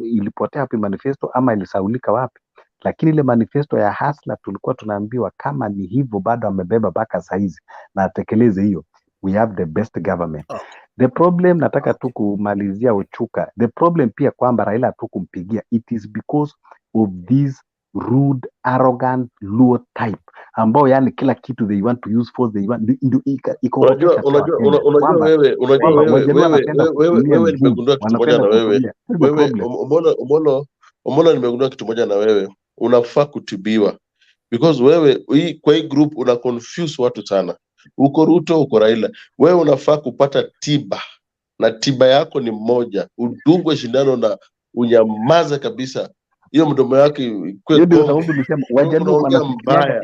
Speaker 12: ilipotea wapi manifesto ama ilisaulika wapi. Lakini ile manifesto ya Hasla tulikuwa tunaambiwa kama ni hivyo bado amebeba mpaka saizi na atekeleze hiyo, we have the best government. The problem, nataka tu kumalizia Ochuka, the problem pia kwamba Raila tu kumpigia, it is because of this rude, arrogant, low type ambao yani kila kitu they want to use force, they want
Speaker 17: wewe nimegundua kitu moja na wewe Omolo nimegundua kitu moja na wewe, unafaa kutibiwa because wewe kwa hii group una confuse watu sana. Uko Ruto, uko Raila, wewe unafaa kupata tiba na tiba yako ni moja, udungwe shindano na unyamaze kabisa. Hiyo mdomo yake unaongea mbaya.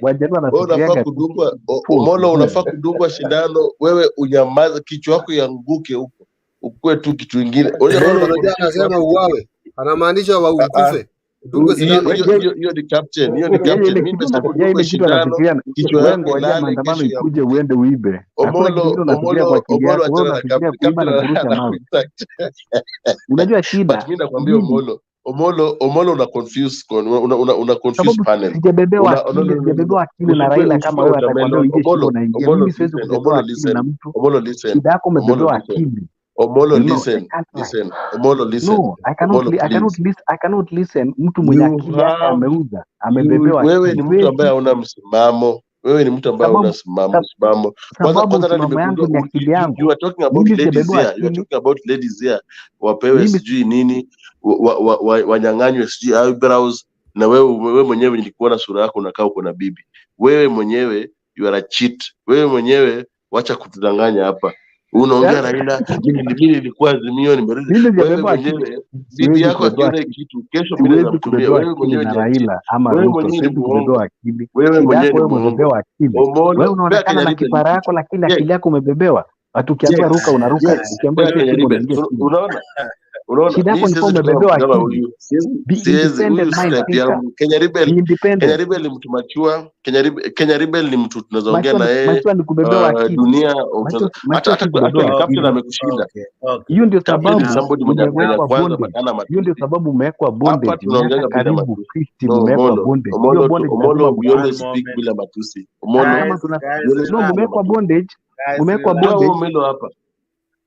Speaker 17: Unafaa kudungwa Omolo, unafaa kudungwa shindano, wewe unyamaze, kichwa yako ianguke huko, ukue tu kitu kingine.
Speaker 9: Anasema uwawe, anamaanisha ukufe.
Speaker 17: Hiyo ni captain, hiyo ni captain. Mimi nimesema kudungwa shindano, kichwa yako ilale, kesho
Speaker 12: ikuje uende uibe.
Speaker 17: Omolo
Speaker 12: unajua shida.
Speaker 17: But mimi nakwambia Omolo una confuse panel.
Speaker 12: Sijabebewa akili na Raila kama wewe atakwambia uje shimo na ingia. Mimi siwezi kubebewa akili na mtu. Shida yako umebebewa akili.
Speaker 17: Omolo listen. Omolo listen.
Speaker 12: No, I cannot listen. Mtu mwenye akili yake ameuza, amebebewa.
Speaker 17: Wewe ni mtu ambaye una msimamo. Wewe ni mtu ambaye una msimamo. Kwanza nimegundua you are talking about ladies here. You are talking about ladies here. Wapewe sijui nini, wanyang'anywe sijui eyebrows, na wewe mwenyewe nilikuona sura yako unakaa uko na bibi. Wewe mwenyewe you are a cheat. Wewe mwenyewe wacha kutudanganya hapa. Unaongea Raila, mimi nilikuwa Azimio, nimerudi. Wewe mwenyewe bibi yako akiona kitu kesho mimi namtumia. Wewe mwenyewe ni
Speaker 12: Raila ama Ruto, siwezi kubebewa akili.
Speaker 17: Wewe mwenyewe ni
Speaker 12: umebebewa akili. Wewe unaonekana na kipara yako lakini akili yako umebebewa. Watu ukiambia ruka unaruka, ukiambia
Speaker 17: unaona?
Speaker 12: Shida yako ni umebebewa akili.
Speaker 17: Kenya Rebel mtu machua. Kenya Rebel ni mtu tunazoongea na yeye. Dunia hata captain amekushinda.
Speaker 12: Hiyo ndio sababu umewekwa bondage.
Speaker 17: Hapa tunaongea bila matusi. Omolo we always speak bila matusi.
Speaker 12: Umewekwa bondage.
Speaker 17: Hapa.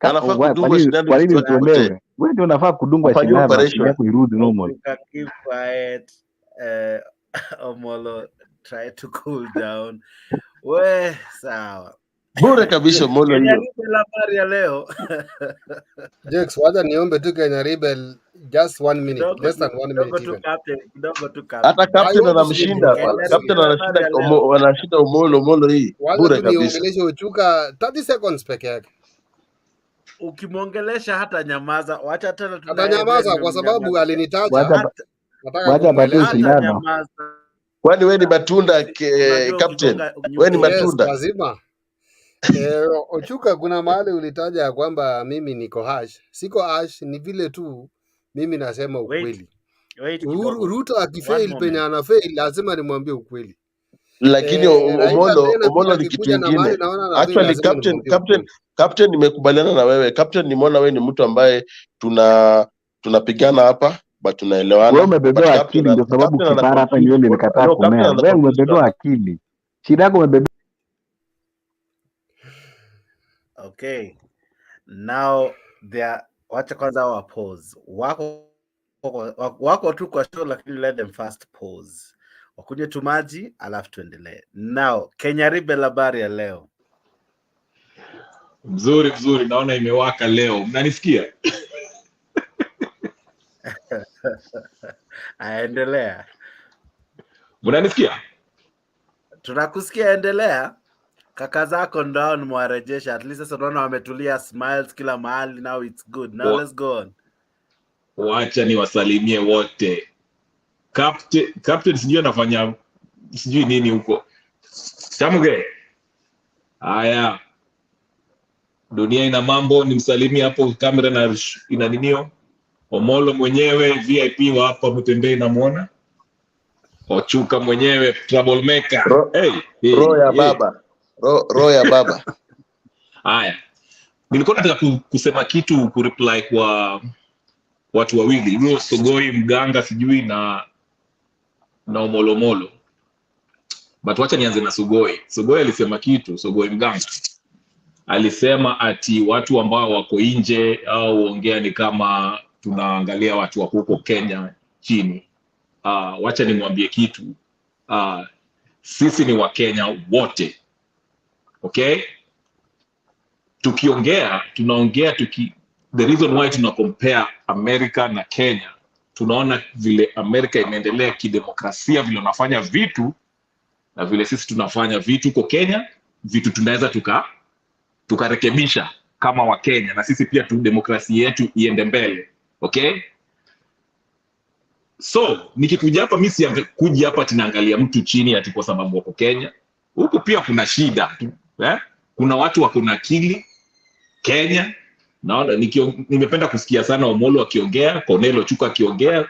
Speaker 17: Anafaa kudungwa shindano.
Speaker 12: Kwa nini utolewe? Wewe ndio unafaa kudungwa shindano yako irudi normal.
Speaker 1: Keep quiet. Omolo, try to cool down. We sawa.
Speaker 17: Bora kabisa Omolo hiyo.
Speaker 1: La Maria leo.
Speaker 9: Jex, wacha niombe tu Kenya Rebel just 1 minute, less than 1 minute even.
Speaker 1: Kidogo tu captain.
Speaker 17: Hata captain anamshinda. Captain anashinda Omolo hii. Bora kabisa.
Speaker 9: Niongeleshe Ochuka 30 seconds peke yake.
Speaker 1: Ukimwongelesha hata nyamaza, wacha tena
Speaker 9: nyamaza kwa sababu alinitaja.
Speaker 12: Wacha bado sindano.
Speaker 17: Kwani wewe ni matunda captain? Wewe ni matunda.
Speaker 9: Lazima. Ochuka, kuna mahali ulitaja kwamba mimi niko hash. Siko hash, ni vile tu mimi nasema ukweli.
Speaker 1: Wait kidogo.
Speaker 9: Ruto
Speaker 1: One
Speaker 9: akifail penye
Speaker 1: moment.
Speaker 9: anafail lazima nimwambie ukweli.
Speaker 17: Lakini
Speaker 9: Raila tena pia
Speaker 17: Omolo ni kitu
Speaker 9: akikuja na mahali
Speaker 17: ingine.
Speaker 9: naona anafail
Speaker 17: Actually
Speaker 9: lazima nimwambie ukweli.
Speaker 17: Captain nimekubaliana na wewe. Captain nimeona wewe ni mtu ambaye tunapigana hapa but tunaelewana.
Speaker 12: Wewe umebebewa akili ndio sababu kipara hapa nywele nikataa kumea. Wewe umebebewa akili. Shida yako umebebewa.
Speaker 1: Okay. Now wacha kwanza wa pause. Wako tu kwa show lakini let them first pause. Wakunywe tu maji alafu tuendelee. Now, Kenya Ribe habari ya leo.
Speaker 21: Mzuri naona imewaka leo. Mnanisikia?
Speaker 1: Aendelea.
Speaker 21: Mnanisikia?
Speaker 1: Tunakusikia, endelea. Kaka zako ndao nimewarejesha. At least sasa unaona wametulia, smiles kila mahali. Now it's good. Now let's go on.
Speaker 21: Wacha niwasalimie wote. Captain sijui anafanya sijui nini huko. Chamuge. Haya. Dunia ina mambo, nimsalimie hapo kamera na ina ninio. Omolo mwenyewe VIP wa hapa Mtembei namuona. Ochuka mwenyewe troublemaker.
Speaker 17: Roho ya baba. Roho ya baba.
Speaker 21: Haya. Nilikuwa nataka kusema kitu kureply kwa watu wawili. Huyo Sogoi mganga sijui na Omolo. But wacha nianze na Sogoi. Sogoi alisema kitu, Sogoi mganga. Alisema ati watu ambao wako nje au ongea ni kama tunaangalia watu wako huko Kenya chini. Wacha nimwambie kitu. Sisi ni wa Kenya wote. Okay? Tunaongea the reason why tuna compare America na Kenya. Tunaona vile America imeendelea kidemokrasia, vile wanafanya vitu na vile sisi tunafanya vitu kwa Kenya, vitu tunaweza tukarekebisha kama wa Kenya na sisi pia demokrasia yetu iende mbele. Okay? So, nikikuja hapa mimi kuja hapa tunaangalia mtu chini ati kwa sababu wako Kenya. Huko pia kuna shida. Kuna watu wako na akili Kenya. Naona nimependa kusikia sana Omolo akiongea, Cornelio Chuka akiongea,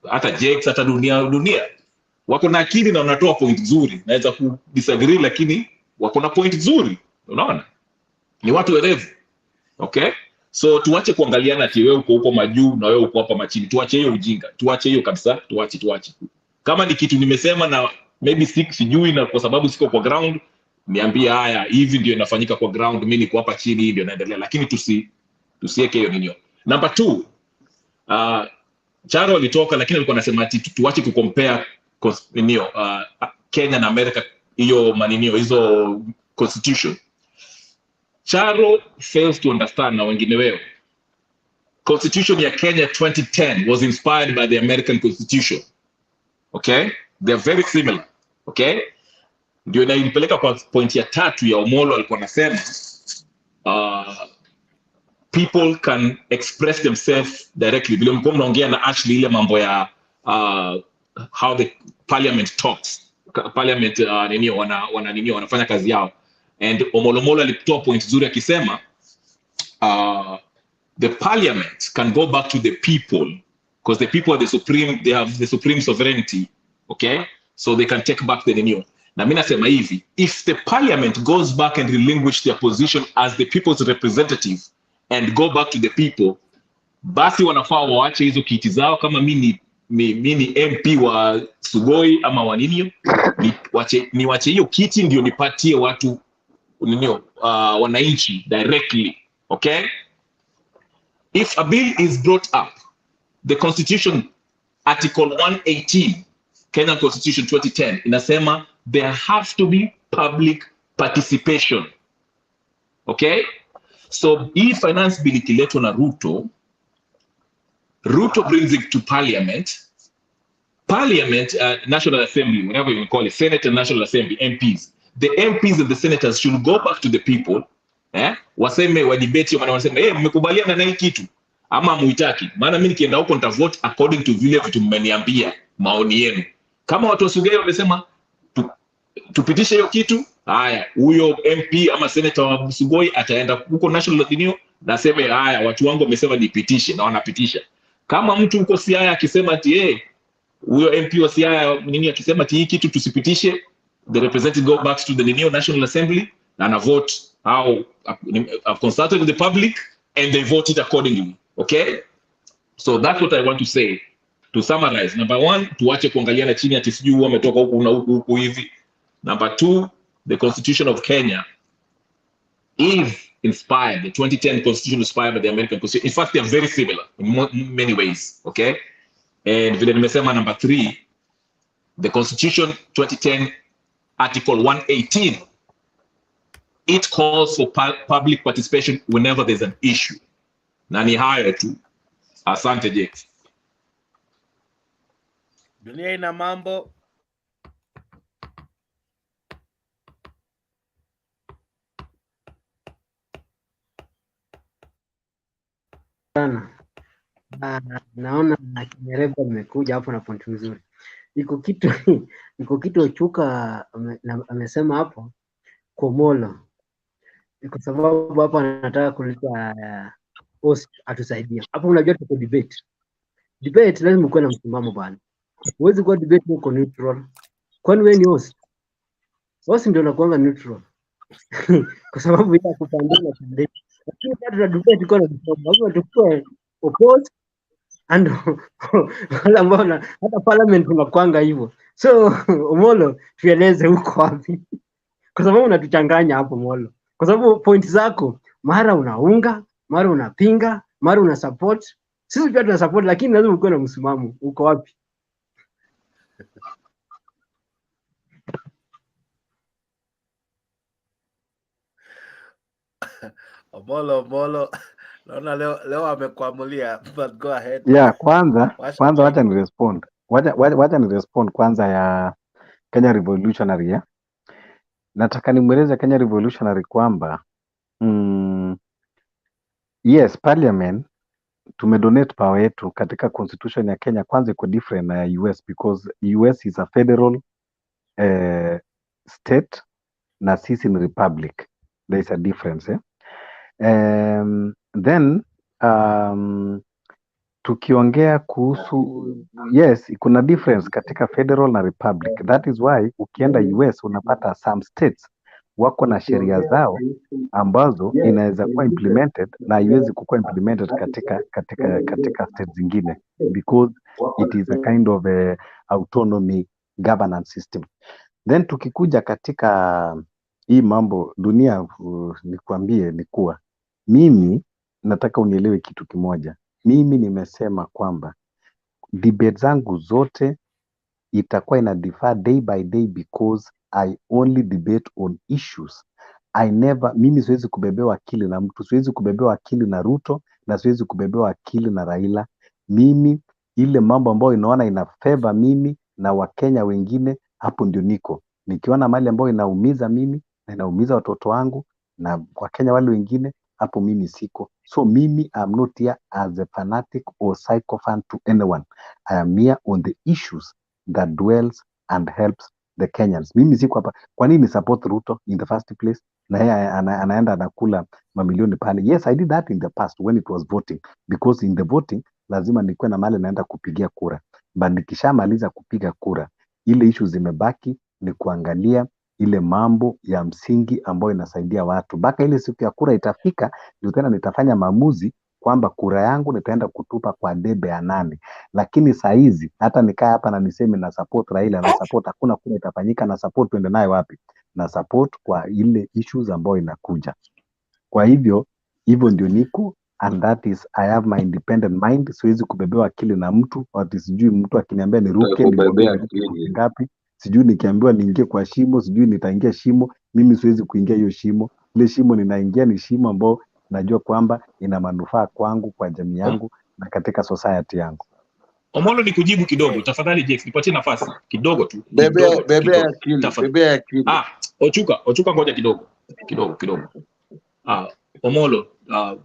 Speaker 21: hata Jakes, hata dunia. Wako na akili na wanatoa point nzuri. Naweza ku disagree lakini wako na point nzuri. Unaona? Ni watu werevu. Okay? So tuache kuangaliana ati wewe uko huko majuu na wewe uko hapa machini. Tuache hiyo ujinga. Tuache hiyo kabisa. Tuache. Kama ni kitu nimesema na maybe sijui na kwa sababu siko kwa ground, niambie haya hivi ndio inafanyika kwa ground, mimi niko hapa chini ndio naendelea, lakini tusiweke hiyo nini. Number 2, Charo alitoka lakini alikuwa anasema ati tuache kucompare Kenya na America, hiyo maninio hizo constitution. Charo fails to understand na wengine wao. Constitution ya Kenya 2010 was inspired by the American Constitution. Okay? They are very similar. Okay? Ndio inaipeleka kwa point ya 3 ya Omolo alikuwa anasema people can express themselves directly. Vile mko mnaongea na Ashley ile mambo ya how the parliament talks. Parliament wanafanya kazi yao. And Omolo alitoa point nzuri akisema the parliament can go back to the people because the people are the supreme, they have the supreme sovereignty. Okay? So they can take back the nini. Na mimi nasema hivi, if the parliament goes back and relinquish their position as the people's representative and go back to the people, basi wanafaa waache hizo kiti zao. Kama mimi ni MP wa Sugoi ama wa nini, niwache hiyo kiti ndio nipatie watu wananchi directly. Okay? If a bill is brought up, the constitution article 118 Kenyan Constitution 2010 inasema there have to be public participation. Okay? So if finance bill ikiletwa na Ruto brings it to parliament, National Assembly, whatever you call it, Senate and National Assembly, MPs. The MPs and the senators should go back to the people, waseme wa debate wanasema mmekubaliana na hii kitu ama muitaki. Maana mimi nikienda huko nitavote according to vile vitu mmeniambia maoni yenu. Kama watu wasugei wamesema tupitishe hiyo kitu, haya huyo MP ama senator wa Sugoi ataenda huko national union na sema haya watu wangu wamesema nipitishe na wanapitisha. Kama mtu uko Siaya akisema ati huyo MP wa Siaya nini akisema ati hii kitu tusipitishe, the representative go back to the National Assembly and a vote how I've consulted with the public and they vote it accordingly. Okay, so that's what I want to say. To summarize, number one, tuache kuangaliana chini ati sijui wametoka huku na huku hivi. Number 2, the Constitution of Kenya is inspired, the 2010 Constitution inspired by the American Constitution. In fact, they are very similar in many ways, okay? And vile nimesema number 3, the Constitution 2010 Article 118, it calls for public participation whenever there's an issue. Na ni hayo tu. Asante Jake.
Speaker 1: Dunia ina mambo.
Speaker 15: Sana. Naona Kinyereba amekuja hapo na point nzuri. Iko kitu Ochuka amesema hapo Komolo. Kwa sababu hapo anataka kuleta host atusaidia. Hapo unajua tuko debate. Debate lazima uwe na msimamo bwana. Huwezi kuwa debate uko neutral. Kwani wewe ni host? Host ndio unakuanga neutral. Kwa sababu ya kupandana na pande. Lakini hata debate iko na msimamo. Lazima tukue oppose and wala mbona hata parliament unakuanga hivyo. So Omolo tueleze huko wapi? Kwa sababu unatuchanganya hapo Omolo. Kwa sababu point zako mara unaunga, mara unapinga, mara una support. Sisi pia tuna support lakini lazima uwe na msimamo. Uko wapi?
Speaker 1: Omolo. Naona leo amekuamulia, but go ahead.
Speaker 12: Yeah, kwanza wacha ni respond. Wacha ni respond kwanza ya Kenya Revolutionary ya. Nataka nimweleze Kenya Revolutionary kwamba yes, parliament tumedonate power yetu katika constitution ya Kenya. Kwanza iko different na ya US because US is a federal state na sisi ni republic. There is a difference then tukiongea kuhusu yes, kuna difference katika federal na republic. That is why ukienda US unapata some states wako na sheria zao ambazo inaweza kuwa implemented na haiwezi kuwa implemented katika states zingine because it is a kind of a autonomy governance system. Then tukikuja katika hii mambo dunia, nikwambie ni kuwa mimi nataka unielewe kitu kimoja. Mimi nimesema kwamba debate zangu zote itakuwa ina differ day by day because I only debate on issues. Mimi siwezi kubebewa akili na mtu, siwezi kubebewa akili na Ruto na siwezi kubebewa akili na Raila. Mimi ile mambo ambayo inaona ina favor mimi na Wakenya wengine, hapo ndio niko. Nikiona mali ambayo inaumiza mimi na inaumiza watoto wangu na Wakenya wale wengine, hapo mimi siko. So mimi I'm not here as a fanatic or sycophant to anyone. I am here on the issues that dwells and helps the Kenyans. Mimi siko hapa. Kwa nini support Ruto in the first place? Na yeye anaenda anakula mamilioni pale. Yes, I did that in the past when it was voting. Because in the voting, lazima nikuwe na mali naenda kupigia kura. But nikishamaliza kupiga kura, ile issues zimebaki ni kuangalia ile mambo ya msingi ambayo inasaidia watu. Baka ile siku ya kura itafika, ndio tena nitafanya maamuzi kwamba kura yangu nitaenda kutupa kwa debe ya nani. Lakini saa hizi hata nikaa hapa na niseme na support Raila na support, hakuna kura itafanyika. Na support tuende nayo wapi? Na support kwa ile issues ambayo inakuja. Kwa hivyo ndio niko, and that is I have my independent mind. Siwezi kubebewa akili na mtu. Ati sijui mtu akiniambia niruke ngapi, sijui nikiambiwa niingie kwa shimo, sijui nitaingia shimo. Mimi siwezi kuingia hiyo shimo. Ile shimo ninaingia ni shimo ambao najua kwamba ina manufaa kwangu, kwa jamii yangu na katika society yangu.
Speaker 21: Omolo, ni kujibu kidogo tafadhali Jex, nipatie nafasi kidogo tu.
Speaker 17: Bebea akili.
Speaker 21: Ochuka ngoja kidogo. Omolo,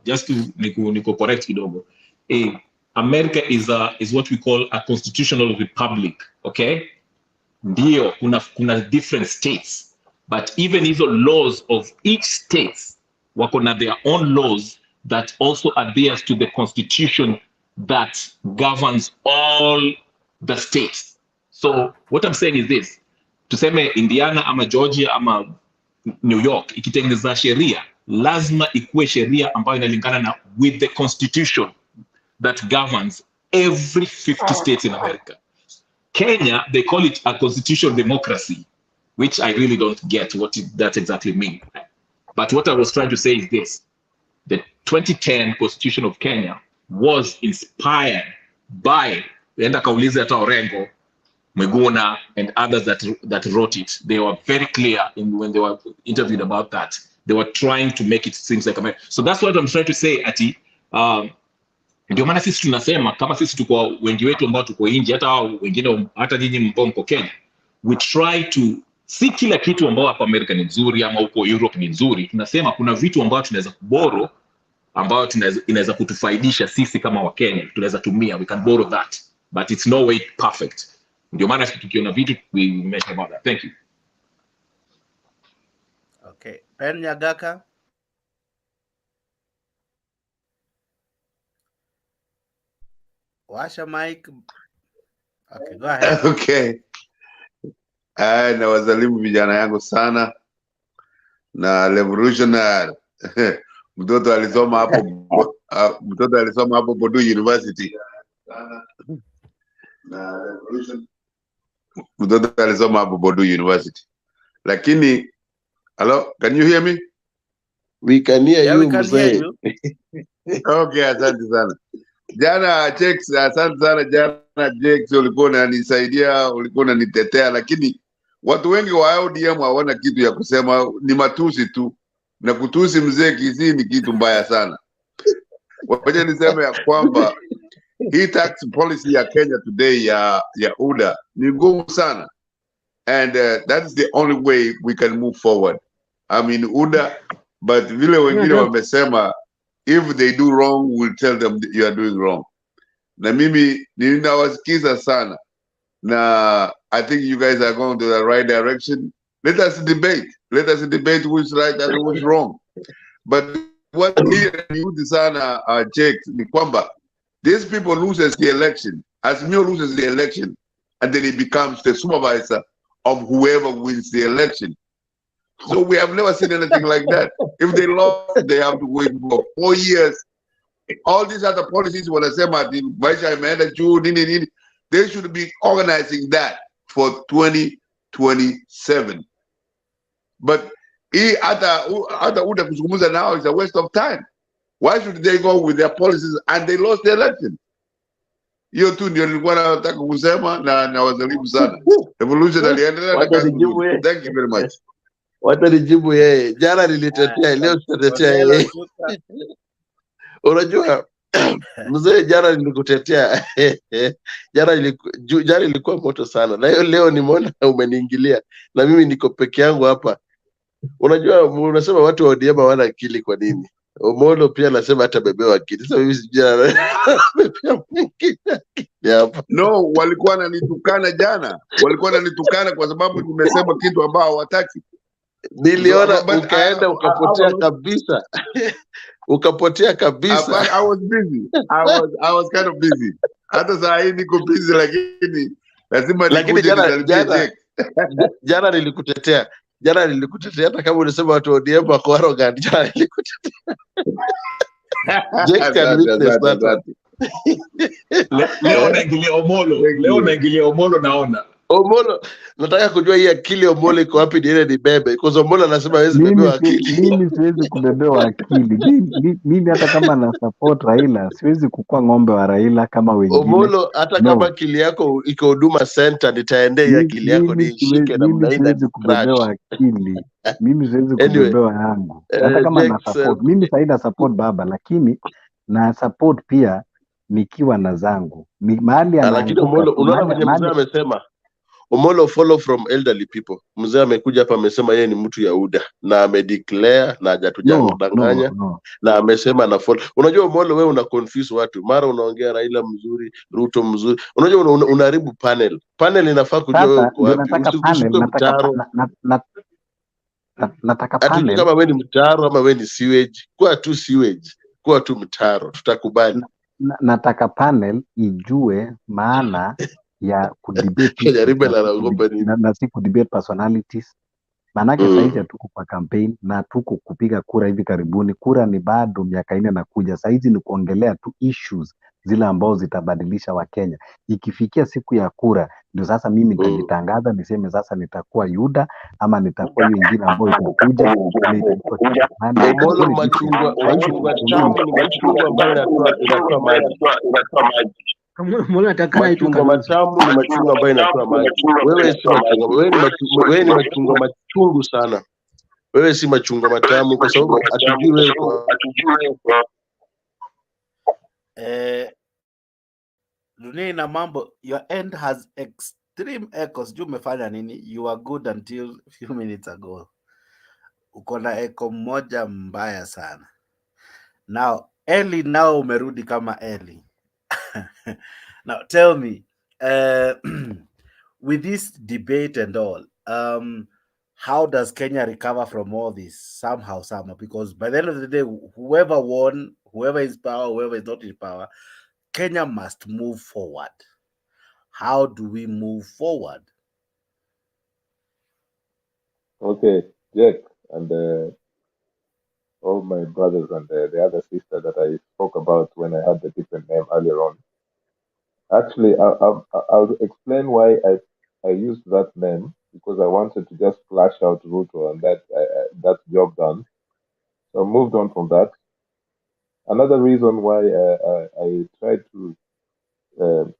Speaker 21: just to niko correct kidogo. America is what we call a constitutional republic, okay? Ndio kuna different states, but even hizo laws of each states wako na their own laws that also adheres to the constitution that governs all the states. So what I'm saying is this: tuseme Indiana ama Georgia ama New York ikitengeneza sheria, lazima ikuwe sheria ambayo inalingana na with the constitution that governs every 50 states in America. Kenya, they call it a constitutional democracy, which I really don't get what that exactly means. But what I was trying to say is this: the 2010 Constitution of Kenya was inspired by enda kaulize hata Orengo, Mjukuu, and others that wrote it. They were very clear when they were interviewed about that. They were trying to make it seem like America. So that's what I'm trying to say, ati ndio maana sisi tunasema kama sisi tuko wengi wetu ambao tuko nje, hata wengine, hata nyinyi ambao mko Kenya, we try to see kila kitu ambao hapa America ni nzuri ama huko Europe ni nzuri. Tunasema kuna vitu ambao tunaweza kuboro ambao inaweza kutufaidisha sisi kama wa Kenya, tunaweza tumia, we can borrow that, but it's no way perfect. Ndio maana tukiona vitu we mention about that. Thank you.
Speaker 1: Okay, Pen Nyagaka. Washa mic. Okay, go ahead.
Speaker 2: Okay. Na wazalimu vijana yangu sana na revolutionary. Mtoto alisoma hapo Bodu University. Na revolution. Mtoto alisoma hapo Bodu University. Lakini, hello, can you hear me?
Speaker 22: We can hear
Speaker 2: yeah,
Speaker 22: you.
Speaker 2: We can hear you. Okay, asante sana. Jana checks, asante sana jana checks, ulikuwa unanisaidia, ulikuwa unanitetea, lakini watu wengi wa ODM hawana kitu ya kusema, ni matusi tu. Na kutusi mzee Kisii ni kitu mbaya sana. Wacha niseme ya kwamba hii tax policy ya Kenya today ya UDA ni ngumu sana. And that is the only way we can move forward. I mean UDA, but vile wengine wamesema, if they do wrong, we'll tell them you are doing wrong. Na mimi ninawasikiza sana. Na I think you guys are going to the right direction. Let us debate. Let us debate who's right and who's wrong. But what here you sana check ni kwamba these people loses the election. Azimio loses the election, and then he becomes the supervisor of whoever wins the election. So we have never seen anything like that. If they lost, they have to wait for 4 years. All these other policies, they should be organizing that for 2027. But other UDA kuzungumza now is a waste of time. Why should they go with their policies and they lost the election? Hiyo tu ndio nilikuwa nataka kusema na wazalimu sana. Revolution aliendelea na kazi. Thank you very much.
Speaker 22: Wacha nijibu yeye. Jana nilitetea, leo tutatetea yeye. Unajua mzee, jana nilikutetea. Jana ilikuwa moto sana. Na leo nimeona umeniingilia na mimi niko peke yangu hapa. Unajua unasema watu wa ODM hawana akili kwa nini? Omolo pia anasema hata bebewa akili. Sasa mimi sijana.
Speaker 2: No, walikuwa wananitukana jana. Walikuwa wananitukana kwa sababu nimesema kitu ambao hawataki.
Speaker 22: Niliona ukaenda ukapotea kabisa. Ukapotea kabisa.
Speaker 2: I was busy. I was kind of busy. Hata saa hii niko busy lakini lazima nikuje
Speaker 22: jana nilikutetea. Jana nilikutetea hata kama unasema watu ODM wako arrogant. Jana nilikutetea. Jake can witness that.
Speaker 21: Leo naingilia Omolo. Leo naingilia Omolo naona.
Speaker 22: Omolo, nataka kujua hii akili Omolo iko wapi ni ile ni bebe. Because Omolo anasema hawezi bebewa akili.
Speaker 12: Mimi siwezi kubebewa akili. Mimi hata kama na support Raila, siwezi kukua ng'ombe wa Raila kama wengine.
Speaker 22: Omolo, hata kama akili yako iko Huduma Center, nitaendea akili yako nishike na mnaida.
Speaker 12: Siwezi kubebewa akili. Mimi siwezi kubebewa yangu. Hata kama na support. Mimi saida support baba, lakini na support pia nikiwa na zangu. Mahali
Speaker 22: lakini Omolo, unaona mwenye mzee amesema Omolo follow from elderly people. Mzee amekuja hapa amesema yeye ni mtu ya UDA na amedeclare na hajatujadanganya na amesema na follow. Unajua Omolo, wewe una confuse watu. Mara unaongea Raila mzuri, Ruto mzuri. Unajua unaharibu panel. Panel inafaa kujua wewe uko wapi.
Speaker 12: Nataka panel.
Speaker 22: Kama wewe ni mtaro ama wewe ni sewage, kwa tu sewage, kwa tu mtaro, tutakubali.
Speaker 12: nataka panel ijue maana ya kudebate issues na si kudebate personalities. Maanake saizi hatuko kwa campaign na tuko kupiga kura hivi karibuni. Kura ni bado miaka 4 nakuja. Saizi ni kuongelea tu issues zile ambao zitabadilisha Wakenya. Ikifikia siku ya kura, ndio sasa mimi nitajitangaza niseme sasa nitakuwa Yuda ama nitakuwa hiyo ingine ambayo itakuja.
Speaker 22: Omolo, machungwa tamu ni machungwa ambayo inatoa maji. Machungwa matamu ni machungwa ambayo inatoa maji. Wewe si machungwa, wewe ni machungwa machungu sana. Wewe si machungwa matamu kwa sababu hatujui wewe
Speaker 1: dunia ina mambo. Your end has extreme echoes. Juu umefanya nini? You are good until a few minutes ago. Uko na echo moja mbaya sana. Now Eli, now umerudi kama Eli. Now tell me, with this debate and all, how does Kenya recover from all this? Somehow, because by the end of the day, whoever won, whoever is power, whoever is not in power, Kenya must move forward. How do we move forward?
Speaker 20: Okay, Jack, and all my brothers and the other sister that I spoke about when I had the different name earlier on. Actually, I'll explain why I used that name, because I wanted to just flash out Ruto and that job done. So I moved on from that. Another reason why I tried to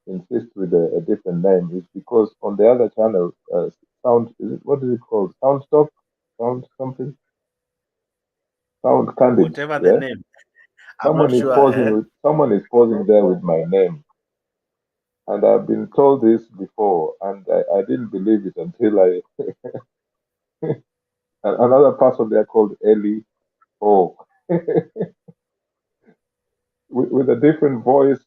Speaker 20: insist with a different name is because on the other channel, what is it called? Sound Stock? Sound something? Sound Candid.
Speaker 1: Whatever the name.
Speaker 20: Someone is posing there with my name. And I've been told this before, and I didn't believe it until another person there called Eli O. with a different voice.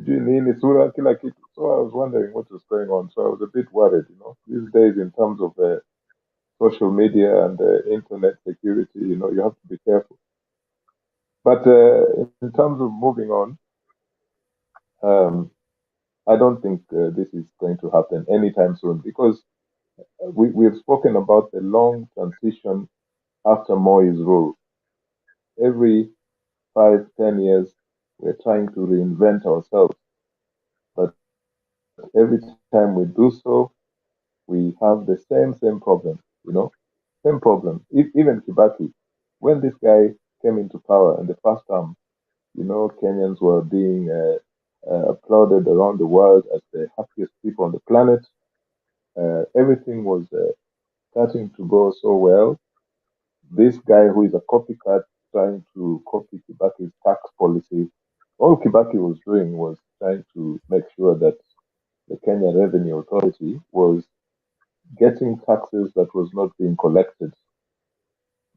Speaker 20: So I was wondering what was going on. So I was a bit worried, These days, in terms of social media and internet security, you have to be careful. But in terms of moving on, I don't think this is going to happen anytime soon, because we have spoken about the long transition after Moi's rule. Every 5-10 years, we're trying to reinvent ourselves. But every time we do so, we have the same problem, Same problem. Even Kibaki, when this guy came into power in the first term, Kenyans were being applauded around the world as the happiest people on the planet. Everything was starting to go so well. This guy who is a copycat trying to copy Kibaki's tax policy, all Kibaki was doing was trying to make sure that the Kenya Revenue Authority was getting taxes that was not being collected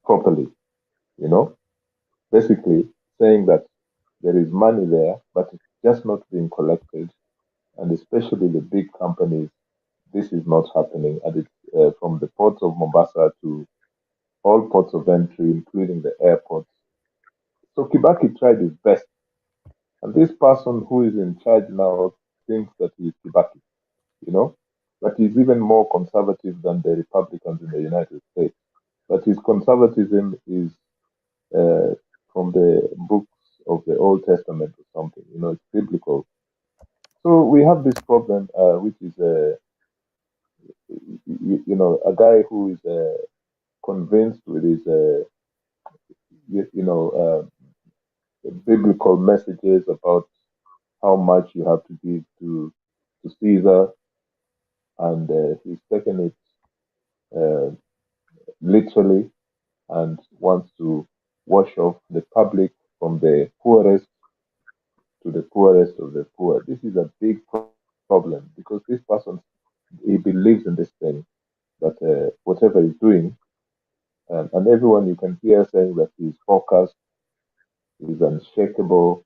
Speaker 20: properly, basically saying that there is money there, but it's just not being collected. And especially the big companies, this is not happening. And it's from the ports of Mombasa to all ports of entry, including the airports. So Kibaki tried his best. And this person who is in charge now thinks that he is Kibaki, but he's even more conservative than the Republicans in the United States. But his conservatism is from the books of the Old Testament or something, it's biblical. So we have this problem, which is, a guy who is convinced with his, biblical messages about how much you have to give to Caesar, and he's taken it literally and wants to wash off the public from the poorest to the poorest of the poor. This is a big problem, because this person, he believes in this thing, that whatever he's doing, and everyone you can hear saying that he's focused, he's unshakable.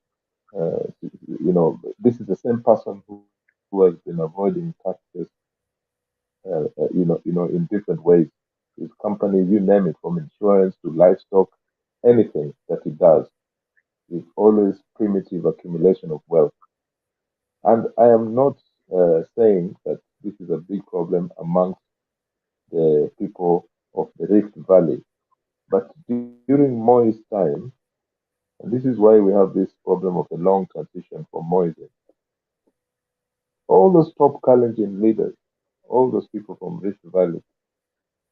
Speaker 20: This is the same person who has been avoiding taxes, in different ways. His company, you name it, from insurance to livestock, anything that he does, is always primitive accumulation of wealth. And I am not saying that this is a big problem amongst the people of the Rift Valley, but during Moi's time, and this is why we have this problem of a long transition from Moism, all those top Kalenjin leaders, all those people from Rift Valley,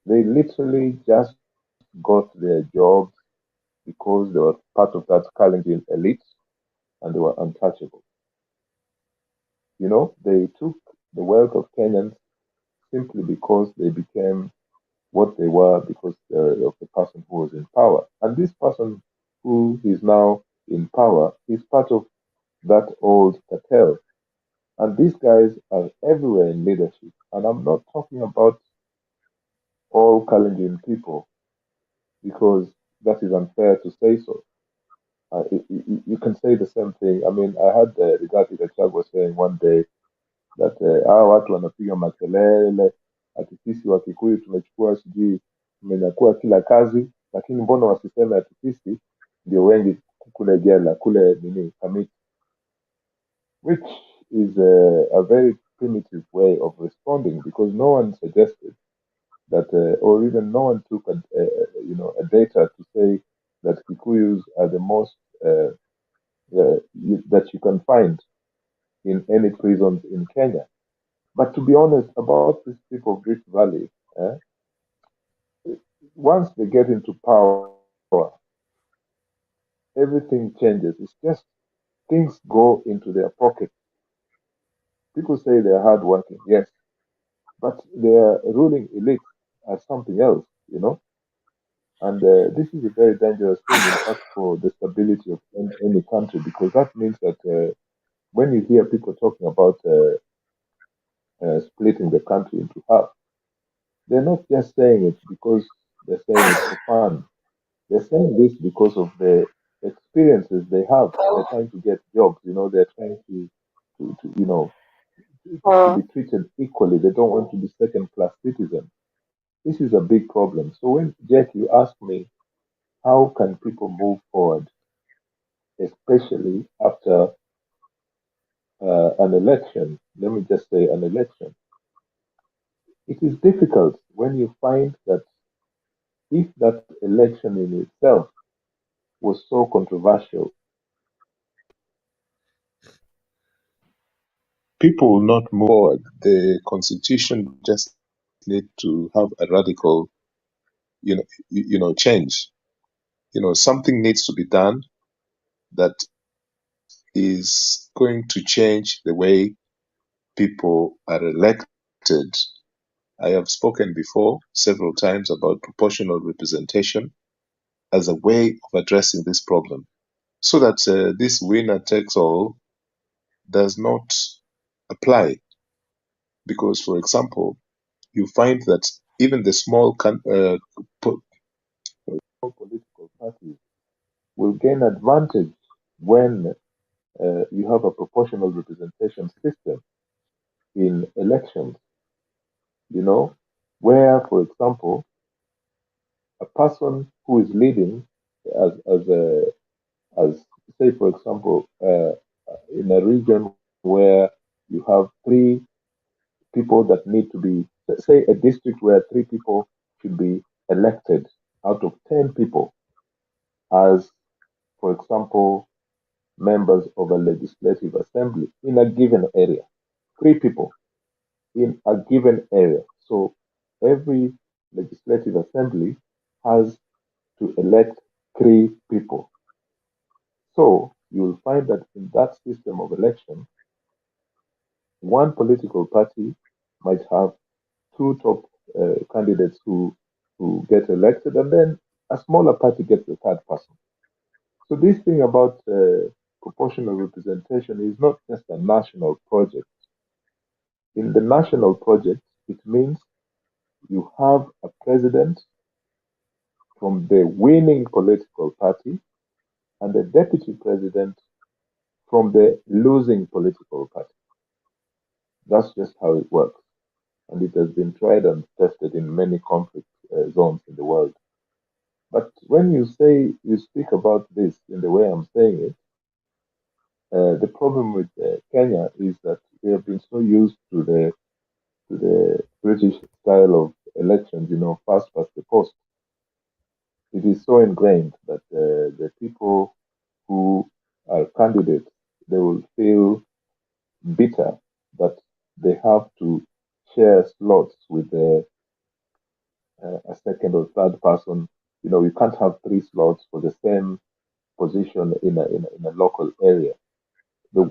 Speaker 20: they literally just got their jobs because they were part of that Kalenjin elite and they were untouchable. You know, they took the wealth of Kenyans simply because they became what they were because of the person who was in power. And this person who is now in power is part of that old cartel. And these guys are everywhere in leadership. And I'm not talking about all Kalenjin people because that is unfair to say so. You can say the same thing. I mean, I had Rigathi Gachagua saying one day that hawa watu wanapiga makelele ati sisi wa Kikuyu tumechukua sijui tumenyakua kila kazi, lakini mbona wasiseme ati sisi ndio wengi kule jela kule nini Kamiti, which is a very primitive way of responding because no one suggested that or even no one took a data to say that Kikuyus are the most that you can find in any prisons in Kenya. But to be honest about these people of Rift Valley, once they get into power, everything changes. It's just things go into their pocket. People say they're hardworking, yes, but their ruling elite are something else, you know. And this is a very dangerous thing, in fact, for the stability of any country, because that means that when you hear people talking about splitting the country into half, they're not just saying it because they're saying it for fun. They're saying this because of the experiences they have. They're trying to get jobs, you know, they're trying to you know, to be treated equally. They don't want to be second-class citizens. This is a big problem. So when, Jack, you ask me, how can people move forward, especially after an election, let me just say an election, it is difficult when you find that if that election in itself was so controversial, people will not move forward. The constitution just need to have a radical, change. Something needs to be done that is going to change the way people are elected. I have spoken before several times about proportional representation as a way of addressing this problem so that this winner takes all does not apply. Because, for example, you find that even the small political parties will gain advantage when you have a proportional representation system in elections, where, for example, a person who is leading as say, for example, in a region where you have 3 people that need to be, say, a district where 3 people should be elected out of 10 people as, for example, members of a legislative assembly in a given area. 3 people in a given area. So every legislative assembly has to elect 3 people. So you will find that in that system of election, one political party might have 2 top candidates who get elected, and then a smaller party gets the 3rd person. So this thing about proportional representation is not just a national project. In the national project, it means you have a president from the winning political party and a deputy president from the losing political party. That's just how it works. And it has been tried and tested in many conflict zones in the world. But when you speak about this in the way I'm saying it, the problem with Kenya is that we have been so used to the British style of elections, first past the post. It is so ingrained that the people who are candidates, they will feel bitter that they have to share slots with a second or third person. You can't have 3 slots for the same position in a local area. The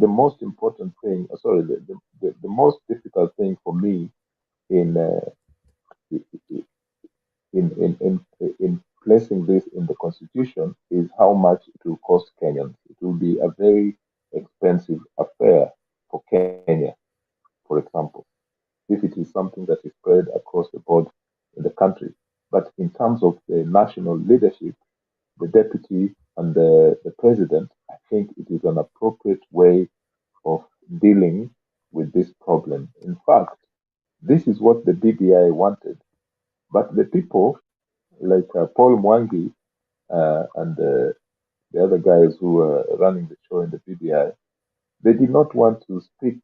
Speaker 20: most important thing, the most difficult thing for me in in placing this in the constitution is how much it will cost Kenyans. It will be a very expensive affair for Kenya, for example, if it is something that is spread across the board in the country. But in terms of the national leadership, the deputy and the president, I think it is an appropriate way of dealing with this problem. In fact, this is what the BBI wanted. But the people, like Paul Mwangi and the other guys who were running the show in the BBI, they did not want to speak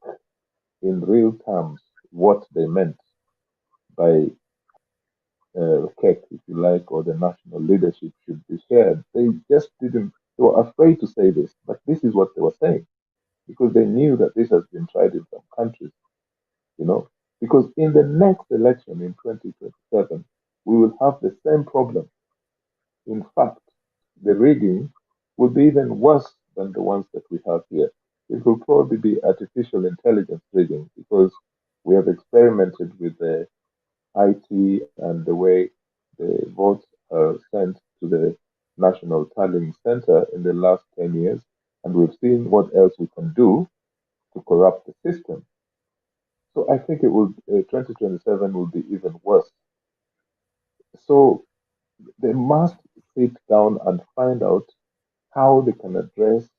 Speaker 20: in real terms what they meant by KEC, if you like, or the national leadership should be shared. They just didn't, they were afraid to say this, but this is what they were saying because they knew that this has been tried in some countries, because in the next election in 2027, we will have the same problem. In fact, the rigging will be even worse than the ones that we have here. It will probably be artificial intelligence rigging because we have experimented with the IT and the way the votes are sent to the National Tallying Center in the last 10 years, and we've seen what else we can do to corrupt the system. So I think 2027 will be even worse. So they must sit down and find out how they can address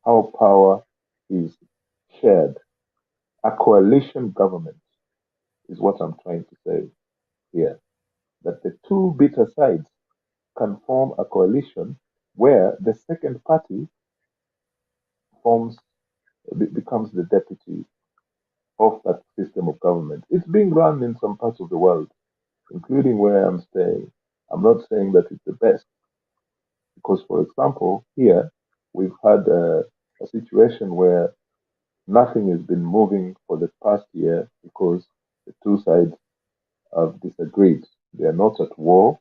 Speaker 20: how power is shared. A coalition government is what I'm trying to say here. That the two bitter sides can form a coalition where the second party becomes the deputy of that system of government. It's being run in some parts of the world, including where I'm staying. I'm not saying that it's the best, because, for example, here we've had a situation where nothing has been moving for the past year because the two sides have disagreed. They are not at war,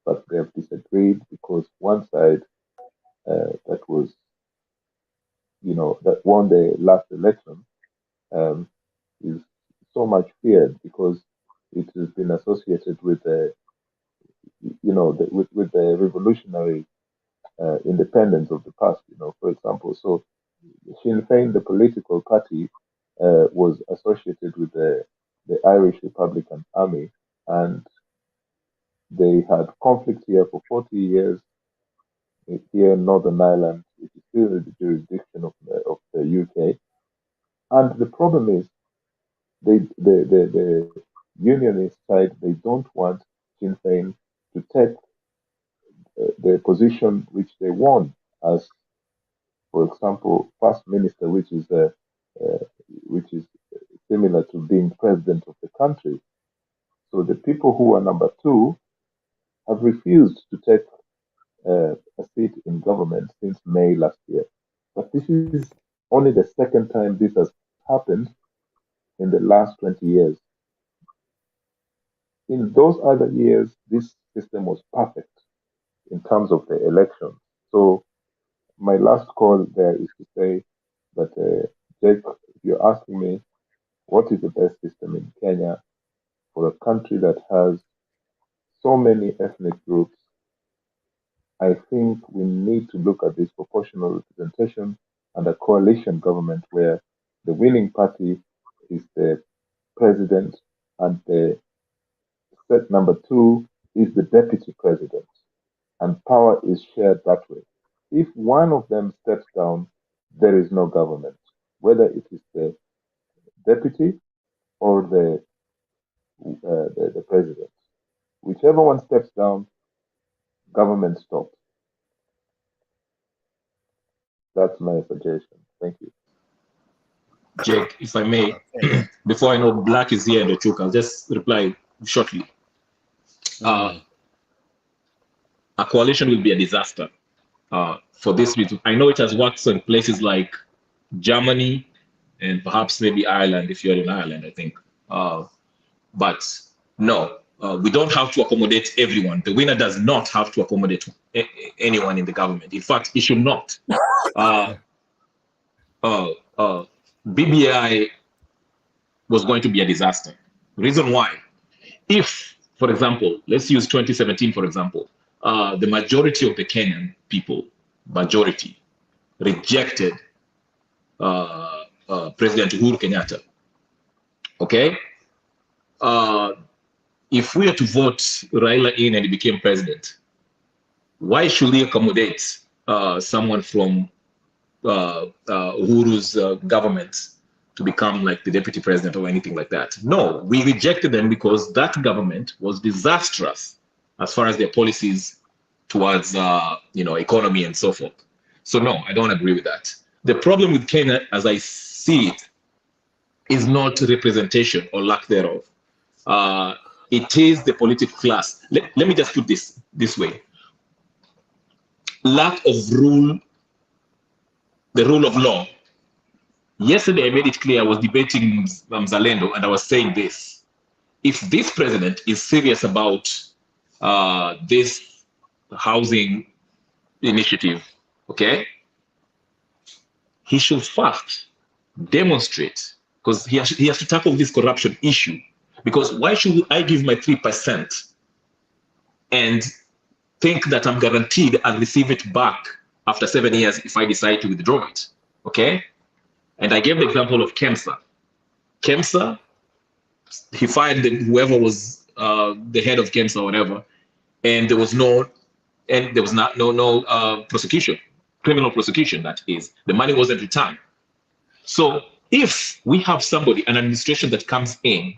Speaker 20: but they have disagreed because one side that was, that won the last election is so much feared because it has been associated with the, with the revolutionary independence of the past. For example, so Sinn Féin, the political party, was associated with the Irish Republican Army, and they had conflict here for 40 years. Here in Northern Ireland, it is still the jurisdiction of the UK. And the problem is, the unionist side, they don't want Sinn Féin to take the position which they won as, for example, first minister, which is similar to being president of the country. So the people who are number 2 have refused to take a seat in government since May last year. But this is only the second time this has happened in the last 20 years. In those other years, this system was perfect in terms of the election. So my last call there is to say that, Jake, if you're asking me what is the best system in Kenya for a country that has so many ethnic groups, I think we need to look at this proportional representation and a coalition government where the winning party is the president and the set number 2 is the deputy president, and power is shared that way. If one of them steps down, there is no government, whether it is the deputy or the president. Whichever one steps down, government stops. That's my suggestion. Thank you.
Speaker 21: Jake, if I may, before I know Black is here and Ochuk, I'll just reply shortly. A coalition will be a disaster for this reason. I know it has worked in places like Germany and perhaps maybe Ireland, if you're in Ireland, I think. But no, we don't have to accommodate everyone. The winner does not have to accommodate anyone in the government. In fact, it should not. BBI was going to be a disaster. Reason why? If, for example, let's use 2017, for example, the majority of the Kenyan people, rejected President Uhuru Kenyatta. Okay? If we are to vote Raila in and he became president, why should we accommodate someone from Uhuru's government to become like the deputy president or anything like that? No, we rejected them because that government was disastrous as far as their policies towards economy and so forth. So no, I don't agree with that. The problem with Kenya, as I see it, is not representation or lack thereof. It is the political class. Let me just put this way. Lack of the rule of law. Yesterday, I made it clear, I was debating Mzalendo, and I was saying this. If this president is serious about this housing initiative, okay, he should first demonstrate, because he has to tackle this corruption issue. Because why should I give my 3% and think that I'm guaranteed I'll receive it back after 7 years if I decide to withdraw it? Okay? And I gave the example of KEMSA. KEMSA, he fired whoever was the head of KEMSA or whatever, and there was no prosecution, criminal prosecution, that is. The money wasn't returned. So if we have an administration that comes in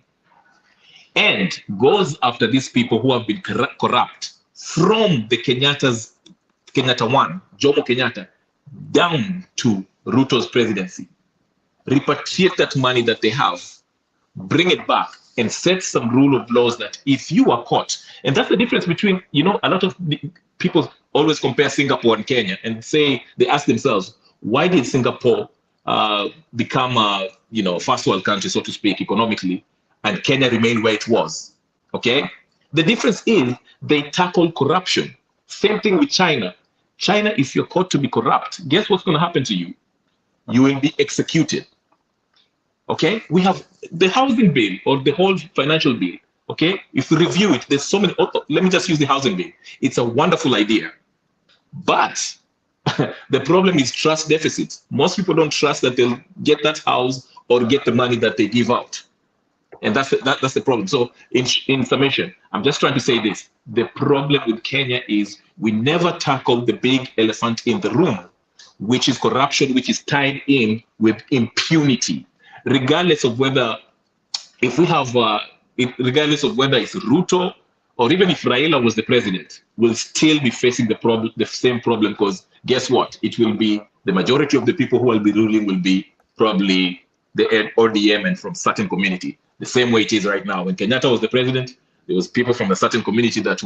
Speaker 21: and goes after these people who have been corrupt from the Kenyatta 1, Jomo Kenyatta, down to Ruto's presidency, repatriate that money that they have, bring it back, and set some rule of laws that if you are caught, and that's the difference between, a lot of people always compare Singapore and Kenya and they ask themselves, why did Singapore become a first world country, so to speak, economically, and Kenya remained where it was? Okay? The difference is they tackle corruption. Same thing with China. China, if you're caught to be corrupt, guess what's going to happen to you? You will be executed. Okay? We have the housing bill or the whole financial bill. Okay? If you review it, there's so many. Let me just use the housing bill. It's a wonderful idea. But the problem is trust deficit. Most people don't trust that they'll get that house or get the money that they give out. And that's the problem. So in summation, I'm just trying to say this. The problem with Kenya is we never tackle the big elephant in the room, which is corruption, which is tied in with impunity. Regardless of whether, regardless of whether it's Ruto or even if Raila was the president, we'll still be facing the same problem, because guess what? It will be the majority of the people who will be ruling will be probably the ODM and from certain community. The same way it is right now. When Kenyatta was the president, there was people from a certain community that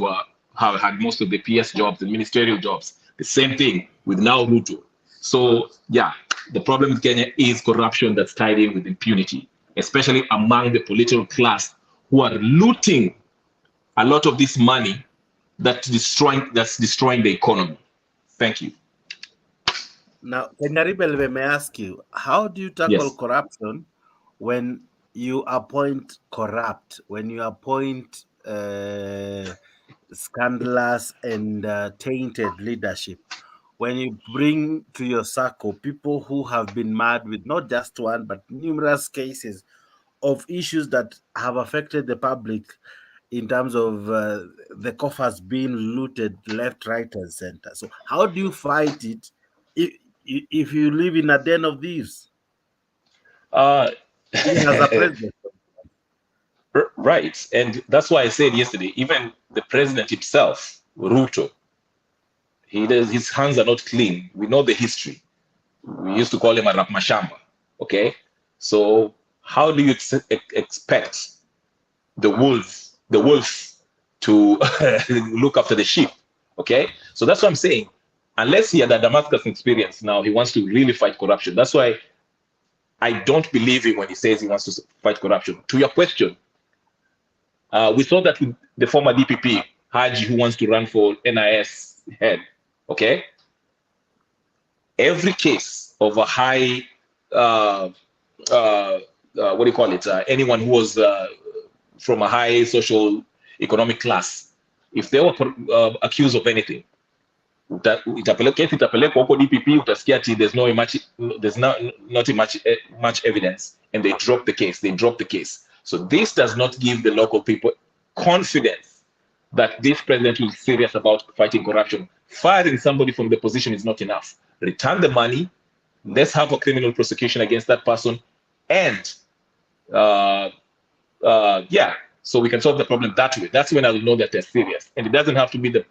Speaker 21: had most of the PS jobs and ministerial jobs. The same thing with now Ruto. So yeah, the problem with Kenya is corruption that's tied in with impunity, especially among the political class who are looting a lot of this money that's destroying the economy. Thank you.
Speaker 1: Now, Kenyaribel, may I ask you, how do you tackle corruption when you appoint corrupt, when you appoint scandalous and tainted leadership, when you bring to your circle people who have been mad with not just one, but numerous cases of issues that have affected the public in terms of the coffers being looted left, right, and center? So how do you fight it if you live in a den of thieves? Even as a president.
Speaker 21: Right. And that's why I said yesterday, even the president himself, Ruto, his hands are not clean. We know the history. We used to call him a Rapmashamba. Okay. So how do you expect the wolf to look after the sheep? Okay. So that's what I'm saying. Unless he had a Damascus experience, now he wants to really fight corruption. That's why I don't believe him when he says he wants to fight corruption. To your question, we saw that with the former DPP, Haji, who wants to run for NIS head. Okay. Every case of a high, what do you call it? Anyone who was from a high social economic class, if they were accused of anything, itapelekwa huko DPP, utasikia ati there's not much evidence, and they drop the case. So this does not give the local people confidence that this president is serious about fighting corruption. Firing somebody from the position is not enough. Return the money, let's have a criminal prosecution against that person, and yeah, so we can solve the problem that way. That's when I will know that they're serious. And it doesn't have to be the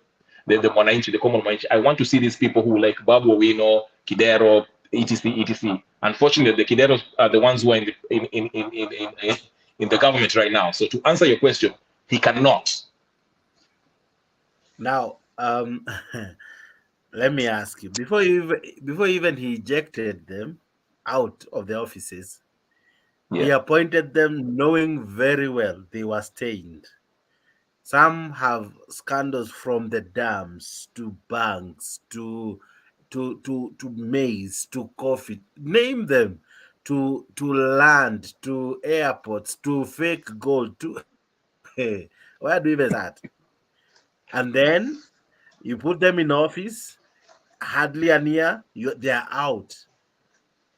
Speaker 21: Mwananchi, the common Mwananchi. I want to see these people who like Babu Owino, Kidero, etc. Unfortunately, the Kideros are the ones who are in the government right now. So to answer your question, he cannot.
Speaker 1: Now, let me ask you, before even he ejected them out of the offices, he appointed them knowing very well they were stained. Some have scandals from the dams to banks to maize to coffee, name them, to land to airports to fake gold to where do you even start? And then you put them in office, hardly a year, they are out.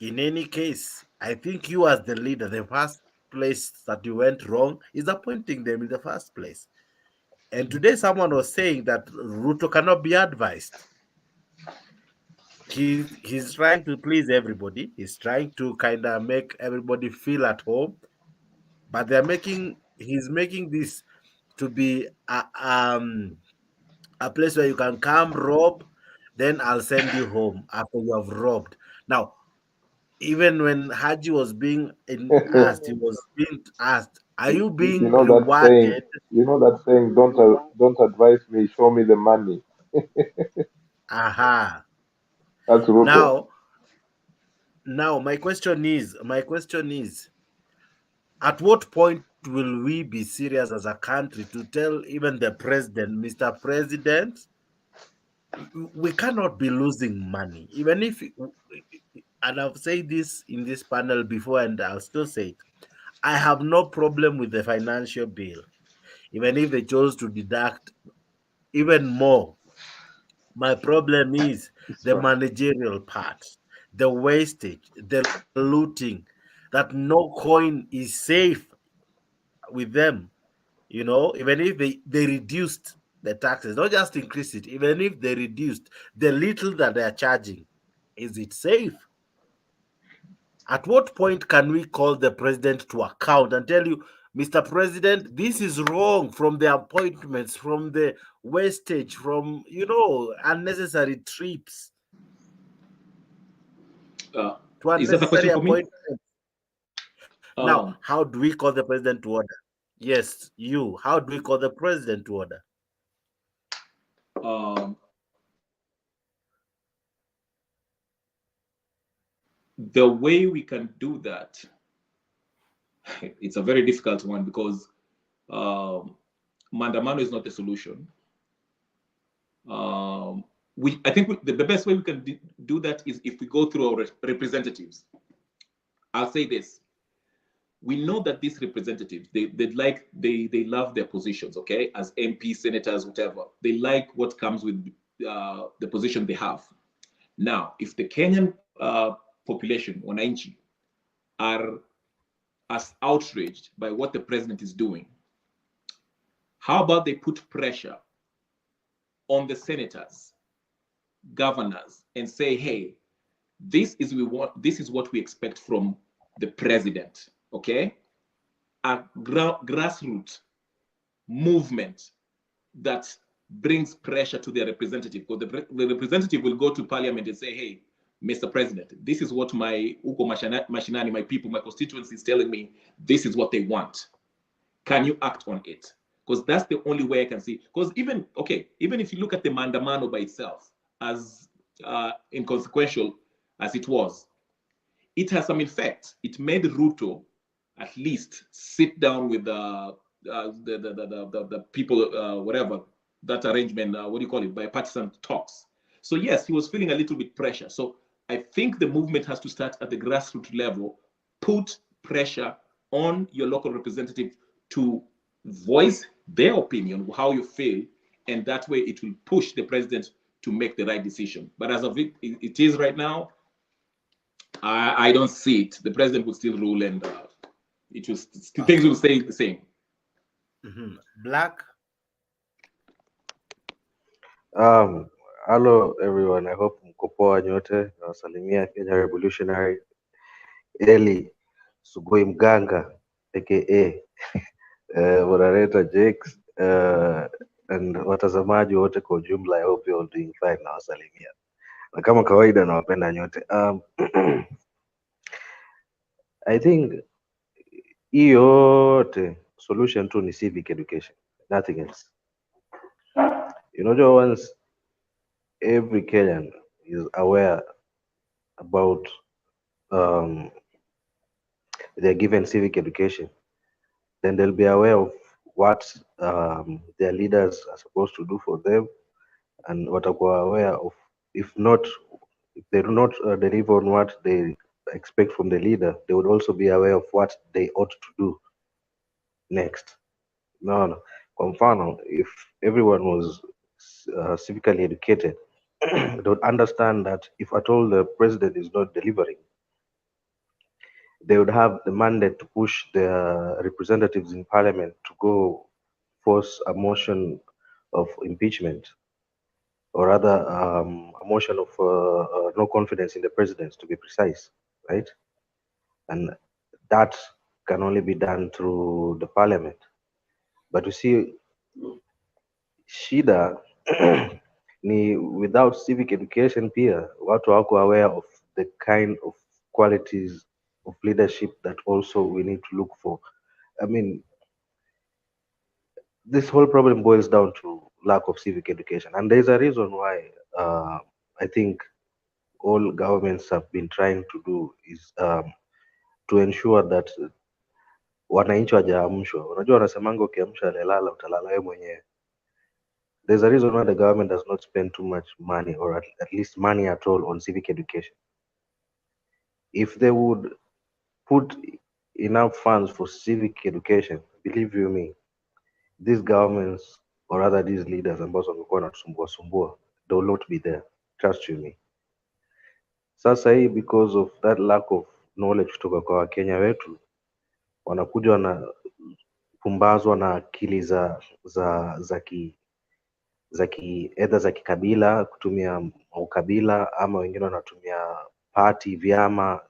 Speaker 1: In any case, I think you as the leader, the first place that you went wrong is appointing them in the first place. And today someone was saying that Ruto cannot be advised. He's trying to please everybody. He's trying to kind of make everybody feel at home. But he's making this to be a place where you can come rob, then I'll send you home after you have robbed. Now, even when Haji was being asked, he was being asked, are you being rewarded?
Speaker 20: You know that saying, don't advise me, show me the money.
Speaker 1: Aha.
Speaker 20: That's Ruto.
Speaker 1: Now my question is, at what point will we be serious as a country to tell even the president, Mr. President, we cannot be losing money, even if, and I've said this in this panel before and I'll still say it, I have no problem with the financial bill, even if they chose to deduct even more. My problem is the managerial part, the wastage, the looting, that no coin is safe with them. Even if they reduced the taxes, not just increase it, even if they reduced the little that they are charging, is it safe? At what point can we call the president to account and tell you, Mr. President, this is wrong, from the appointments, from the wastage, from, unnecessary trips to
Speaker 21: Is that a
Speaker 1: unnecessary
Speaker 21: question for me?
Speaker 1: appointments. Now, how do we call the president to order? Yes, you. How do we call the president to order?
Speaker 21: The way we can do that, it's a very difficult one, because Maandamano is not the solution. I think the best way we can do that is if we go through our representatives. I'll say this. We know that these representatives, they love their positions, okay? As MPs, senators, whatever. They like what comes with the position they have. Now, if the Kenyan population, wananchi, are as outraged by what the president is doing, how about they put pressure on the senators, governors, and say, hey, this is what we expect from the president, okay? a grassroots movement that brings pressure to their representative, because the representative will go to parliament and say, hey, Mr. President, this is what my uko mashinani, my people, my constituency is telling me, this is what they want. Can you act on it? Because that's the only way I can see. Because even if you look at the Maandamano by itself, as inconsequential as it was, it has some effect. It made Ruto at least sit down with the people, whatever, that arrangement, what do you call it, bipartisan talks. So yes, he was feeling a little bit pressure. So I think the movement has to start at the grassroots level, put pressure on your local representative to voice their opinion, how you feel, and that way it will push the president to make the right decision. But as of it is right now, I don't see it. The president will still rule, and things will stay the same.
Speaker 1: Black.
Speaker 3: Hello everyone. I hope mko poa nyote. Nawasalimia Kenya Revolutionary Eli Sugoi Mganga aka moderator Jakes and watazamaji wote kwa ujumla. I hope you all doing fine. Nawasalimia na kama kawaida nawapenda nyote. I think hii yote solution tu ni civic education, nothing else. You know, once every Kenyan is aware about they're given civic education, then they'll be aware of what their leaders are supposed to do for them, and watakuwa aware of, if they do not deliver on what they expect from the leader, they would also be aware of what they ought to do next. No. Kwa mfano, if everyone was civically educated, they would understand that if at all the president is not delivering, they would have the mandate to push their representatives in parliament to go force a motion of impeachment, or rather a motion of no confidence in the president, to be precise, right? And that can only be done through the parliament. But you see, shida ni without civic education pia watu wako aware of the kind of qualities of leadership that also we need to look for. I mean, this whole problem boils down to lack of civic education, and there's a reason why I think all governments have been trying to do is to ensure that wananchi wajaamshwa. Unajua wanasemanga ukiamsha alilala utalala wewe mwenyewe. There's a reason why the government does not spend too much money, or at least money at all, on civic education. If they would put enough funds for civic education, believe you me, these governments, or rather these leaders ambazo wamekuwa wanatusumbua, they will not be there. Trust you me. Sasa hii, because of that lack of knowledge kutoka kwa Wakenya wetu, wanakuja wanapumbazwa na akili za either za kikabila, kutumia ukabila, ama wengine wanatumia party, vyama,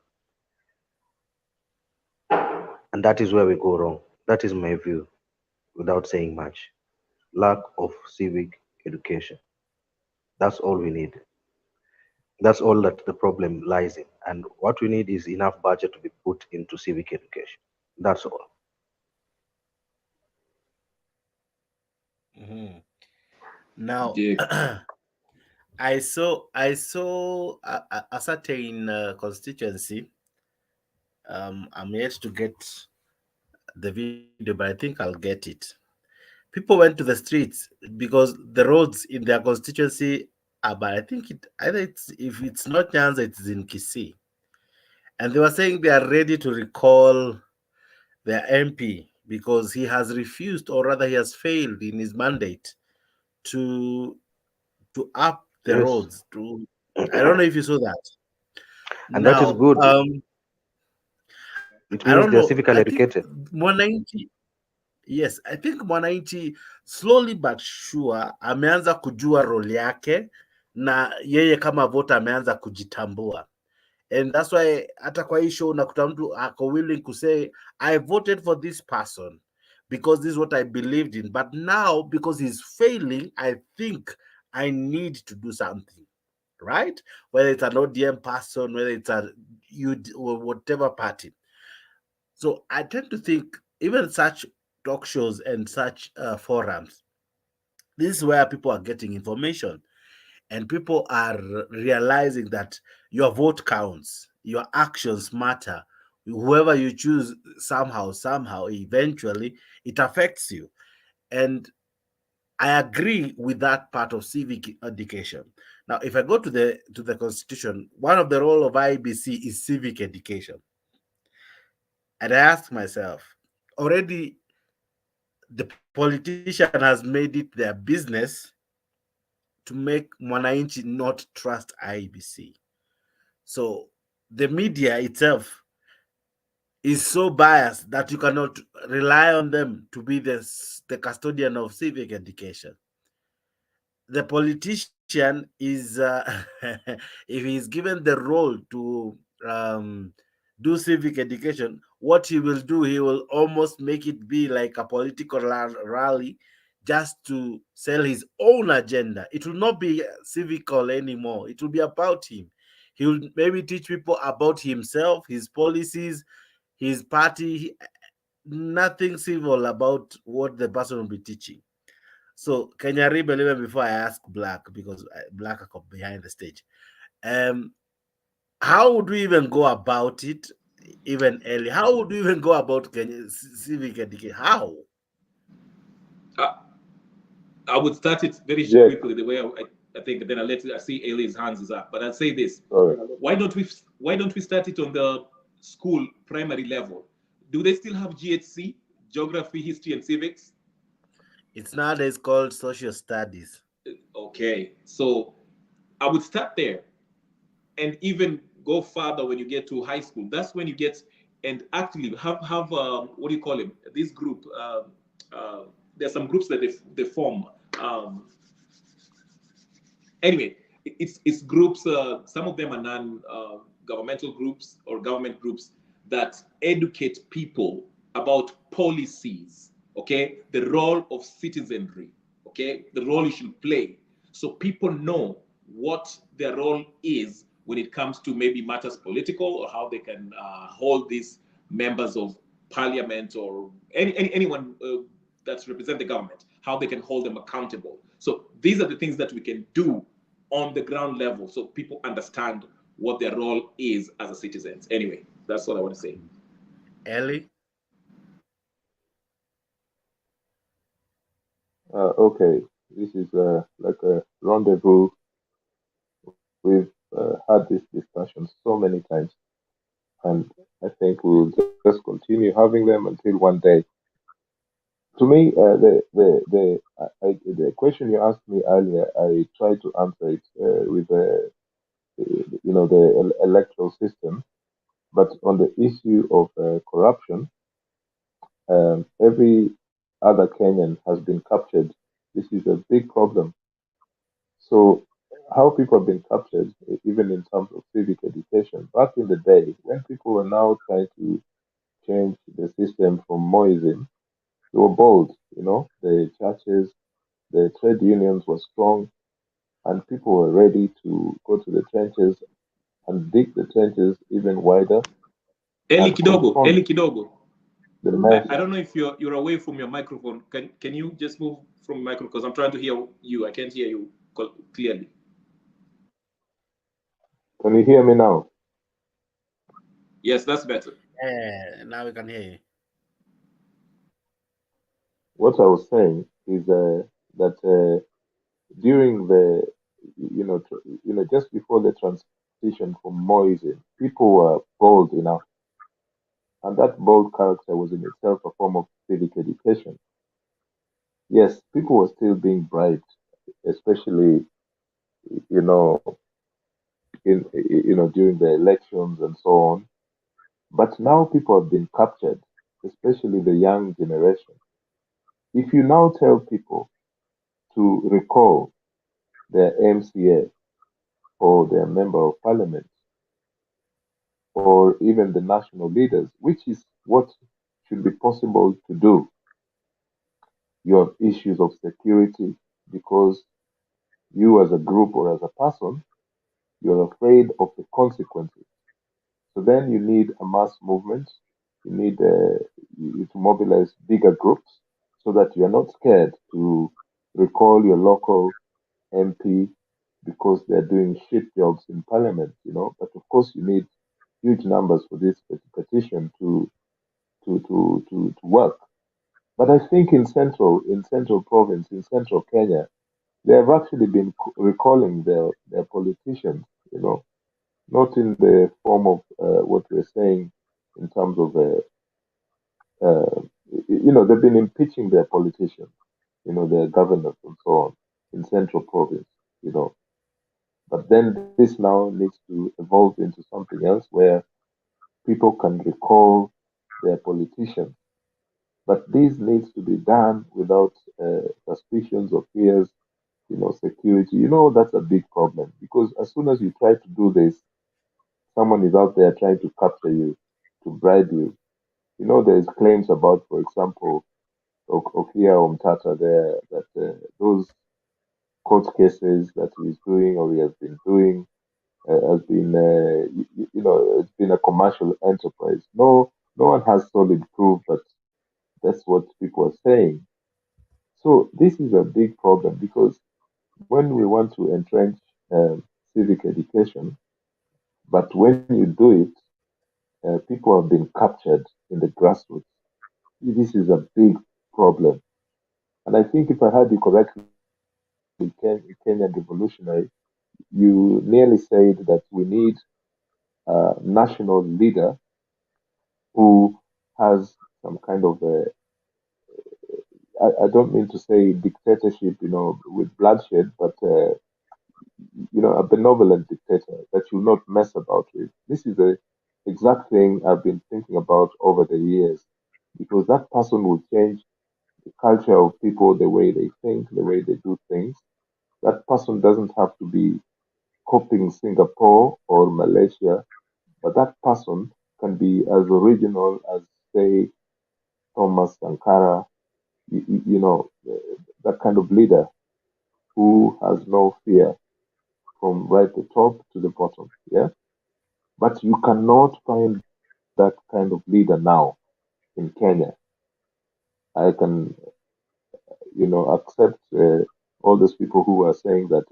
Speaker 3: and that is where we go wrong. That is my view, without saying much. Lack of civic education. That's all we need. That's all that the problem lies in. And what we need is enough budget to be put into civic education. That's all.
Speaker 1: Now, I saw a certain constituency. I'm yet to get the video, but I think I'll get it. People went to the streets because the roads in their constituency are bad. I think if it's not Nyanza, it's in Kisii. And they were saying they are ready to recall their MP because he has refused, or rather he has failed in his mandate to up the roads. I don't know if you saw that.
Speaker 3: And now, that is good. It means they're civically educated.
Speaker 1: Yes, I think Mwananchi slowly but sure ameanza kujua role yake, na yeye kama voter ameanza kujitambua. And that's why hata kwa hii show unakuta mtu ako willing to say I voted for this person because this is what I believed in, but now because he's failing, I think I need to do something, right? Whether it's an ODM person, whether it's a or whatever party. So I tend to think even such talk shows and such forums, this is where people are getting information, and people are realizing that your vote counts, your actions matter. Whoever you choose, somehow, eventually, it affects you. And I agree with that part of civic education. Now, if I go to the constitution, one of the role of IBC is civic education. And I ask myself, already the politician has made it their business to make mwananchi not trust IBC. So the media itself is so biased that you cannot rely on them to be the custodian of civic education. The politician is, if he's given the role to do civic education, what he will do, he will almost make it be like a political rally just to sell his own agenda. It will not be civical anymore. It will be about him. He will maybe teach people about himself, his policies, his party, nothing civil about what the person will be teaching. So Kenya Rebel, even before I ask Black, because Black are behind the stage, how would we even go about it, even early? How would we even go about Kenya civic education? How?
Speaker 21: I would start it very
Speaker 20: Yes.
Speaker 21: quickly, the way I think. Then I see Eli's hands is up, but I'll say this:
Speaker 20: Sorry.
Speaker 21: why don't we start it on the school primary level? Do they still have GHC, geography, history, and civics?
Speaker 1: It's nowadays called social studies.
Speaker 21: Okay, so I would start there, and even go further when you get to high school. That's when you get and actually have what do you call it? This group. There's some groups that they form. Anyway, it's groups. Some of them are non-governmental groups or government groups that educate people about policies. Okay, the role of citizenry. Okay, the role you should play, so people know what their role is when it comes to maybe matters political, or how they can hold these members of parliament or anyone that represent the government, how they can hold them accountable. So these are the things that we can do on the ground level, so people understand what their role is as a citizens. Anyway, that's what I want to say.
Speaker 1: Ellie?
Speaker 20: Okay, this is like a rendezvous. We've had this discussion so many times, and I think we'll just continue having them until one day. To me, the question you asked me earlier, I tried to answer it with the electoral system, but on the issue of corruption, every other Kenyan has been captured. This is a big problem. So how people have been captured, even in terms of civic education, back in the day, when people were now trying to change the system from Moism, they were bold, the churches, the trade unions were strong, and people were ready to go to the trenches and dig the trenches even wider.
Speaker 21: Eli Kidogo.
Speaker 20: I
Speaker 21: don't know if you're away from your microphone. Can you just move from the microphone? Because I'm trying to hear you. I can't hear you clearly.
Speaker 20: Can you hear me now?
Speaker 21: Yes, that's better.
Speaker 1: Yeah, now we can hear you.
Speaker 20: What I was saying is that during the, just before the transition from Moism, people were bold enough. And that bold character was in itself a form of civic education. Yes, people were still being bribed, especially, during the elections and so on. But now people have been captured, especially the young generation. If you now tell people to recall their MCA or their member of parliament, or even the national leaders, which is what should be possible to do. You have issues of security because you as a group or as a person, you're afraid of the consequences. So then you need a mass movement. You need to mobilize bigger groups so that you're not scared to recall your local MP because they're doing shit jobs in parliament, But of course, you need huge numbers for this petition to work. But I think in central province, in central Kenya, they have actually been recalling their politicians, not in the form of what we're saying in terms of, they've been impeaching their politicians, their governors and so on in central province. But then this now needs to evolve into something else where people can recall their politicians. But this needs to be done without suspicions or fears, security. That's a big problem because as soon as you try to do this, someone is out there trying to capture you, to bribe you. There's claims about, for example, Okia Omtata there, that those court cases that he's doing or he has been doing has been, it's been a commercial enterprise. No one has solid proof, but that's what people are saying. So this is a big problem because when we want to entrench civic education, but when you do it, people have been captured in the grassroots. This is a big problem. And I think if I heard you correctly, Kenyan revolutionary, you nearly said that we need a national leader who has some kind of I don't mean to say dictatorship, with bloodshed, but a benevolent dictator that you'll not mess about with. This is the exact thing I've been thinking about over the years, because that person will change the culture of people, the way they think, the way they do things. That person doesn't have to be copying Singapore or Malaysia, but that person can be as original as, say, Thomas Sankara, that kind of leader who has no fear from right the top to the bottom. Yeah. But you cannot find that kind of leader now in Kenya. I can, accept all those people who are saying that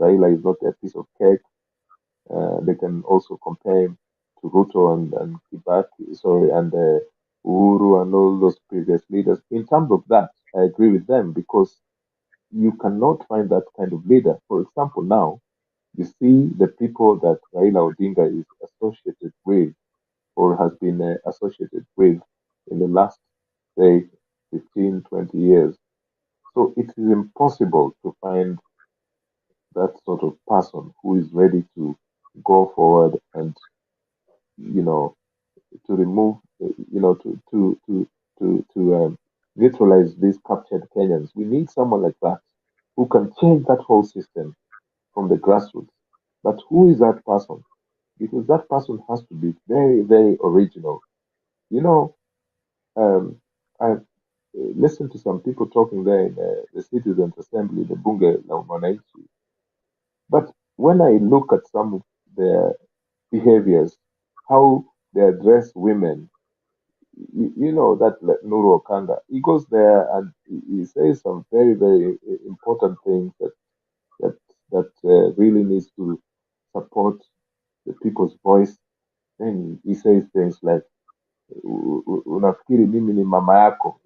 Speaker 20: Raila is not a piece of cake. They can also compare him to Ruto and Kibaki, and Uhuru and all those previous leaders. In terms of that, I agree with them because you cannot find that kind of leader. For example, now you see the people that Raila Odinga is associated with or has been associated with in the last, say, 15, 20 years. So it is impossible to find that sort of person who is ready to go forward and, to remove, to neutralize these captured Kenyans. We need someone like that who can change that whole system from the grassroots. But who is that person? Because that person has to be very, very original. I've listened to some people talking there in the Citizens Assembly, the Bunge la Wananchi. But when I look at some of their behaviors, how they address women, that Nuru Okanga, he goes there and he says some very, very important things that really needs to support the people's voice. Then he says things like, unafikiri mimi ni mama yako,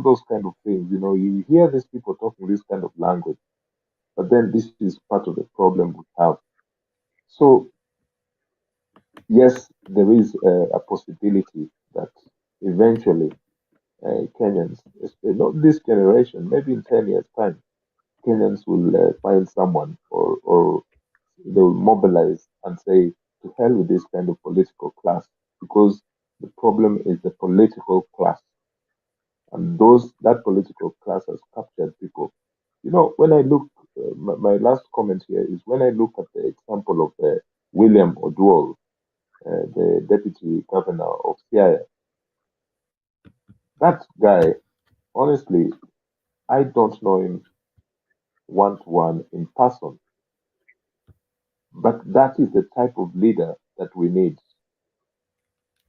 Speaker 20: those kind of things. You hear these people talking this kind of language, but then this is part of the problem we have. So yes, there is a possibility that eventually Kenyans, not this generation, maybe in 10 years time, Kenyans will find someone or they will mobilize and say, to hell with this kind of political class, because the problem is the political class. And that political class has captured people. When I look, my last comment here is when I look at the example of William Oduor, the deputy governor of Siaya. That guy, honestly, I don't know him one-to-one in person, but that is the type of leader that we need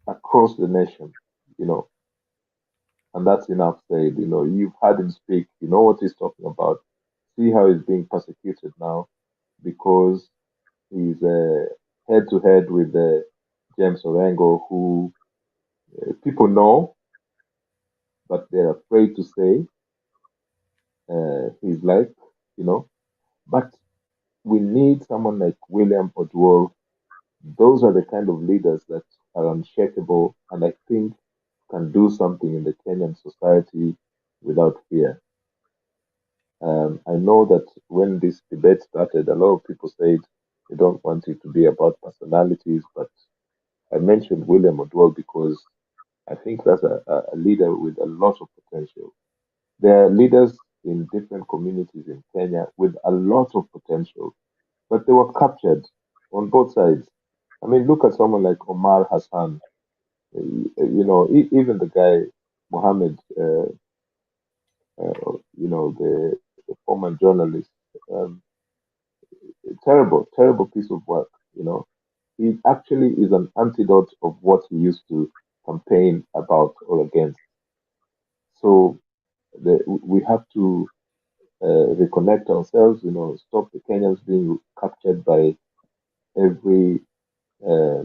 Speaker 20: across the nation, you know, and that's enough said. You know, you've heard him speak, you know what he's talking about. See how he's being persecuted now because he's head to head with James Orengo, who people know, but they're afraid to say he's like, you know. But we need someone like William Oduor. Those are the kind of leaders that are unshakable and I think can do something in the Kenyan society without fear. I know that when this debate started, a lot of people said they don't want it to be about personalities, but I mentioned William Oduor because I think that's a leader with a lot of potential. There are leaders in different communities in Kenya with a lot of potential, but they were captured on both sides. I mean, look at someone like Omar Hassan. You know, even the guy Mohammed, you know, the former journalist. Um, terrible piece of work. You know, it actually is an antidote of what he used to campaign about or against. So we have to reconnect ourselves. You know, stop the Kenyans being captured by every uh,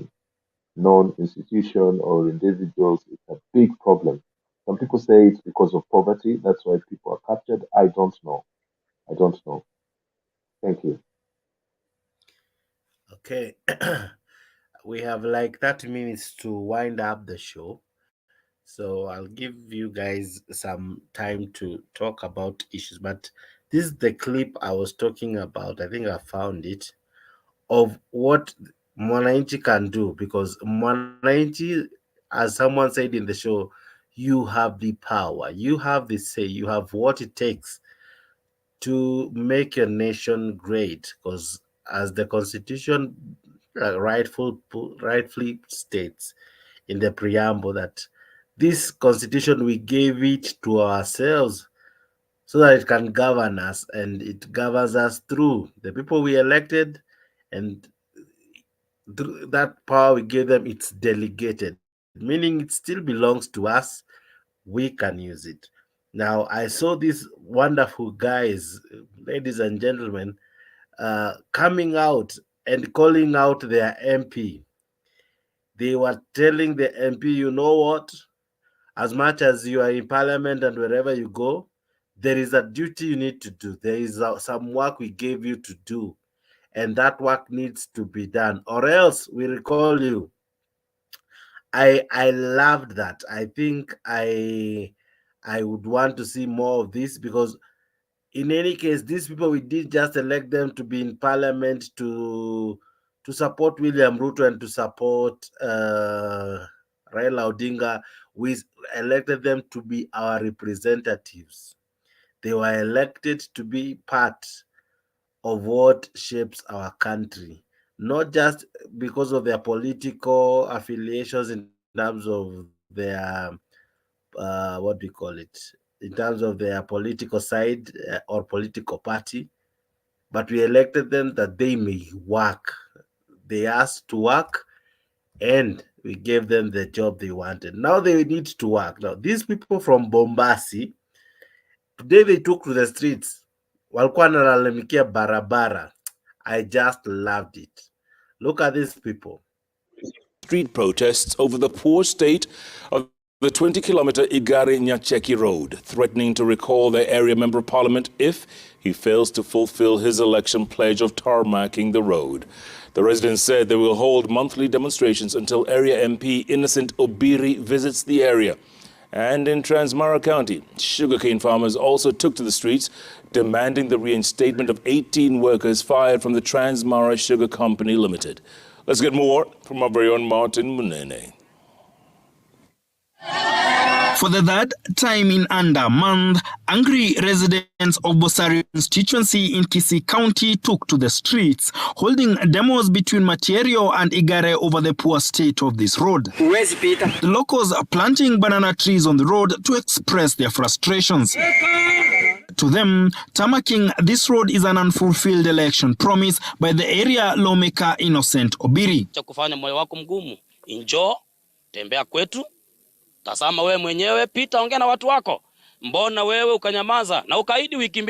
Speaker 20: known institution or individuals. It's a big problem. Some people say it's because of poverty. That's why people are captured. I don't know. I don't know. Thank you.
Speaker 1: Okay. We have like 30 minutes to wind up the show. So I'll give you guys some time to talk about issues. But this is the clip I was talking about. I think I found it of what Mwananchi can do because Mwananchi, as someone said in the show, you have the power, you have the say, you have what it takes to make your nation great because as the constitution rightfully states in the preamble that this constitution we gave it to ourselves so that it can govern us and it governs us through the people we elected and that power we gave them it's delegated meaning it still belongs to us we can use it. Now I saw these wonderful guys, ladies and gentlemen, coming out and calling out their MP. They were telling the MP, you know what, as much as you are in parliament and wherever you go, there is a duty you need to do. There is some work we gave you to do, and that work needs to be done, or else we recall you. I loved that. I think I would want to see more of this because in any case, these people we did just elect them to be in parliament to support William Ruto and to support Raila Odinga. We elected them to be our representatives. They were elected to be part of what shapes our country, not just because of their political affiliations in terms of their what do you call it, in terms of their political side or political party, but we elected them that they may work. They asked to work and we gave them the job they wanted. Now they need to work. Now, these people from Bombasi, today they took to the streets. Walikuwa wanalalamikia barabara. I just loved it. Look at these people.
Speaker 6: Street protests over the poor state of the 20-kilometer Igari-Nyacheki road, threatening to recall their area member of parliament if he fails to fulfill his election pledge of tarmacking the road. The residents said they will hold monthly demonstrations until area MP Innocent Obiri visits the area. And in Transmara County, sugarcane farmers also took to the streets, demanding the reinstatement of 18 workers fired from the Transmara Sugar Company Limited. Let's get more from our very own Martin Munene.
Speaker 7: For the third time in under a month, angry residents of Bosari constituency in Kisii County took to the streets, holding demos between Materio and Igare over the poor state of this road. The locals are planting banana trees on the road to express their frustrations. To them, tarmacking this road is an unfulfilled election promise by the area lawmaker Innocent Obiri.
Speaker 8: Cha kufanya moyo wako mgumu, njoo tembea kwetu, tazama wewe mwenyewe, pita ongea na watu wako. Mbona wewe ukanyamaza na ukaidi wiki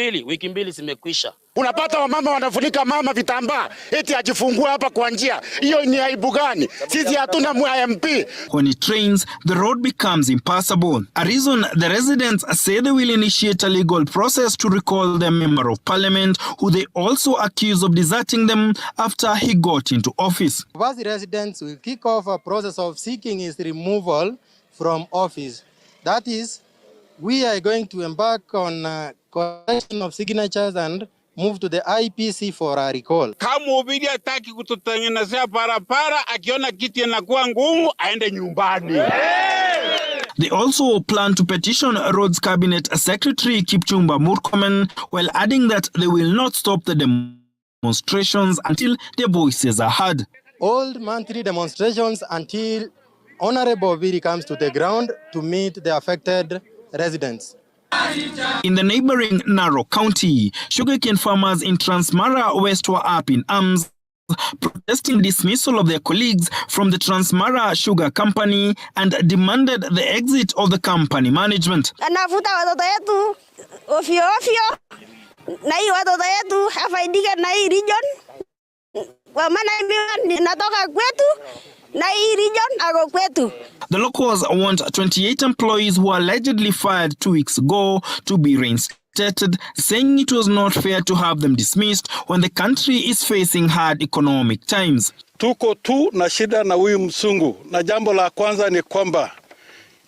Speaker 8: mbili zimekwisha.
Speaker 23: Unapata wamama wanafunika mama vitambaa eti ajifungue hapa kwa njia. Hiyo ni aibu gani? Sisi hatuna MP.
Speaker 7: When it rains, the road becomes impassable. A reason the residents say they will initiate a legal process to recall their member of parliament, who they also accuse of deserting them after he got into office.
Speaker 24: Bosari residents will kick off a process of seeking his removal from office. That is, we are going to embark on a collection of signatures and move to the IPC for a recall.
Speaker 25: Kama Obiri hataki kututengenezea barabara, akiona kiti inakuwa ngumu aende nyumbani.
Speaker 7: They also plan to petition Roads Cabinet Secretary Kipchumba Murkomen, while adding that they will not stop the demonstrations until their voices are heard.
Speaker 24: Hold monthly demonstrations until Honorable Obiri comes to the ground to meet the affected residents.
Speaker 7: In the neighboring Narok County, sugarcane farmers in Transmara West were up in arms, protesting dismissal of their colleagues from the Transmara Sugar Company and demanded the exit of the company management.
Speaker 26: Anafuta watoto yetu ofyo ofyo, na hii watoto yetu hafaidika na hii region, kwa maana mimi natoka kwetu na hii region ako kwetu.
Speaker 7: The locals want 28 employees who allegedly fired 2 weeks ago to be reinstated, saying it was not fair to have them dismissed when the country is facing hard economic times.
Speaker 27: Tuko tu na shida na huyu msungu, na jambo la kwanza ni kwamba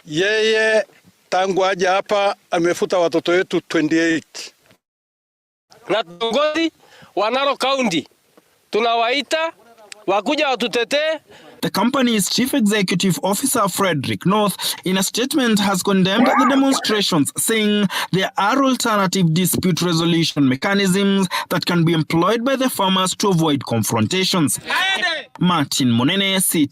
Speaker 27: yeye tangu aje hapa amefuta watoto wetu 28.
Speaker 28: Na viongozi wa Narok County tunawaita wakuja watutetee.
Speaker 7: The company's chief executive officer, Frederick North, in a statement has condemned the demonstrations, saying there are alternative dispute resolution mechanisms that can be employed by the farmers to avoid confrontations. Martin Monene, City.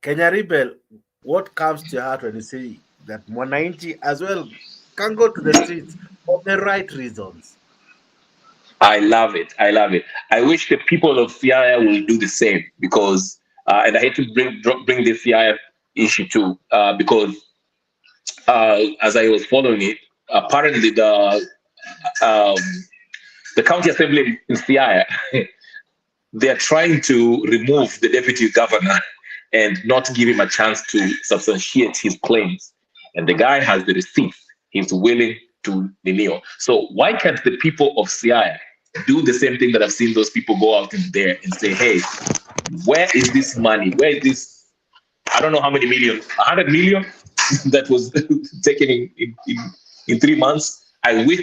Speaker 1: Kenya Rebel, what comes to your heart when you say that Mwananchi as well can go to the streets for the right reasons?
Speaker 21: I love it. I love it. I wish the people of Siaya will do the same because, and I hate to bring the Siaya issue too, because as I was following it, apparently the county assembly in Siaya, they are trying to remove the deputy governor and not give him a chance to substantiate his claims. And the guy has the receipts. He's willing to deliver. So why can't the people of Siaya do the same thing that I've seen those people go out in there and say, hey, where is this money? Where is this, I don't know how many million, 100 million that was taken in 3 months? I wish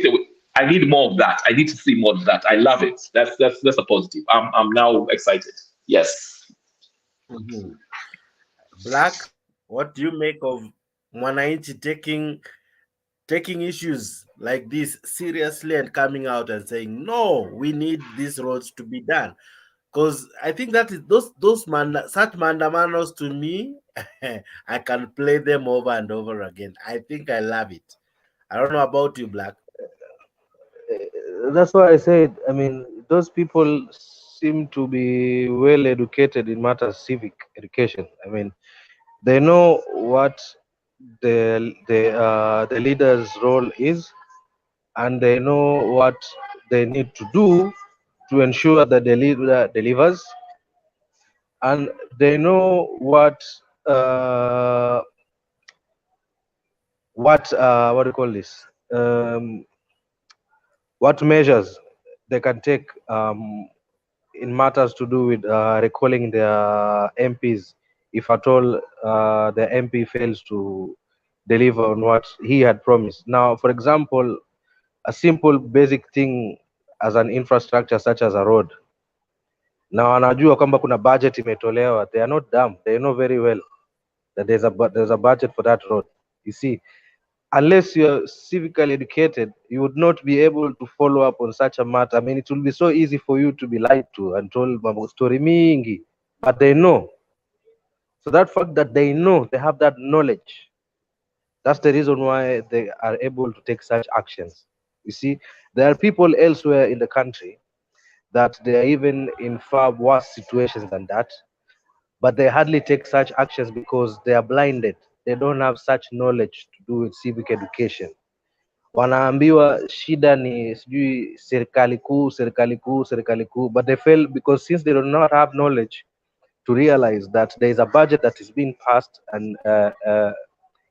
Speaker 21: I need more of that. I need to see more of that. I love it. That's a positive. I'm now excited. Yes.
Speaker 1: Mm-hmm. Black, what do you make of Mwananchi taking issues like this seriously and coming out and saying, no, we need these roads to be done? Because I think that is such mandamanos to me, I can play them over and over again. I think I love it. I don't know about you, Black.
Speaker 3: That's why I said, I mean, those people seem to be well educated in matters of civic education. I mean, they know what the leader's role is, and they know what they need to do to ensure that the leader delivers, and they know what do you call this, what measures they can take in matters to do with recalling their MPs if at all the MP fails to deliver on what he had promised. Now, for example, a simple basic thing as an infrastructure such as a road. Na wanajua kwamba kuna budget imetolewa. They are not dumb. They know very well that there's a budget for that road. You see, unless you're civically educated, you would not be able to follow up on such a matter. I mean, it will be so easy for you to be lied to and told about story mingi, but they know. So that fact that they know, they have that knowledge, that's the reason why they are able to take such actions. You see, there are people elsewhere in the country that they are even in far worse situations than that, but they hardly take such actions because they are blinded. They don't have such knowledge to do with civic education. Wanaambiwa shida ni sijui serikali kuu, serikali kuu, serikali kuu, but they fail because since they do not have knowledge to realize that there is a budget that is being passed and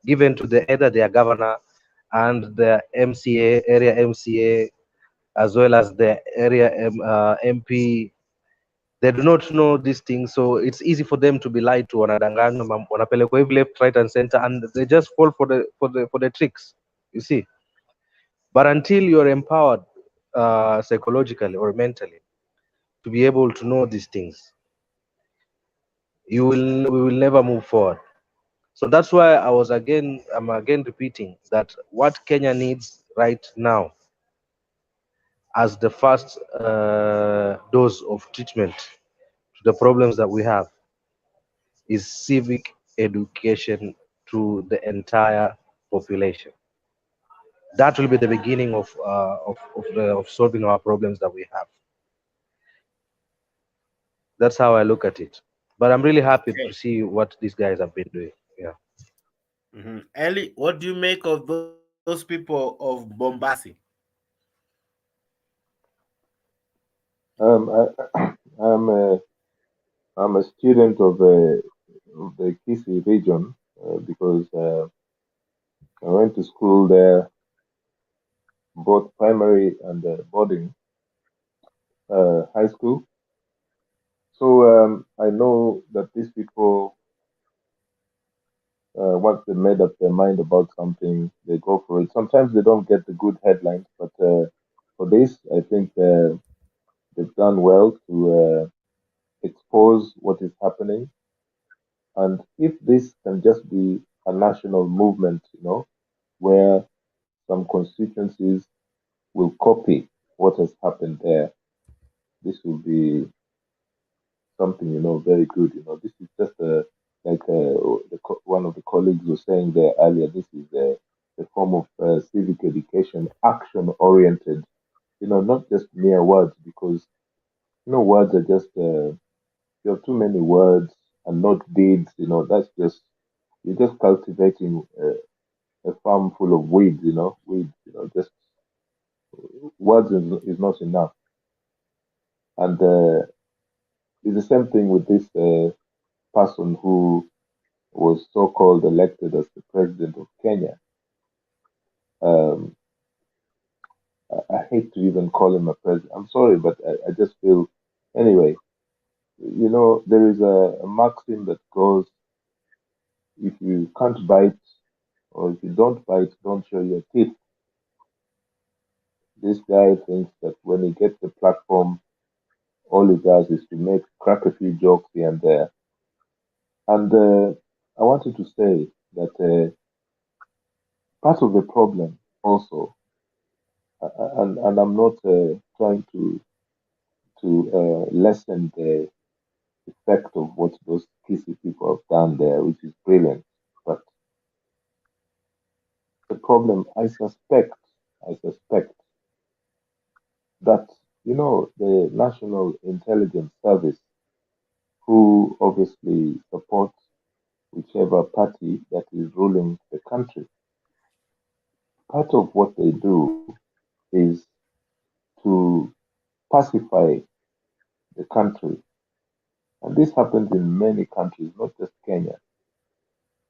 Speaker 3: given to either their governor and the MCA, area MCA, as well as the area MP. They do not know these things, so it's easy for them to be lied to. Wanadanganywa, wanapelekwa hivi left, right, and center, and they just fall for the tricks. You see, but until you're empowered psychologically or mentally to be able to know these things, we will never move forward. So that's why I'm again repeating that what Kenya needs right now as the first dose of treatment to the problems that we have is civic education to the entire population. That will be the beginning of solving our problems that we have. That's how I look at it. But I'm really happy to see what these guys have been doing. Yeah.
Speaker 1: Ellie, what do you make of those people of Bombasi?
Speaker 20: I'm a student of the Kisii region because I went to school there, both primary and boarding high school. So I know that these people, once they made up their mind about something, they go for it. Sometimes they don't get the good headlines, but for this, I think they've done well to expose what is happening. And if this can just be a national movement, where some constituencies will copy what has happened there, this will be something, very good. This is just one of the colleagues was saying there earlier, this is a form of civic education, action-oriented, not just mere words, because, words are just, you have too many words and not deeds, that's just, you're just cultivating a farm full of weeds, weeds, just words is not enough. And it's the same thing with this person who was so-called elected as the president of Kenya. I hate to even call him a president. I'm sorry, but I just feel, anyway, there is a maxim that goes, if you can't bite, or if you don't bite, don't show your teeth. This guy thinks that when he gets the platform, all he does is to crack a few jokes here and there. And I wanted to say that part of the problem also, and I'm not trying to lessen the effect of what those Kisii people have done there, which is brilliant. But the problem, I suspect that, the National Intelligence Service, who obviously supports whichever party that is ruling the country, part of what they do is to pacify the country. And this happens in many countries, not just Kenya.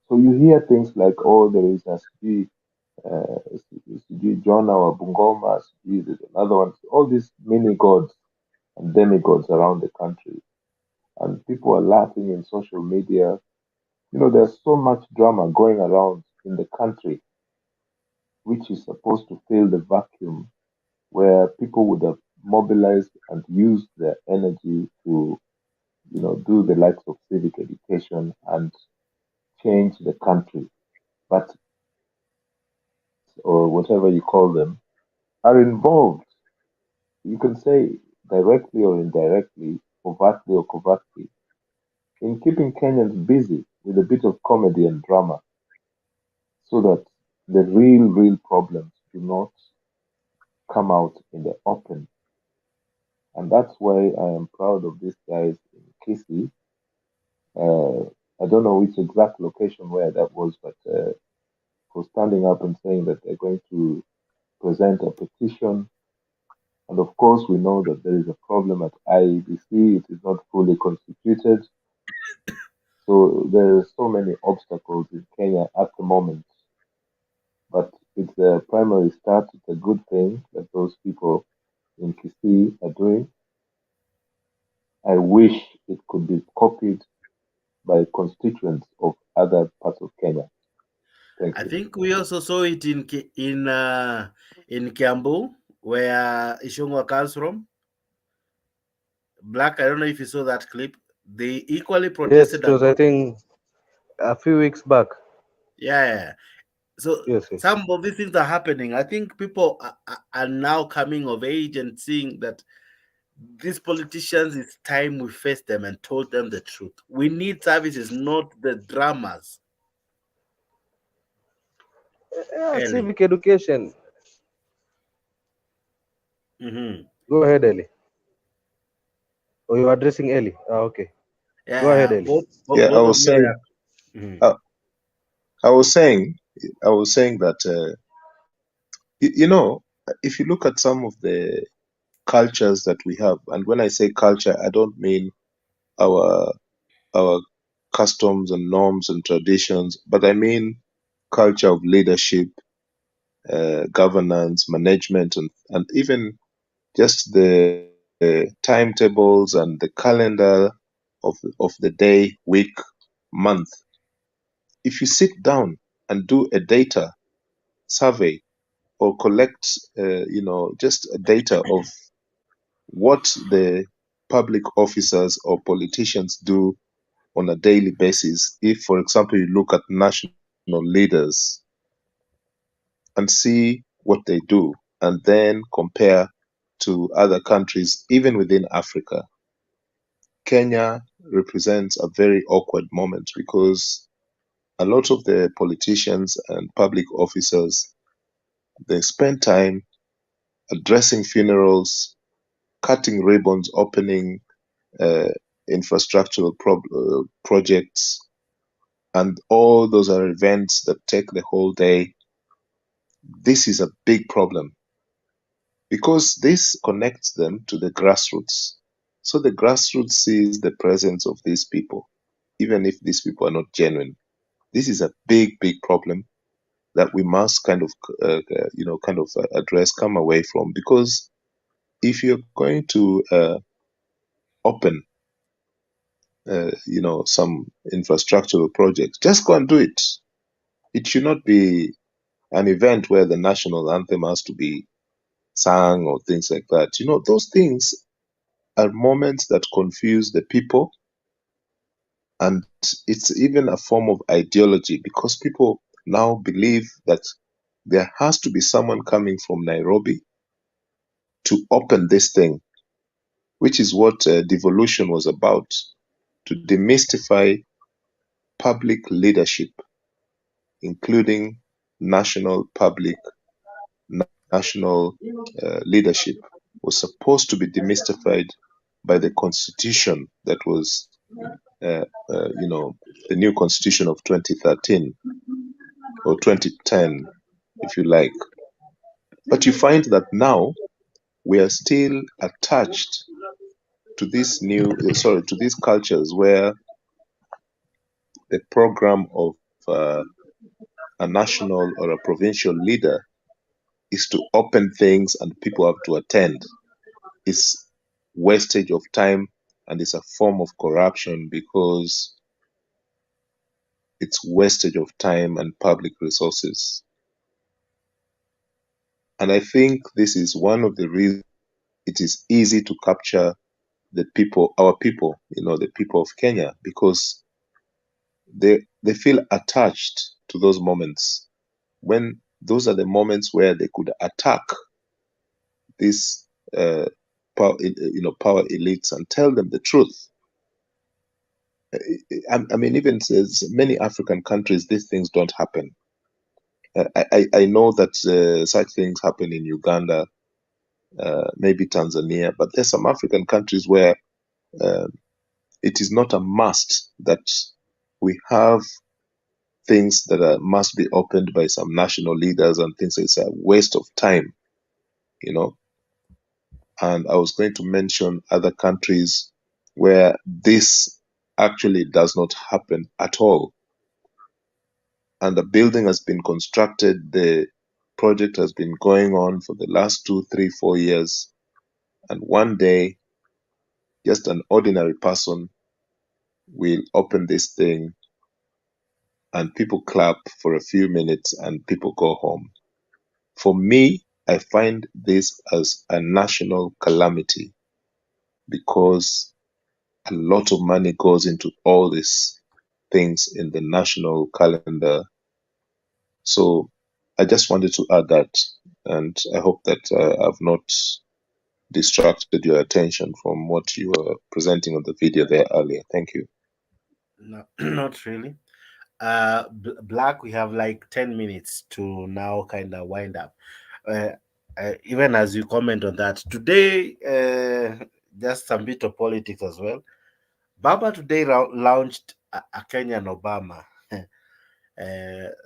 Speaker 20: So you hear things like, oh, there is a Jonah or Bungoma, there's another one, all these mini gods and demigods around the country. And people are laughing in social media. There's so much drama going around in the country, which is supposed to fill the vacuum where people would have mobilized and used their energy to, do the likes of civic education and change the country, but or whatever you call them, are involved. You can say directly or indirectly, overtly or covertly, in keeping Kenyans busy with a bit of comedy and drama, so that the real problems do not come out in the open. And that's why I am proud of these guys in Kisii. I don't know which exact location where that was, but for standing up and saying that they're going to present a petition. And of course, we know that there is a problem at IEBC. It is not fully constituted. So there are so many obstacles in Kenya at the moment. But it's a primary start. It's a good thing that those people in Kisii are doing. I wish it could be copied by constituents of other parts of Kenya. Thank
Speaker 1: I
Speaker 20: you.
Speaker 1: think we also saw it in Kiambu, where Ishongwa comes from. Black, I don't know if you saw that clip. They equally
Speaker 3: Yes,
Speaker 1: protested.
Speaker 3: it was, I think, a few weeks back.
Speaker 1: Yeah. So
Speaker 3: Yes.
Speaker 1: some of these things are happening. I think people are now coming of age and seeing that these politicians, it's time we face them and told them the truth. We need services, not the dramas.
Speaker 3: Yeah, civic education.
Speaker 1: Mm-hmm.
Speaker 3: Go ahead, Eli. Oh, you're addressing Eli. Okay.
Speaker 1: Yeah,
Speaker 3: Go ahead, Eli.
Speaker 1: both
Speaker 2: I was
Speaker 1: of you
Speaker 2: saying,
Speaker 1: are.
Speaker 2: I was saying that you know, if you look at some of the cultures that we have, and when I say culture, I don't mean our customs and norms and traditions, but I mean culture of leadership, governance, management, and even just the timetables and the calendar of the day, week, month. If you sit down and do a data survey or collect, just a data of what the public officers or politicians do on a daily basis, if, for example, you look at national leaders and see what they do, and then compare to other countries, even within Africa, Kenya represents a very awkward moment because a lot of the politicians and public officers, they spend time addressing funerals, cutting ribbons, opening infrastructural projects, and all those are events that take the whole day. This is a big problem because this connects them to the grassroots. So the grassroots sees the presence of these people, even if these people are not genuine. This is a big problem that we must kind of address, come away from, because if you're going to open some infrastructural projects, just go and do it. It should not be an event where the national anthem has to be sung or things like that. Those things are moments that confuse the people, and it's even a form of ideology because people now believe that there has to be someone coming from Nairobi to open this thing, which is what devolution was about, to demystify public leadership, including national leadership, was supposed to be demystified by the constitution that was, the new constitution of 2013 or 2010, if you like. But you find that now we are still attached to these cultures where the program of a national or a provincial leader is to open things and people have to attend. It's wastage of time and it's a form of corruption because it's wastage of time and public resources. And I think this is one of the reasons it is easy to capture the people, our people, the people of Kenya, because they
Speaker 20: they feel attached to those moments, when those are the moments where they could attack these power elites and tell them the truth. I mean, even many African countries, these things don't happen. I know that such things happen in Uganda, maybe Tanzania, but there's some African countries where it is not a must that we have things that must be opened by some national leaders and things. It's a waste of time, you know. And I was going to mention other countries where this actually does not happen at all. And the building has been constructed, the project has been going on for the last 2, 3, 4 years. And one day, just an ordinary person will open this thing and people clap for a few minutes and people go home. For me, I find this as a national calamity because a lot of money goes into all these things in the national calendar. So I just wanted to add that, and I hope that I've not distracted your attention from what you were presenting on the video there earlier. Thank you.
Speaker 1: No, not really. Black, we have like 10 minutes to now kind of wind up. Even as you comment on that, today, just some bit of politics as well. Baba today launched a Kenyan Obama.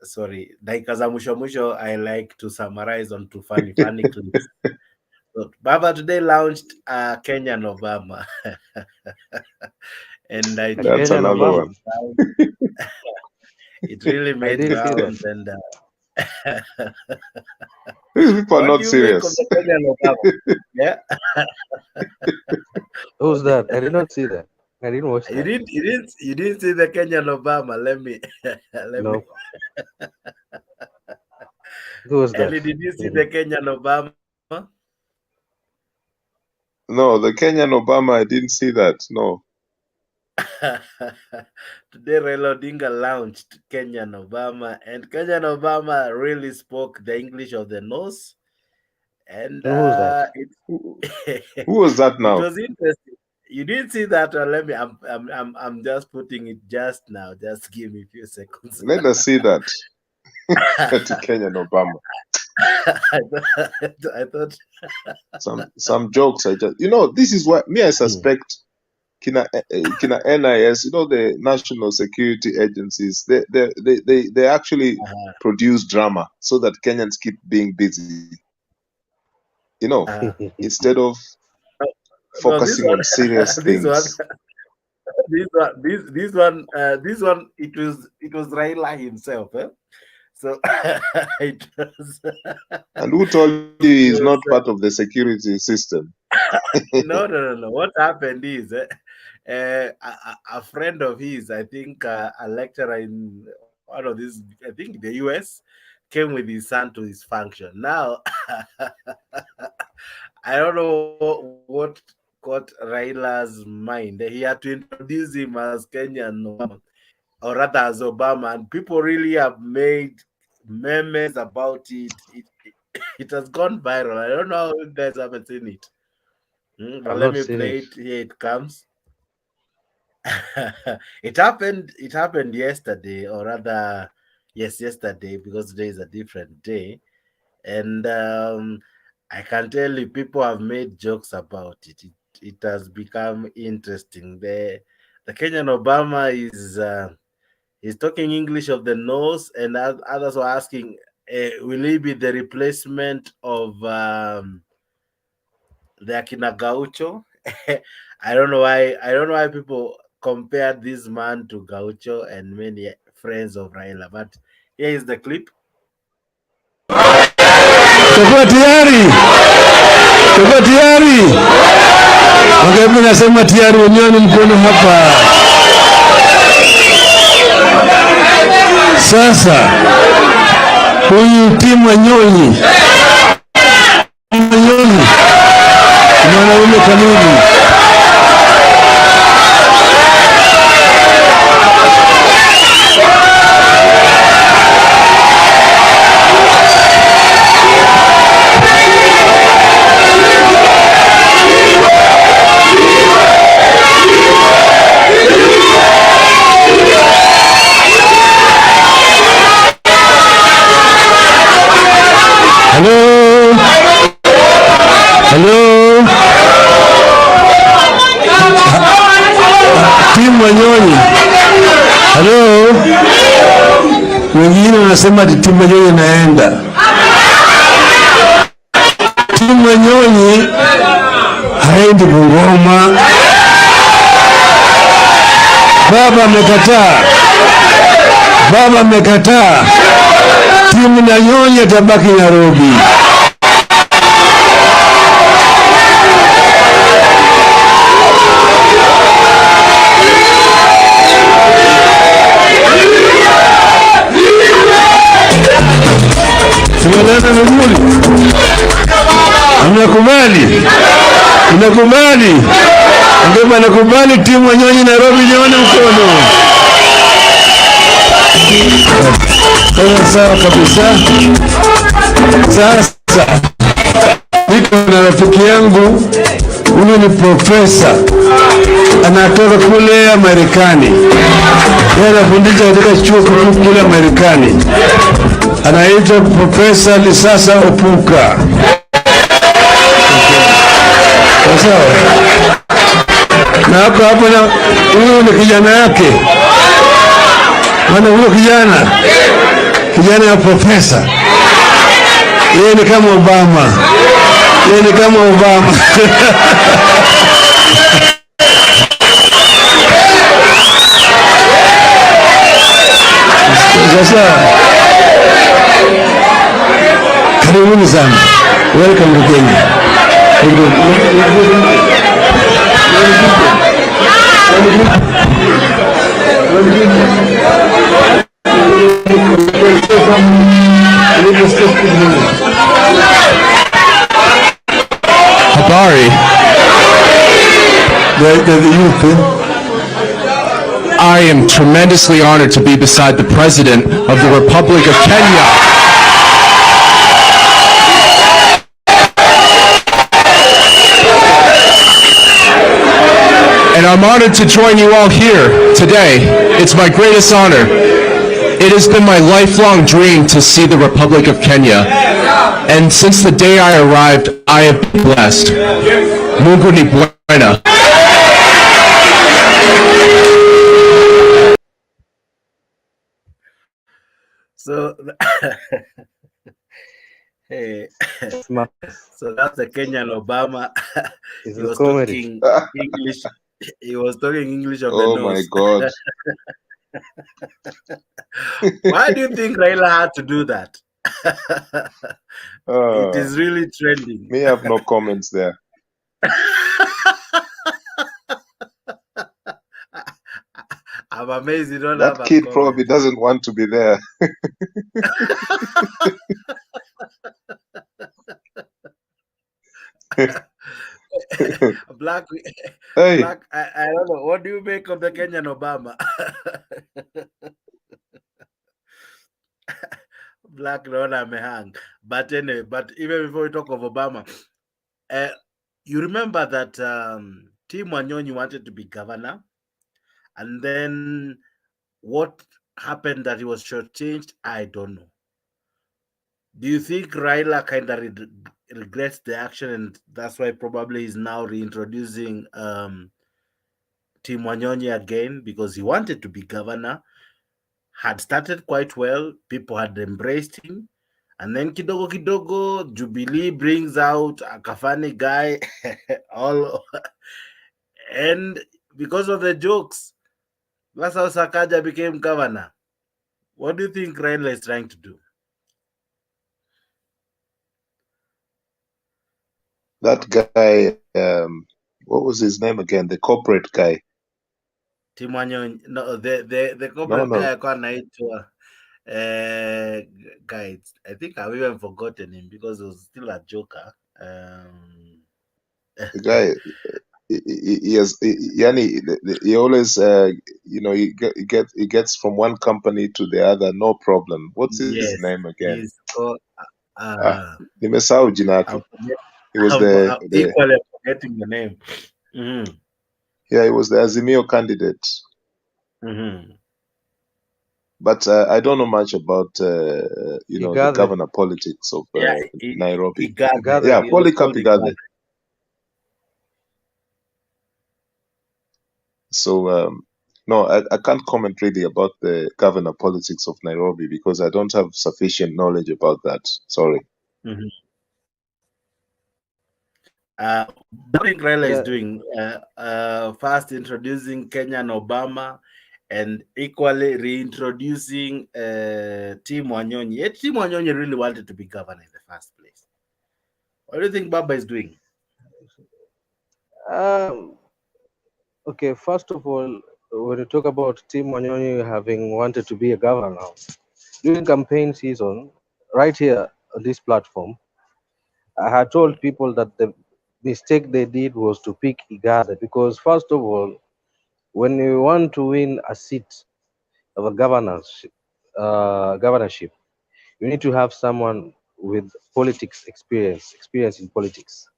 Speaker 1: Sorry, like as a mwisho, I like to summarize on two funny clips. So Baba today launched a Kenyan Obama. And I think
Speaker 20: that's another one.
Speaker 1: It really made rounds and
Speaker 20: these people are not serious.
Speaker 1: Yeah.
Speaker 3: Who's that? I did not see that. I didn't watch that.
Speaker 1: You didn't see the Kenyan Obama. Let me.
Speaker 3: No. Who was that?
Speaker 1: Ellie, did you see the Kenyan Obama?
Speaker 20: No, the Kenyan Obama, I didn't see that. No.
Speaker 1: Today, Raila Odinga launched Kenyan Obama, and Kenyan Obama really spoke the English of the nose. And
Speaker 3: who was that?
Speaker 20: Who was that now?
Speaker 1: It was interesting. You didn't see that one. Let me. I'm just putting it just now. Just give me a few seconds.
Speaker 20: Let us see that. To Kenyan Obama.
Speaker 1: I thought
Speaker 20: some jokes. This is what I suspect. Kina NIS, the national security agencies, they actually produce drama so that Kenyans keep being busy. Instead of focusing on serious things.
Speaker 1: This one, it was Raila himself. So it was.
Speaker 20: And who told you he's not part of the security system?
Speaker 1: No. What happened is a friend of his, I think a lecturer in one of these, I think the US, came with his son to his function. Now, I don't know what caught Raila's mind. He had to introduce him as Kenyan Obama, or rather as Obama, and people really have made memes about it. It has gone viral. I don't know how you guys haven't seen it. But let me play it. Here it comes. It happened yesterday, or rather, yes, yesterday, because today is a different day. And I can tell you, people have made jokes about it. It has become interesting. The Kenyan Obama is talking English of the nose, and others were asking, will he be the replacement of the Akina Gaucho? I don't know why people compared this man to Gaucho and many friends of Raila, but here is the clip.
Speaker 4: Tuko tayari. Wangapi nasema tayari, unyoni mkono hapa. Sasa huyu timu Wanyonyi mwanaume kamili. wengine wanasema ati timu Manyonyi inaenda. Timu Manyonyi haendi Bungoma. Baba amekataa. Timu Manyonyi itabaki Nairobi. Tumeleta vizuri. Unakubali? Ngoma nakubali timu Manyonyi Nairobi, nione mkono. Sawa kabisa. Sasa niko na rafiki yangu, huyu ni profesa, anatoka kule Marekani. Yeye anafundisha katika chuo kikuu kule Marekani. Anaitwa Profesa Lisasa Opuka. Sawa. Na hapo na huyu ni kijana yake. Maana huyo kijana ya profesa. Yeye ni kama Obama. Sasa karibuni sana. Welcome to Kenya.
Speaker 5: Habari.
Speaker 4: The youth.
Speaker 5: I am tremendously honored to be beside the President of the Republic of Kenya. And I'm honored to join you all here today. It's my greatest honor. It has been my lifelong dream to see the Republic of Kenya. And since the day I arrived, I have been blessed. Mungu ni buena.
Speaker 1: So, hey, so that's the Kenyan Obama. He was talking English. He was talking English on the nose.
Speaker 2: Oh my God.
Speaker 1: Why do you think Raila had to do that? It is really trending.
Speaker 20: Me have no comments there.
Speaker 1: I'm amazed you don't
Speaker 20: That
Speaker 1: have
Speaker 20: kid
Speaker 1: a
Speaker 20: probably doesn't want to be there.
Speaker 1: Black,
Speaker 20: Hey.
Speaker 1: Black. I don't know. What do you make of the Kenyan Obama? Black Lona Mehang. But anyway, but even before we talk of Obama, you remember that Tim Wanyonyi wanted to be governor, and then what happened that he was shortchanged? I don't know. Do you think Raila kind of regrets the action, and that's why probably he's now reintroducing Tim Wanyonyi again, because he wanted to be governor, had started quite well, people had embraced him, and then kidogo kidogo Jubilee brings out a Kafani guy all and because of the jokes, that's how Sakaja became governor. What do you think Raila is trying to do?
Speaker 20: That guy, what was his name again? The corporate guy.
Speaker 1: Tim Wanyonyi, no, the corporate
Speaker 20: No.
Speaker 1: guy can't naitwa guy. I think I've even forgotten him because he was still a joker.
Speaker 20: The guy, he always, he gets from one company to the other, no problem. What's his
Speaker 1: Yes,
Speaker 20: name again?
Speaker 1: he's called.
Speaker 20: Nimesahau jina yake. He was
Speaker 1: I'm equally forgetting the name.
Speaker 20: Yeah, he was the Azimio candidate. But I don't know much about the
Speaker 3: Igathe.
Speaker 20: governor politics of
Speaker 1: Yeah,
Speaker 20: Nairobi.
Speaker 1: Igathe.
Speaker 20: Yeah,
Speaker 1: He was
Speaker 20: Polycarp
Speaker 1: called
Speaker 20: Igathe.
Speaker 1: Igathe.
Speaker 20: So No, I can't comment really about the governor politics of Nairobi because I don't have sufficient knowledge about that. Sorry.
Speaker 1: Mhm. What do you think Raila is
Speaker 3: Yeah,
Speaker 1: doing? First introducing Kenyan Obama and equally reintroducing Tim Wanyonyi. Tim Wanyonyi really wanted to be governor in the first place. What do you think Baba is doing?
Speaker 3: okay, first of all, when you talk about Tim Wanyonyi having wanted to be a governor now, during campaign season, right here on this platform, I had told people that the mistake they did was to pick Igade because, first of all, when you want to win a seat of a governorship, you need to have someone with politics experience in politics,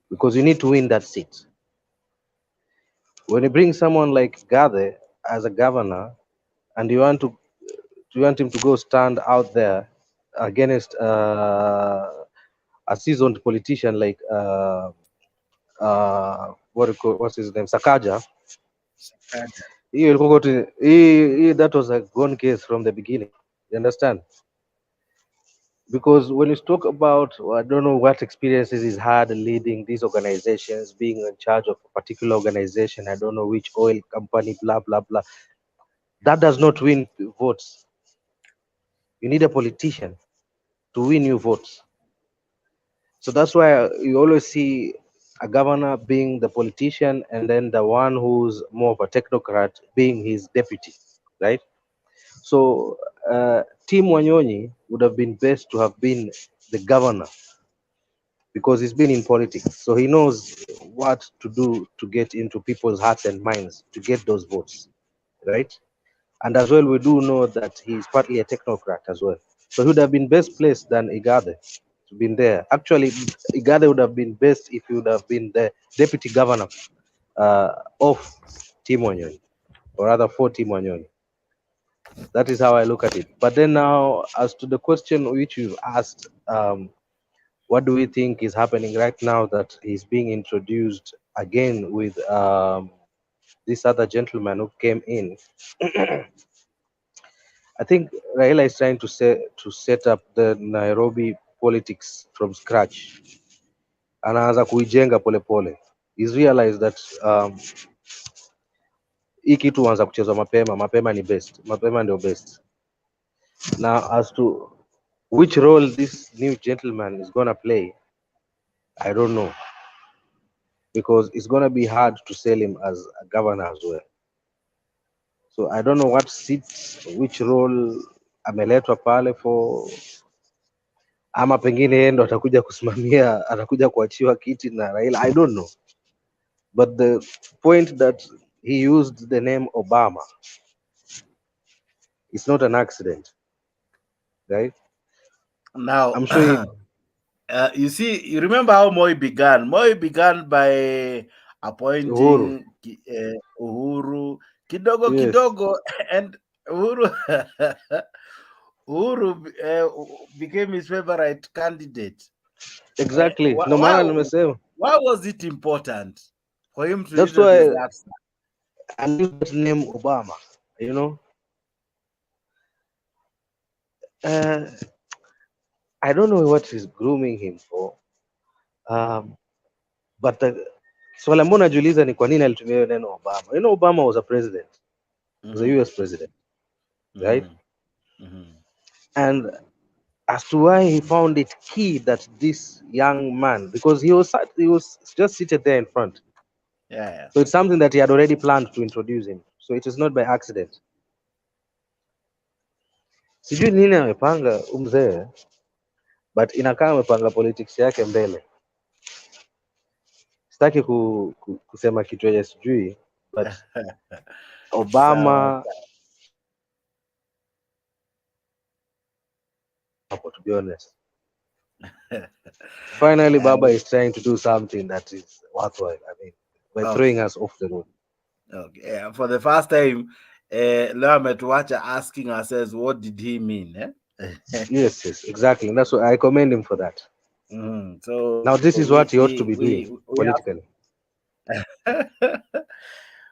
Speaker 3: because you need to win that seat. When you bring someone like Gade as a governor, and you want him to go stand out there against a seasoned politician like what's his name, Sakaja. That was a gone case from the beginning. You understand? Because when you talk about, I don't know what experiences he's had leading these organizations, being in charge of a particular organization, I don't know which oil company, blah blah blah. That does not win votes. You need a politician to win you votes. So that's why you always see a governor being the politician and then the one who's more of a technocrat being his deputy, right? So Tim Wanyonyi would have been best to have been the governor because he's been in politics. So he knows what to do to get into people's hearts and minds to get those votes, right? And as well, we do know that he's partly a technocrat as well. So he would have been best placed than Igade to been there. Actually, Igade would have been best if he would have been the deputy governor of Tim Wanyonyi, or rather for Tim Wanyonyi. That is how I look at it. But then now, as to the question which you've asked, what do we think is happening right now that he's being introduced again with this other gentleman who came in? I think Raila is trying to set up the Nairobi politics from scratch. Anaanza kuijenga polepole. He's realized that hii kitu huanza kuchezwa mapema ni best, mapema ndio best. Now, as to which role this new gentleman is gonna play, I don't know, because it's gonna be hard to sell him as a governor as well. So I don't know what seat, which role ameletwa pale for, ama pengine yeye ndo atakuja kusimamia, atakuja kuachiwa kiti na Raila. I don't know, but the point that he used the name Obama, it's not an accident, right?
Speaker 1: Now,
Speaker 3: I'm sure
Speaker 1: you see, you remember how Moi began? Moi began by appointing Uhuru kidogo
Speaker 3: Yes.
Speaker 1: kidogo, and Uhuru became his favorite candidate.
Speaker 3: Exactly. No maana nimesema.
Speaker 1: Why was it important for him to
Speaker 3: That's
Speaker 1: introduce
Speaker 3: why
Speaker 1: that?
Speaker 3: I use that name Obama, you know. I don't know what he's grooming him for, but swala ambalo najiuliza ni kwa nini alitumia hiyo neno Obama. You know, Obama was a president, was a US president, right? And as to why he found it key that this young man, because he was just seated there in front.
Speaker 1: Yeah.
Speaker 3: So it's something that he had already planned to introduce him. So it is not by accident. Sijui nini amepanga mzee, but inakaa amepanga politics yake mbele. Sitaki kusema kitu yenye sijui, but Obama to be honest. Finally, Baba is trying to do something that is worthwhile. I mean, by throwing us off the road.
Speaker 1: Okay. For the first time, leo ametuacha asking ourselves, what did he mean?
Speaker 3: Yes, exactly. And that's why I commend him for that.
Speaker 1: So
Speaker 3: now this is what he ought to be doing politically.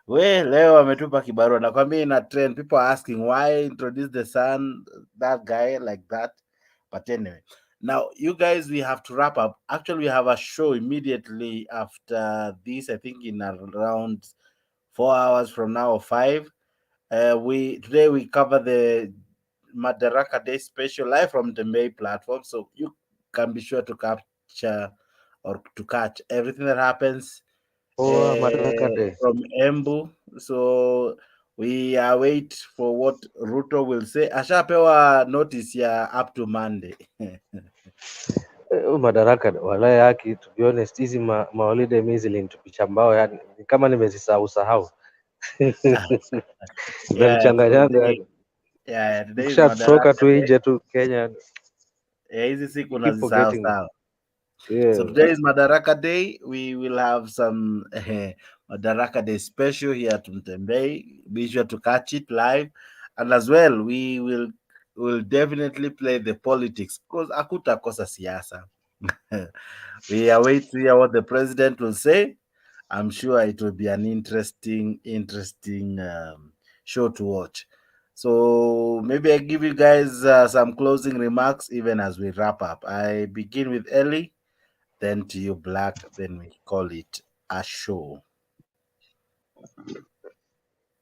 Speaker 1: We leo wametupa kibarua, nakwambia ina trend. People are asking why introduce the son, that guy like that. But anyway, now you guys, we have to wrap up. Actually, we have a show immediately after this. I think in around 4 hours from now or 5. Today we cover the Madaraka Day special live from the May platform, so you can be sure to capture or to catch everything that happens
Speaker 3: Madaraka Day.
Speaker 1: from Embu. So we wait for what Ruto will say. Ashapewa notice ya up to Monday.
Speaker 3: Madaraka wala yaki, to be honest, hizi holiday mimi zilinitupisha mbao, yani ni kama nimezisahau. Imenichanganyanga yani.
Speaker 1: Today is
Speaker 3: Ukishatoka
Speaker 1: Madaraka
Speaker 3: tu
Speaker 1: Day.
Speaker 3: nje tu Kenya,
Speaker 1: Hizi siku
Speaker 3: you keep
Speaker 1: nazisahau
Speaker 3: forgetting.
Speaker 1: sawa.
Speaker 3: Yeah.
Speaker 1: So today is Madaraka Day. We will have some Madaraka Day special here at Mtembei. Be sure to catch it live, and as well we will definitely play the politics because hakutakosa siasa. We await to hear what the president will say. I'm sure it will be an interesting show to watch. So maybe I give you guys some closing remarks even as we wrap up. I begin with Ellie, then to you, Black, then we call it a show.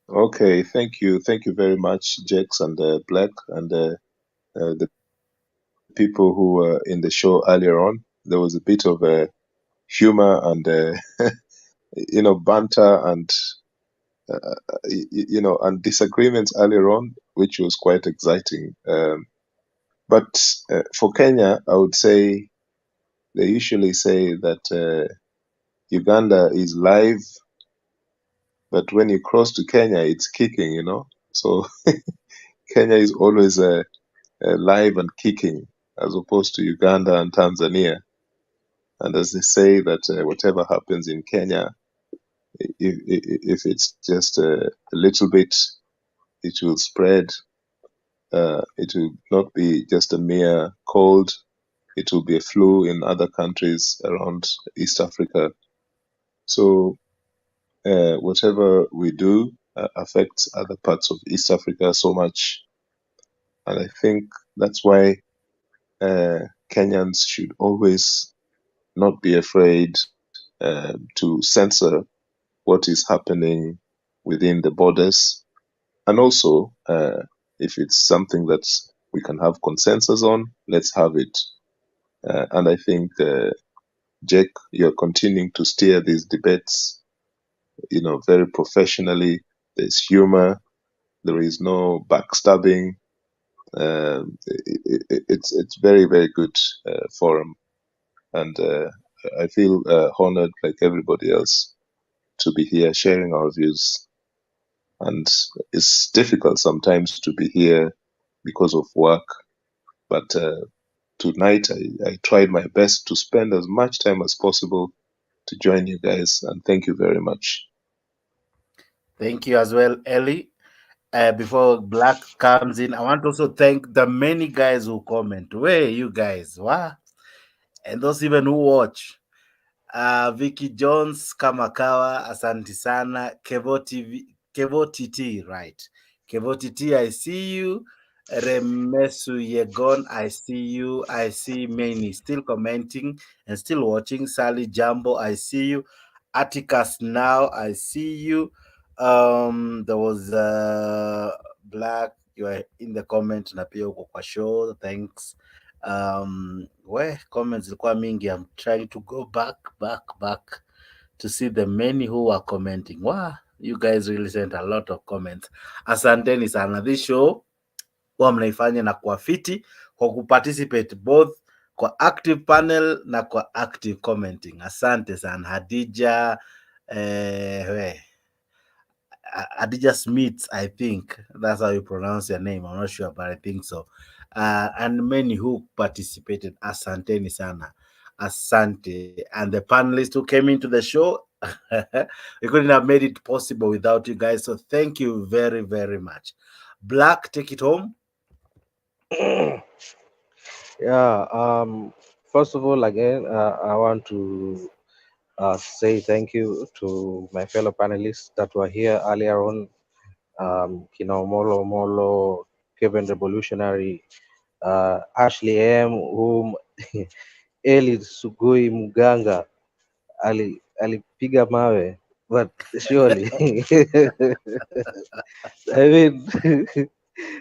Speaker 20: Okay, thank you very much, Jex and Black, and the people who were in the show earlier on. There was a bit of humor and banter and and disagreements earlier on, which was quite exciting. But for Kenya, I would say they usually say that Uganda is live, but when you cross to Kenya, it's kicking. So Kenya is always live and kicking, as opposed to Uganda and Tanzania. And as they say that whatever happens in Kenya, if it's just a little bit, it will spread. It will not be just a mere cold. It will be a flu in other countries around East Africa. So whatever we do affects other parts of East Africa so much. And I think that's why Kenyans should always not be afraid to censor what is happening within the borders. And also, if it's something that we can have consensus on, let's have it. And I think, Jake, you're continuing to steer these debates, very professionally. There's humor. There is no backstabbing. It's very, very good forum. And I feel honored, like everybody else, to be here sharing our views. And it's difficult sometimes to be here because of work. But tonight, I tried my best to spend as much time as possible to join you guys. And thank you very much.
Speaker 1: Thank you as well, Ellie. Before Black comes in, I want to also thank the many guys who comment. Where you guys? Wow. And those even who watch. Vicky Jones, Kamakawa, Asante Sana, Kevo TT, right? Kevo TT, I see you. Remesu Yegon, I see you. I see many still commenting and still watching. Sally Jumbo, I see you. Atticus Now, I see you. There was Black, you are in the comment na pia uko kwa show. Thanks. Where comments zilikuwa mingi. I'm trying to go back to see the many who are commenting. Wow, you guys really sent a lot of comments. Asanteni sana. This show huwa mnaifanya na kwa fiti kwa kuparticipate both kwa active panel na kwa active commenting. Asante sana. Hadija Adija Smith, I think that's how you pronounce your name. I'm not sure, but I think so. And many who participated. Asanteni sana. Asante. And the panelists who came into the show, we couldn't have made it possible without you guys. So thank you very, very much. Black, take it home.
Speaker 3: Yeah. First of all, again, I want to say thank you to my fellow panelists that were here earlier on. Kina Molo, Kevin Revolutionary, Ashley M, whom Eli Sugui Muganga alipiga mawe, but surely I mean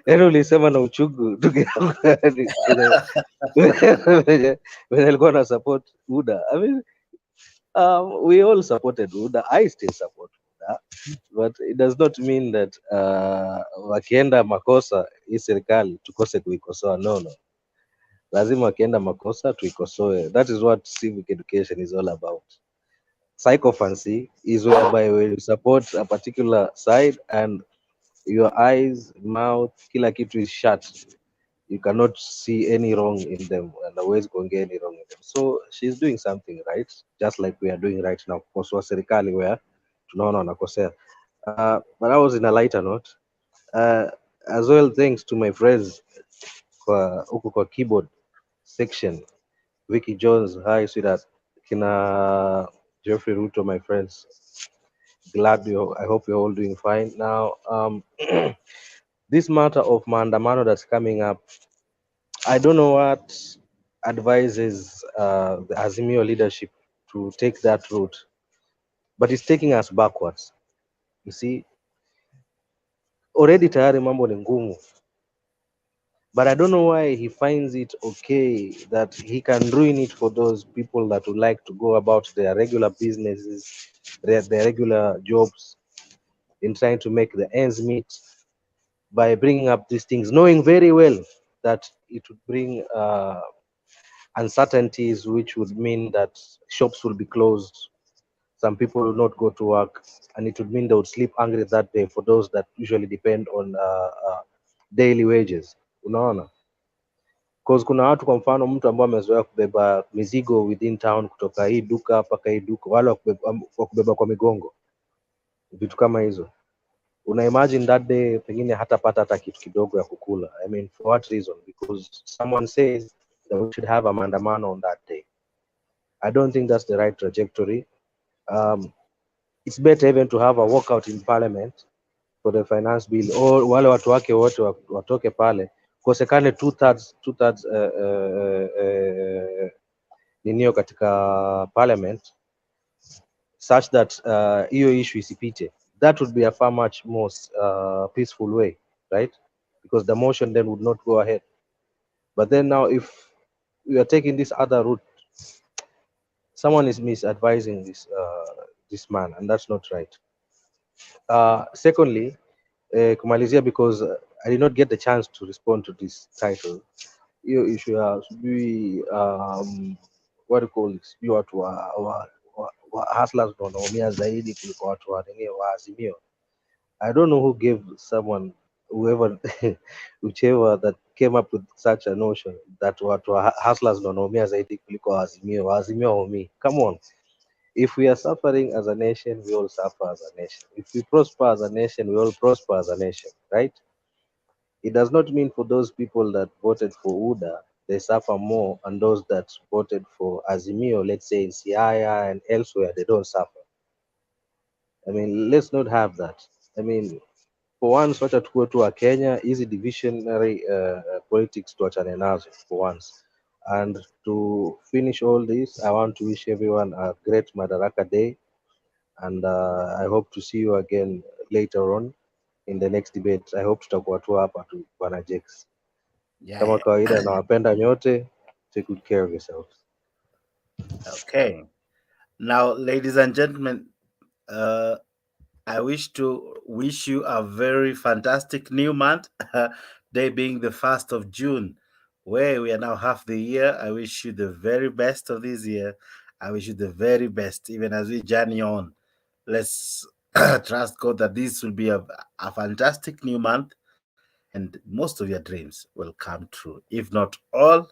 Speaker 3: yaani ulisema na uchungu ndugu yangu, yaani venye alikuwa na support UDA. I mean, we all supported UDA. I still support UDA, but it does not mean that wakienda makosa hii serikali tukose kuikosoa. No, lazima wakienda makosa tuikosoe. That is what civic education is all about. Psychophancy is whereby when you support a particular side and your eyes, mouth, kila kitu is shut. You cannot see any wrong in them and always going to get any wrong in them. So she's doing something right, just like we are doing right now. Kukosoa serikali where tunaona wanakosea. But I was in a lighter note. As well, thanks to my friends kwa huku kwa keyboard section, Vicky Jones, hi sweetheart, kina Jeffrey Ruto, my friends. Glad I hope you're all doing fine. Now, this matter of Maandamano that's coming up, I don't know what advises the Azimio leadership to take that route, but it's taking us backwards. You see, already tayari mambo ni ngumu, but I don't know why he finds it okay that he can ruin it for those people that would like to go about their regular businesses, their regular jobs, in trying to make the ends meet by bringing up these things, knowing very well that it would bring uncertainties, which would mean that shops will be closed, some people will not go to work, and it would mean they would sleep hungry that day for those that usually depend on daily wages. Unaona, because kuna watu, kwa mfano mtu ambaye amezoea kubeba mizigo within town kutoka hii duka mpaka hii duka, wale wa kubeba kwa migongo, vitu kama hizo, una imagine that day pengine hatapata hata kitu kidogo ya kukula. I mean, for what reason? Because someone says that we should have a maandamano on that day. I don't think that's the right trajectory. It's better even to have a walkout in parliament for the finance bill, or wale watu wake wote watoke pale, kosekane two-thirds ninio katika parliament, such that hiyo issue isipite. That would be a far much more peaceful way, right? Because the motion then would not go ahead. But then now, if we are taking this other route, someone is misadvising this man, and that's not right. Secondly, kumalizia, because I did not get the chance to respond to this title. Hiyo issue ya sijui what do you call this, sijui watu wa hustlers ndo wanaumia zaidi kuliko watu wa Azimio. I don't know who gave someone, whoever whichever that came up with such a notion that watu wa hustlers ndo wanaumia zaidi kuliko Azimio. Azimio haumii. Come on. If we are suffering as a nation, we all suffer as a nation. If we prosper as a nation, we all prosper as a nation, right? It does not mean for those people that voted for UDA, they suffer more, and those that voted for Azimio, let's say in Siaya and elsewhere, they don't suffer. I mean, let's not have that. I mean, for once, wacha tukue tu wa Kenya, easy divisionary politics tuachane nazo for once. And to finish all this, I want to wish everyone a great Madaraka Day, and I hope to see you again later on in the next debate. I hope tutakuwa tu hapa tu Bwana Jex. Kama kawaida, nawapenda nyote. Take good care of yourselves.
Speaker 1: Okay. Now, ladies and gentlemen, I wish to wish you a very fantastic new month, day being the 1st of June, where we are now half the year. I wish you the very best of this year. I wish you the very best, even as we journey on. Let's trust God that this will be a fantastic new month, and most of your dreams will come true. If not all,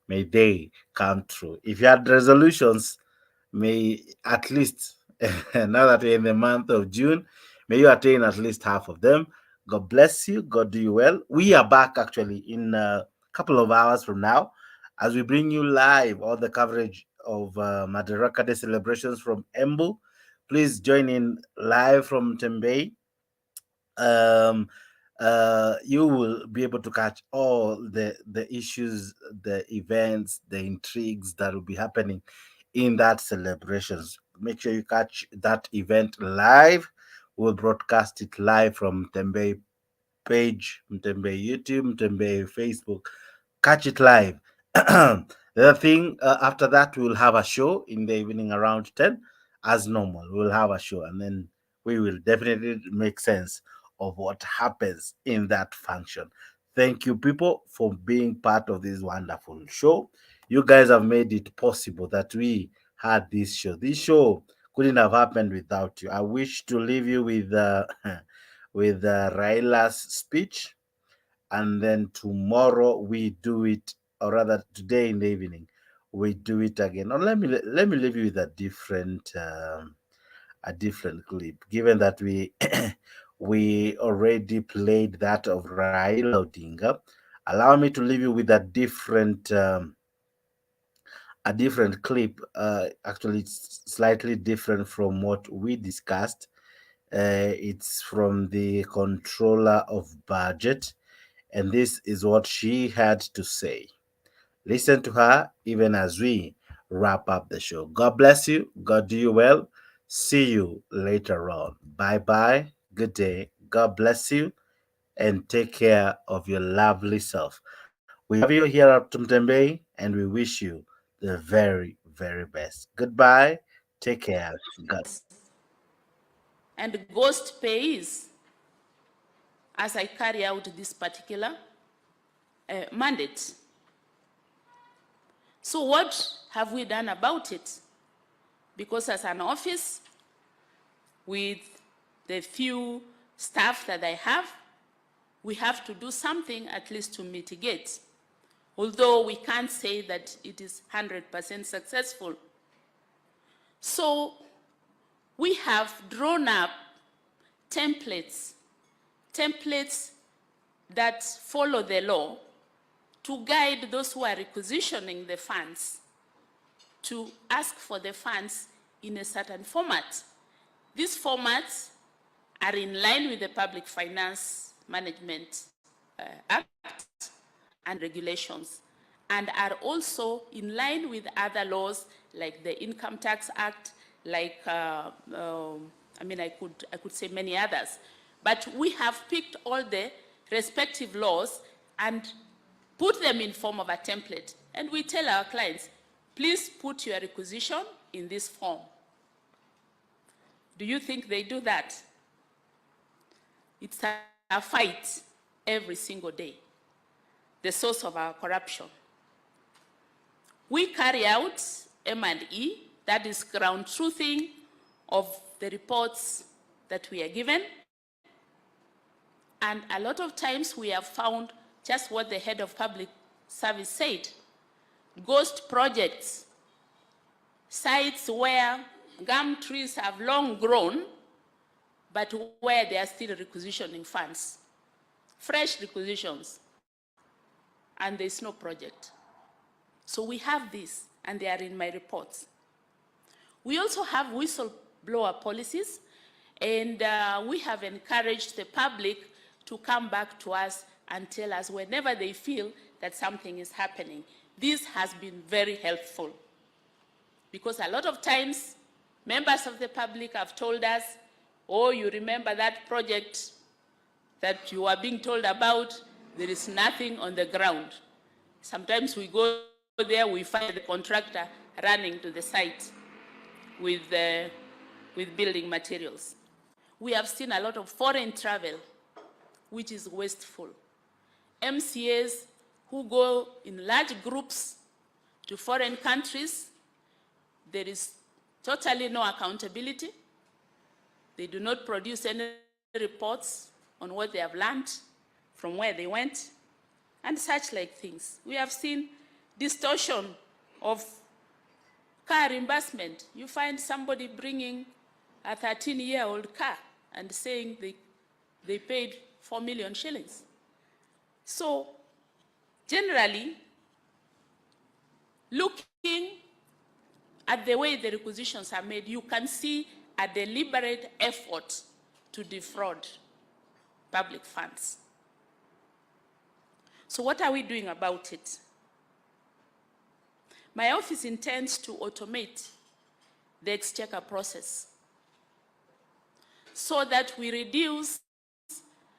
Speaker 1: may they come true. If you had resolutions, may at least, now that we're in the month of June, may you attain at least half of them. God bless you. God do you well. We are back actually in a couple of hours from now as we bring you live all the coverage of Madaraka Day celebrations from Embu. Please join in live from Tembei. You will be able to catch all the issues, the events, the intrigues that will be happening in that celebrations. Make sure you catch that event live. We'll broadcast it live from Tembei page, Mtembe YouTube, Mtembe Facebook. Catch it live. The other thing, after that, we'll have a show in the evening around 10 as normal. We'll have a show, and then we will definitely make sense of what happens in that function. Thank you, people, for being part of this wonderful show. You guys have made it possible that we had this show. This show couldn't have happened without you. I wish to leave you with with Raila's speech, and then tomorrow we do it, or rather today in the evening we do it again. Or let me leave you with a different clip. Given that we we already played that of Raila Odinga, allow me to leave you with a different clip. Actually, it's slightly different from what we discussed. It's from the controller of budget, and this is what she had to say. Listen to her even as we wrap up the show. God bless you. God do you well. See you later on. Bye bye. Good day. God bless you, and take care of your lovely self. We love you here at Tumtembe, and we wish you the very, very best. Goodbye. Take care. God.
Speaker 9: And ghost pays as I carry out this particular mandate. So what have we done about it? Because as an office, with the few staff that I have, we have to do something at least to mitigate, although we can't say that it is 100% successful. So we have drawn up templates that follow the law to guide those who are requisitioning the funds to ask for the funds in a certain format. These formats are in line with the Public Finance Management Act and regulations, and are also in line with other laws like the Income Tax Act, like I could say many others. But we have picked all the respective laws and put them in form of a template. And we tell our clients, please put your requisition in this form. Do you think they do that? It's a fight every single day, the source of our corruption. We carry out M&E, that is ground truthing of the reports that we are given. And a lot of times we have found just what the head of public service said: ghost projects, sites where gum trees have long grown, but where they are still requisitioning funds, fresh requisitions, and there's no project. So we have this, and they are in my reports. We also have whistleblower policies, and we have encouraged the public to come back to us and tell us whenever they feel that something is happening. This has been very helpful, because a lot of times members of the public have told us, oh, you remember that project that you are being told about? There is nothing on the ground. Sometimes we go there, we find the contractor running to the site with building materials. We have seen a lot of foreign travel, which is wasteful. MCAs who go in large groups to foreign countries, there is totally no accountability. They do not produce any reports on what they have learned from where they went, and such like things. We have seen distortion of car reimbursement. You find somebody bringing a 13-year-old car and saying they paid 4 million shillings. So generally, looking at the way the requisitions are made, you can see a deliberate effort to defraud public funds. So what are we doing about it? My office intends to automate the exchequer process so that we reduce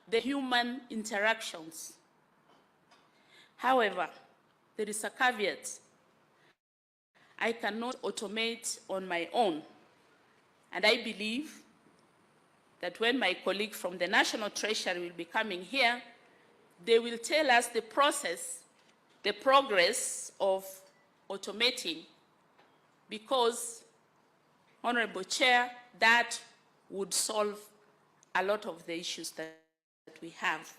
Speaker 9: the human interactions. However, there is a caveat. I cannot automate on my own. And I believe that when my colleague from the National Treasury will be coming here, they will tell us the process, the progress of automating, because, Honorable Chair, that would solve a lot of the issues that we have.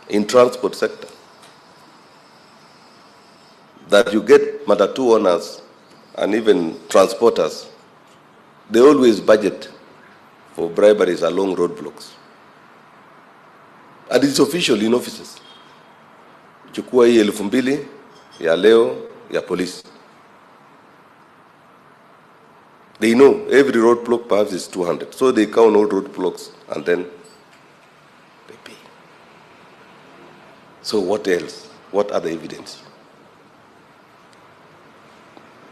Speaker 10: In transport sector, that you get Matatu owners and even transporters, they always budget for briberies along roadblocks. And it's official in offices. Chukua hii 2,000 ya leo ya polisi. They know every roadblock perhaps is 200. So they count all roadblocks and then they pay. So what else? What other evidence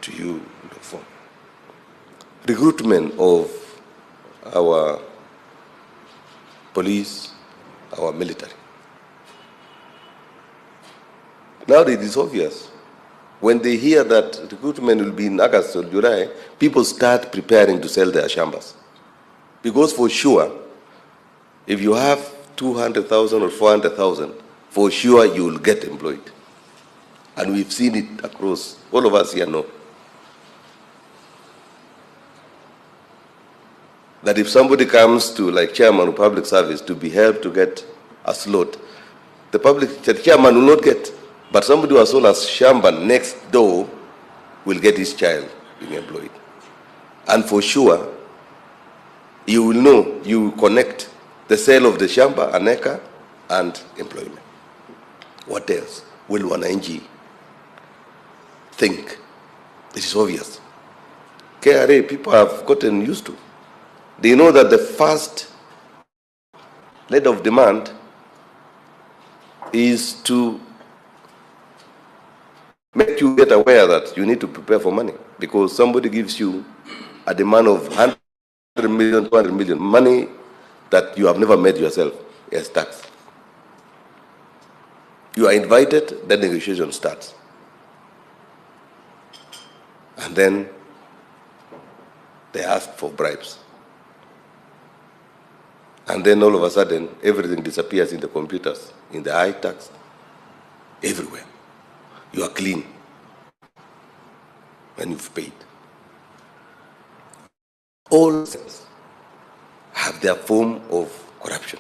Speaker 10: do you look for? Recruitment of our police, our military. Now it is obvious. When they hear that recruitment will be in August or July, people start preparing to sell their shambas. Because for sure, if you have 200,000 or 400,000, for sure you will get employed. And we've seen it across, all of us here know. That if somebody comes to, like chairman of public service, to be helped to get a slot, the chairman will not get. But somebody who has sold a shamba next door will get his child being employed. And for sure, you will know, you will connect the sale of the shamba, an acre, and employment. What else will wananchi think? This is obvious. KRA, people have gotten used to. They know that the first leg of demand is to make you get aware that you need to prepare for money, because somebody gives you a demand of 100 million, 200 million, money that you have never made yourself as tax. You are invited, then negotiation starts. And then they ask for bribes. And then all of a sudden, everything disappears in the computers, in the high tax, everywhere. You are clean when you've paid. All things have their form of corruption.